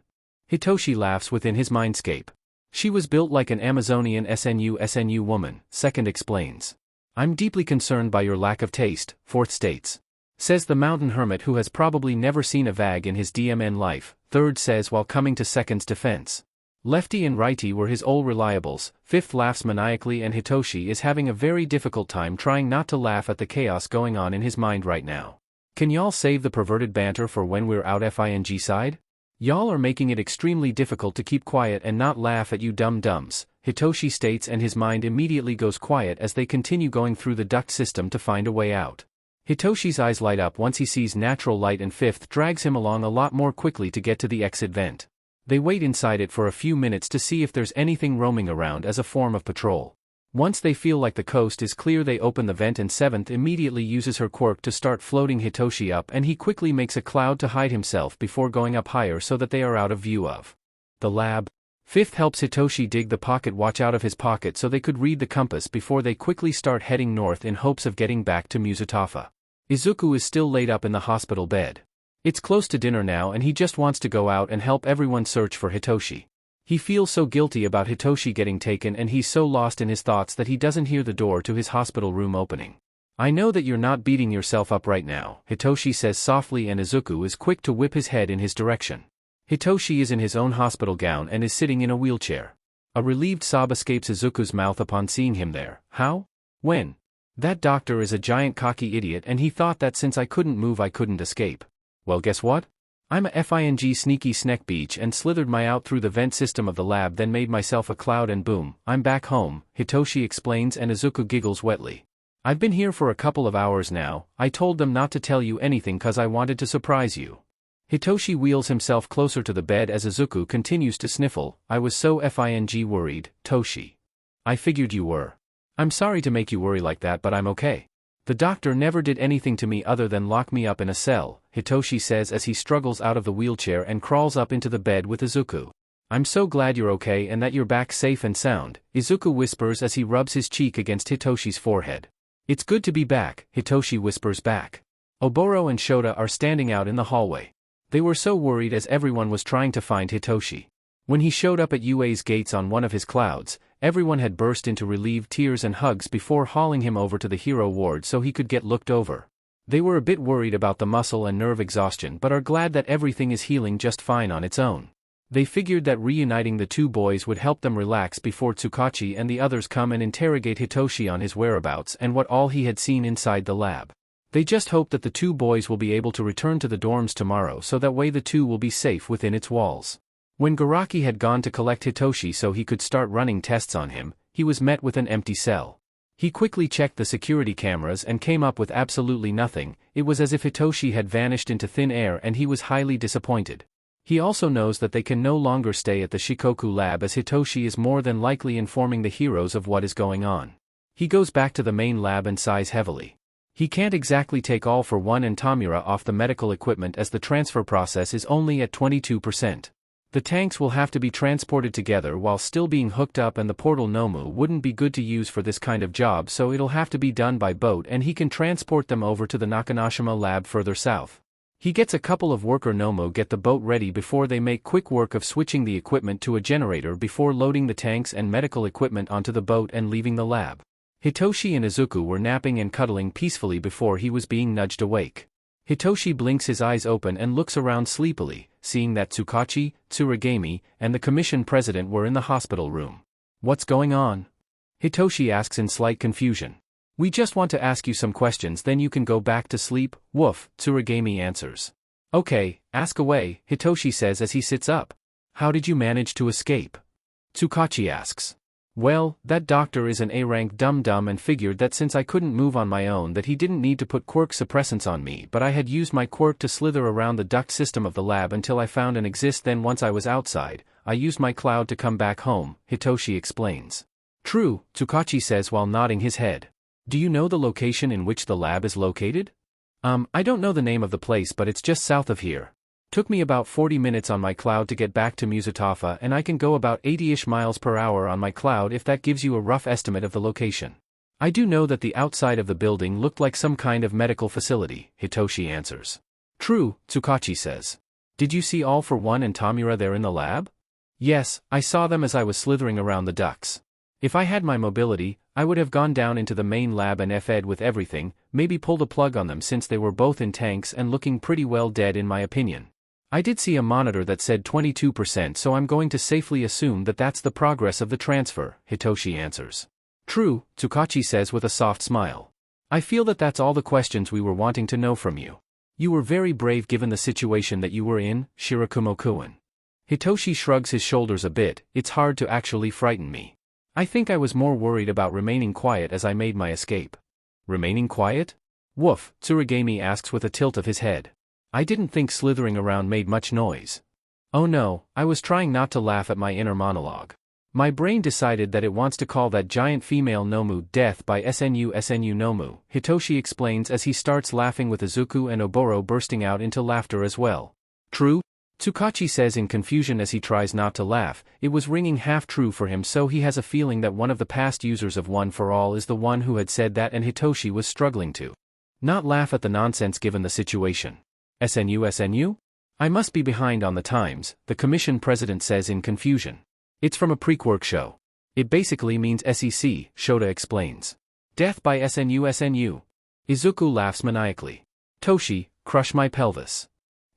Hitoshi laughs within his mindscape. She was built like an Amazonian SNU woman, 2nd explains. I'm deeply concerned by your lack of taste, 4th states. Says the mountain hermit who has probably never seen a vag in his DMN life, 3rd says while coming to 2nd's defense. Lefty and righty were his old reliables, 5th laughs maniacally and Hitoshi is having a very difficult time trying not to laugh at the chaos going on in his mind right now. Can y'all save the perverted banter for when we're out FING side? Y'all are making it extremely difficult to keep quiet and not laugh at you dum-dums, Hitoshi states and his mind immediately goes quiet as they continue going through the duct system to find a way out. Hitoshi's eyes light up once he sees natural light and 5th drags him along a lot more quickly to get to the exit vent. They wait inside it for a few minutes to see if there's anything roaming around as a form of patrol. Once they feel like the coast is clear they open the vent and 7th immediately uses her quirk to start floating Hitoshi up and he quickly makes a cloud to hide himself before going up higher so that they are out of view of the lab. 5th helps Hitoshi dig the pocket watch out of his pocket so they could read the compass before they quickly start heading north in hopes of getting back to Muzutafa. Izuku is still laid up in the hospital bed. It's close to dinner now and he just wants to go out and help everyone search for Hitoshi. He feels so guilty about Hitoshi getting taken and he's so lost in his thoughts that he doesn't hear the door to his hospital room opening. I know that you're not beating yourself up right now, Hitoshi says softly, and Izuku is quick to whip his head in his direction. Hitoshi is in his own hospital gown and is sitting in a wheelchair. A relieved sob escapes Izuku's mouth upon seeing him there. How? When? That doctor is a giant cocky idiot and he thought that since I couldn't move I couldn't escape. Well, guess what? I'm a FING sneaky snack beach and slithered my out through the vent system of the lab, then made myself a cloud and boom, I'm back home, Hitoshi explains, and Izuku giggles wetly. I've been here for a couple of hours now. I told them not to tell you anything cause I wanted to surprise you. Hitoshi wheels himself closer to the bed as Izuku continues to sniffle. I was so FING worried, Toshi. I figured you were. I'm sorry to make you worry like that, but I'm okay. The doctor never did anything to me other than lock me up in a cell, Hitoshi says as he struggles out of the wheelchair and crawls up into the bed with Izuku. I'm so glad you're okay and that you're back safe and sound, Izuku whispers as he rubs his cheek against Hitoshi's forehead. It's good to be back, Hitoshi whispers back. Oboro and Shota are standing out in the hallway. They were so worried as everyone was trying to find Hitoshi. When he showed up at UA's gates on one of his clouds, everyone had burst into relieved tears and hugs before hauling him over to the hero ward so he could get looked over. They were a bit worried about the muscle and nerve exhaustion but are glad that everything is healing just fine on its own. They figured that reuniting the two boys would help them relax before Tsukachi and the others come and interrogate Hitoshi on his whereabouts and what all he had seen inside the lab. They just hope that the two boys will be able to return to the dorms tomorrow so that way the two will be safe within its walls. When Garaki had gone to collect Hitoshi so he could start running tests on him, he was met with an empty cell. He quickly checked the security cameras and came up with absolutely nothing. It was as if Hitoshi had vanished into thin air and he was highly disappointed. He also knows that they can no longer stay at the Shikoku lab as Hitoshi is more than likely informing the heroes of what is going on. He goes back to the main lab and sighs heavily. He can't exactly take All for One and Tamura off the medical equipment as the transfer process is only at 22%. The tanks will have to be transported together while still being hooked up and the portal Nomu wouldn't be good to use for this kind of job, so it'll have to be done by boat and he can transport them over to the Nakanashima lab further south. He gets a couple of worker Nomu get the boat ready before they make quick work of switching the equipment to a generator before loading the tanks and medical equipment onto the boat and leaving the lab. Hitoshi and Izuku were napping and cuddling peacefully before he was being nudged awake. Hitoshi blinks his eyes open and looks around sleepily, seeing that Tsukachi, Tsurigami, and the commission president were in the hospital room. What's going on? Hitoshi asks in slight confusion. We just want to ask you some questions, then you can go back to sleep, woof, Tsurigami answers. Okay, ask away, Hitoshi says as he sits up. How did you manage to escape? Tsukachi asks. Well, that doctor is an A-rank dum-dum and figured that since I couldn't move on my own that he didn't need to put quirk suppressants on me, but I had used my quirk to slither around the duct system of the lab until I found an exit, then once I was outside, I used my cloud to come back home, Hitoshi explains. True, Tsukachi says while nodding his head. Do you know the location in which the lab is located? I don't know the name of the place but it's just south of here. Took me about 40 minutes on my cloud to get back to Musutafa and I can go about 80-ish miles per hour on my cloud if that gives you a rough estimate of the location. I do know that the outside of the building looked like some kind of medical facility, Hitoshi answers. True, Tsukachi says. Did you see All for One and Tamura there in the lab? Yes, I saw them as I was slithering around the ducts. If I had my mobility, I would have gone down into the main lab and F'd with everything, maybe pulled a plug on them since they were both in tanks and looking pretty well dead in my opinion. I did see a monitor that said 22%, so I'm going to safely assume that that's the progress of the transfer, Hitoshi answers. True, Tsukachi says with a soft smile. I feel that that's all the questions we were wanting to know from you. You were very brave given the situation that you were in, Shirakumo-kun. Hitoshi shrugs his shoulders a bit. It's hard to actually frighten me. I think I was more worried about remaining quiet as I made my escape. Remaining quiet? Woof, Tsurigami asks with a tilt of his head. I didn't think slithering around made much noise. Oh no, I was trying not to laugh at my inner monologue. My brain decided that it wants to call that giant female Nomu Death by SNU Nomu, Hitoshi explains as he starts laughing with Izuku and Oboro bursting out into laughter as well. True? Tsukachi says in confusion as he tries not to laugh. It was ringing half true for him, so he has a feeling that one of the past users of One for All is the one who had said that and Hitoshi was struggling to not laugh at the nonsense given the situation. SNU? I must be behind on the times, the commission president says in confusion. It's from a pre-Quirk show. It basically means SEC, Shota explains. Death by SNU. Izuku laughs maniacally. Toshi, crush my pelvis.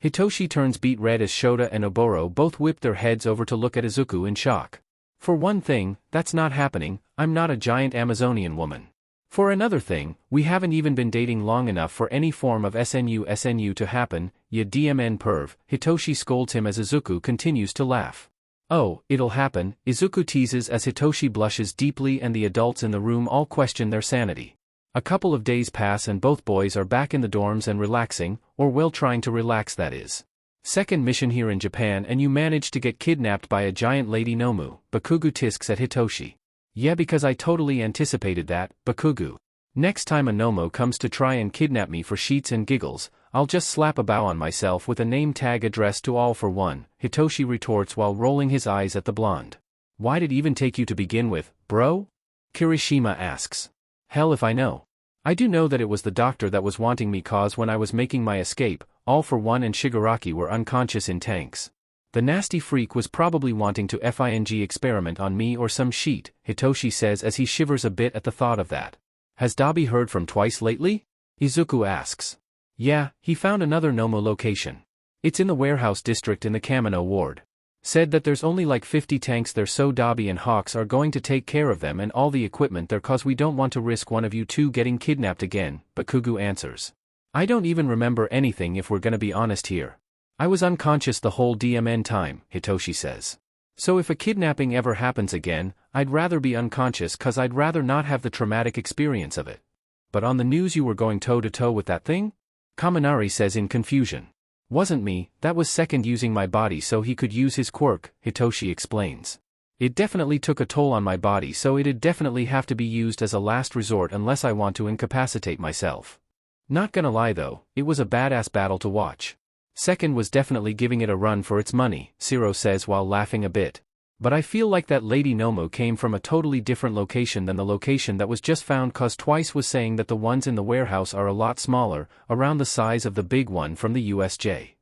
Hitoshi turns beet red as Shota and Oboro both whip their heads over to look at Izuku in shock. For one thing, that's not happening, I'm not a giant Amazonian woman. For another thing, we haven't even been dating long enough for any form of SNU to happen, ya DMN perv, Hitoshi scolds him as Izuku continues to laugh. Oh, it'll happen, Izuku teases as Hitoshi blushes deeply and the adults in the room all question their sanity. A couple of days pass and both boys are back in the dorms and relaxing, or well trying to relax that is. Second mission here in Japan and you manage to get kidnapped by a giant lady Nomu, Bakugu tisks at Hitoshi. Yeah, because I totally anticipated that, Bakugu. Next time a Nomo comes to try and kidnap me for sheets and giggles, I'll just slap a bow on myself with a name tag addressed to all for one, Hitoshi retorts while rolling his eyes at the blonde. Why did it even take you to begin with, bro? Kirishima asks. Hell if I know. I do know that it was the doctor that was wanting me cause when I was making my escape, all for one and Shigaraki were unconscious in tanks. The nasty freak was probably wanting to FING experiment on me or some sheet, Hitoshi says as he shivers a bit at the thought of that. Has Dabi heard from Twice lately? Izuku asks. Yeah, he found another Nomo location. It's in the warehouse district in the Kamino ward. Said that there's only like 50 tanks there so Dabi and Hawks are going to take care of them and all the equipment there cause we don't want to risk one of you two getting kidnapped again, Bakugu answers. I don't even remember anything if we're gonna be honest here. I was unconscious the whole DMN time, Hitoshi says. So if a kidnapping ever happens again, I'd rather be unconscious cause I'd rather not have the traumatic experience of it. But on the news you were going toe-to-toe with that thing? Kaminari says in confusion. Wasn't me, that was Second using my body so he could use his quirk, Hitoshi explains. It definitely took a toll on my body so it'd definitely have to be used as a last resort unless I want to incapacitate myself. Not gonna lie though, it was a badass battle to watch. Second was definitely giving it a run for its money, Zero says while laughing a bit. But I feel like that lady Nomu came from a totally different location than the location that was just found cause Twice was saying that the ones in the warehouse are a lot smaller, around the size of the big one from the USJ.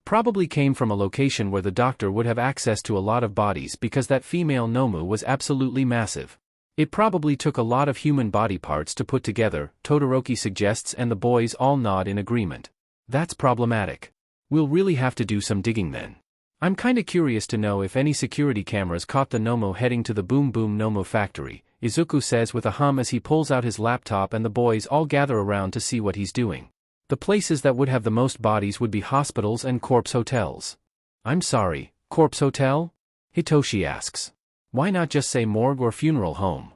Probably came from a location where the doctor would have access to a lot of bodies because that female Nomu was absolutely massive. It probably took a lot of human body parts to put together, Todoroki suggests and the boys all nod in agreement. That's problematic. We'll really have to do some digging then. I'm kinda curious to know if any security cameras caught the Nomo heading to the Boom Boom Nomo factory, Izuku says with a hum as he pulls out his laptop and the boys all gather around to see what he's doing. The places that would have the most bodies would be hospitals and corpse hotels. I'm sorry, corpse hotel? Hitoshi asks. Why not just say morgue or funeral home?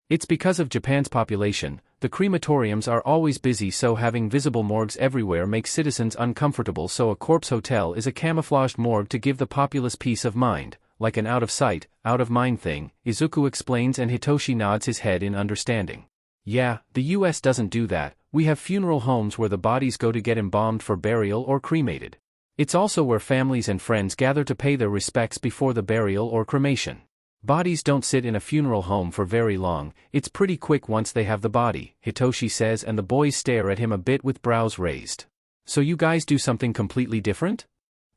It's because of Japan's population, the crematoriums are always busy so having visible morgues everywhere makes citizens uncomfortable so a corpse hotel is a camouflaged morgue to give the populace peace of mind, like an out-of-sight, out-of-mind thing, Izuku explains and Hitoshi nods his head in understanding. Yeah, the US doesn't do that, we have funeral homes where the bodies go to get embalmed for burial or cremated. It's also where families and friends gather to pay their respects before the burial or cremation. Bodies don't sit in a funeral home for very long, it's pretty quick once they have the body, Hitoshi says and the boys stare at him a bit with brows raised. So you guys do something completely different?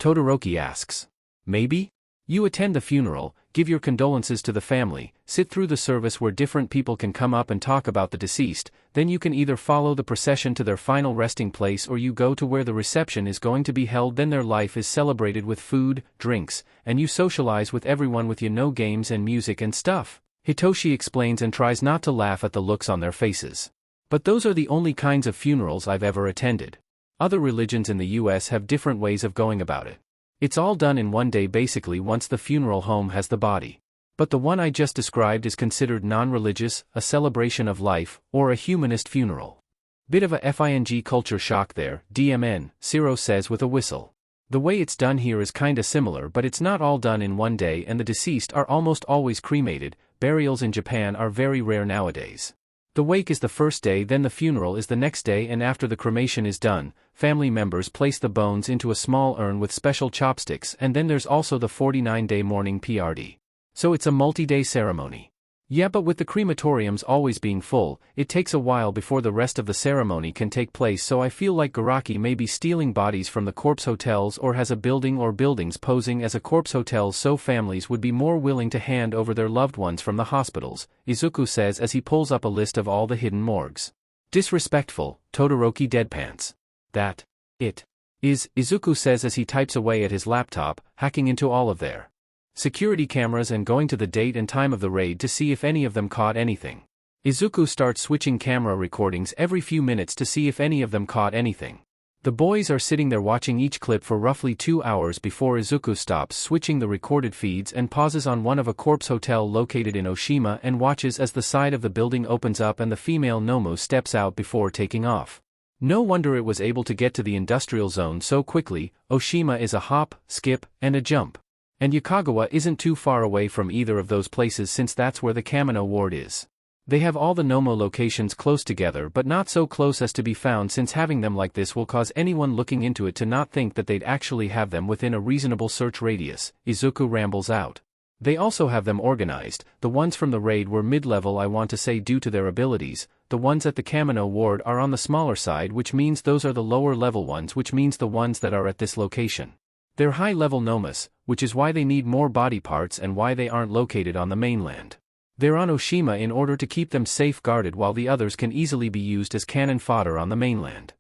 Todoroki asks. Maybe? You attend the funeral, give your condolences to the family, sit through the service where different people can come up and talk about the deceased, then you can either follow the procession to their final resting place or you go to where the reception is going to be held then their life is celebrated with food, drinks, and you socialize with everyone with games and music and stuff, Hitoshi explains and tries not to laugh at the looks on their faces. But those are the only kinds of funerals I've ever attended. Other religions in the US have different ways of going about it. It's all done in one day basically once the funeral home has the body. But the one I just described is considered non-religious, a celebration of life, or a humanist funeral. Bit of a FING culture shock there, DMN, Zero says with a whistle. The way it's done here is kinda similar but it's not all done in one day and the deceased are almost always cremated, burials in Japan are very rare nowadays. The wake is the first day then the funeral is the next day and after the cremation is done, family members place the bones into a small urn with special chopsticks and then there's also the 49-day mourning PRD. So it's a multi-day ceremony. Yeah, but with the crematoriums always being full, it takes a while before the rest of the ceremony can take place, so I feel like Garaki may be stealing bodies from the corpse hotels or has a building or buildings posing as a corpse hotel so families would be more willing to hand over their loved ones from the hospitals, Izuku says as he pulls up a list of all the hidden morgues. Disrespectful, Todoroki deadpans. That it is, Izuku says as he types away at his laptop, hacking into all of their security cameras and going to the date and time of the raid to see if any of them caught anything. Izuku starts switching camera recordings every few minutes to see if any of them caught anything. The boys are sitting there watching each clip for roughly 2 hours before Izuku stops switching the recorded feeds and pauses on one of a corpse hotel located in Oshima and watches as the side of the building opens up and the female Nomu steps out before taking off. No wonder it was able to get to the industrial zone so quickly. Oshima is a hop, skip, and a jump. And Yakagawa isn't too far away from either of those places since that's where the Kamino ward is. They have all the Nomo locations close together but not so close as to be found, since having them like this will cause anyone looking into it to not think that they'd actually have them within a reasonable search radius, Izuku rambles out. They also have them organized. The ones from the raid were mid-level, I want to say, due to their abilities. The ones at the Kamino ward are on the smaller side, which means those are the lower level ones, which means the ones that are at this location. They're high-level Nomas, which is why they need more body parts and why they aren't located on the mainland. They're on Oshima in order to keep them safeguarded, while the others can easily be used as cannon fodder on the mainland.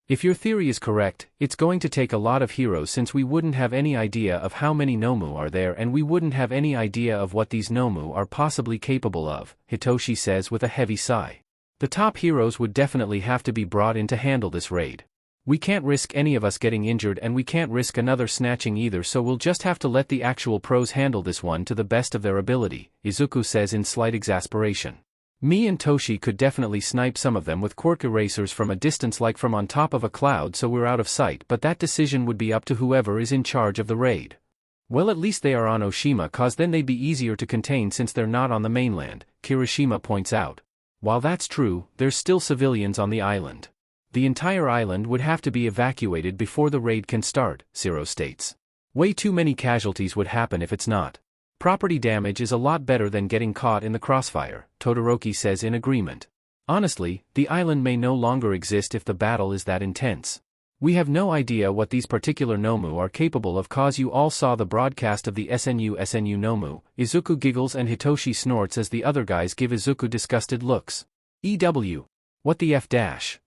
If your theory is correct, it's going to take a lot of heroes, since we wouldn't have any idea of how many Nomu are there and we wouldn't have any idea of what these Nomu are possibly capable of, Hitoshi says with a heavy sigh. The top heroes would definitely have to be brought in to handle this raid. We can't risk any of us getting injured and we can't risk another snatching either, so we'll just have to let the actual pros handle this one to the best of their ability, Izuku says in slight exasperation. Me and Toshi could definitely snipe some of them with quirk erasers from a distance, like from on top of a cloud, so we're out of sight, but that decision would be up to whoever is in charge of the raid. Well, at least they are on Oshima, cause then they'd be easier to contain since they're not on the mainland, Kirishima points out. While that's true, there's still civilians on the island. The entire island would have to be evacuated before the raid can start, Zero states. Way too many casualties would happen if it's not. Property damage is a lot better than getting caught in the crossfire, Todoroki says in agreement. Honestly, the island may no longer exist if the battle is that intense. We have no idea what these particular Nomu are capable of, cause you all saw the broadcast of the SNU Nomu. Izuku giggles and Hitoshi snorts as the other guys give Izuku disgusted looks. EW. What the F dash?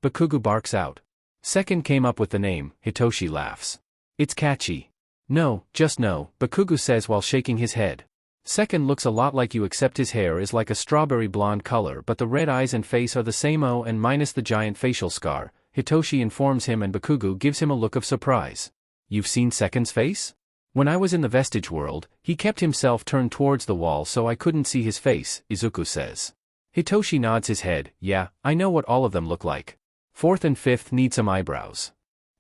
Bakugo barks out. Second came up with the name, Hitoshi laughs. It's catchy. No, just no, Bakugo says while shaking his head. Second looks a lot like you, except his hair is like a strawberry blonde color, but the red eyes and face are the same, and minus the giant facial scar, Hitoshi informs him, and Bakugo gives him a look of surprise. You've seen Second's face? When I was in the Vestige world, he kept himself turned towards the wall so I couldn't see his face, Izuku says. Hitoshi nods his head. Yeah, I know what all of them look like. Fourth and fifth need some eyebrows.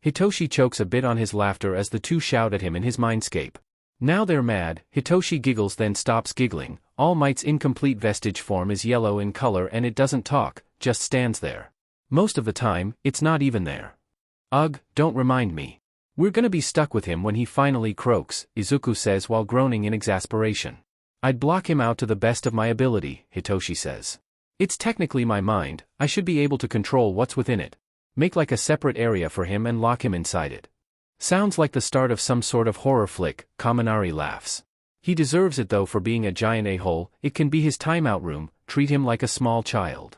Hitoshi chokes a bit on his laughter as the two shout at him in his mindscape. Now they're mad. Hitoshi giggles, then stops giggling. All Might's incomplete vestige form is yellow in color and it doesn't talk, just stands there. Most of the time, it's not even there. Ugh, don't remind me. We're gonna be stuck with him when he finally croaks, Izuku says while groaning in exasperation. I'd block him out to the best of my ability, Hitoshi says. It's technically my mind, I should be able to control what's within it. Make like a separate area for him and lock him inside it. Sounds like the start of some sort of horror flick, Kaminari laughs. He deserves it though for being a giant a-hole. It can be his timeout room, treat him like a small child.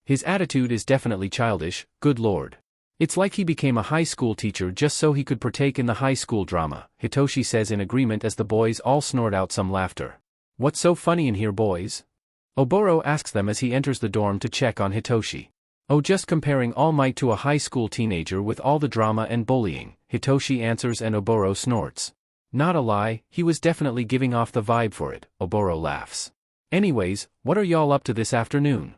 His attitude is definitely childish, good lord. It's like he became a high school teacher just so he could partake in the high school drama, Hitoshi says in agreement as the boys all snort out some laughter. What's so funny in here, boys? Oboro asks them as he enters the dorm to check on Hitoshi. Oh, just comparing All Might to a high school teenager with all the drama and bullying, Hitoshi answers and Oboro snorts. Not a lie, he was definitely giving off the vibe for it, Oboro laughs. Anyways, what are y'all up to this afternoon?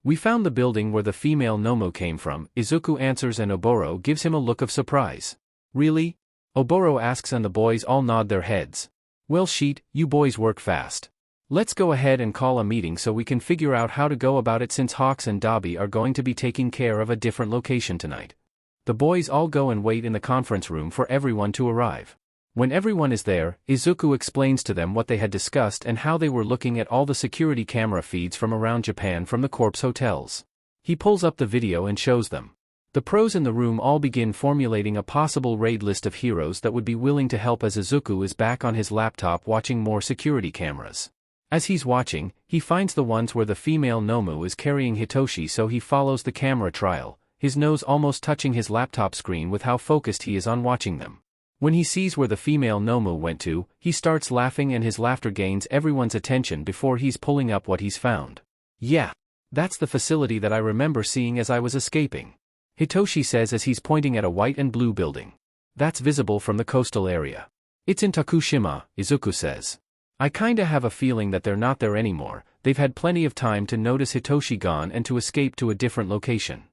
We found the building where the female Nomu came from, Izuku answers and Oboro gives him a look of surprise. Really? Oboro asks and the boys all nod their heads. Well shit, you boys work fast. Let's go ahead and call a meeting so we can figure out how to go about it, since Hawks and Dobby are going to be taking care of a different location tonight. The boys all go and wait in the conference room for everyone to arrive. When everyone is there, Izuku explains to them what they had discussed and how they were looking at all the security camera feeds from around Japan from the corpse hotels. He pulls up the video and shows them. The pros in the room all begin formulating a possible raid list of heroes that would be willing to help as Izuku is back on his laptop watching more security cameras. As he's watching, he finds the ones where the female Nomu is carrying Hitoshi, so he follows the camera trail, his nose almost touching his laptop screen with how focused he is on watching them. When he sees where the female Nomu went to, he starts laughing and his laughter gains everyone's attention before he's pulling up what he's found. Yeah. That's the facility that I remember seeing as I was escaping, Hitoshi says as he's pointing at a white and blue building. That's visible from the coastal area. It's in Tokushima, Izuku says. I kinda have a feeling that they're not there anymore. They've had plenty of time to notice Hitoshi gone and to escape to a different location.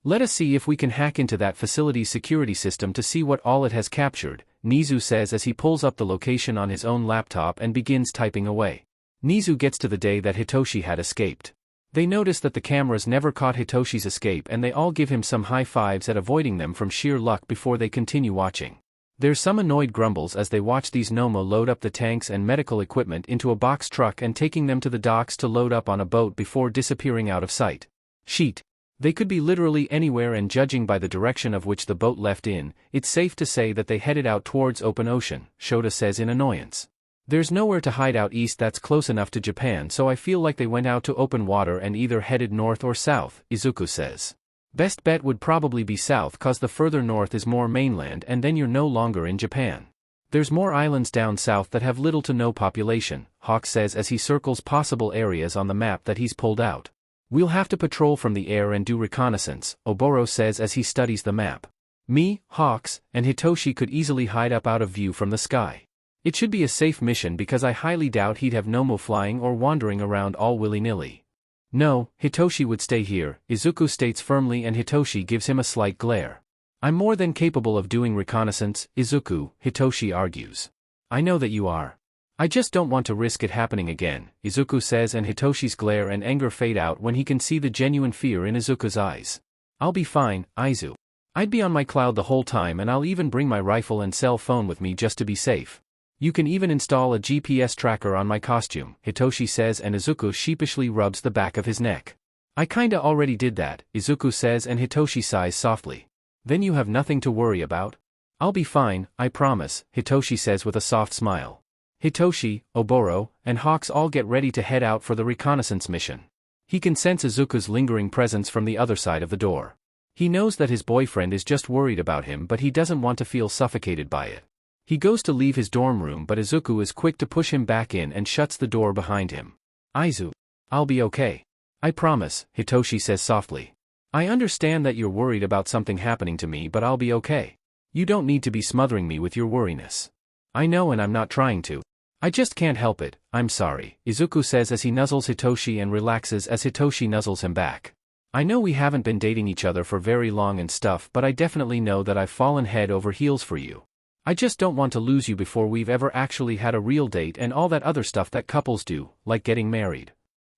Let us see if we can hack into that facility's security system to see what all it has captured, Nizu says as he pulls up the location on his own laptop and begins typing away. Nizu gets to the day that Hitoshi had escaped. They notice that the cameras never caught Hitoshi's escape and they all give him some high fives at avoiding them from sheer luck before they continue watching. There's some annoyed grumbles as they watch these Nomo load up the tanks and medical equipment into a box truck and taking them to the docks to load up on a boat before disappearing out of sight. Sheet. They could be literally anywhere, and judging by the direction of which the boat left in, it's safe to say that they headed out towards open ocean, Shota says in annoyance. There's nowhere to hide out east that's close enough to Japan, so I feel like they went out to open water and either headed north or south, Izuku says. Best bet would probably be south cause the further north is more mainland and then you're no longer in Japan. There's more islands down south that have little to no population, Hawk says as he circles possible areas on the map that he's pulled out. We'll have to patrol from the air and do reconnaissance, Oboro says as he studies the map. Me, Hawks, and Hitoshi could easily hide up out of view from the sky. It should be a safe mission because I highly doubt he'd have Nomo flying or wandering around all willy-nilly. No, Hitoshi would stay here, Izuku states firmly and Hitoshi gives him a slight glare. I'm more than capable of doing reconnaissance, Izuku, Hitoshi argues. I know that you are. I just don't want to risk it happening again, Izuku says, and Hitoshi's glare and anger fade out when he can see the genuine fear in Izuku's eyes. I'll be fine, Izu. I'd be on my cloud the whole time and I'll even bring my rifle and cell phone with me just to be safe. You can even install a GPS tracker on my costume, Hitoshi says, and Izuku sheepishly rubs the back of his neck. I kinda already did that, Izuku says, and Hitoshi sighs softly. Then you have nothing to worry about? I'll be fine, I promise, Hitoshi says with a soft smile. Hitoshi, Oboro, and Hawks all get ready to head out for the reconnaissance mission. He can sense Izuku's lingering presence from the other side of the door. He knows that his boyfriend is just worried about him, but he doesn't want to feel suffocated by it. He goes to leave his dorm room, but Izuku is quick to push him back in and shuts the door behind him. Izu. I'll be okay. I promise, Hitoshi says softly. I understand that you're worried about something happening to me, but I'll be okay. You don't need to be smothering me with your worriness. I know, and I'm not trying to. I just can't help it, I'm sorry, Izuku says as he nuzzles Hitoshi and relaxes as Hitoshi nuzzles him back. I know we haven't been dating each other for very long and stuff, but I definitely know that I've fallen head over heels for you. I just don't want to lose you before we've ever actually had a real date and all that other stuff that couples do, like getting married.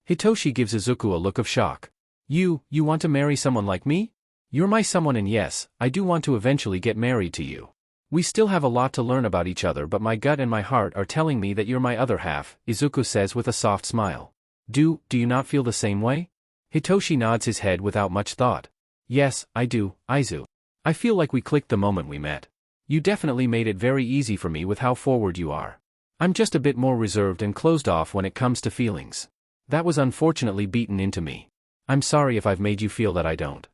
Hitoshi gives Izuku a look of shock. You want to marry someone like me? You're my someone, and yes, I do want to eventually get married to you. We still have a lot to learn about each other, but my gut and my heart are telling me that you're my other half, Izuku says with a soft smile. Do you not feel the same way? Hitoshi nods his head without much thought. Yes, I do, Izu. I feel like we clicked the moment we met. You definitely made it very easy for me with how forward you are. I'm just a bit more reserved and closed off when it comes to feelings. That was unfortunately beaten into me. I'm sorry if I've made you feel that I don't.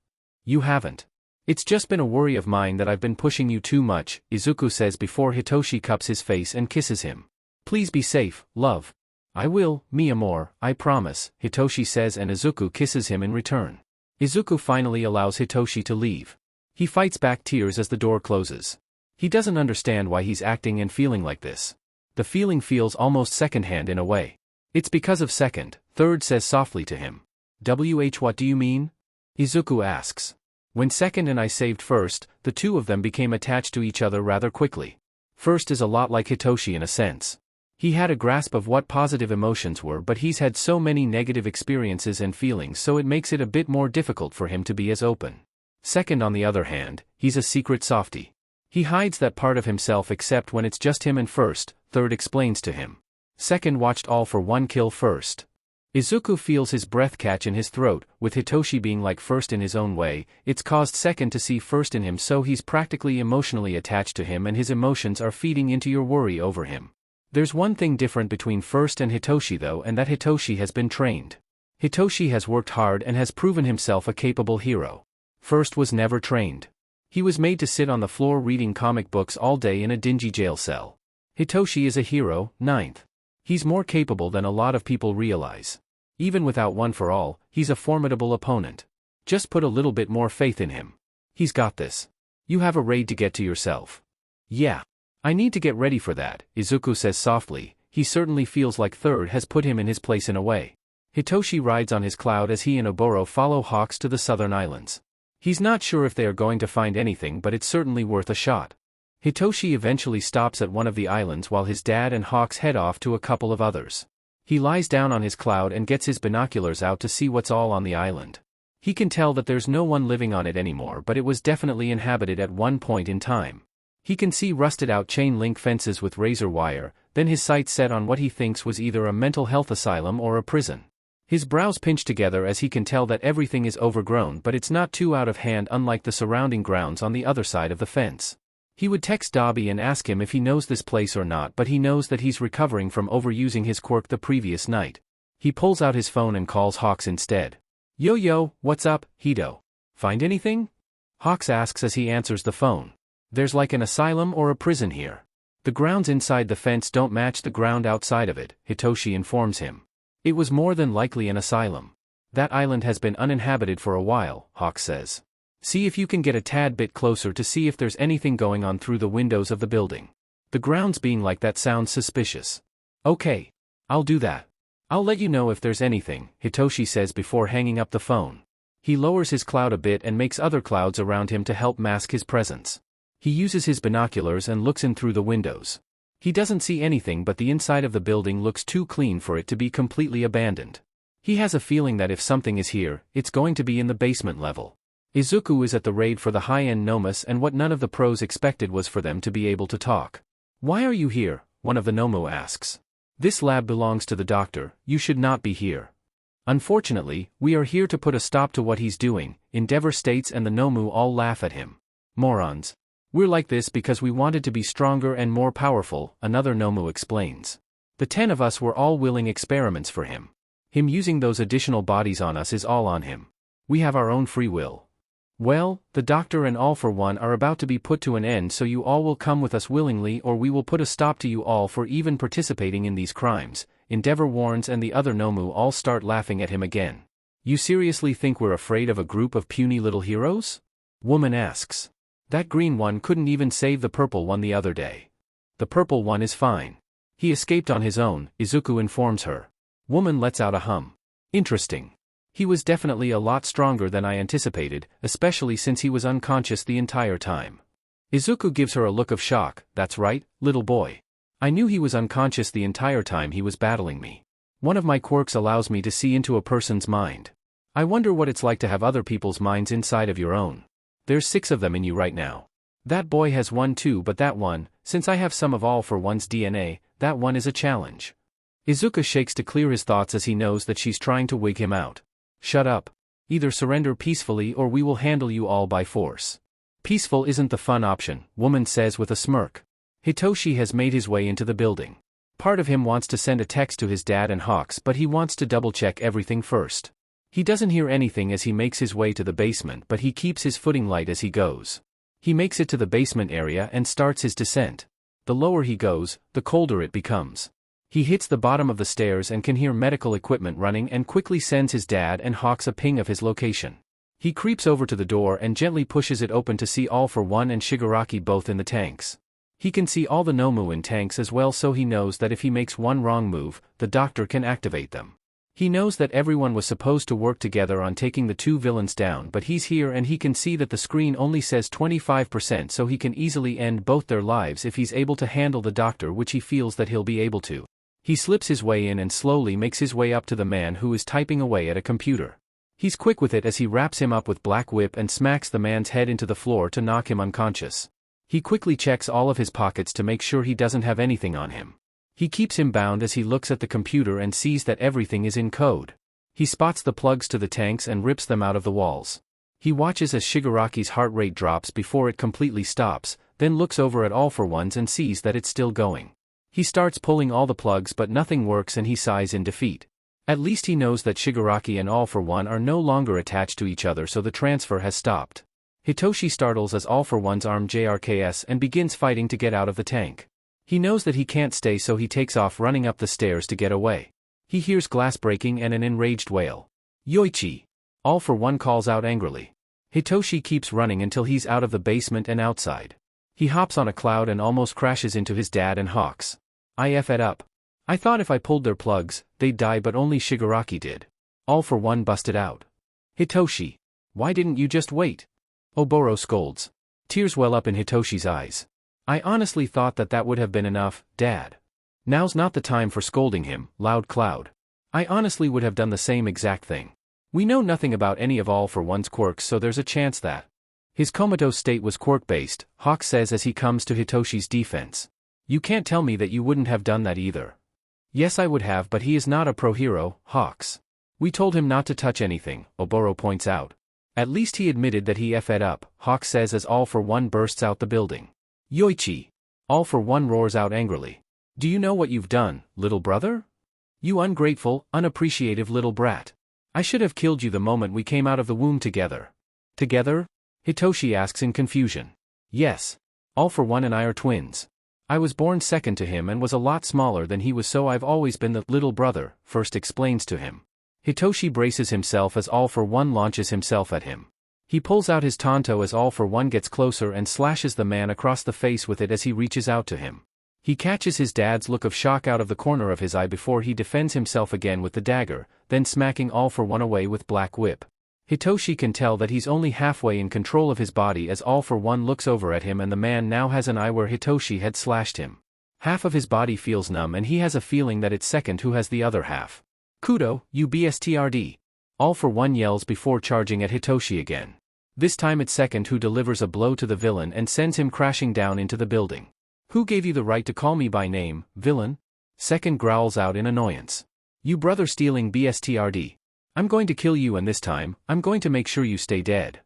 You haven't. It's just been a worry of mine that I've been pushing you too much, Izuku says before Hitoshi cups his face and kisses him. Please be safe, love. I will, mi amor, I promise, Hitoshi says, and Izuku kisses him in return. Izuku finally allows Hitoshi to leave. He fights back tears as the door closes. He doesn't understand why he's acting and feeling like this. The feeling feels almost secondhand in a way. It's because of second, third says softly to him. What do you mean? Izuku asks. When second and I saved first, the two of them became attached to each other rather quickly. First is a lot like Hitoshi in a sense. He had a grasp of what positive emotions were, but he's had so many negative experiences and feelings, so it makes it a bit more difficult for him to be as open. Second, on the other hand, he's a secret softie. He hides that part of himself except when it's just him and first, third explains to him. Second watched all for one kill first. Izuku feels his breath catch in his throat, with Hitoshi being like first in his own way, it's caused second to see first in him so he's practically emotionally attached to him and his emotions are feeding into your worry over him. There's one thing different between first and Hitoshi though, and that Hitoshi has been trained. Hitoshi has worked hard and has proven himself a capable hero. First was never trained. He was made to sit on the floor reading comic books all day in a dingy jail cell. Hitoshi is a hero, ninth. He's more capable than a lot of people realize. Even without One for All, he's a formidable opponent. Just put a little bit more faith in him. He's got this. You have a raid to get to yourself. Yeah. I need to get ready for that, Izuku says softly. He certainly feels like third has put him in his place in a way. Hitoshi rides on his cloud as he and Oboro follow Hawks to the southern islands. He's not sure if they are going to find anything, but it's certainly worth a shot. Hitoshi eventually stops at one of the islands while his dad and Hawks head off to a couple of others. He lies down on his cloud and gets his binoculars out to see what's all on the island. He can tell that there's no one living on it anymore, but it was definitely inhabited at one point in time. He can see rusted-out chain-link fences with razor wire, then his sights set on what he thinks was either a mental health asylum or a prison. His brows pinch together as he can tell that everything is overgrown, but it's not too out of hand unlike the surrounding grounds on the other side of the fence. He would text Dobby and ask him if he knows this place or not, but he knows that he's recovering from overusing his quirk the previous night. He pulls out his phone and calls Hawks instead. Yo, what's up, Hito? Find anything? Hawks asks as he answers the phone. There's like an asylum or a prison here. The grounds inside the fence don't match the ground outside of it, Hitoshi informs him. It was more than likely an asylum. That island has been uninhabited for a while, Hawks says. See if you can get a tad bit closer to see if there's anything going on through the windows of the building. The grounds being like that sounds suspicious. Okay. I'll do that. I'll let you know if there's anything, Hitoshi says before hanging up the phone. He lowers his cloud a bit and makes other clouds around him to help mask his presence. He uses his binoculars and looks in through the windows. He doesn't see anything, but the inside of the building looks too clean for it to be completely abandoned. He has a feeling that if something is here, it's going to be in the basement level. Izuku is at the raid for the high-end Nomus, and what none of the pros expected was for them to be able to talk. Why are you here? One of the Nomu asks. This lab belongs to the doctor, you should not be here. Unfortunately, we are here to put a stop to what he's doing, Endeavor states, and the Nomu all laugh at him. Morons. We're like this because we wanted to be stronger and more powerful, another Nomu explains. The 10 of us were all willing experiments for him. Him using those additional bodies on us is all on him. We have our own free will. Well, the doctor and All for One are about to be put to an end, so you all will come with us willingly or we will put a stop to you all for even participating in these crimes, Endeavor warns, and the other Nomu all start laughing at him again. You seriously think we're afraid of a group of puny little heroes? Woman asks. That green one couldn't even save the purple one the other day. The purple one is fine. He escaped on his own, Izuku informs her. Woman lets out a hum. Interesting. He was definitely a lot stronger than I anticipated, especially since he was unconscious the entire time. Izuku gives her a look of shock. That's right, little boy. I knew he was unconscious the entire time he was battling me. One of my quirks allows me to see into a person's mind. I wonder what it's like to have other people's minds inside of your own. There's 6 of them in you right now. That boy has one too, but that one, since I have some of All for One's DNA, that one is a challenge. Izuku shakes to clear his thoughts as he knows that she's trying to wig him out. Shut up. Either surrender peacefully or we will handle you all by force. Peaceful isn't the fun option, woman says with a smirk. Hitoshi has made his way into the building. Part of him wants to send a text to his dad and Hawks, but he wants to double-check everything first. He doesn't hear anything as he makes his way to the basement, but he keeps his footing light as he goes. He makes it to the basement area and starts his descent. The lower he goes, the colder it becomes. He hits the bottom of the stairs and can hear medical equipment running and quickly sends his dad and Hawks a ping of his location. He creeps over to the door and gently pushes it open to see All for One and Shigaraki both in the tanks. He can see all the Nomu in tanks as well, so he knows that if he makes one wrong move, the doctor can activate them. He knows that everyone was supposed to work together on taking the 2 villains down, but he's here and he can see that the screen only says 25%, so he can easily end both their lives if he's able to handle the doctor, which he feels that he'll be able to. He slips his way in and slowly makes his way up to the man who is typing away at a computer. He's quick with it as he wraps him up with Black Whip and smacks the man's head into the floor to knock him unconscious. He quickly checks all of his pockets to make sure he doesn't have anything on him. He keeps him bound as he looks at the computer and sees that everything is in code. He spots the plugs to the tanks and rips them out of the walls. He watches as Shigaraki's heart rate drops before it completely stops, then looks over at All for One's and sees that it's still going. He starts pulling all the plugs but nothing works and he sighs in defeat. At least he knows that Shigaraki and All for One are no longer attached to each other, so the transfer has stopped. Hitoshi startles as All for One's arm JRKS and begins fighting to get out of the tank. He knows that he can't stay, so he takes off running up the stairs to get away. He hears glass breaking and an enraged wail. Yoichi! All for One calls out angrily. Hitoshi keeps running until he's out of the basement and outside. He hops on a cloud and almost crashes into his dad and Hawks. I F-ed up. I thought if I pulled their plugs, they'd die, but only Shigaraki did. All for One busted out. Hitoshi! Why didn't you just wait? Oboro scolds. Tears well up in Hitoshi's eyes. I honestly thought that would have been enough, Dad. Now's not the time for scolding him, loud Cloud. I honestly would have done the same exact thing. We know nothing about any of All for One's quirks, so there's a chance that his comatose state was quirk-based, Hawk says as he comes to Hitoshi's defense. You can't tell me that you wouldn't have done that either. Yes, I would have, but he is not a pro-hero, Hawks. We told him not to touch anything, Oboro points out. At least he admitted that he F-ed up, Hawk says as All for One bursts out the building. Yoichi! All for One roars out angrily. Do you know what you've done, little brother? You ungrateful, unappreciative little brat. I should have killed you the moment we came out of the womb together. Together? Hitoshi asks in confusion. Yes. All for One and I are twins. I was born second to him and was a lot smaller than he was, so I've always been the little brother, First explains to him. Hitoshi braces himself as All for One launches himself at him. He pulls out his tanto as All for One gets closer and slashes the man across the face with it as he reaches out to him. He catches his dad's look of shock out of the corner of his eye before he defends himself again with the dagger, then smacking All for One away with Black Whip. Hitoshi can tell that he's only halfway in control of his body as All for One looks over at him, and the man now has an eye where Hitoshi had slashed him. Half of his body feels numb and he has a feeling that it's Second who has the other half. Kudo, you BSTRD. All for One yells before charging at Hitoshi again. This time it's Second who delivers a blow to the villain and sends him crashing down into the building. Who gave you the right to call me by name, villain? Second growls out in annoyance. You brother stealing BSTRD. I'm going to kill you, and this time, I'm going to make sure you stay dead.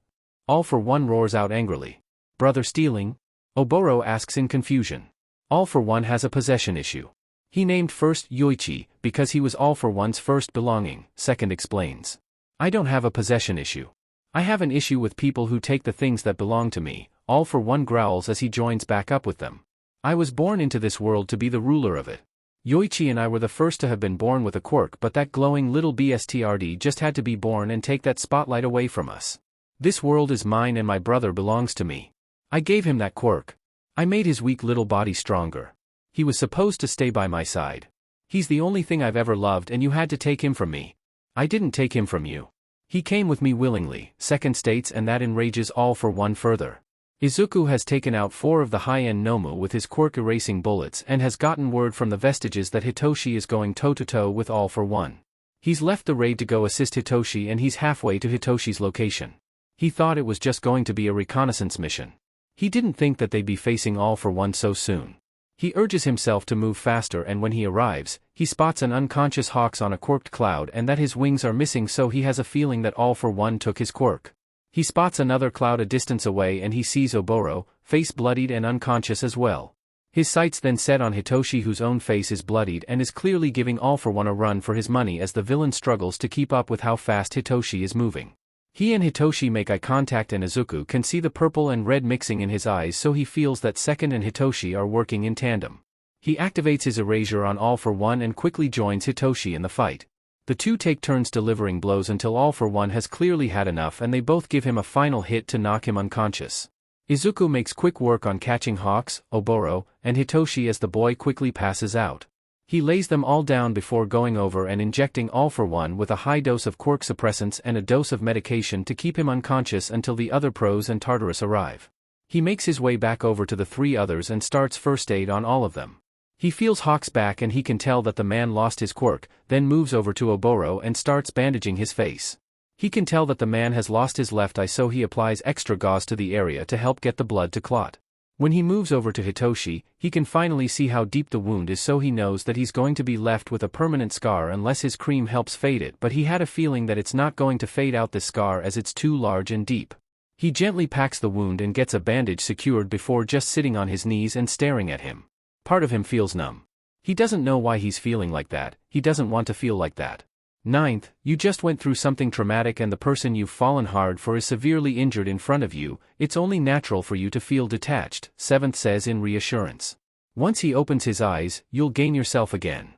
All for One roars out angrily. Brother stealing? Oboro asks in confusion. All for One has a possession issue. He named first Yoichi because he was All for One's first belonging, Second explains. I don't have a possession issue. I have an issue with people who take the things that belong to me, All for One growls as he joins back up with them. I was born into this world to be the ruler of it. Yoichi and I were the first to have been born with a quirk, but that glowing little BSTRD just had to be born and take that spotlight away from us. This world is mine and my brother belongs to me. I gave him that quirk. I made his weak little body stronger. He was supposed to stay by my side. He's the only thing I've ever loved, and you had to take him from me. I didn't take him from you. He came with me willingly, Second states, and that enrages All for One further. Izuku has taken out 4 of the high-end Nomu with his quirk erasing bullets and has gotten word from the vestiges that Hitoshi is going toe-to-toe with All for One. He's left the raid to go assist Hitoshi, and he's halfway to Hitoshi's location. He thought it was just going to be a reconnaissance mission. He didn't think that they'd be facing All for One so soon. He urges himself to move faster, and when he arrives, he spots an unconscious Hawks on a quirked cloud and that his wings are missing, so he has a feeling that All for One took his quirk. He spots another cloud a distance away and he sees Oboro, face bloodied and unconscious as well. His sights then set on Hitoshi, whose own face is bloodied and is clearly giving All for One a run for his money as the villain struggles to keep up with how fast Hitoshi is moving. He and Hitoshi make eye contact and Izuku can see the purple and red mixing in his eyes, so he feels that Second and Hitoshi are working in tandem. He activates his erasure on All for One and quickly joins Hitoshi in the fight. The two take turns delivering blows until All for One has clearly had enough, and they both give him a final hit to knock him unconscious. Izuku makes quick work on catching Hawks, Oboro, and Hitoshi as the boy quickly passes out. He lays them all down before going over and injecting All for One with a high dose of quirk suppressants and a dose of medication to keep him unconscious until the other pros and Tartarus arrive. He makes his way back over to the 3 others and starts first aid on all of them. He feels Hawk's back and he can tell that the man lost his quirk, then moves over to Oboro and starts bandaging his face. He can tell that the man has lost his left eye, so he applies extra gauze to the area to help get the blood to clot. When he moves over to Hitoshi, he can finally see how deep the wound is, so he knows that he's going to be left with a permanent scar unless his cream helps fade it, but he had a feeling that it's not going to fade out this scar as it's too large and deep. He gently packs the wound and gets a bandage secured before just sitting on his knees and staring at him. Part of him feels numb. He doesn't know why he's feeling like that, he doesn't want to feel like that. 9th, you just went through something traumatic and the person you've fallen hard for is severely injured in front of you, it's only natural for you to feel detached, 7th says in reassurance. Once he opens his eyes, you'll gain yourself again.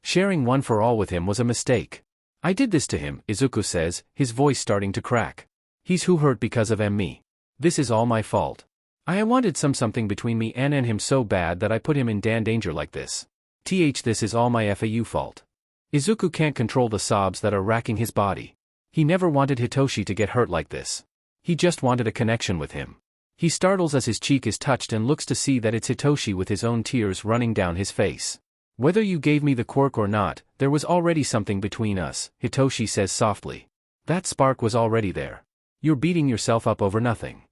Sharing One for All with him was a mistake. I did this to him, Izuku says, his voice starting to crack. He's who hurt because of me. This is all my fault. I wanted something between me and him so bad that I put him in danger like this. This is all my FAU fault. Izuku can't control the sobs that are racking his body. He never wanted Hitoshi to get hurt like this. He just wanted a connection with him. He startles as his cheek is touched and looks to see that it's Hitoshi with his own tears running down his face. Whether you gave me the quirk or not, there was already something between us, Hitoshi says softly. That spark was already there. You're beating yourself up over nothing.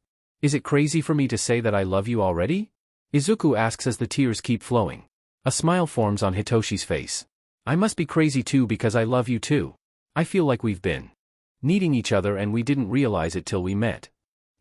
Is it crazy for me to say that I love you already? Izuku asks as the tears keep flowing. A smile forms on Hitoshi's face. I must be crazy too because I love you too. I feel like we've been needing each other and we didn't realize it till we met.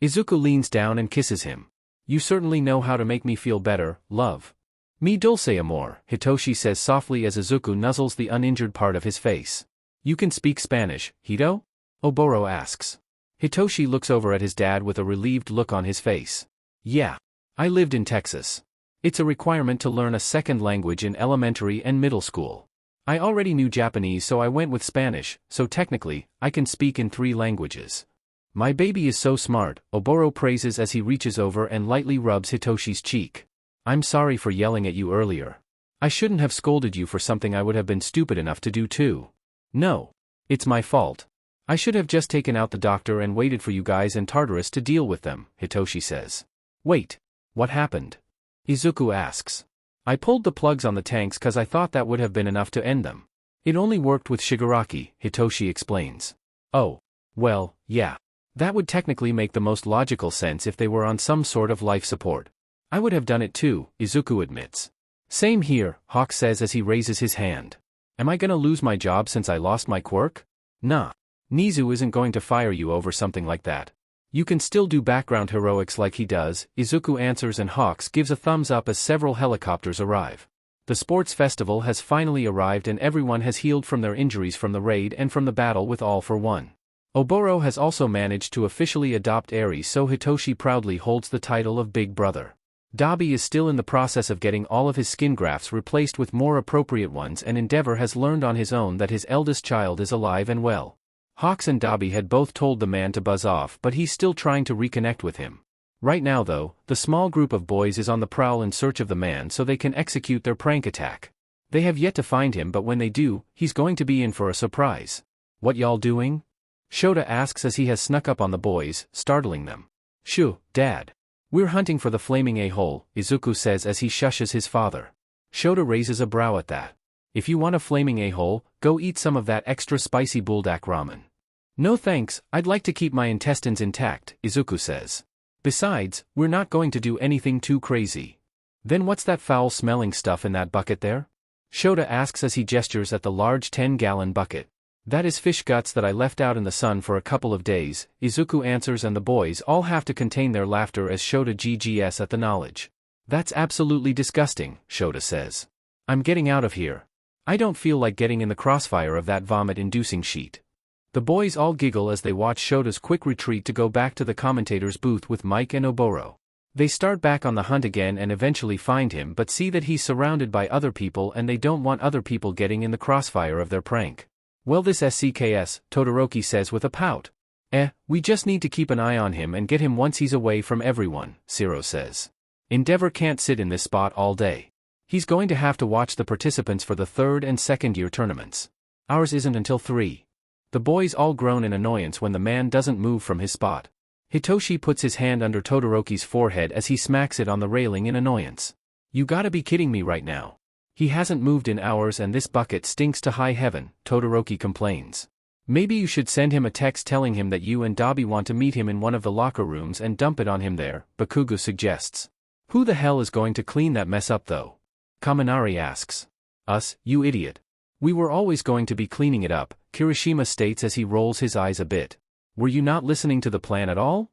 Izuku leans down and kisses him. You certainly know how to make me feel better, love. Mi dulce amor, Hitoshi says softly as Izuku nuzzles the uninjured part of his face. You can speak Spanish, Hito? Oboro asks. Hitoshi looks over at his dad with a relieved look on his face. Yeah. I lived in Texas. It's a requirement to learn a second language in elementary and middle school. I already knew Japanese so I went with Spanish, so technically, I can speak in 3 languages. My baby is so smart, Oboro praises as he reaches over and lightly rubs Hitoshi's cheek. I'm sorry for yelling at you earlier. I shouldn't have scolded you for something I would have been stupid enough to do too. No. It's my fault. I should have just taken out the doctor and waited for you guys and Tartarus to deal with them, Hitoshi says. Wait. What happened? Izuku asks. I pulled the plugs on the tanks cause I thought that would have been enough to end them. It only worked with Shigaraki, Hitoshi explains. Oh. Well, yeah. That would technically make the most logical sense if they were on some sort of life support. I would have done it too, Izuku admits. Same here, Hawk says as he raises his hand. Am I gonna lose my job since I lost my quirk? Nah. Nizu isn't going to fire you over something like that. You can still do background heroics like he does, Izuku answers and Hawks gives a thumbs up as several helicopters arrive. The sports festival has finally arrived and everyone has healed from their injuries from the raid and from the battle with All for One. Oboro has also managed to officially adopt Eri, so Hitoshi proudly holds the title of Big Brother. Dabi is still in the process of getting all of his skin grafts replaced with more appropriate ones, and Endeavor has learned on his own that his eldest child is alive and well. Hawks and Dabi had both told the man to buzz off, but he's still trying to reconnect with him. Right now though, the small group of boys is on the prowl in search of the man so they can execute their prank attack. They have yet to find him, but when they do, he's going to be in for a surprise. What y'all doing? Shota asks as he has snuck up on the boys, startling them. Shoo, Dad. We're hunting for the flaming a-hole, Izuku says as he shushes his father. Shota raises a brow at that. If you want a flaming a-hole, go eat some of that extra spicy buldak ramen. No thanks, I'd like to keep my intestines intact, Izuku says. Besides, we're not going to do anything too crazy. Then what's that foul-smelling stuff in that bucket there? Shota asks as he gestures at the large 10-gallon bucket. That is fish guts that I left out in the sun for a couple of days, Izuku answers, and the boys all have to contain their laughter as Shota GGS at the knowledge. That's absolutely disgusting, Shota says. I'm getting out of here. I don't feel like getting in the crossfire of that vomit-inducing sheet. The boys all giggle as they watch Shota's quick retreat to go back to the commentator's booth with Mike and Oboro. They start back on the hunt again and eventually find him, but see that he's surrounded by other people and they don't want other people getting in the crossfire of their prank. Well, this SCKS, Todoroki says with a pout. We just need to keep an eye on him and get him once he's away from everyone, Zero says. Endeavor can't sit in this spot all day. He's going to have to watch the participants for the 3rd and 2nd year tournaments. Ours isn't until 3. The boys all groan in annoyance when the man doesn't move from his spot. Hitoshi puts his hand under Todoroki's forehead as he smacks it on the railing in annoyance. You gotta be kidding me right now. He hasn't moved in hours and this bucket stinks to high heaven, Todoroki complains. Maybe you should send him a text telling him that you and Dabi want to meet him in one of the locker rooms and dump it on him there, Bakugo suggests. Who the hell is going to clean that mess up though? Kaminari asks. Us, you idiot. We were always going to be cleaning it up, Kirishima states as he rolls his eyes a bit. Were you not listening to the plan at all?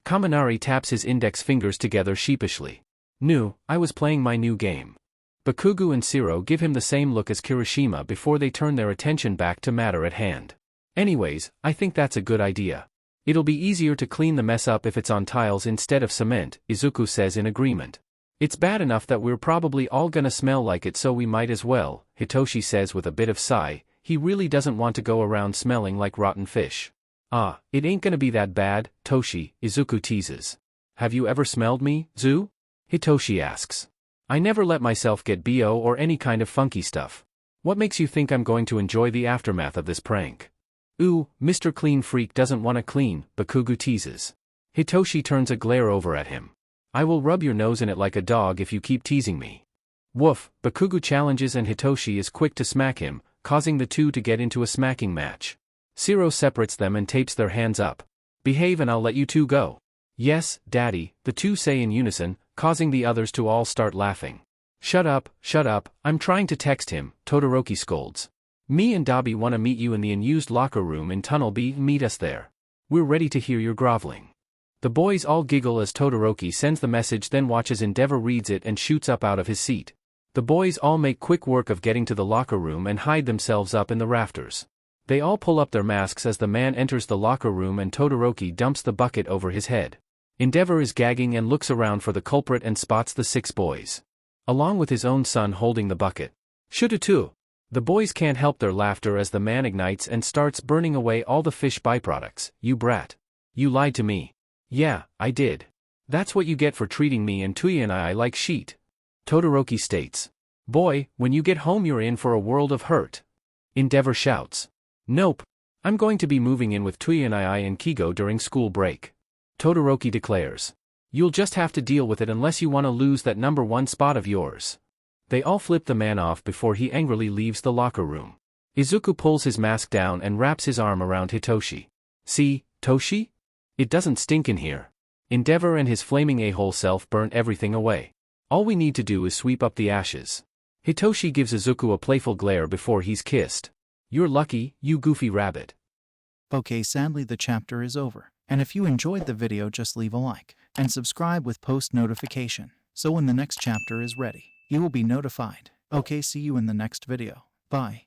Kaminari taps his index fingers together sheepishly. No, I was playing my new game. Bakugo and Shiro give him the same look as Kirishima before they turn their attention back to matter at hand. Anyways, I think that's a good idea. It'll be easier to clean the mess up if it's on tiles instead of cement, Izuku says in agreement. It's bad enough that we're probably all gonna smell like it, so we might as well, Hitoshi says with a bit of sigh. He really doesn't want to go around smelling like rotten fish. Ah, it ain't gonna be that bad, Toshi, Izuku teases. Have you ever smelled me, Zu? Hitoshi asks. I never let myself get BO or any kind of funky stuff. What makes you think I'm going to enjoy the aftermath of this prank? Ooh, Mr. Clean Freak doesn't wanna clean, Bakugo teases. Hitoshi turns a glare over at him. I will rub your nose in it like a dog if you keep teasing me. Woof, Bakugo challenges and Hitoshi is quick to smack him, causing the two to get into a smacking match. Shiro separates them and tapes their hands up. Behave and I'll let you two go. Yes, Daddy, the two say in unison, causing the others to all start laughing. Shut up, I'm trying to text him, Todoroki scolds. Me and Dabi want to meet you in the unused locker room in Tunnel B, meet us there. We're ready to hear your groveling. The boys all giggle as Todoroki sends the message, then watches Endeavor reads it and shoots up out of his seat. The boys all make quick work of getting to the locker room and hide themselves up in the rafters. They all pull up their masks as the man enters the locker room and Todoroki dumps the bucket over his head. Endeavor is gagging and looks around for the culprit and spots the 6 boys. Along with his own son holding the bucket. Shututu. The boys can't help their laughter as the man ignites and starts burning away all the fish byproducts. You brat. You lied to me. Yeah, I did. That's what you get for treating me and Tuya and I like sheet. Todoroki states. Boy, when you get home you're in for a world of hurt. Endeavor shouts. Nope. I'm going to be moving in with Tuya and I and Kigo during school break. Todoroki declares. You'll just have to deal with it unless you want to lose that number 1 spot of yours. They all flip the man off before he angrily leaves the locker room. Izuku pulls his mask down and wraps his arm around Hitoshi. See, Toshi? It doesn't stink in here. Endeavor and his flaming a-hole self burn everything away. All we need to do is sweep up the ashes. Hitoshi gives Izuku a playful glare before he's kissed. You're lucky, you goofy rabbit. Okay, sadly the chapter is over. And if you enjoyed the video, just leave a like and subscribe with post notification, so when the next chapter is ready, you will be notified. Okay, see you in the next video. Bye.